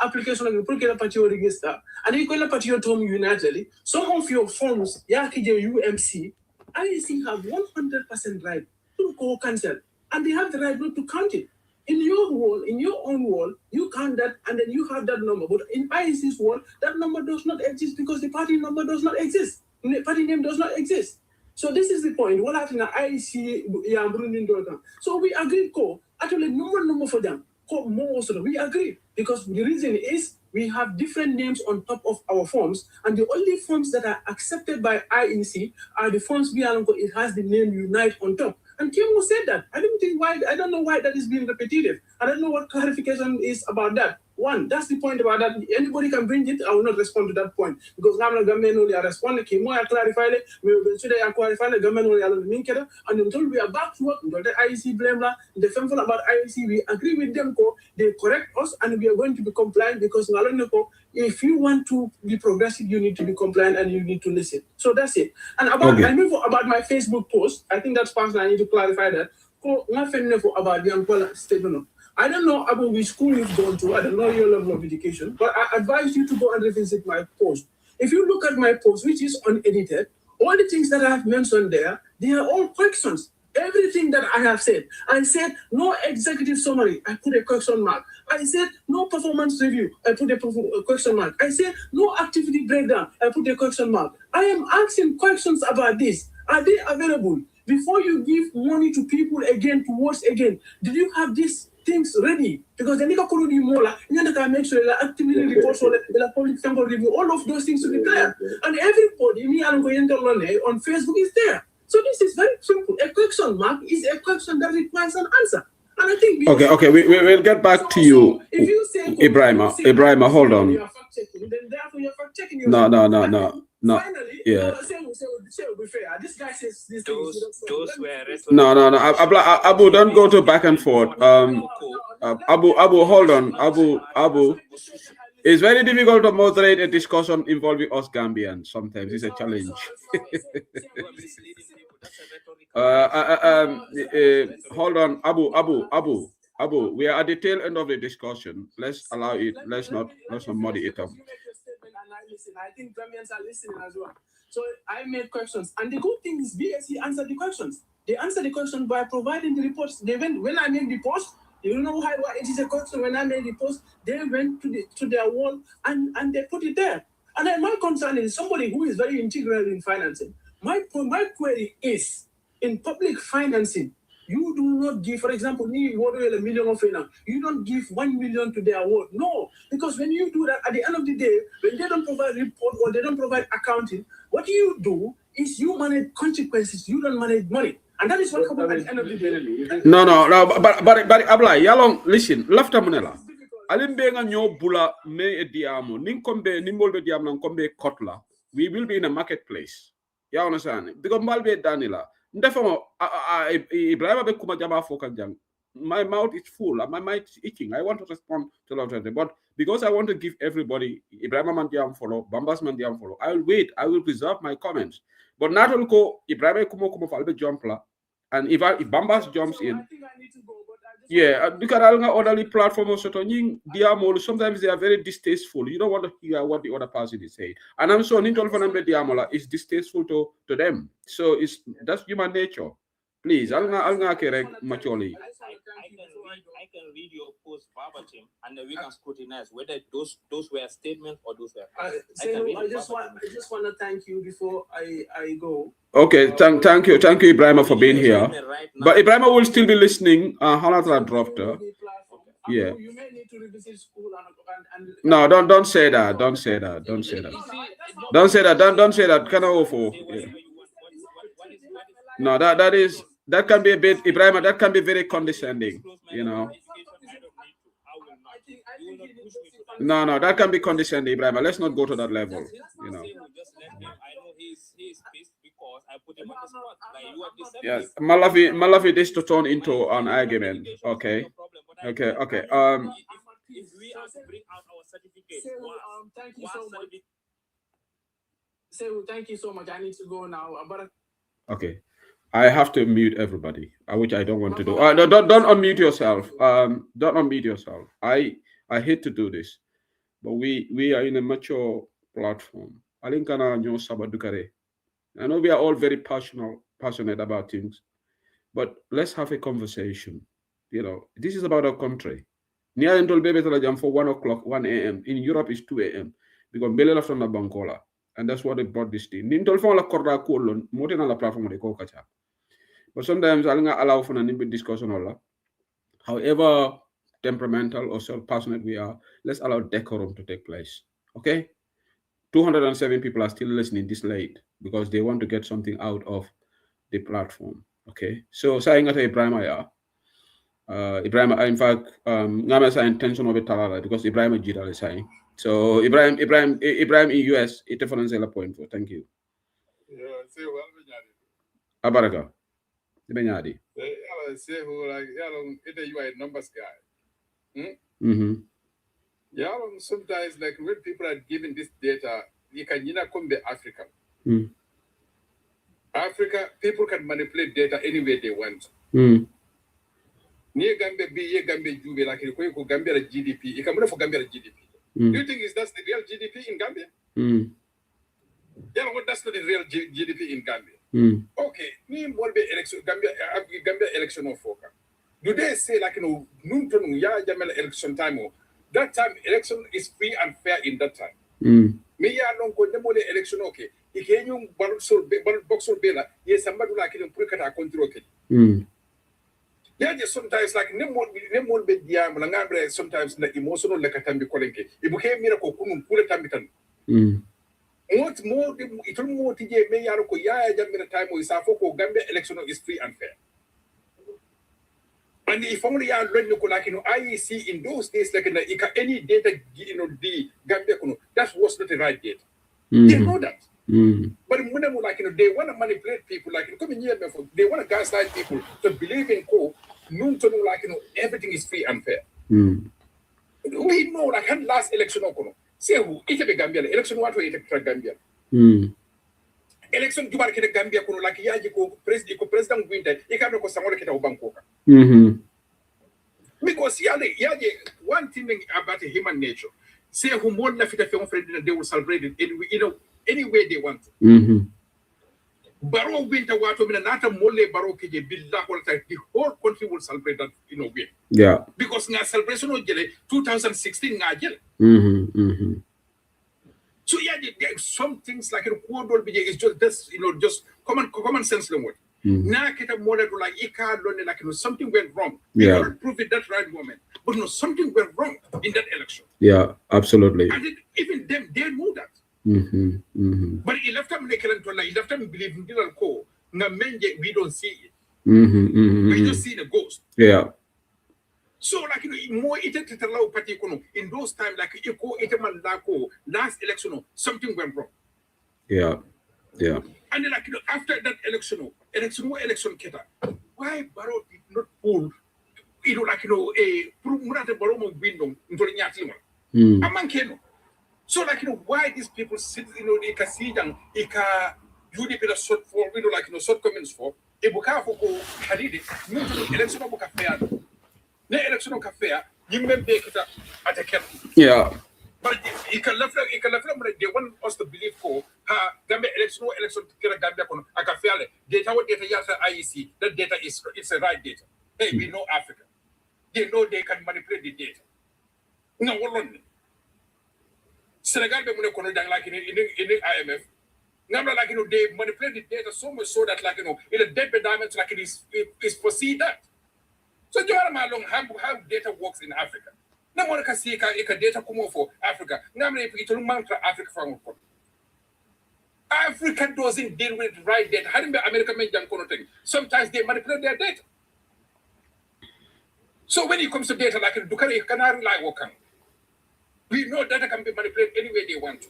application of the party register, and you call party home united. Some of your forms, UMC, IEC have 100% right to go cancel, and they have the right not to count it. In your wall, in your own wall, you count that, and then you have that number. But in IEC's wall, that number does not exist because the party number does not exist. The party name does not exist. So this is the point. What happened? I see. So we agreed. Actually, no for them. We agree because the reason is we have different names on top of our forms, and the only forms that are accepted by IEC are the forms it has the name Unite on top. And Kimo said that. I don't know why that is being repetitive. I don't know what clarification is about that. One, that's the point about that. Anybody can bring it. I will not respond to that point because Gambian only respond. Kimo I clarified it. We will today I clarified the Gambian only and until we are back to work, the IEC blame the famful about IEC. We agree with them. They correct us, and we are going to be compliant because if you want to be progressive, you need to be compliant and you need to listen. So that's it. And about about my Facebook post, I think that's personal. I need to clarify that. About the statement. I don't know about which school you've gone to. I don't know your level of education, but I advise you to go and revisit my post. If you look at my post, which is unedited, all the things that I have mentioned there, they are all questions. Everything that I have said, I said no executive summary, I put a question mark. I said no performance review, I put a question mark. I said no activity breakdown, I put a question mark. I am asking questions about this. Are they available? Before you give money to people again, to words again, did you have these things ready? Because the nigga could do more, you can make sure the activity reports or the public sample review, all of those things to be there. And everybody, me and on Facebook is there. So this is very simple. A question mark is a question that requires an answer. And I think okay, we'll get back to you. If you say Ibrahima, hold on. You are fact-checking, then therefore you're fact-checking No. Finally, Yeah. This guy says this those were No. Abu, don't go to back and forth. Abu, hold on. Abu. It's very difficult to moderate a discussion involving us Gambians. Sometimes it's a challenge. Hold on, Abu. We are at the tail end of the discussion. Let's allow it. Let's not muddy it up. I think Gambians are listening as well. So I made questions, and the good thing is BSC answered the questions. They answered the question by providing the reports. They went when I made the post. You know why it is a question. When I made the post, they went to their wall and they put it there. And then my concern is somebody who is very integral in financing. My query is in public financing. You do not give, for example, me $1 million of finance. You don't give 1 million to their award. No, because when you do that, at the end of the day, when they don't provide report or they don't provide accounting, what you do is you manage consequences. You don't manage money. And that is what happens at the end of the day. No, but Abla, Yalong, listen, Lafta Munela. Alimbenga nyo bula me e diamo. Ninkombe, nimbolbe diamo, kombe kotla. We will be in a marketplace. You understand? Because Malbe Danila. Ibrahim Bekuma Jama Fokajang. My mouth is full, my mouth is itching. I want to respond to that. But because I want to give everybody Ibrahim Mandiam follow, Bambas Mandiam follow, I will wait. I will preserve my comments. But not only Ibrahim Kumo Falbe Jumpla, and if Bambas jumps in, I think I need to go, but yeah, because I don't know orderly platform sometimes they are very distasteful. You don't want to hear what the other person is saying. And I'm sure Nintol Fanambe Diamola is distasteful to them. So that's human nature. Please, I'll correct Macholi. I can read your post verbatim, and then we can scrutinize whether those were statements or those were. I just want to thank you before I go. Okay, thank you, Ibrahima, for being here. But Ibrahima will still be listening. Hanatra dropped her. Yeah. You may need to revisit school and no, don't say that. Don't say that. Don't say that. Don't say that. Kind of awful. Yeah. No, that can be a bit, Ibrahima, that can be very condescending, you know. No, that can be condescending, Ibrahima. Let's not go to that level, you know. Yes, Malafi this to turn into an argument. Okay. If we have to bring out our certificates, thank you so much. Thank you so much. I need to go now. Okay. I have to mute everybody, which I don't want to do. Don't unmute yourself. Don't unmute yourself. I hate to do this, but we are in a mature platform. I know we are all very passionate about things, but let's have a conversation. You know, this is about our country. For 1 o'clock, 1 a.m. In Europe, it's 2 a.m. because Mbele left on the Bangola. And that's what they brought this thing. Nintol phone la korda kolon, mote na la platform de ko kacha. But sometimes I allow for an in discussion all. However temperamental or so passionate we are, let's allow decorum to take place. Okay? 207 people are still listening this late because they want to get something out of the platform. Okay? So saying at Ibrahim Ibrahim, in fact, ngama sa intention of it because Ibrahim Jira is saying. So Ibrahim in US, it's a financial point for. Thank you. Yeah, say well, Abaraka. Benyadi. Say who like you are a numbers guy. Yeah, sometimes like when people are given this data, you can come to Africa. Africa, people can manipulate data any way they want. Near Gambia be Gambia Jube like you Gambia GDP. You can for Gambia GDP. Do you think that's the real GDP in Gambia? Yeah, what that's not the real GDP in Gambia. Okay, me more be election Gambia election of Foka. Do they say like noon ya Jamel election time? That time election is free and fair in that time. Me ya non ko demole election okay. Ikenyu boxol bela yes somebody like in purikata control okay. Yeah, just sometimes like nemol be diam langambre sometimes the emotional like atambi kolenke. It became miracle kunum pule tambitan. What more it will more tije me ya ko ya jamira time o isafo ko Gambia election is free and fair. And if only I learn like IEC in those days like any data the Gambia that was not the right data. They know that. But like they want to manipulate people like coming here before they want to gaslight people to believe in noon to know like everything is free and fair. We know like last election say who it be Gambia election what way it Gambia. Election to market Gambia like yaji ko president winter you can go somewhere kita Bangkok. Because yaji one thing about human nature say who more left it film friend they will celebrate it any way they want. Baro winter water mina nata mole baro kije billah the whole country will celebrate that way. Yeah. Because na celebration of 2016 na jele. So yeah, some things like it's just this, just common sense language. Now kita more like like something went wrong. We cannot prove it that right moment, but no, something went wrong in that election. Yeah, absolutely. And even them, they know that. But he left them believe in Dylan Co. We don't see it. We just see the ghost. Yeah. So like more party in those times like last election something went wrong. Yeah. And then like after that election keta why Barrow did not pull a murate baromo window into the nyatima. Amankeno. So like why these people sit they can see them UDP the short for short comments for a bukafo hadidi election of fair. The election of fair, you may make it at a camp. Yeah. But you can left they want us to believe Gambia election to get a Gambia a fair data what data yasa IEC, that data it's a right data. Hey, we know Africa. They know they can manipulate the data. No, London. Senegal be like in the IMF. Number like they manipulate the data so much so that like in a dead diamonds like it is foresee that. So you are long how data works in Africa. No one can see a data come for Africa. Now people mantra Africa from Africa doesn't deal with right data. How do America make them thing? Sometimes they manipulate their data. So when it comes to data like you cannot rely on. We know data can be manipulated any way they want to.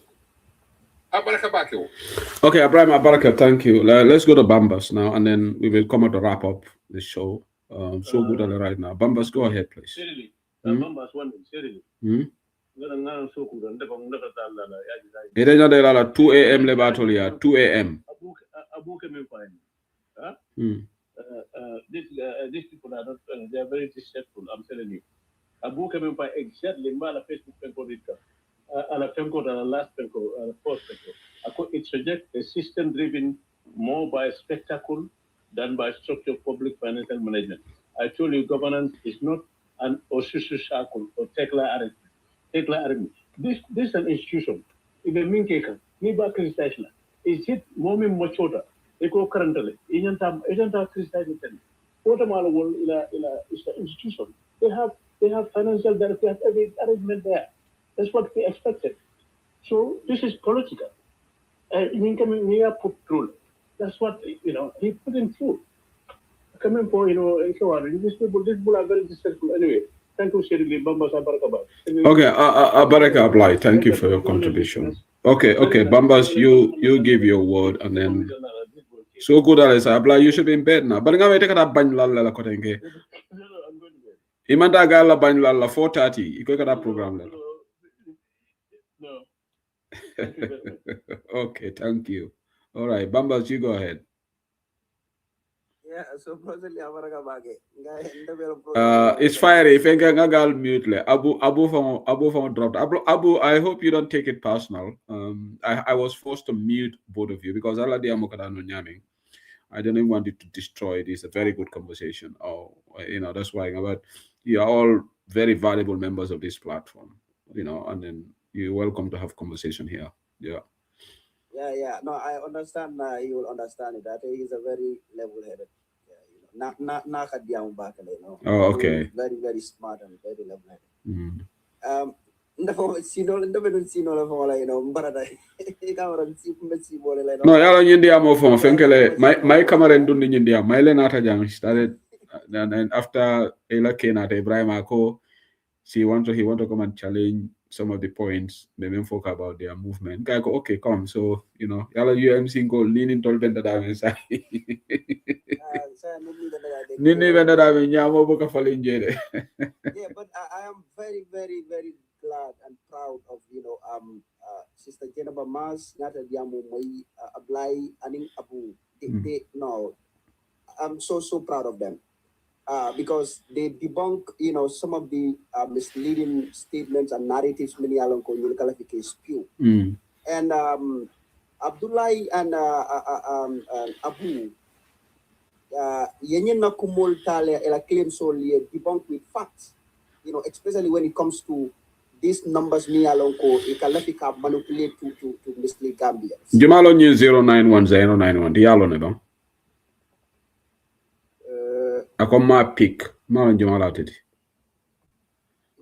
Okay, Abraham Abaraka, thank you. Let's go to Bambas now, and then we will come out to wrap up the show. So good at it right now. Bambas, go ahead, please. Bambas, one seriously. It is not 2 a.m. Lebatolia, 2 a.m. These people are not, they are very deceitful, I'm telling you. Abu came by exactly Mala Facebook Pencorita, and a Penco and a last Penco, and a first Penco. It suggests a system driven more by spectacle than by structured public financial management. I told you governance is not an Osusu shackle or Tekla arrangement. This is an institution. If a Minkeka, ba criticize la is it momi mochota e ko currently agenta criticize ten what malo wol ila institution they have financial benefit, they have every arrangement there. That's what we expected. So this is political. We are put through. That's what he put in through. Coming for these people are very disrespectful anyway. Thank you, Shirley Bamba Sabarakaba. Okay, Baraka Apply. Thank you for your contribution. Okay, Bambas, you give your word and then so good as Apply. You should be in bed now. But I'm going to take that bang la kotenge. Imanda gala bang la 4:30. You go that program. No. Okay, thank you. All right, Bambas, you go ahead. Yeah, so presently it's fiery. If I gal mute le Abu from dropped. Abu, I hope you don't take it personal. I was forced to mute both of you because I didn't want it to destroy this. A very good conversation. That's why. But you are all very valuable members of this platform. And then you're welcome to have conversation here. Yeah. Yeah. No, I understand. You will understand it. I think he's a very level-headed. Oh, okay. Very, very smart and very level-headed. No, yalo India mo from Fenkele. My camera in India. My Lenata Jam started, and after Ella came at Ibrahim Ako, he want to come and challenge some of the points they men folk about their movement. Guy go, okay, come. So yalo UMC go leaning toward the inside. Yeah, but I am very, very, very glad and proud of Sister Jennifer Mas, Nata Diamo Moi, Ablai, Aning Abu. I'm so proud of them. Because they debunk, some of the misleading statements and narratives many along Kalifikate spew. And Abdullahi and Abu, yenye na kumol tale ela claim solely debunk with facts. Especially when it comes to these numbers me along ko Kalafika manipulate to mislead Gambians. Jamalo new 091091. Dialo nebo. Ako ma pick. Ma Jamala did.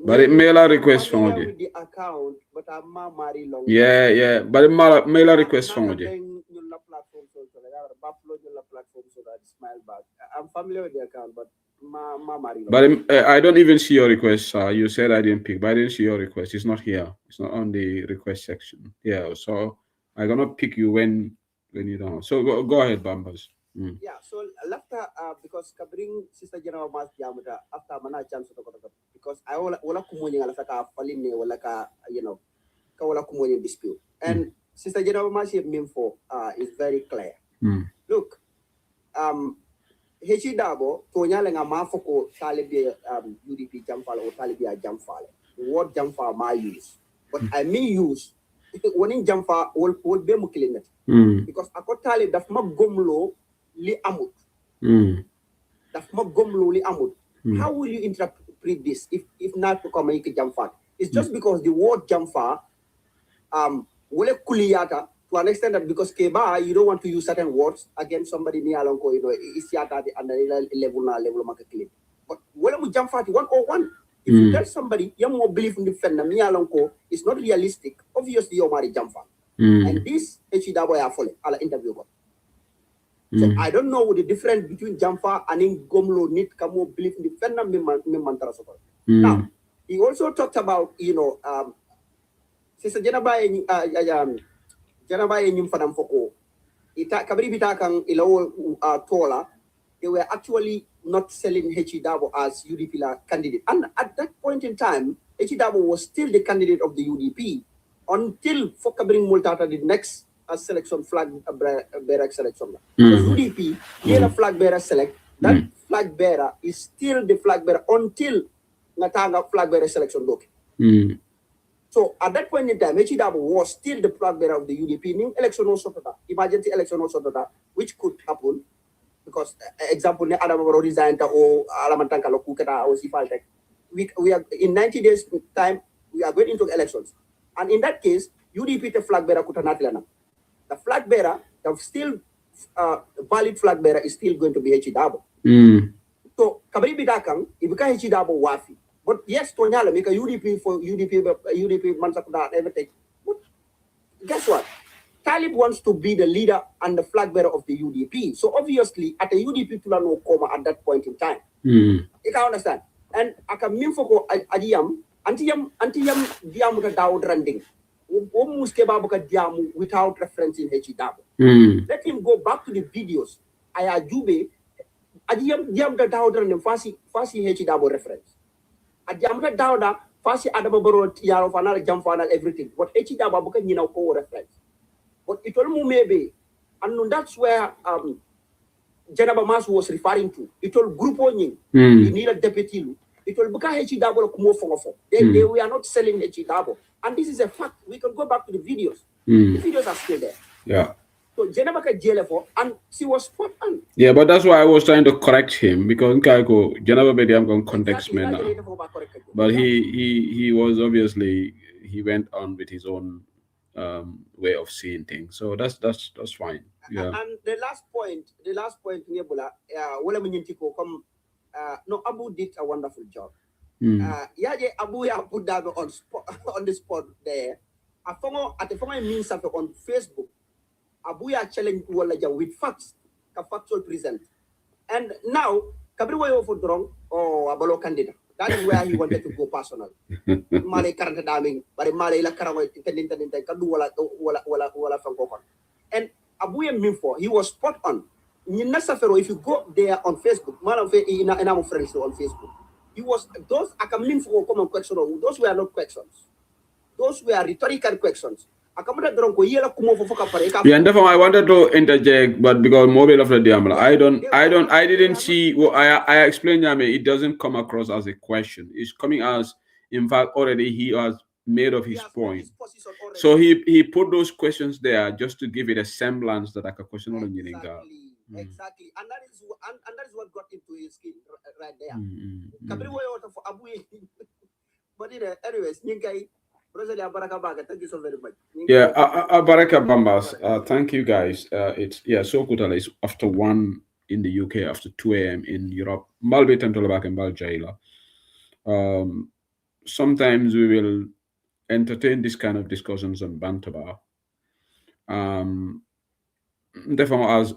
But it mail a request from you. The account, but I'm married long. Yeah. But it mail a request from you. I'm familiar with the account, but But I don't even see your request. You said I didn't pick, but I didn't see your request. It's not here. It's not on the request section. Yeah, so I'm gonna pick you when you don't. So go ahead, Bambas. Yeah, so after because kabring Sister General Mas Diamuta after mana chance to because I wala kumonye ala saka faline wala ka ka wala kumonye dispute. And Sister General Mas info is very clear. Look, Hechi Dabo tonya lenga mafoko talibi UDP jamfale or talibia jamfale. The word jamfa ma use, but I may use when in jamfa will be mukilinet because akotali daf ma gomlo li amut. Daf ma gomlo li amut. How will you interpret this if not to come make jamfa? It's just because the word jamfa wole kuliyata to an extent that because Keba, you don't want to use certain words against somebody near Alonko, it's at the level market claim. But when we jump at 101, if you tell somebody you more believe in the defender, near Alonko, it's not realistic. Obviously, you're married jump at. And this Echidabo are falling, I'll interview. So I don't know the difference between Jamfa and in Gomlo need Kamo believe in the defender, Now, he also talked about, Sister Jenaba Janaba Yim Fadam Foko. Ita Kabri Bitakang Ilo Tola, they were actually not selling Hechidabo as UDP candidate. And at that point in time, Hechidabo was still the candidate of the UDP until Fokabring Multata the next selection flag bearer selection. So UDP, a flag bearer select, that flag bearer is still the flag bearer until Natanga flag bearer selection book. So at that point in time, Hechidabo was still the flag bearer of the UDP. New election also emergency election also which could happen because example Adamaro resigned or Alamantanka Lokukata or Sifaltek. We are in 90 days time we are going into elections. And in that case, UDP the flag bearer Kutanatlana. The flag bearer, the still valid flag bearer is still going to be Hechidabo. So kabari bidakang ibika Hechidabo wafi. But yes, Tonyala make a UDP for UDP Mansakuda and everything. But guess what? Talib wants to be the leader and the flag bearer of the UDP. So obviously, at the UDP, no coma at that point in time. You can understand. And I can mean for Adiam, Antiyam Diamu Dawd Randing. Almost Kebabuka Diamu without reference in Hechidabo. Let him go back to the videos. I Jube Adiam Diam Dawd Randing Fasi Hechidabo reference. Adiam Dawda Fasi Adaboro Yaro Fanal Jamfanal everything. But Hechidabo Buka Nina reference. But it will maybe, and that's where Janaba Mas was referring to. It will group on you need a deputy. It will become Hechidabo more for. We are not selling Hechidabo. And this is a fact. We can go back to the videos. The videos are still there. Yeah. So Janaba JL4 and she was spot on. Yeah, but that's why I was trying to correct him because Janaba Bedi I'm going context man. But he was obviously he went on with his own way of seeing things, so that's fine. Yeah. And the last point, Nebula, no, Abu did a wonderful job. Yaje Abu ya put that on the spot there. At the former means on Facebook, Abu ya challenge with facts, a factual present. And now, Kabriwa for drunk or Abolo candidate. That is where he wanted to go personal. Malay current daming, but Malay la Karaway, and Abuya Minfo, he was spot on. If you go there on Facebook, and I'm friends on Facebook, he was those Akaminfo common question, those were not questions. Those were rhetorical questions. Yeah, and therefore I wanted to interject, but because mobile of the Diamla, I didn't see. Well, I explained that it doesn't come across as a question. It's coming as, in fact, already he has made of his point. So he put those questions there just to give it a semblance that I could question on the Exactly, and that is what got into his skin right there. But anyways, thank you so very much. Yeah, Baraka Bambas, thank you guys. It's so good. It's after 1 in the UK, after 2 a.m. in Europe. Malbe Tentolabak and Baljaila. Sometimes we will entertain this kind of discussions on Bantaba. Therefore, as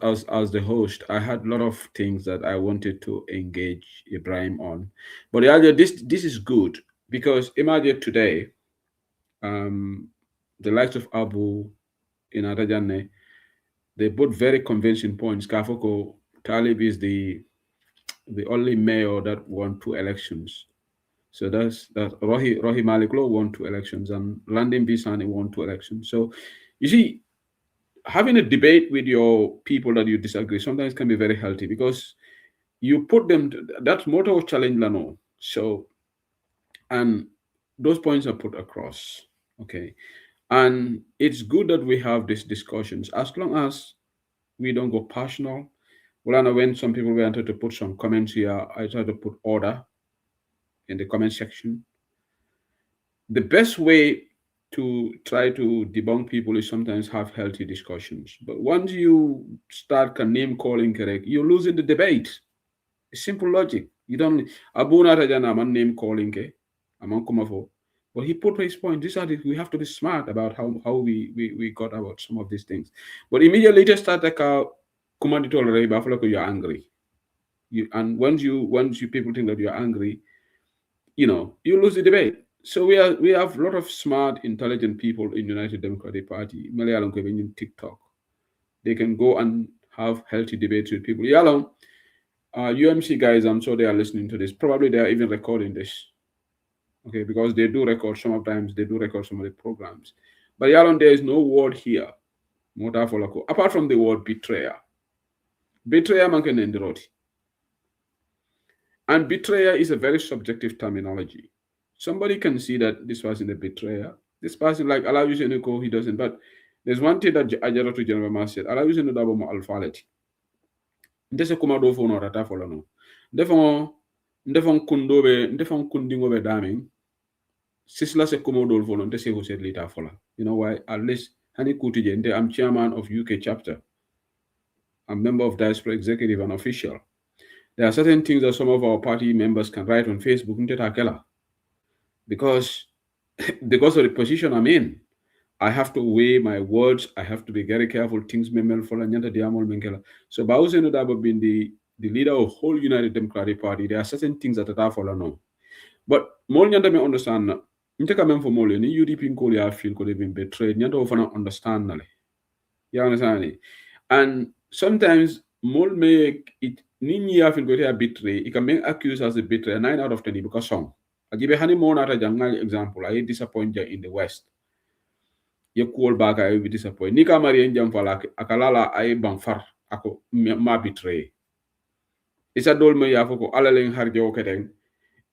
the host, I had a lot of things that I wanted to engage Ibrahim on. But this is good because imagine today, the likes of Abu in Adajane, they put very convincing points. Kafoko Talib is the only mayor that won 2 elections. So that's Rohi Maliklo won 2 elections and Landin Bisani won 2 elections. So you see, having a debate with your people that you disagree sometimes can be very healthy because you put them that's motto of challenge Lano. So and those points are put across. Okay. And it's good that we have these discussions as long as we don't go personal. Well, I know when some people wanted to put some comments here, I try to put order in the comment section. The best way to try to debunk people is sometimes have healthy discussions. But once you start name calling correct, you lose in the debate. It's simple logic. You don't Abuna Rajana man name calling among Kumafo. But he put his point. We have to be smart about how we got about some of these things. But immediately just start like you're angry. And once you people think that you're angry, you lose the debate. So we have a lot of smart, intelligent people in United Democratic Party. Malayalam in TikTok. They can go and have healthy debates with people. Yalong, UMC guys, I'm sure they are listening to this. Probably they are even recording this. Okay, because they do record sometimes they do record some of the programs. But Yalon, there is no word here. Apart from the word betrayer. Betrayer manken endiroti. And betrayer is a very subjective terminology. Somebody can see that this person is a betrayer. This person, like Allah Yusenuko, he doesn't. But there's one thing that Ajaratu General Mas said. Allah Yusenu dabo mo alphaleti. Ndese kumado fo no rata fo no. Ndefon kundingo be daming. Sisla se komo dol volon te se ho set lita fola. You know why? At least Hani Kutije, I'm chairman of UK chapter. I'm member of diaspora executive and official. There are certain things that some of our party members can write on Facebook because of the position I'm in. I have to weigh my words. I have to be very careful. Things so Bausen Udaba being the leader of whole United Democratic Party, there are certain things that I follow now. But more than me understand na. For more ni UDP in Korea feel could have been betrayed. Nyanda often understand na. You understand? And sometimes more make it nini ya feel go to betray. It can make accused as a betrayer 9 out of 10 because song. I give a honeymoon at a jungle example. I disappointed in the West. You call back, I will be disappointed. Nika Marie Njam Falak, Akalala, I bangfar, ako ma betray. It's a dolme yafoko, alaling harjo keteng,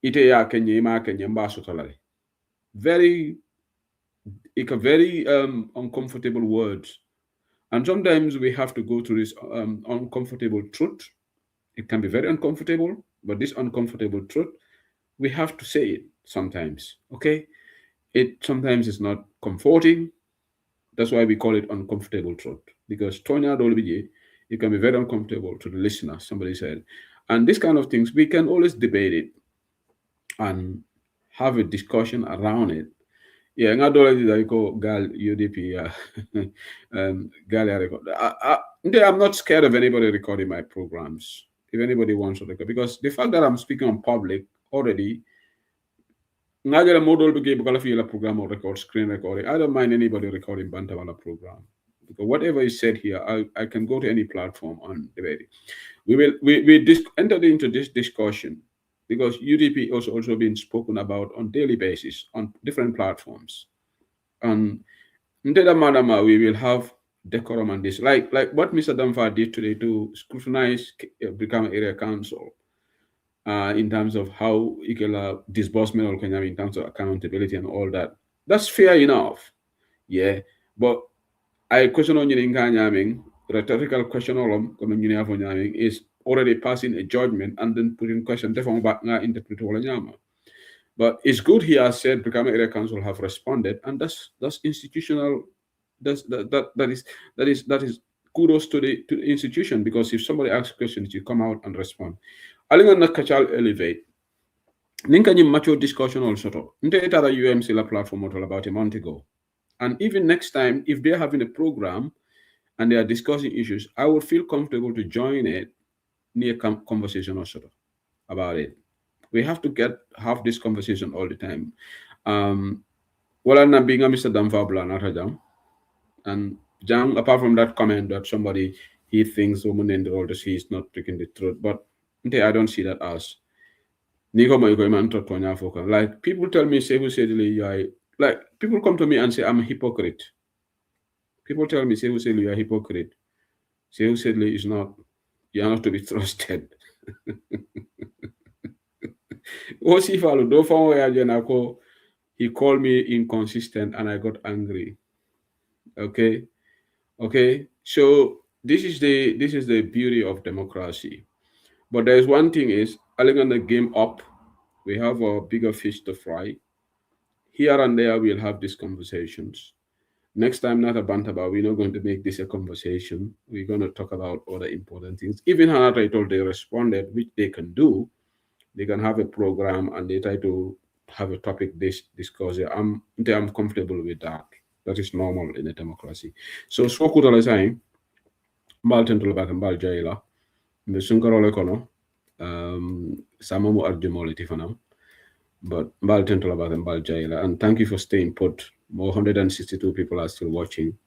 ite ya kenye ma kenye mba sotalale. Very uncomfortable words. And sometimes we have to go through this uncomfortable truth. It can be very uncomfortable, but this uncomfortable truth, we have to say it sometimes, okay? It sometimes is not comforting. That's why we call it uncomfortable truth. Because Tonya Dolbiji, it can be very uncomfortable to the listener, somebody said. And this kind of things, we can always debate it and have a discussion around it. Yeah, I'm not scared of anybody recording my programs. If anybody wants to record, because the fact that I'm speaking on public already, I don't mind anybody recording Bantawala program. Because whatever is said here, I can go to any platform and debate it. We entered into this discussion because UDP is also being spoken about on daily basis on different platforms. And we will have decorum on this. Like what Mr. Damfa did today to scrutinize become area council. In terms of how disbursement or in terms of accountability and all that. That's fair enough. Yeah. But I question on rhetorical question is already passing a judgment and then putting question but it's good he has said Brikama Area Council have responded, and that's institutional. That is kudos to the institution, because if somebody asks questions, you come out and respond. Alinga kachal elevate. Ninka ni mature discussion also. Nte etara UMC la platform about a month ago. And even next time, if they're having a program and they are discussing issues, I would feel comfortable to join it near conversation also about it. We have to have this conversation all the time. Well, I'm not being a Mr. Damfabla, not a Jang. And Jang, apart from that comment that somebody, he thinks woman in the role that he is not speaking the truth, but I don't see that as. Like people tell me, like people come to me and say I'm a hypocrite. People tell me, you're a hypocrite. Is not, you're not to be trusted. He called me inconsistent and I got angry. Okay. So this is the beauty of democracy. But there's one thing is, on the game up, we have a bigger fish to fry. Here and there, we'll have these conversations. Next time, not a bantaba. We're not going to make this a conversation. We're going to talk about other important things. Even Hanata told they responded, which they can do. They can have a program and they try to have a topic discuss. I'm comfortable with that. That is normal in a democracy. So kutala saying, mbal tentul back mbal jaila. The sunkarole kono. Samamu arjumoli tifana. But mbal tentul back mbal jaila. And thank you for staying put. More 162 people are still watching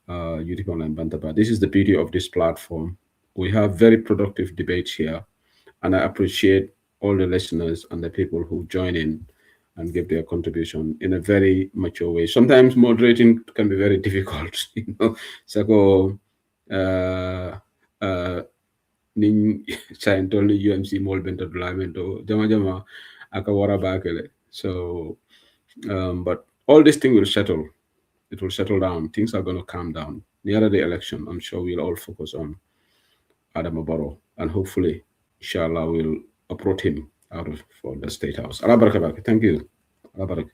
UDP Online Bantaba. This is the beauty of this platform. We have very productive debates here. And I appreciate all the listeners and the people who join in and give their contribution in a very mature way. Sometimes moderating can be very difficult, you know. So, ning Scientology UMC Molbento Dlamento, Jama Akawara Bakele. So, but all this thing will settle. It will settle down. Things are going to calm down. Near the election, I'm sure we'll all focus on Adama Barrow, and hopefully, inshallah, we'll uproot him out of for the State House. Allah Barakah. Thank you. Allah Barakah.